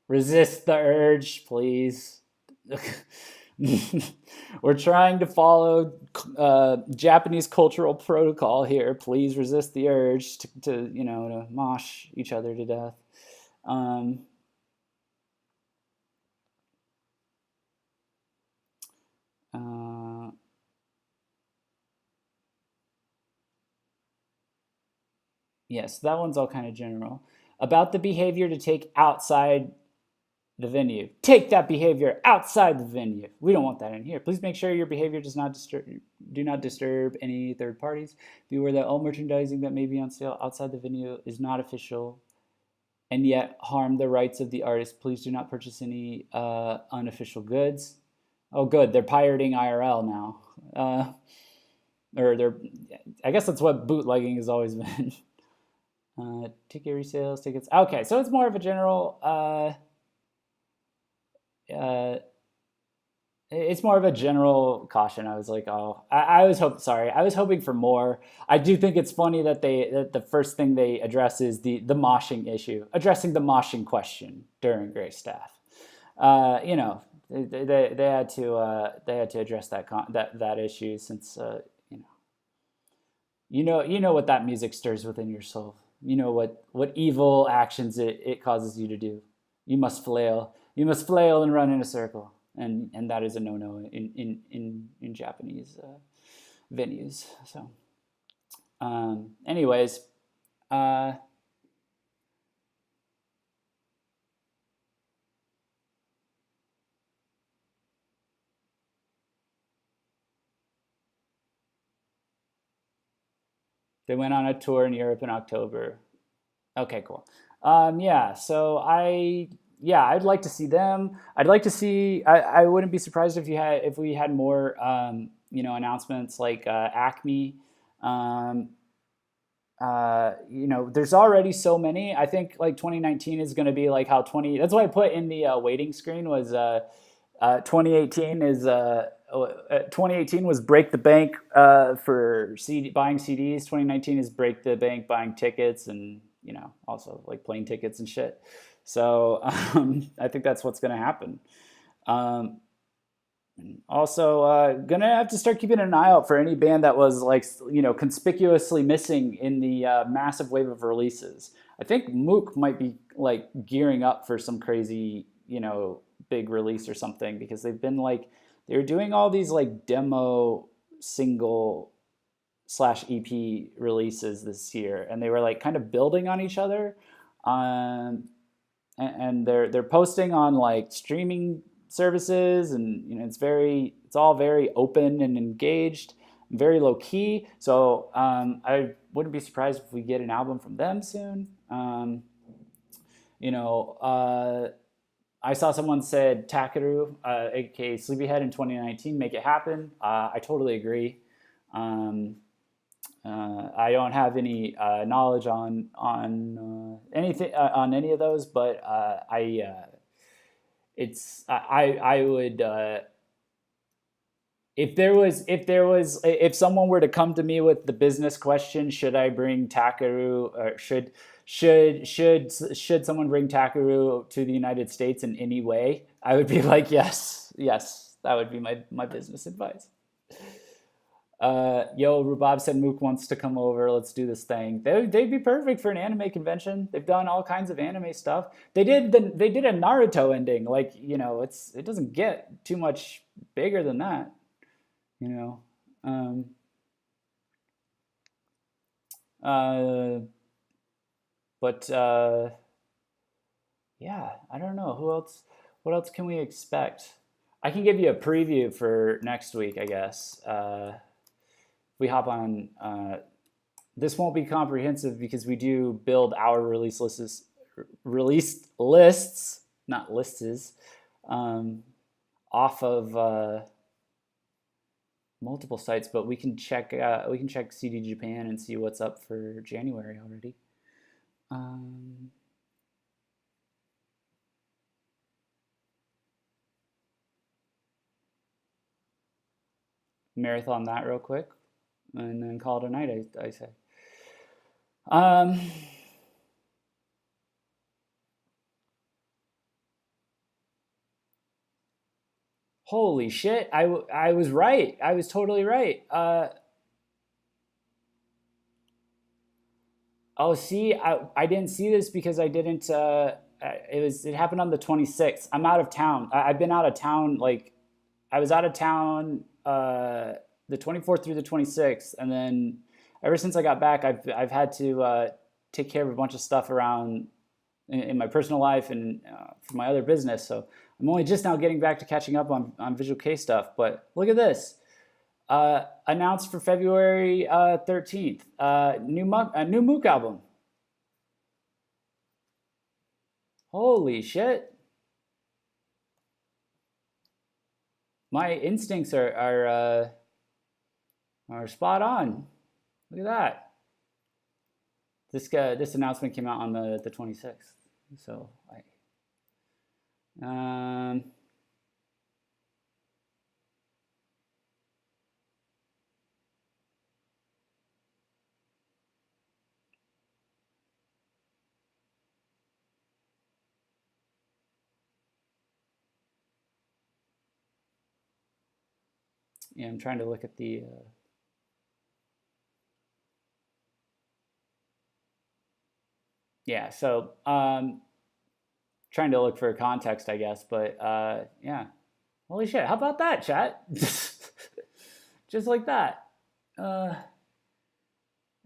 resist the urge, please. We're trying to follow Japanese cultural protocol here. Please resist the urge to mosh each other to death. Yes, that one's all kind of general. About the behavior to take outside the venue. Take that behavior outside the venue. We don't want that in here. Please make sure your behavior do not disturb any third parties. Be aware that all merchandising that may be on sale outside the venue is not official and yet harm the rights of the artist. Please do not purchase any unofficial goods. Oh, good. They're pirating IRL now. I guess that's what bootlegging has always been. Ticket resales, tickets. Okay, so it's more of a general. It's more of a general caution. I was like, I was hoping for more. I do think it's funny that the first thing they address is the moshing issue, addressing the moshing question during Gray staff. They had to address that issue since you know what that music stirs within your soul. You know what evil actions it causes you to do. You must flail. You must flail and run in a circle, and that is a no-no in Japanese venues. So, anyways, they went on a tour in Europe in October. Okay, cool. So I'd like to see them. I'd like to see. I wouldn't be surprised if we had more announcements like Acme. There's already so many. I think like 2019 is going to be like how 20. That's why I put in the waiting screen was 2018 is 2018 was break the bank for buying CDs. 2019 is break the bank buying tickets and also like plane tickets and shit. So I think that's what's going to happen. Also, gonna have to start keeping an eye out for any band that was like conspicuously missing in the massive wave of releases. I think Mook might be like gearing up for some crazy big release or something, because they've been they're doing all these like demo single / EP releases this year, and they were like kind of building on each other. And they're posting on like streaming services, and it's all very open and engaged, and very low key. So I wouldn't be surprised if we get an album from them soon. I saw someone said Takeru, aka Sleepyhead, in 2019, make it happen. I totally agree. I don't have any knowledge on anything on any of those, but I would if someone were to come to me with the business question, should I bring Takeru, or should should someone bring Takaru to the United States in any way, I would be like, yes, that would be my business advice. Yo, Rubab said Mook wants to come over. Let's do this thing. They'd be perfect for an anime convention. They've done all kinds of anime stuff. They did a Naruto ending. Like, you know, it doesn't get too much bigger than that. You know, but yeah, I don't know who else. What else can we expect? I can give you a preview for next week, I guess. We hop on. This won't be comprehensive because we do build our release lists, not lists, off of multiple sites. But we can check CD Japan and see what's up for January already. Marathon that real quick, and then call it a night, I say. Holy shit, I was right. I was totally right. Oh, see, I didn't see this because I didn't, it happened on the 26th. I'm out of town. I've been out of town, like, I was out of town the 24th through the 26th, and then ever since I got back, I've had to take care of a bunch of stuff around in my personal life and for my other business. So I'm only just now getting back to catching up on Visual K stuff. But look at this. Announced for February 13th, a new Mook album. Holy shit. My instincts are spot on. Look at that. This announcement came out on the 26th. So yeah, I'm trying to look at the yeah, so trying to look for context, I guess, but yeah. Holy shit, how about that, chat? Just like that.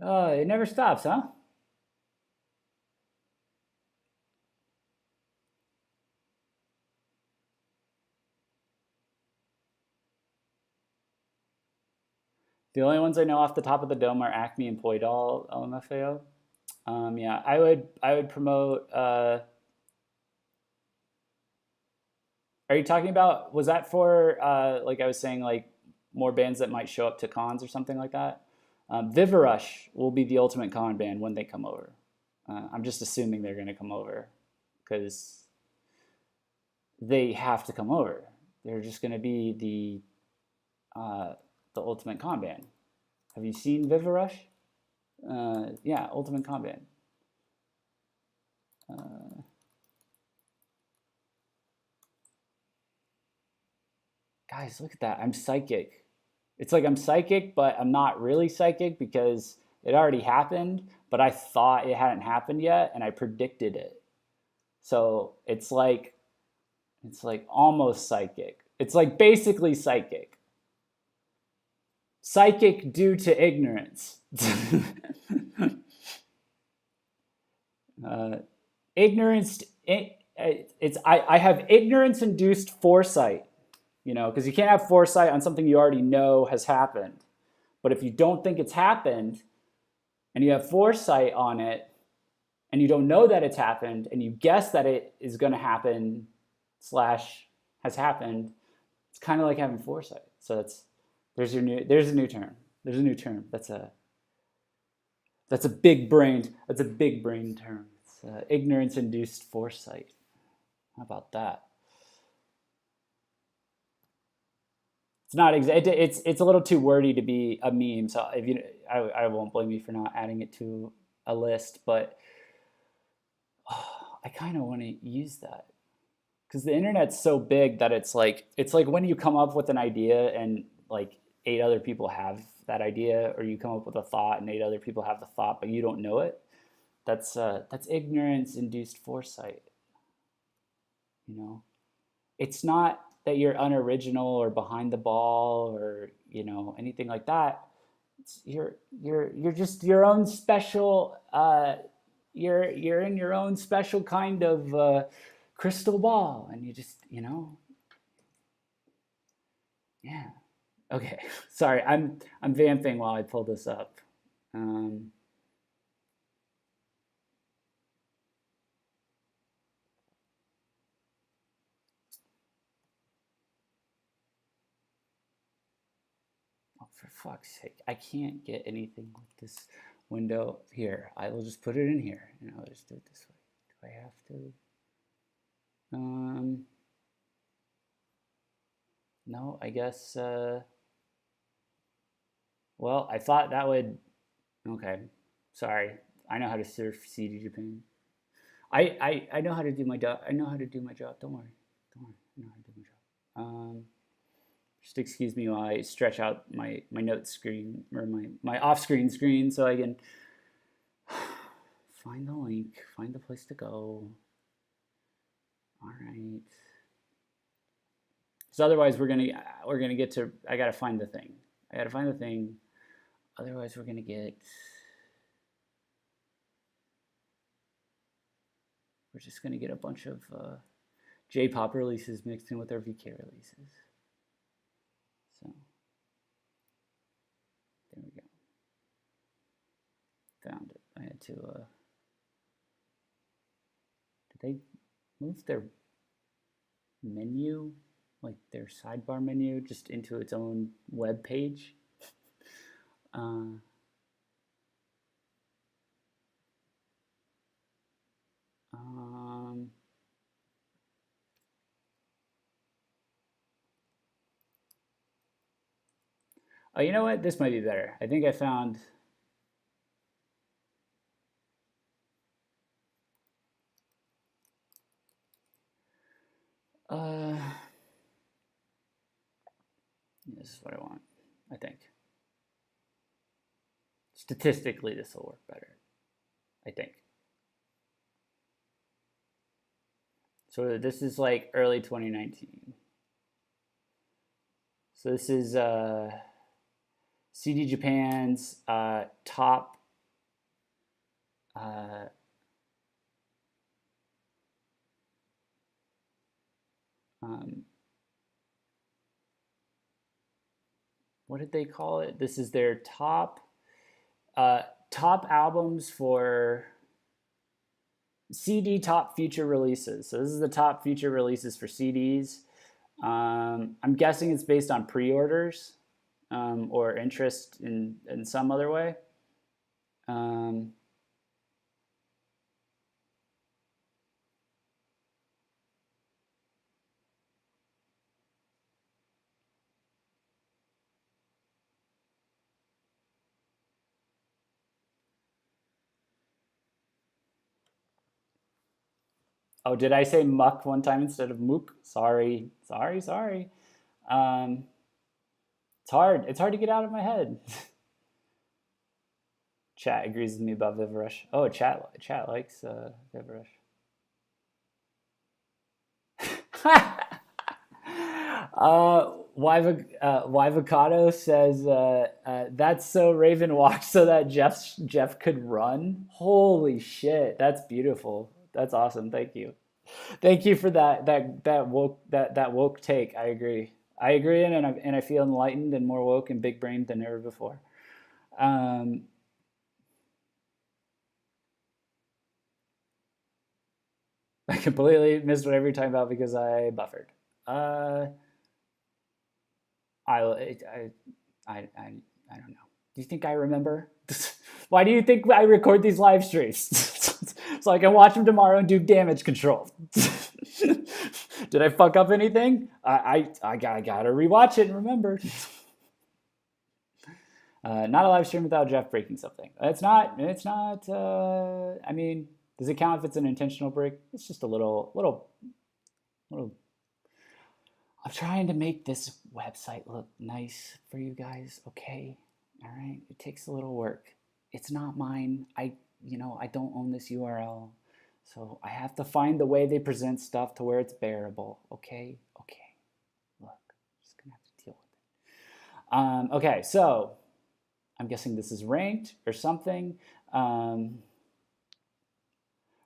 It never stops, huh? The only ones I know off the top of the dome are Acme and Poidol LMFAO. Yeah, I would promote. Are you talking about? Was that for like I was saying, like more bands that might show up to cons or something like that? Vivarush will be the ultimate con band when they come over. I'm just assuming they're going to come over because they have to come over. They're just going to be the ultimate con band. Have you seen Vivarush? Yeah, ultimate con band. Guys, look at that. I'm psychic. It's like I'm psychic, but I'm not really psychic because it already happened, but I thought it hadn't happened yet, and I predicted it. So it's like almost psychic. It's like basically psychic. Psychic due to ignorance. Ignorance. I have ignorance-induced foresight. You know, because you can't have foresight on something you already know has happened. But if you don't think it's happened, and you have foresight on it, and you don't know that it's happened, and you guess that it is going to happen / has happened, it's kind of like having foresight. So there's a new term. There's a new term. That's a big brain term. It's ignorance-induced foresight. How about that? It's not it's a little too wordy to be a meme, so if I won't blame you for not adding it to a list. But I kind of want to use that because the internet's so big that it's like when you come up with an idea and like 8 other people have that idea, or you come up with a thought and 8 other people have the thought, but you don't know it. That's ignorance-induced foresight. You know, it's not that you're unoriginal or behind the ball or anything like that. You're just your own special. You're in your own special kind of crystal ball, and you just yeah. Okay, sorry, I'm vamping while I pull this up. For fuck's sake, I can't get anything with this window here. I will just put it in here and I'll just do it this way. Do I have to? No, I guess, well, I thought that would, okay, sorry. I know how to surf CD Japan. I know how to do my job. I know how to do my job. Don't worry. I know how to do my job. Just excuse me while I stretch out my note screen or my off-screen screen so I can find the link, find the place to go. All right. So otherwise we're gonna get to, I gotta find the thing. Otherwise we're gonna get, we're just gonna get a bunch of J-pop releases mixed in with our VK releases. So there we go. Found it. I had to, did they move their menu, like their sidebar menu, just into its own web page? Oh, you know what? This might be better. I think I found. This is what I want, I think. Statistically, this will work better, I think. So this is like early 2019. So this is CD Japan's top what did they call it? This is their top albums for CD top future releases. So this is the top future releases for CDs. I'm guessing it's based on pre-orders or interest in some other way. Oh, did I say muck one time instead of mook? Sorry. It's hard. It's hard to get out of my head. Chat agrees with me about Vivarush. Oh, chat likes Vivarush. Wyvocado says that's so Raven walked so that Jeff could run. Holy shit, that's beautiful. That's awesome. Thank you for that woke take. I agree, and I feel enlightened and more woke and big brained than ever before. I completely missed whatever you're talking about because I buffered. I don't know. Do you think I remember? Why do you think I record these live streams? So I can watch them tomorrow and do damage control. Did I fuck up anything? I gotta rewatch it and remember. Not a live stream without Jeff breaking something. It's not. I mean, Does it count if it's an intentional break? It's just a little. I'm trying to make this website look nice for you guys, okay? All right, it takes a little work. It's not mine. I don't own this URL. So I have to find the way they present stuff to where it's bearable, okay? Okay, look, I'm just gonna have to deal with it. Okay, so I'm guessing this is ranked or something.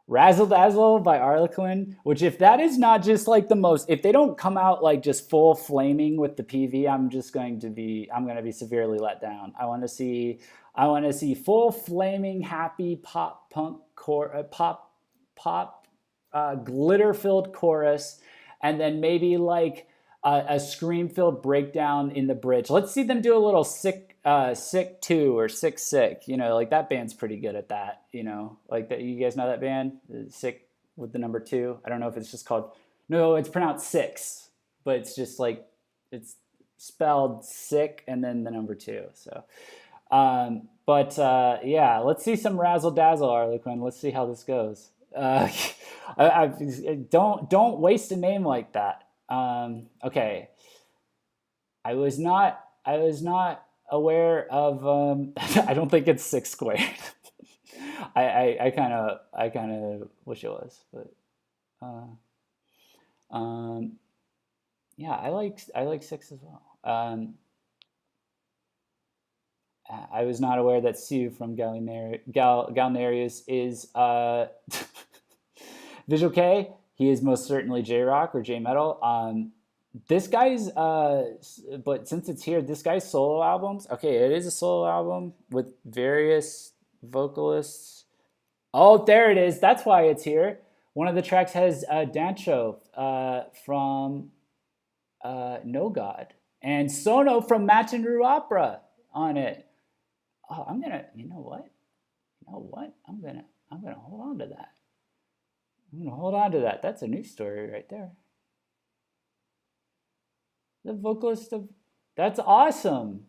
Razzle Dazzle by Arlequin, which if that is not just like the most, if they don't come out like just full flaming with the PV, I'm going to be severely let down. I want to see full flaming happy pop punk glitter filled chorus, and then maybe like a scream filled breakdown in the bridge. Let's see them do a little sick 2 or sick, like that band's pretty good at that, like that. You guys know that band, Sick with the number 2. I don't know if it's just called, no, it's pronounced 6, but it's just like, it's spelled sick and then the number 2. So, yeah, let's see some razzle dazzle, Arlequin. Let's see how this goes. Don't waste a name like that. Okay. I was not aware of I don't think it's 6 squared. I kind of wish it was, but yeah, I like 6 as well. I was not aware that Sue from Galnerius is Visual K. He is most certainly J-Rock or J-Metal. This guy's, but since it's here, this guy's solo albums. Okay, it is a solo album with various vocalists. Oh, there it is. That's why it's here. One of the tracks has Dancho from No God and Sono from Matinru Opera on it. Oh, you know what? I'm gonna hold on to that. That's a news story right there. The vocalist of, that's awesome.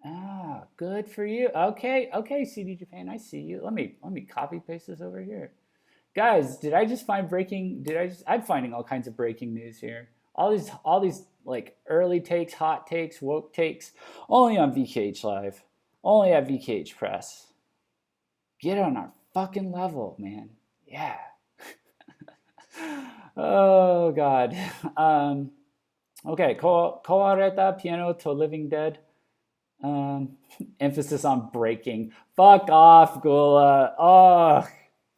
Ah, good for you. Okay, CD Japan, I see you. Let me copy paste this over here. Guys, did I just find I'm finding all kinds of breaking news here. All these like early takes, hot takes, woke takes, only on VKH Live. Only at VKH Press. Get on our fucking level, man. Yeah. Oh God. Okay, Coareta Piano to Living Dead. Emphasis on breaking. Fuck off, Gula. Oh,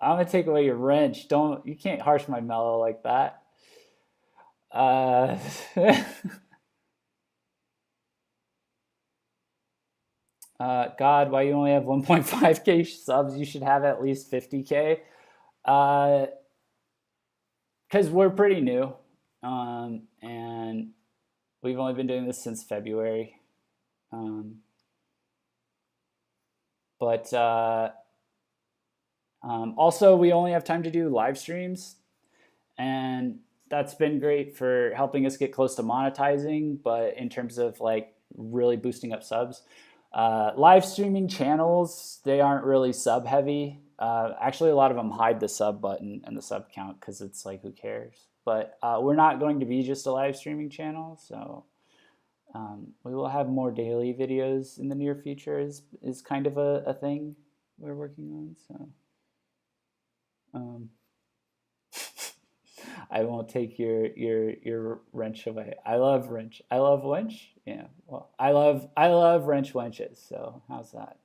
I'm gonna take away your wrench. You can't harsh my mellow like that. God, why you only have 1.5K subs? You should have at least 50K. Because we're pretty new. And we've only been doing this since February. Also, we only have time to do live streams. And that's been great for helping us get close to monetizing. But in terms of like really boosting up subs, live streaming channels, they aren't really sub heavy. Actually, a lot of them hide the sub button and the sub count because it's like, who cares? But we're not going to be just a live streaming channel, so we will have more daily videos in the near future is kind of a thing we're working on. So I won't take your wrench away. I love wrench. I love wench. Yeah. Well, I love wrench wenches. So how's that?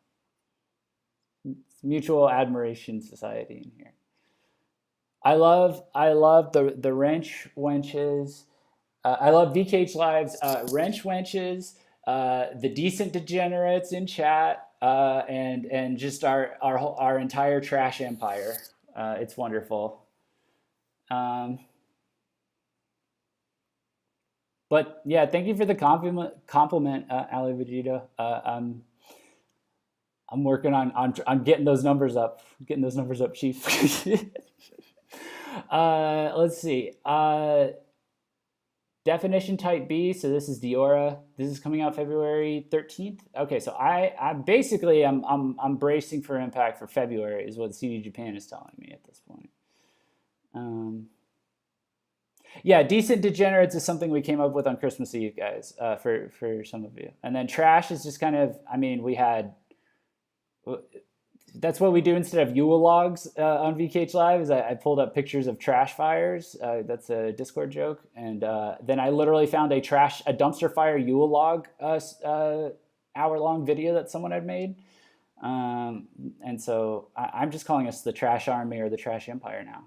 It's mutual admiration society in here. I love the wrench wenches. I love VKH Live's wrench wenches, the decent degenerates in chat, and just our entire trash empire. It's wonderful. But yeah, thank you for the compliment, Ali Vegeta. I'm working on getting those numbers up, Chief. Let's see. Definition Type B, so this is Diora. This is coming out February 13th. Okay, so I basically I'm bracing for impact for February is what CD Japan is telling me at this point. Yeah, Decent Degenerates is something we came up with on Christmas Eve, guys, for some of you. And then Trash is just kind of, I mean, we had, that's what we do instead of Yule logs on VKH Live is I pulled up pictures of trash fires. That's a Discord joke. And then I literally found a dumpster fire Yule log hour-long video that someone had made. And so I'm just calling us the Trash Army or the Trash Empire now.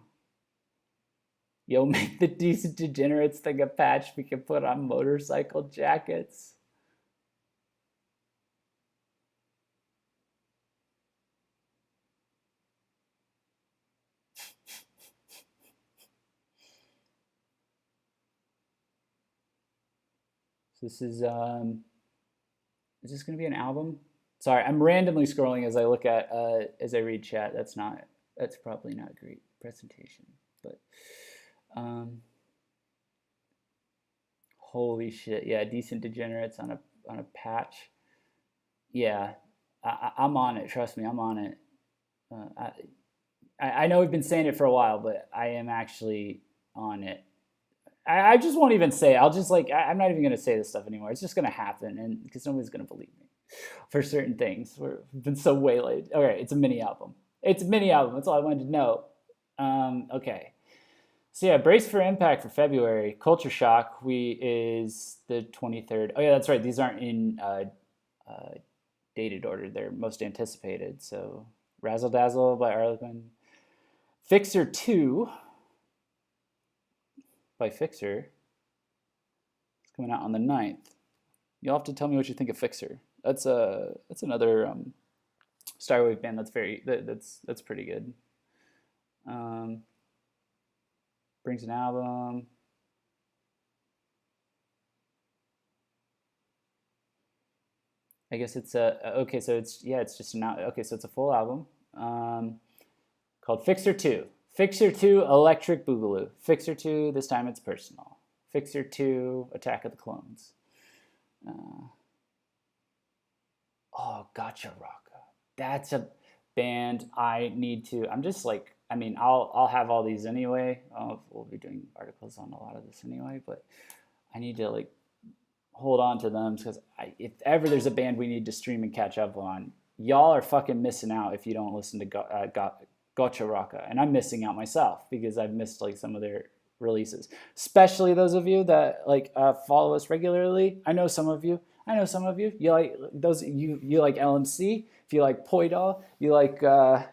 Yo, make the Decent Degenerates thing a patch we can put on motorcycle jackets. So this is this going to be an album? Sorry, I'm randomly scrolling as I look at as I read chat. That's probably not a great presentation, but holy shit, yeah, Decent Degenerates on a patch. Yeah, I'm on it. Trust me, I'm on it. I know we've been saying it for a while, but I am actually on it. I just won't even say it. I'll just I'm not even going to say this stuff anymore. It's just going to happen, and because nobody's going to believe me for certain things. We've been so waylaid. All right, it's a mini album. It's a mini album. That's all I wanted to know. Okay. So yeah, Brace for Impact for February. Culture Shock is the 23rd. Oh yeah, that's right. These aren't in dated order. They're most anticipated. So Razzle Dazzle by Arlequin. Fixer 2 by Fixer. It's coming out on the 9th. You'll have to tell me what you think of Fixer. That's another Starwave band that's pretty good. Brings an album. I guess it's okay. So it's just okay. So it's a full album called Fixer 2. Fixer 2 Electric Boogaloo. Fixer 2, this time it's personal. Fixer 2 Attack of the Clones. Gotcha Rocka. That's a band I need to. I'm just I'll have all these anyway. We'll be doing articles on a lot of this anyway, but I need to hold on to them because if ever there's a band we need to stream and catch up on, y'all are fucking missing out if you don't listen to Gotcha Rocka, and I'm missing out myself because I've missed some of their releases. Especially those of you that follow us regularly. I know some of you. You like those. You like lm.c. If you like Poidal, you like the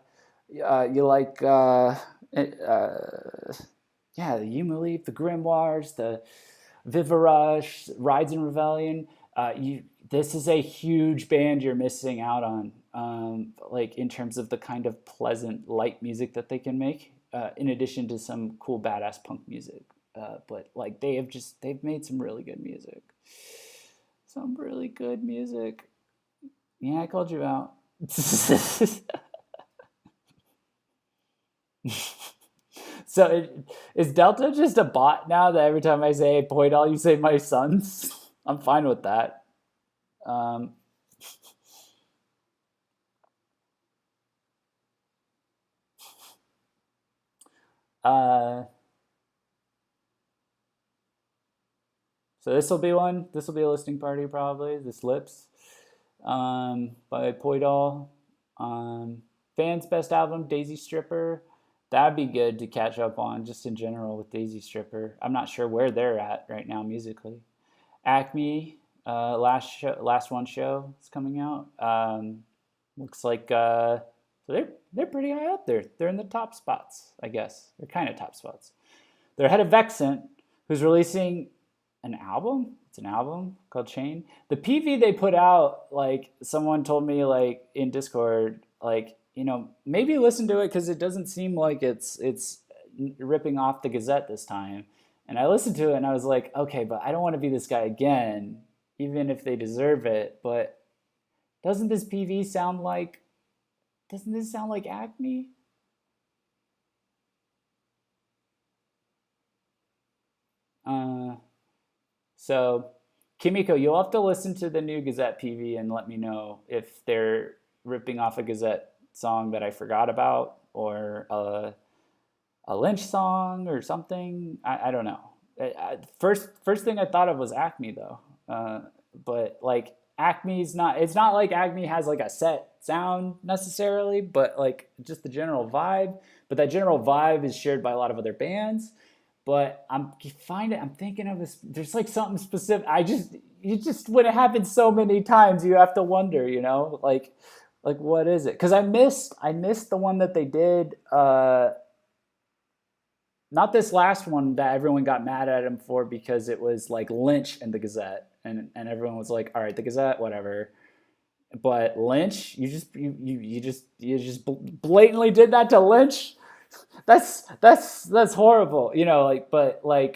Umaleep, the Grimoires, the Vivarage, Rides in Rebellion. This is a huge band you're missing out on, in terms of the kind of pleasant, light music that they can make, in addition to some cool, badass punk music. But they've made some really good music. Some really good music. Yeah, I called you out. So is Delta just a bot now that every time I say Poidal, you say my sons? I'm fine with that. So this will be one. This will be a listening party probably. This Lips by Poidal. Fans' best album, Daisy Stripper. That'd be good to catch up on just in general with Daisy Stripper. I'm not sure where they're at right now musically. Acme, last one show is coming out. Looks like so they're pretty high up there. They're in the top spots, I guess. They're kind of top spots. They're ahead of Vexant, who's releasing an album. It's an album called Chain. The PV they put out, someone told me in Discord, maybe listen to it because it doesn't seem like it's ripping off the Gazette this time. And I listened to it and I was like, okay, but I don't want to be this guy again, even if they deserve it. But doesn't this PV sound like Acme? So, Kimiko, you'll have to listen to the new Gazette PV and let me know if they're ripping off a Gazette song that I forgot about, or a Lynch song or something. I don't know. First thing I thought of was Acme though, but like Acme's not. It's not like Acme has like a set sound necessarily, but like just the general vibe. But that general vibe is shared by a lot of other bands. But I'm thinking of this. There's like something specific. When it happens so many times, you have to wonder, like what is it? Because I missed the one that they did. Not this last one that everyone got mad at him for because it was like Lynch and the Gazette, and everyone was like, all right, the Gazette, whatever. But Lynch, you just blatantly did that to Lynch. That's horrible, the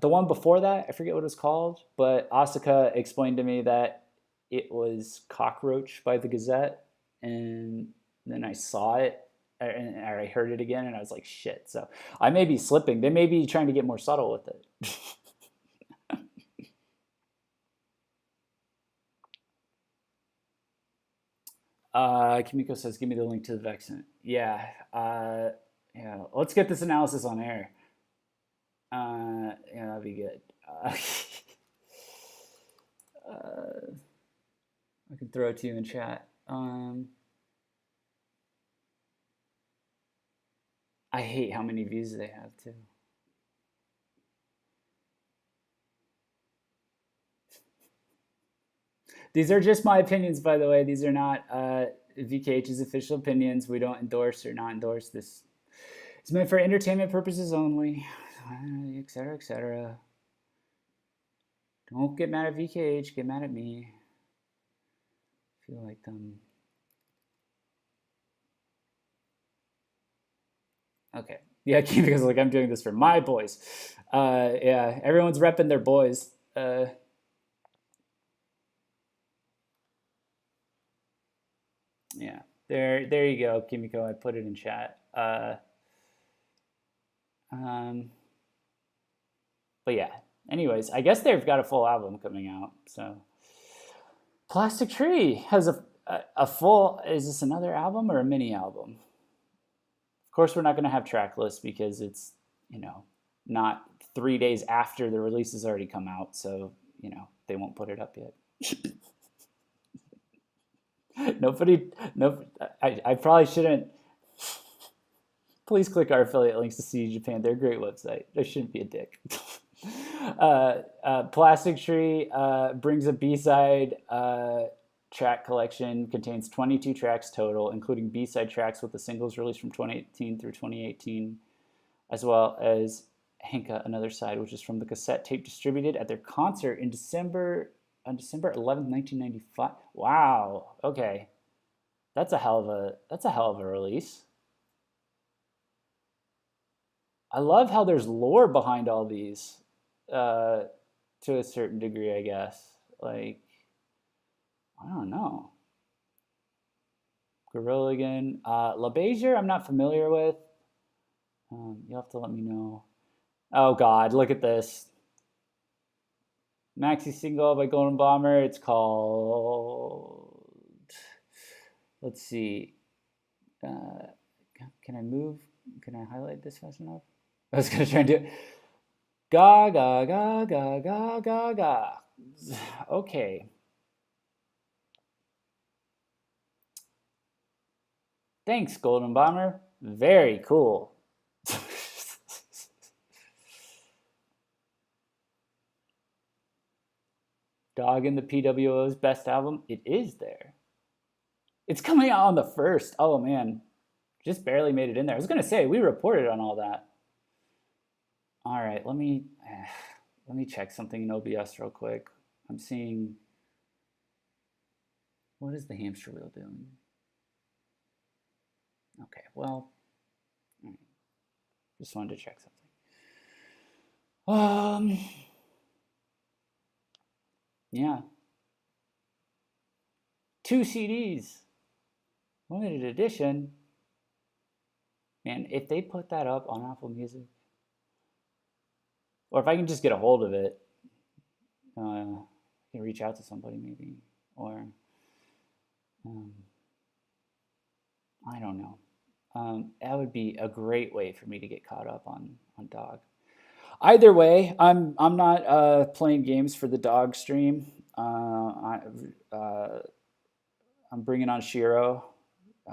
one before that, I forget what it was called, but Asuka explained to me that it was Cockroach by the Gazette, and then I saw it and I heard it again, and I was like, shit. So I may be slipping. They may be trying to get more subtle with it. Kimiko says, give me the link to the Vexant. Yeah. Yeah. Let's get this analysis on air. Yeah, that'd be good. I can throw it to you in chat. I hate how many views they have too. These are just my opinions, by the way. These are not VKH's official opinions. We don't endorse or not endorse this. It's meant for entertainment purposes only, etc., etc. Don't get mad at VKH. Get mad at me. I feel like them. Okay. Yeah, because like I'm doing this for my boys. Yeah, everyone's repping their boys. Yeah, there you go, Kimiko. I put it in chat. But yeah. Anyways, I guess they've got a full album coming out. So, Plastic Tree has a full. Is this another album or a mini album? Of course, we're not going to have track lists because it's, not 3 days after the release has already come out. So, they won't put it up yet. I probably shouldn't. Please click our affiliate links to CD Japan. They're a great website. I shouldn't be a dick. Plastic Tree brings a B-side track collection, contains 22 tracks total, including B-side tracks with the singles released from 2018 through 2018, as well as Henka, Another Side, which is from the cassette tape distributed at their concert on December 11th, 1995. Wow. Okay. That's a hell of a release. I love how there's lore behind all these, to a certain degree, I guess. Like, I don't know. Gorilla again. La Bezier, I'm not familiar with. You'll have to let me know. Oh God, look at this. Maxi single by Golden Bomber. It's called. Let's see. Can I move? Can I highlight this fast enough? I was gonna try and do it. Ga ga ga ga ga ga ga. Okay. Thanks, Golden Bomber. Very cool. Dog in the PWO's best album. It is there. It's coming out on the 1st. Oh man. Just barely made it in there. I was gonna say we reported on all that. All right, let me check something in OBS real quick. I'm seeing, what is the hamster wheel doing? Okay, well, just wanted to check something. Yeah, 2 CDs, limited edition. Man, if they put that up on Apple Music, or if I can just get a hold of it, can reach out to somebody maybe, or I don't know. That would be a great way for me to get caught up on dog. Either way, I'm not playing games for the dog stream. I'm bringing on Shiro.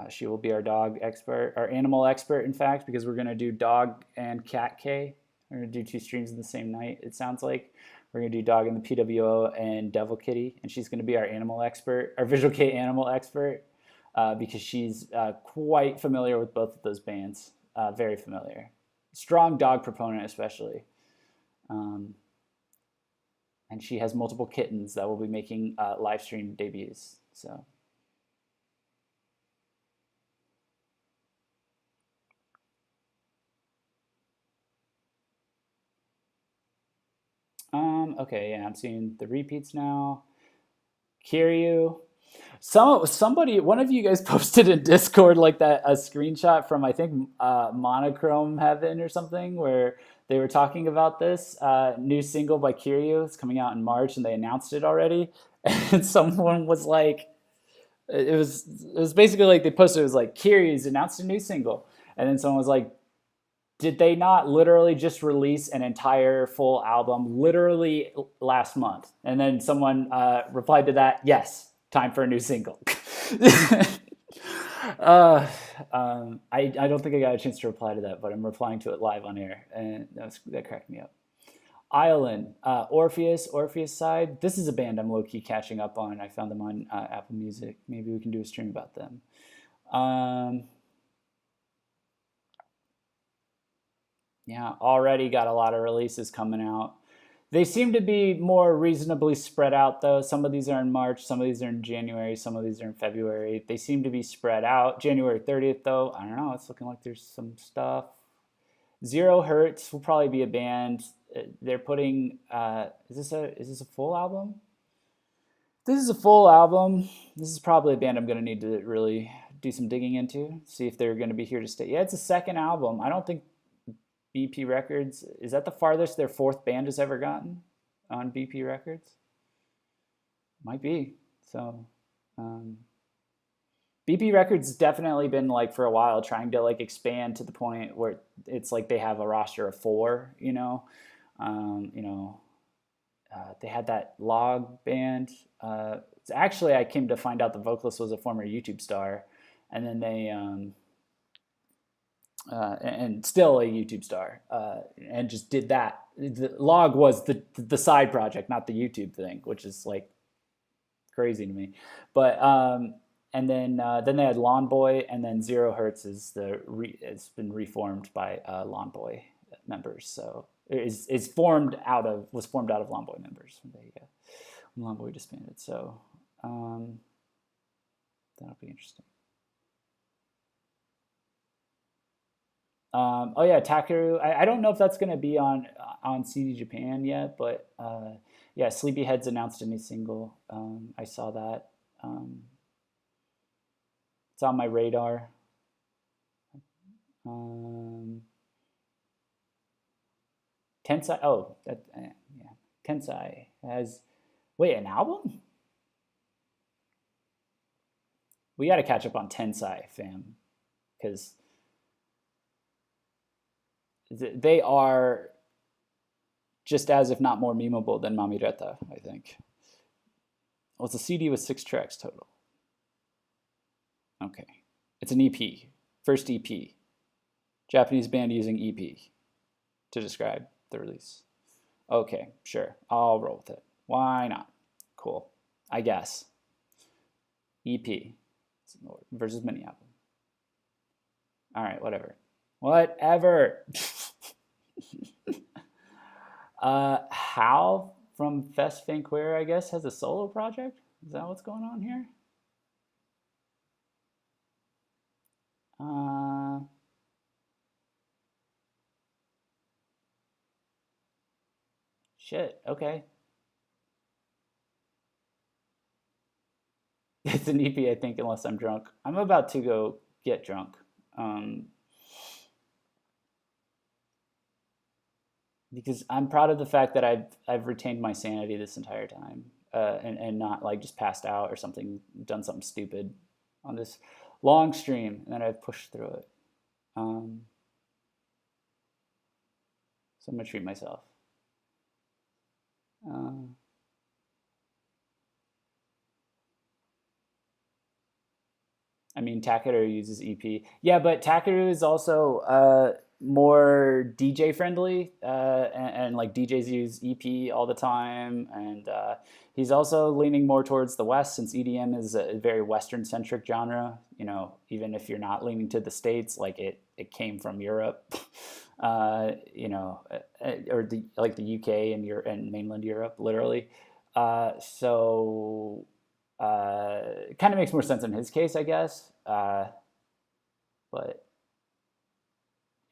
She will be our dog expert, our animal expert, in fact, because we're going to do dog and cat K. We're going to do 2 streams in the same night, it sounds like. We're going to do dog in the PWO and Devil Kitty, and she's going to be our animal expert, our Visual K animal expert, because she's quite familiar with both of those bands, very familiar. Strong dog proponent, especially. And she has multiple kittens that will be making live stream debuts. So. Okay, yeah, I'm seeing the repeats now. Kiryu. Somebody, one of you guys posted in Discord like that, a screenshot from, I think, Monochrome Heaven or something, where they were talking about this new single by Kiryu. It's coming out in March, and they announced it already. And someone was like, it was basically like they posted, it was like, Kiryu's announced a new single. And then someone was like, did they not literally just release an entire full album literally last month? And then someone replied to that, yes, time for a new single. I don't think I got a chance to reply to that, but I'm replying to it live on air, and that cracked me up. Island, Orpheus side. This is a band I'm low-key catching up on. I found them on Apple Music. Maybe we can do a stream about them. Yeah, already got a lot of releases coming out. They seem to be more reasonably spread out, though. Some of these are in March, some of these are in January, some of these are in February. They seem to be spread out. January 30th, though, I don't know. It's looking like there's some stuff. 0 Hertz will probably be a band. They're putting. Is this a full album? This is a full album. This is probably a band I'm going to need to really do some digging into, see if they're going to be here to stay. Yeah, it's a second album. I don't think BP Records, is that the farthest their 4th band has ever gotten on BP Records? Might be. So BP Records has definitely been, like, for a while trying to, like, expand to the point where it's like they have a roster of 4, you know. They had that Log band. Actually, I came to find out the vocalist was a former YouTube star, and then they and still a YouTube star, and just did that. The Log was the side project, not the YouTube thing, which is like crazy to me. But and then they had Lawn Boy, and then 0 Hertz is it's been reformed by Lawn Boy members. So was formed out of Lawn Boy members. There you go. When Lawn Boy disbanded. So that'll be interesting. Oh yeah, Takeru. I don't know if that's going to be on CD Japan yet, but yeah, Sleepyhead's announced a new single. I saw that. It's on my radar. Tensai. Oh, yeah. Tensai has. Wait, an album? We got to catch up on Tensai, fam, because they are just as, if not more, memeable than Mamireta, I think. Well, it's a CD with 6 tracks total. Okay. It's an EP. First EP. Japanese band using EP to describe the release. Okay, sure. I'll roll with it. Why not? Cool. I guess. EP versus mini album. All right, whatever. Whatever. Hal from Fest Fanqueer, I guess, has a solo project? Is that what's going on here? Shit, okay. It's an EP, I think, unless I'm drunk. I'm about to go get drunk. because I'm proud of the fact that I've retained my sanity this entire time, and not like just passed out or something, done something stupid on this long stream, and then I've pushed through it. So I'm gonna treat myself. I mean, Takaru uses EP. Yeah, but Takaru is also more DJ friendly, and like DJs use EP all the time. And he's also leaning more towards the West, since EDM is a very Western centric genre. You know, even if you're not leaning to the States, like it came from Europe, you know, or the UK and and mainland Europe, literally. So it kind of makes more sense in his case, I guess. But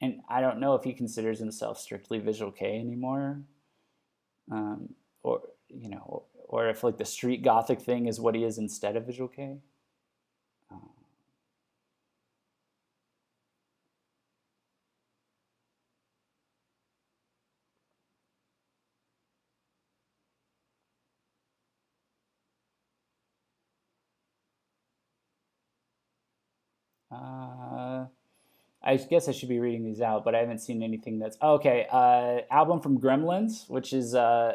and I don't know if he considers himself strictly Visual K anymore, or you know, or if like the street gothic thing is what he is instead of Visual K. I guess I should be reading these out, but I haven't seen anything that's okay. Album from Gremlins, which is uh,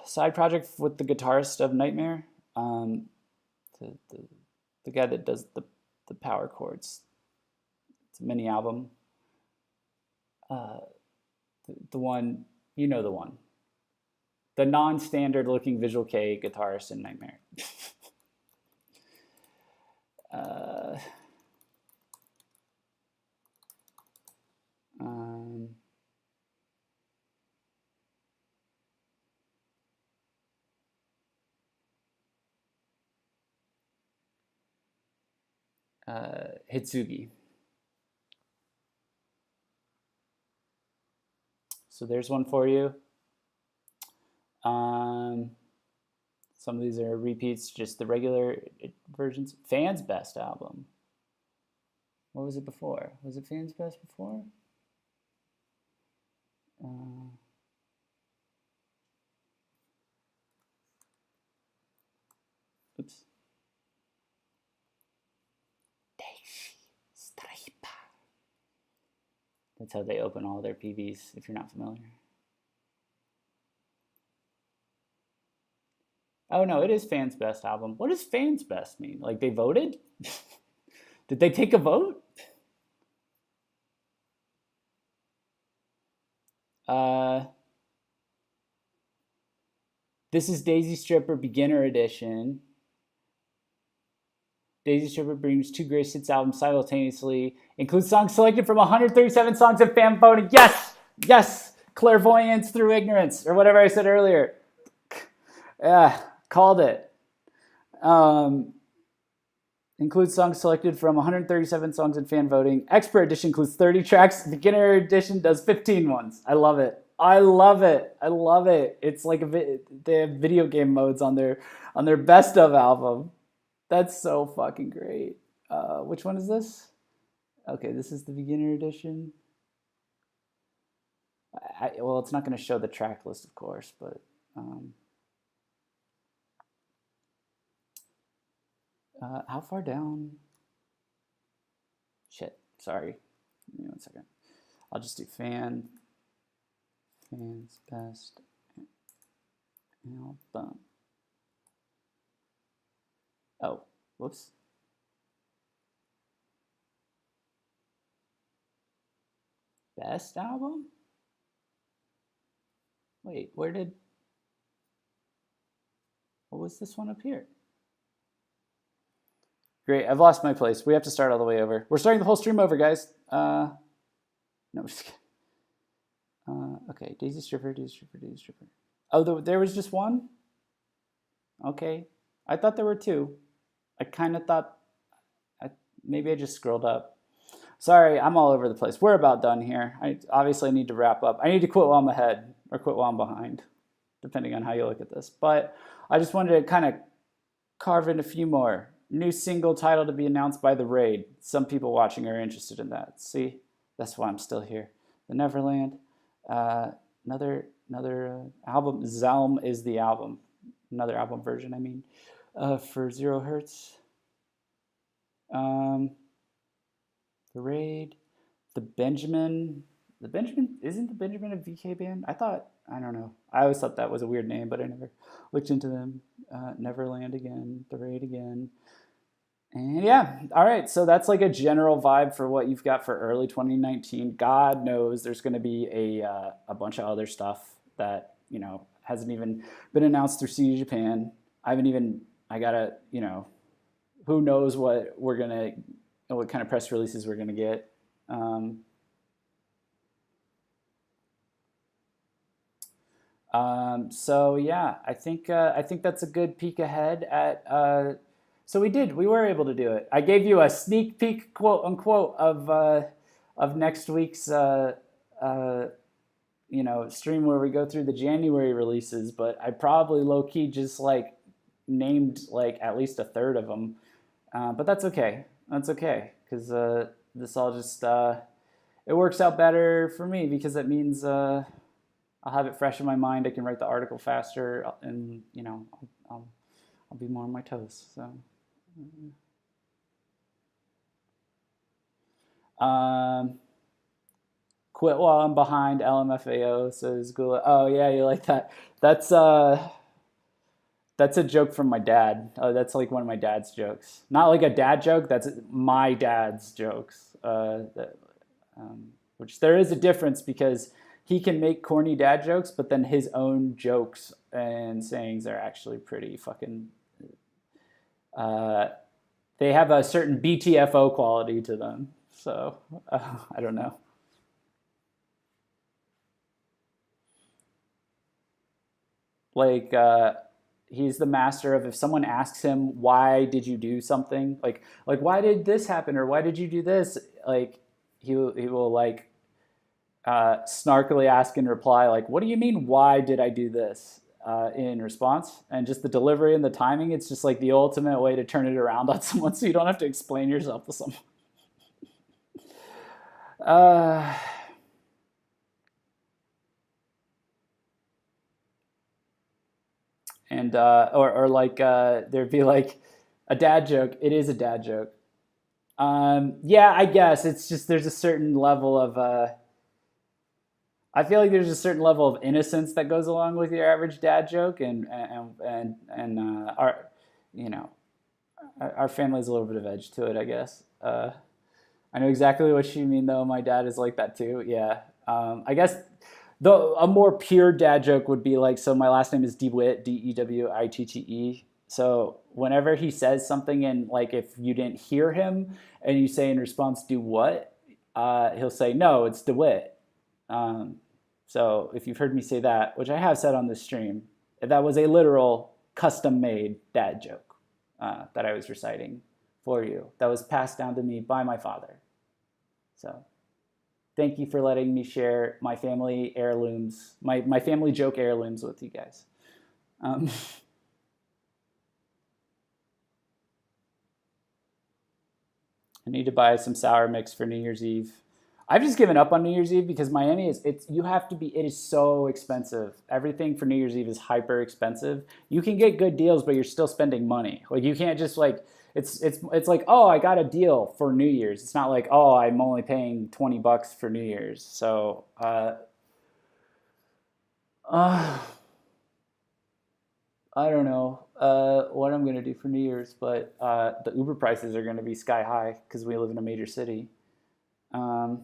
side project with the guitarist of Nightmare, the, the the guy that does the power chords. It's a mini album. The one, you know, the one, the non-standard looking Visual K guitarist in Nightmare. Um, Hitsugi. So there's one for you. Some of these are repeats, just the regular versions. Fans Best album. What was it before? Was it Fans Best before? Oops. That's how they open all their PVs, if you're not familiar. Oh no, it is Fans Best album. What does Fans Best mean? Like they voted? Did they take a vote? This is Daisy Stripper Beginner Edition. Daisy Stripper brings two greatest hits albums simultaneously. Includes songs selected from 137 songs of fan voting. Yes! Yes! Clairvoyance through ignorance, or whatever I said earlier. Yeah, called it. Includes songs selected from 137 songs in fan voting. Expert Edition includes 30 tracks. Beginner Edition does 15 ones. I love it. I love it. I love it. It's like they have video game modes on their best of album. That's so fucking great. Which one is this? Okay, this is the Beginner Edition. Well, it's not going to show the track list, of course, but how far down? Shit, sorry. Give me 1 second. I'll just do Fans Best album. Oh, whoops. Best album? Wait, what was this one up here? Great, I've lost my place. We have to start all the way over. We're starting the whole stream over, guys. No, I'm just kidding. Okay, Daisy Stripper. Oh, there was just one? Okay. I thought there were two. I kind of thought, maybe I just scrolled up. Sorry, I'm all over the place. We're about done here. I obviously need to wrap up. I need to quit while I'm ahead, or quit while I'm behind, depending on how you look at this. But I just wanted to kind of carve in a few more. New single title to be announced by The Raid. Some people watching are interested in that. See, that's why I'm still here. the Neverland. Another album. Zelm is the album. Another album version, I mean, for 0 Hertz. The Raid. The Benjamin. Isn't the Benjamin a VK band? I don't know. I always thought that was a weird name, but I never looked into them. Neverland again. The Raid again. And yeah, all right. So that's like a general vibe for what you've got for early 2019. God knows there's going to be a bunch of other stuff that, hasn't even been announced through CD Japan. I gotta, who knows what kind of press releases we're gonna get. So yeah, I think that's a good peek ahead at. So we were able to do it. I gave you a sneak peek, quote unquote, of next week's stream where we go through the January releases, but I probably low key just like named like at least a third of them. But that's okay. That's okay because this all just it works out better for me because that means I'll have it fresh in my mind. I can write the article faster, and I'll be more on my toes. So. Quit while I'm behind. LMFAO says Gula. Oh yeah, you like that? That's a joke from my dad. That's like one of my dad's jokes. Not like a dad joke. That's my dad's jokes. Which there is a difference because he can make corny dad jokes, but then his own jokes and sayings are actually pretty fucking. They have a certain BTFO quality to them. So I don't know. Like he's the master of if someone asks him why did you do something, like why did this happen or why did you do this, like he will like snarkily ask in reply like what do you mean why did I do this in response, and just the delivery and the timing, it's just like the ultimate way to turn it around on someone so you don't have to explain yourself to someone. And or like there'd be like a dad joke. It is a dad joke. Yeah, I guess it's just there's a certain level of I feel like there's a certain level of innocence that goes along with your average dad joke, and our our family's a little bit of edge to it, I guess. I know exactly what you mean though. My dad is like that too. Yeah. I guess. Though a more pure dad joke would be like, so my last name is DeWitt, DeWitte. So whenever he says something and like if you didn't hear him and you say in response, do what? He'll say, no, it's DeWitt. So if you've heard me say that, which I have said on this stream, that was a literal custom-made dad joke that I was reciting for you. That was passed down to me by my father. So. Thank you for letting me share my family heirlooms, my family joke heirlooms with you guys. I need to buy some sour mix for New Year's Eve. I've just given up on New Year's Eve because Miami it is so expensive. Everything for New Year's Eve is hyper expensive. You can get good deals, but you're still spending money. Like you can't just like, it's like, oh, I got a deal for New Year's. It's not like, oh, I'm only paying $20 for New Year's. So, I don't know what I'm going to do for New Year's, but the Uber prices are going to be sky high because we live in a major city. Yeah,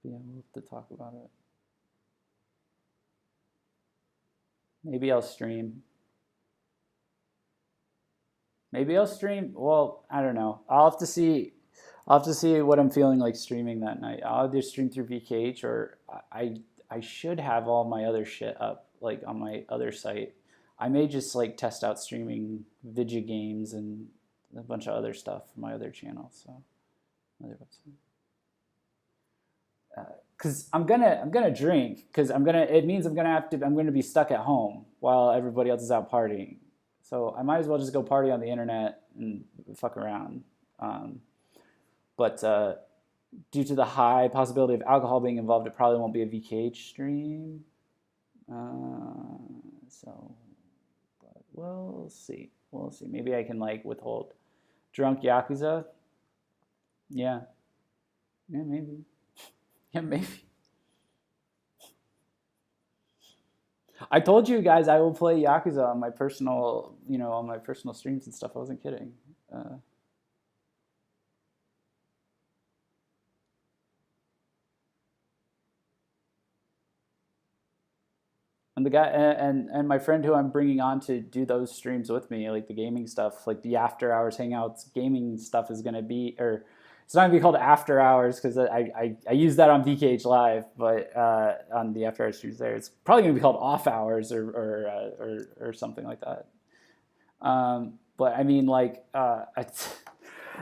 we'll have to talk about it. Maybe I'll stream. Well, I don't know. I'll have to see what I'm feeling like streaming that night. I'll either stream through VKH or I should have all my other shit up like on my other site. I may just like test out streaming video games and a bunch of other stuff from my other channel. So, other website. Because I'm gonna drink because it means I'm gonna be stuck at home while everybody else is out partying. So I might as well just go party on the internet and fuck around. But due to the high possibility of alcohol being involved, it probably won't be a VKH stream. So, but we'll see. We'll see. Maybe I can like withhold drunk Yakuza. Yeah. Yeah, maybe. Yeah, maybe. I told you guys I will play Yakuza on my personal, on my personal streams and stuff. I wasn't kidding. And the guy and my friend who I'm bringing on to do those streams with me, like the gaming stuff, like the after hours hangouts, gaming stuff is gonna be, or it's not gonna be called after hours because I use that on VKH Live, but on the after hours streams there, it's probably gonna be called off hours or something like that. But I mean, like,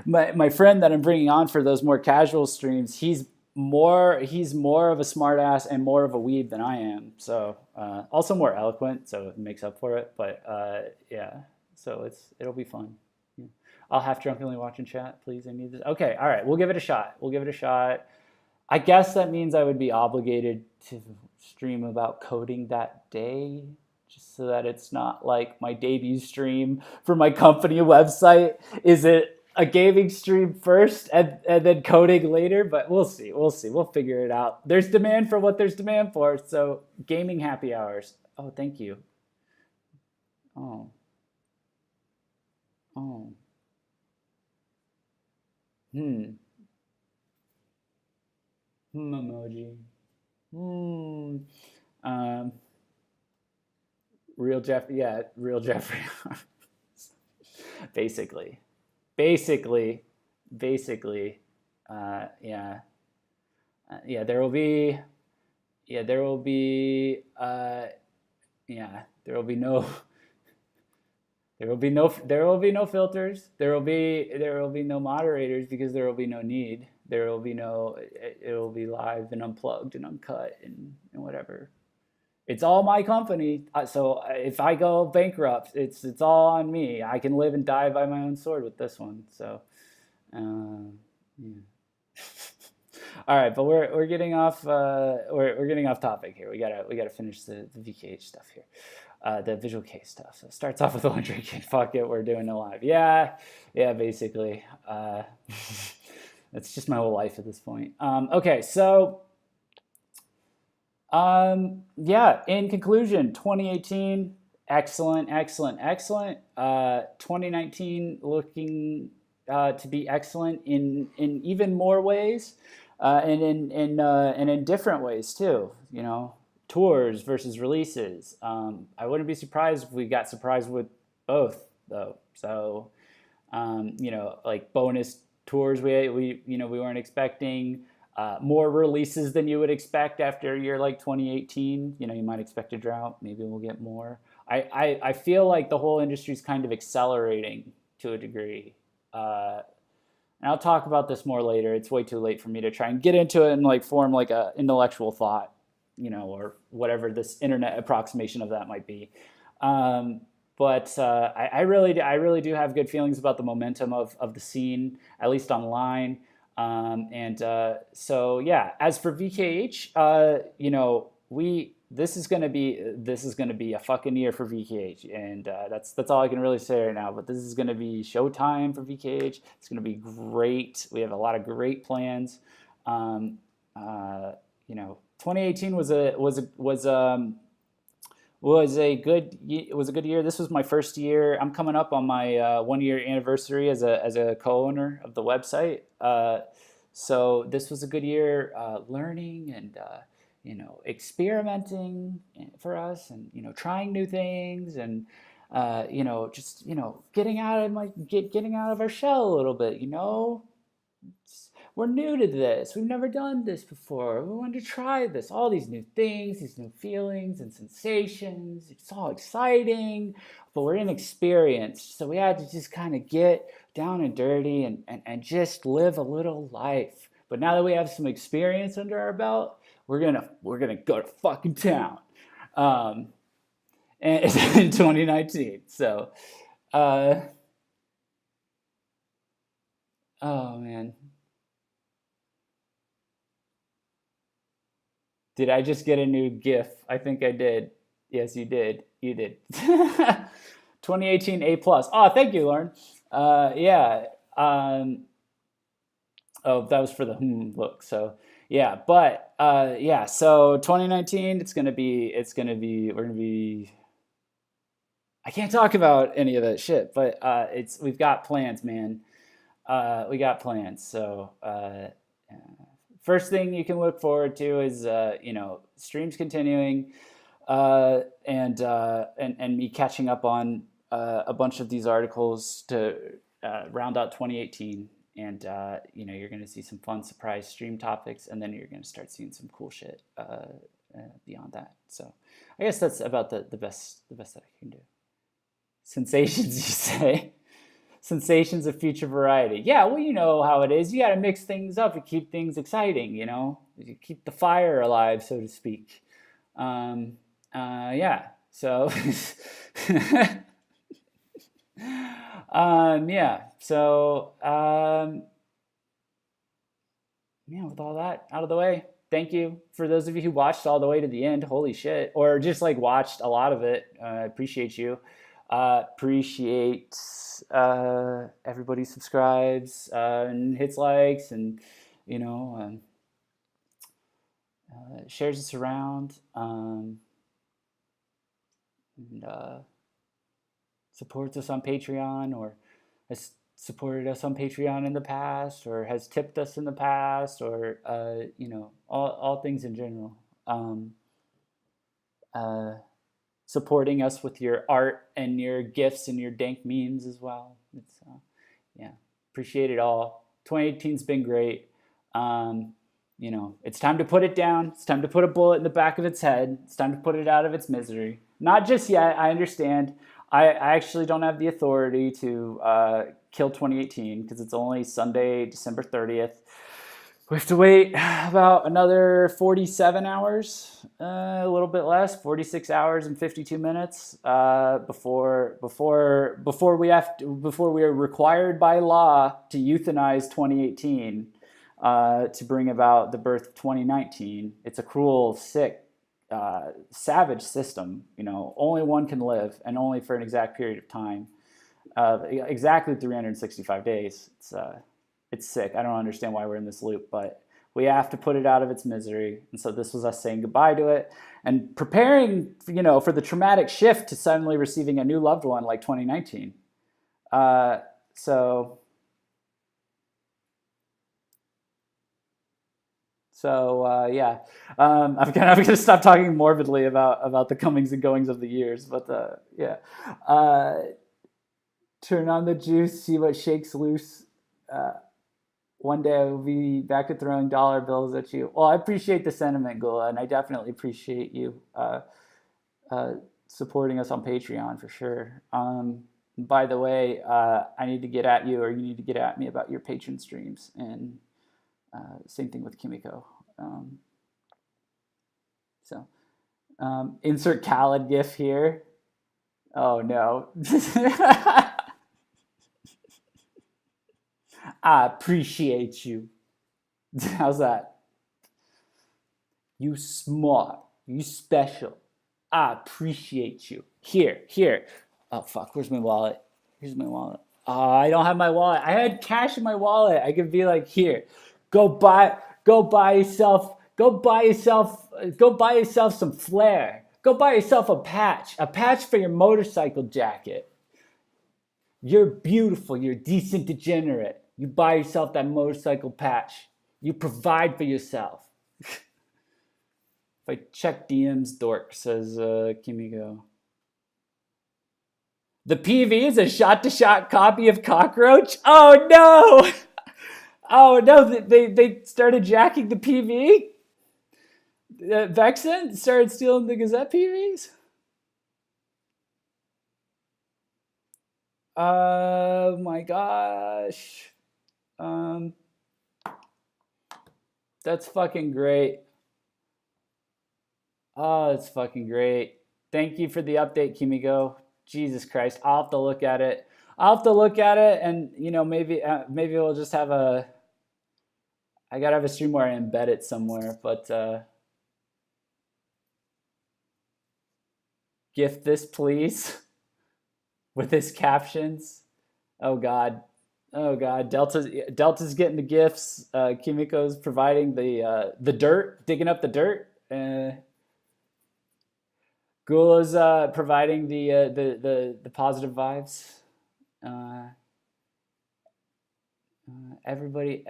my friend that I'm bringing on for those more casual streams, he's more of a smart ass and more of a weeb than I am. So also more eloquent, so it makes up for it. But yeah, so it'll be fun. Yeah. I'll half drunkenly watch and chat, please. I need this. Okay, all right, we'll give it a shot. I guess that means I would be obligated to stream about coding that day, just so that it's not like my debut stream for my company website. Is it a gaming stream first and then coding later? But we'll see. We'll figure it out. There's demand for what there's demand for. So gaming happy hours. Oh, thank you. Oh. Emoji. Real Jeff. Yeah, real Jeffrey. Basically. Yeah. Yeah, there will be no filters. There will be no moderators because there will be no need. It will be live and unplugged and uncut and whatever. It's all my company. So if I go bankrupt, it's all on me. I can live and die by my own sword with this one. So, yeah. All right, but we're getting off we're getting off topic here. We gotta finish the VKH stuff here, the visual case stuff. So it starts off with the one drinking. Fuck it, we're doing it live. Yeah, basically. That's just my whole life at this point. Okay, so. In conclusion, 2018, excellent. 2019 looking to be excellent in even more ways, and in different ways too. Tours versus releases. I wouldn't be surprised if we got surprised with both though. So, like bonus tours we weren't expecting. More releases than you would expect after a year like 2018. You might expect a drought. Maybe we'll get more. I feel like the whole industry is kind of accelerating to a degree. And I'll talk about this more later. It's way too late for me to try and get into it and like form like a intellectual thought, or whatever this internet approximation of that might be. But I really do have good feelings about the momentum of the scene, at least online. So yeah, as for VKH, this is gonna be a fucking year for VKH, and that's all I can really say right now. But this is gonna be showtime for VKH. It's gonna be great. We have a lot of great plans. 2018 was a good year. This was my first year. I'm coming up on my 1 year anniversary as a co-owner of the website. So this was a good year learning and experimenting for us, and trying new things, and just getting out of our shell a little bit. We're new to this. We've never done this before. We wanted to try this. All these new things, these new feelings and sensations. It's all exciting, but we're inexperienced. So we had to just kind of get down and dirty and just live a little life. But now that we have some experience under our belt, we're gonna go to fucking town. And it's in 2019. So, oh man. Did I just get a new GIF? I think I did. Yes, you did. You did. 2018 A+. Oh, thank you, Lauren. Yeah. Oh, that was for the look. So yeah, but yeah. So 2019, we're gonna be. I can't talk about any of that shit, but we've got plans, man. We got plans. So first thing you can look forward to is streams continuing, and me catching up on a bunch of these articles to round out 2018. And you're going to see some fun surprise stream topics, and then you're going to start seeing some cool shit beyond that. So I guess that's about the best that I can do. Sensations, you say? Sensations of future variety. Yeah, well, you know how it is. You got to mix things up to keep things exciting. You keep the fire alive, so to speak. Yeah. So. Yeah. So. Yeah. With all that out of the way, thank you for those of you who watched all the way to the end. Holy shit! Or just like watched a lot of it. I appreciate you. Appreciate everybody subscribes and hits likes and shares this around and supports us on Patreon, or has supported us on Patreon in the past, or has tipped us in the past, or all things in general. Supporting us with your art and your gifts and your dank memes as well. It's appreciate it all. 2018's been great. It's time to put it down. It's time to put a bullet in the back of its head. It's time to put it out of its misery. Not just yet. I understand. I actually don't have the authority to kill 2018 because it's only Sunday, December 30th. We have to wait about another 47 hours, a little bit less, 46 hours and 52 minutes before we are required by law to euthanize 2018 to bring about the birth of 2019. It's a cruel, sick, savage system. Only one can live, and only for an exact period of time, exactly 365 days. It's sick. I don't understand why we're in this loop, but we have to put it out of its misery. And so this was us saying goodbye to it and preparing, for the traumatic shift to suddenly receiving a new loved one like 2019. So yeah, I'm gonna stop talking morbidly about the comings and goings of the years, but yeah. Turn on the juice, see what shakes loose. One day I will be back to throwing dollar bills at you. Well, I appreciate the sentiment, Gula, and I definitely appreciate you supporting us on Patreon for sure. By the way, I need to get at you, or you need to get at me about your Patreon streams, and same thing with Kimiko. Insert Khaled gif here. Oh no. I appreciate you. How's that? You smart. You special. I appreciate you. Here. Oh, fuck. Where's my wallet? Here's my wallet. Oh, I don't have my wallet. I had cash in my wallet. I could be like, here. Go buy yourself some flair. Go buy yourself a patch for your motorcycle jacket. You're beautiful. You're a decent degenerate. You buy yourself that motorcycle patch. You provide for yourself. If I check DMs, dork, says Kimiko. The PV is a shot-to-shot copy of Cockroach? Oh no! Oh no, they started jacking the PV? Vexen started stealing the Gazette PVs? Oh my gosh. That's fucking great. Oh, that's fucking great. Thank you for the update, Kimiko. Jesus Christ, I'll have to look at it. And maybe we'll just have I gotta have a stream where I embed it somewhere. But gift this, please, with his captions. Oh God. Oh God. Delta's getting the gifts. Kimiko's providing the dirt, digging up the dirt. Gula's providing the positive vibes. Everybody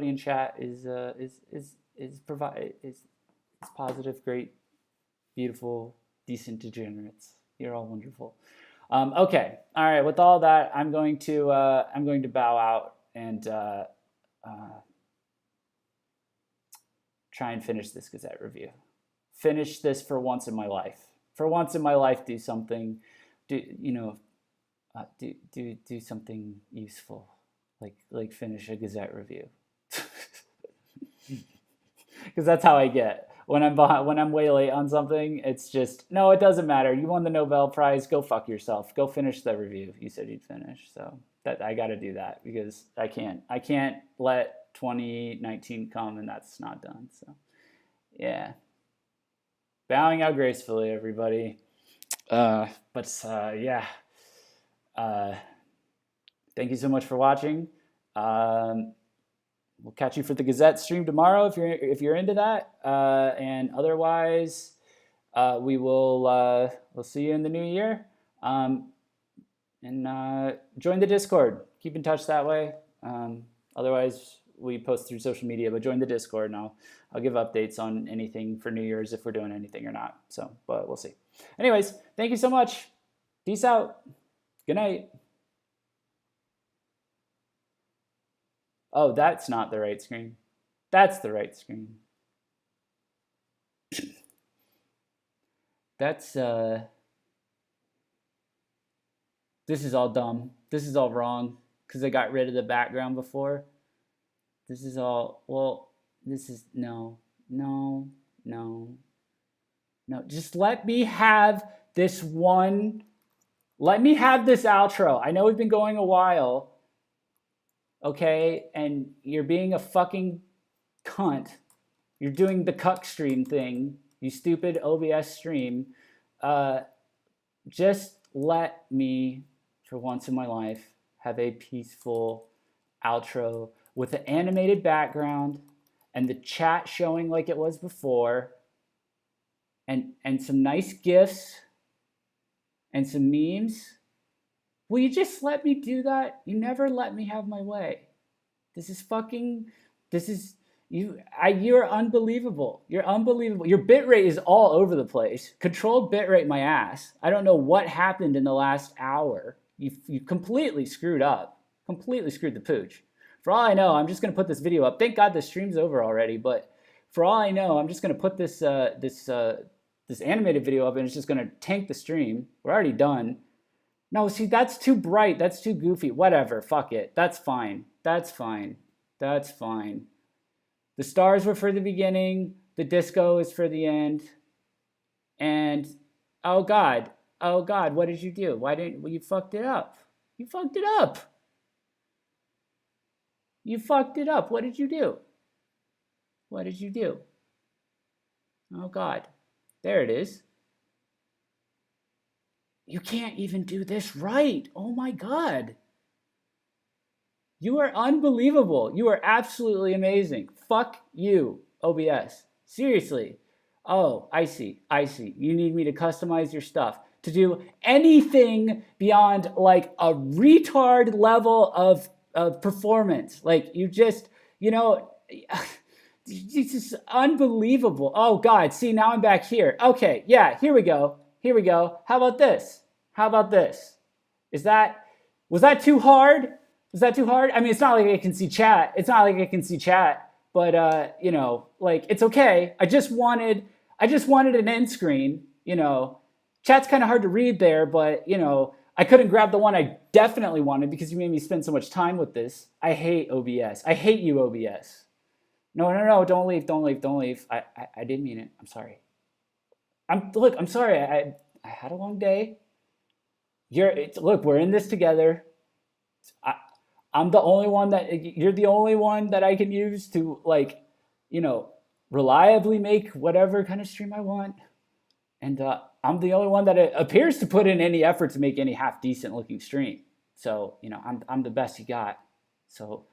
in chat is positive, great, beautiful, decent degenerates. You're all wonderful. Okay, all right. With all that, I'm going to bow out and try and finish this Gazette review. Finish this for once in my life. For once in my life, do something. Do something useful, like finish a Gazette review. Because that's how I get when I'm way late on something. It's just, no, it doesn't matter. You won the Nobel Prize. Go fuck yourself. Go finish the review. You said you'd finish, so that I got to do that because I can't let 2019 come and that's not done. So yeah, bowing out gracefully, everybody. Yeah. Thank you so much for watching. We'll catch you for the Gazette stream tomorrow if you're into that. And otherwise, we'll see you in the new year. And join the Discord. Keep in touch that way. Otherwise, we post through social media, but join the Discord and I'll give updates on anything for New Year's if we're doing anything or not. So, but we'll see. Anyways, thank you so much. Peace out. Good night. Oh, that's not the right screen. That's the right screen. That's, this is all dumb. This is all wrong because I got rid of the background before. This is all, well, this is, no. Just let me have this one, let me have this outro. I know we've been going a while. Okay, and you're being a fucking cunt. You're doing the cuck stream thing, you stupid OBS stream. Just let me, for once in my life, have a peaceful outro with an animated background and the chat showing like it was before, and some nice GIFs and some memes. Will you just let me do that? You never let me have my way. You're unbelievable. You're unbelievable. Your bitrate is all over the place. Controlled bitrate my ass. I don't know what happened in the last hour. You completely screwed up. Completely screwed the pooch. For all I know, I'm just going to put this video up. Thank God the stream's over already, but for all I know, I'm just going to put this animated video up and it's just going to tank the stream. We're already done. No, see, that's too bright. That's too goofy. Whatever. Fuck it. That's fine. That's fine. That's fine. The stars were for the beginning. The disco is for the end. And, oh God, what did you do? You fucked it up. You fucked it up. You fucked it up. What did you do? What did you do? Oh God. There it is. You can't even do this right. Oh my God. You are unbelievable. You are absolutely amazing. Fuck you, OBS. Seriously. Oh, I see. You need me to customize your stuff to do anything beyond like a retard level of performance. Like you just, it's just unbelievable. Oh God, see, now I'm back here. Okay, yeah, here we go. How about this? Was that too hard? I mean, it's not like I can see chat. But like it's okay. I just wanted an end screen, Chat's kind of hard to read there, but I couldn't grab the one I definitely wanted because you made me spend so much time with this. I hate OBS. I hate you, OBS. No, don't leave. I didn't mean it. I'm sorry. I'm sorry. I had a long day. Look, we're in this together. I'm the only one you're the only one that I can use to reliably make whatever kind of stream I want. And I'm the only one that appears to put in any effort to make any half decent looking stream. So, you know, I'm the best you got. So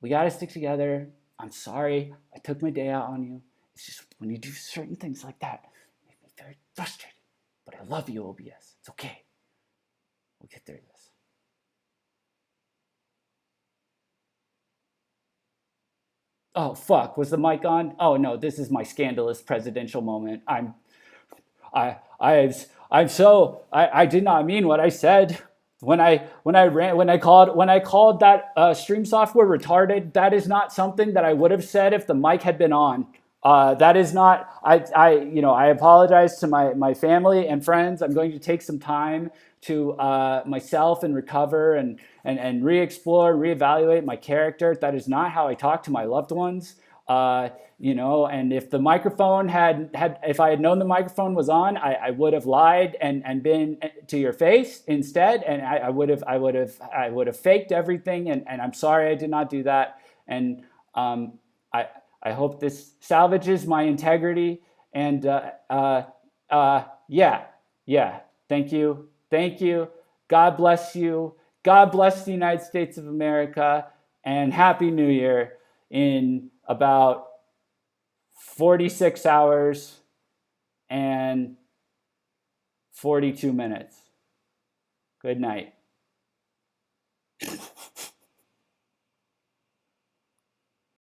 we got to stick together. I'm sorry I took my day out on you. It's just when you do certain things like that, it makes me very frustrated. But I love you, OBS. It's okay. We'll get through this. Oh, fuck. Was the mic on? Oh, no, this is my scandalous presidential moment. I did not mean what I said. When I called that stream software retarded, that is not something that I would have said if the mic had been on. That is not, I apologize to my family and friends. I'm going to take some time to myself and recover and re-explore, reevaluate my character. That is not how I talk to my loved ones. And if the microphone if I had known the microphone was on, I would have lied and been to your face instead. And I would have faked everything. And I'm sorry I did not do that. And I hope this salvages my integrity. And yeah. Thank you. God bless you. God bless the United States of America. And Happy New Year in about 46 hours and 42 minutes. Good night.